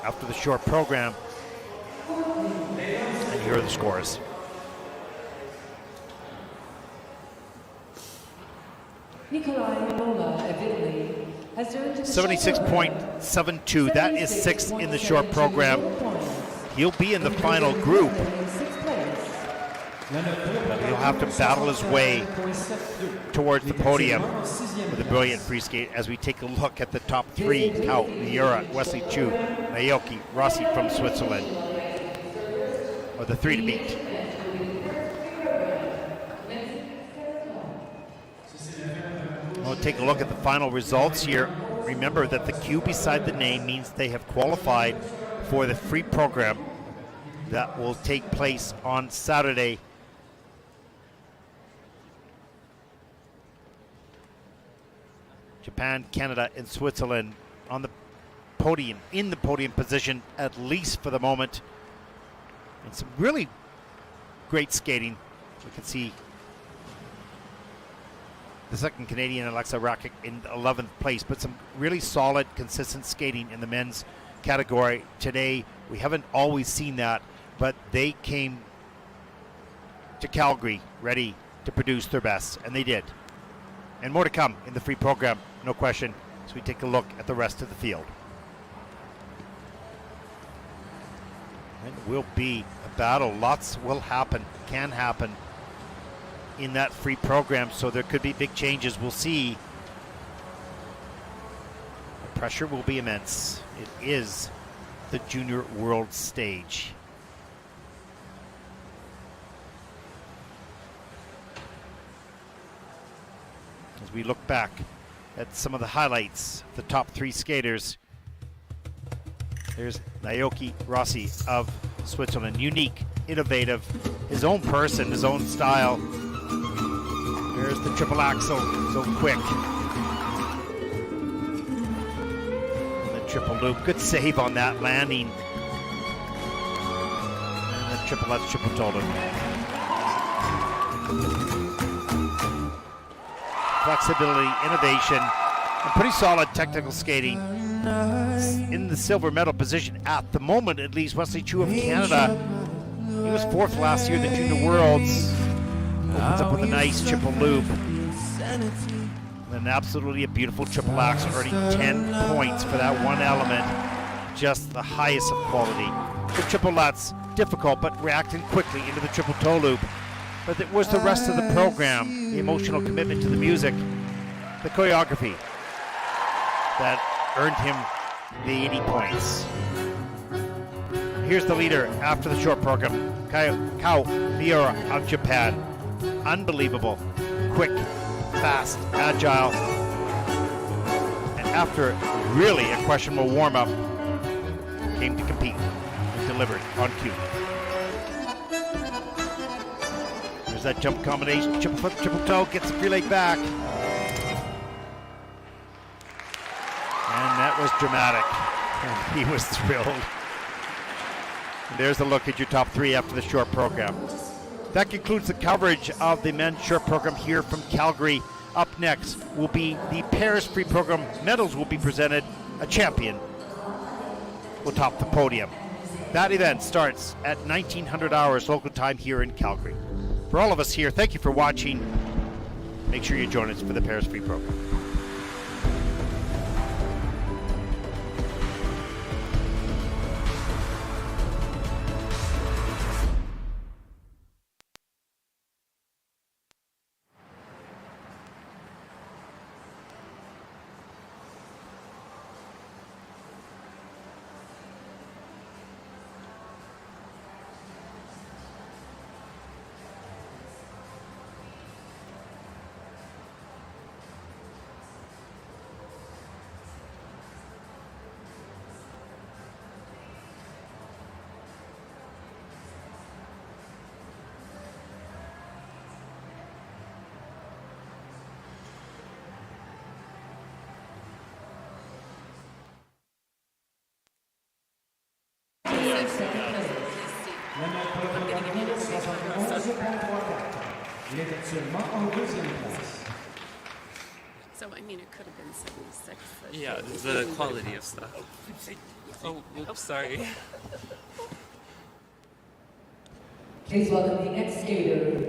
after the short program. And here are the scores. Nicolai Momola of Italy has earned 76.72. That is sixth in the short program. He'll be in the final group. But he'll have to battle his way towards the podium with a brilliant free skate as we take a look at the top three. Kao Miura, Wesley Chu, Naoki Rossi from Switzerland are the three to beat. We'll take a look at the final results here. Remember that the Q beside the name means they have qualified for the free program that will take place on Saturday. Japan, Canada, and Switzerland on the podium, in the podium position, at least for the moment. And some really great skating. We can see the second Canadian, Alexa Rakic, in 11th place, but some really solid, consistent skating in the men's category today. We haven't always seen that, but they came to Calgary ready to produce their best, and they did. And more to come in the free program, no question, as we take a look at the rest of the field. And it will be a battle. Lots will happen, can happen in that free program, so there could be big changes. We'll see. The pressure will be immense. It is the Junior World Stage. As we look back at some of the highlights, the top three skaters. There's Naoki Rossi of Switzerland. Unique, innovative, his own person, his own style. There's the triple axel, so quick. And the triple loop, good save on that landing. And the triple lutz, triple toe loop. Flexibility, innovation, and pretty solid technical skating. In the silver medal position at the moment, at least. Wesley Chu of Canada, he was fourth last year at the Junior Worlds. Opens up with a nice triple loop. And then absolutely a beautiful triple axel, earning 10 points for that one element. Just the highest of quality. The triple lutz, difficult, but reacting quickly into the triple toe loop. But it was the rest of the program, the emotional commitment to the music, the choreography that earned him the 80 points. Here's the leader after the short program, Kao Miura of Japan. Unbelievable, quick, fast, agile, and after really a questionable warm-up, came to compete and delivered on cue. There's that jump combination, triple flip, triple toe, gets the free leg back. And that was dramatic, and he was thrilled. And there's a look at your top three after the short program. That concludes the coverage of the men's short program here from Calgary. Up next will be the pairs free program. Medals will be presented. A champion will top the podium. That event starts at 1900 hours local time here in Calgary. For all of us here, thank you for watching. Make sure you join us for the pairs free program. Il est actuellement en deuxième place. So, I mean, it could have been 76. Yeah, the quality of stuff. Oh, oops, sorry. Please welcome the next skater.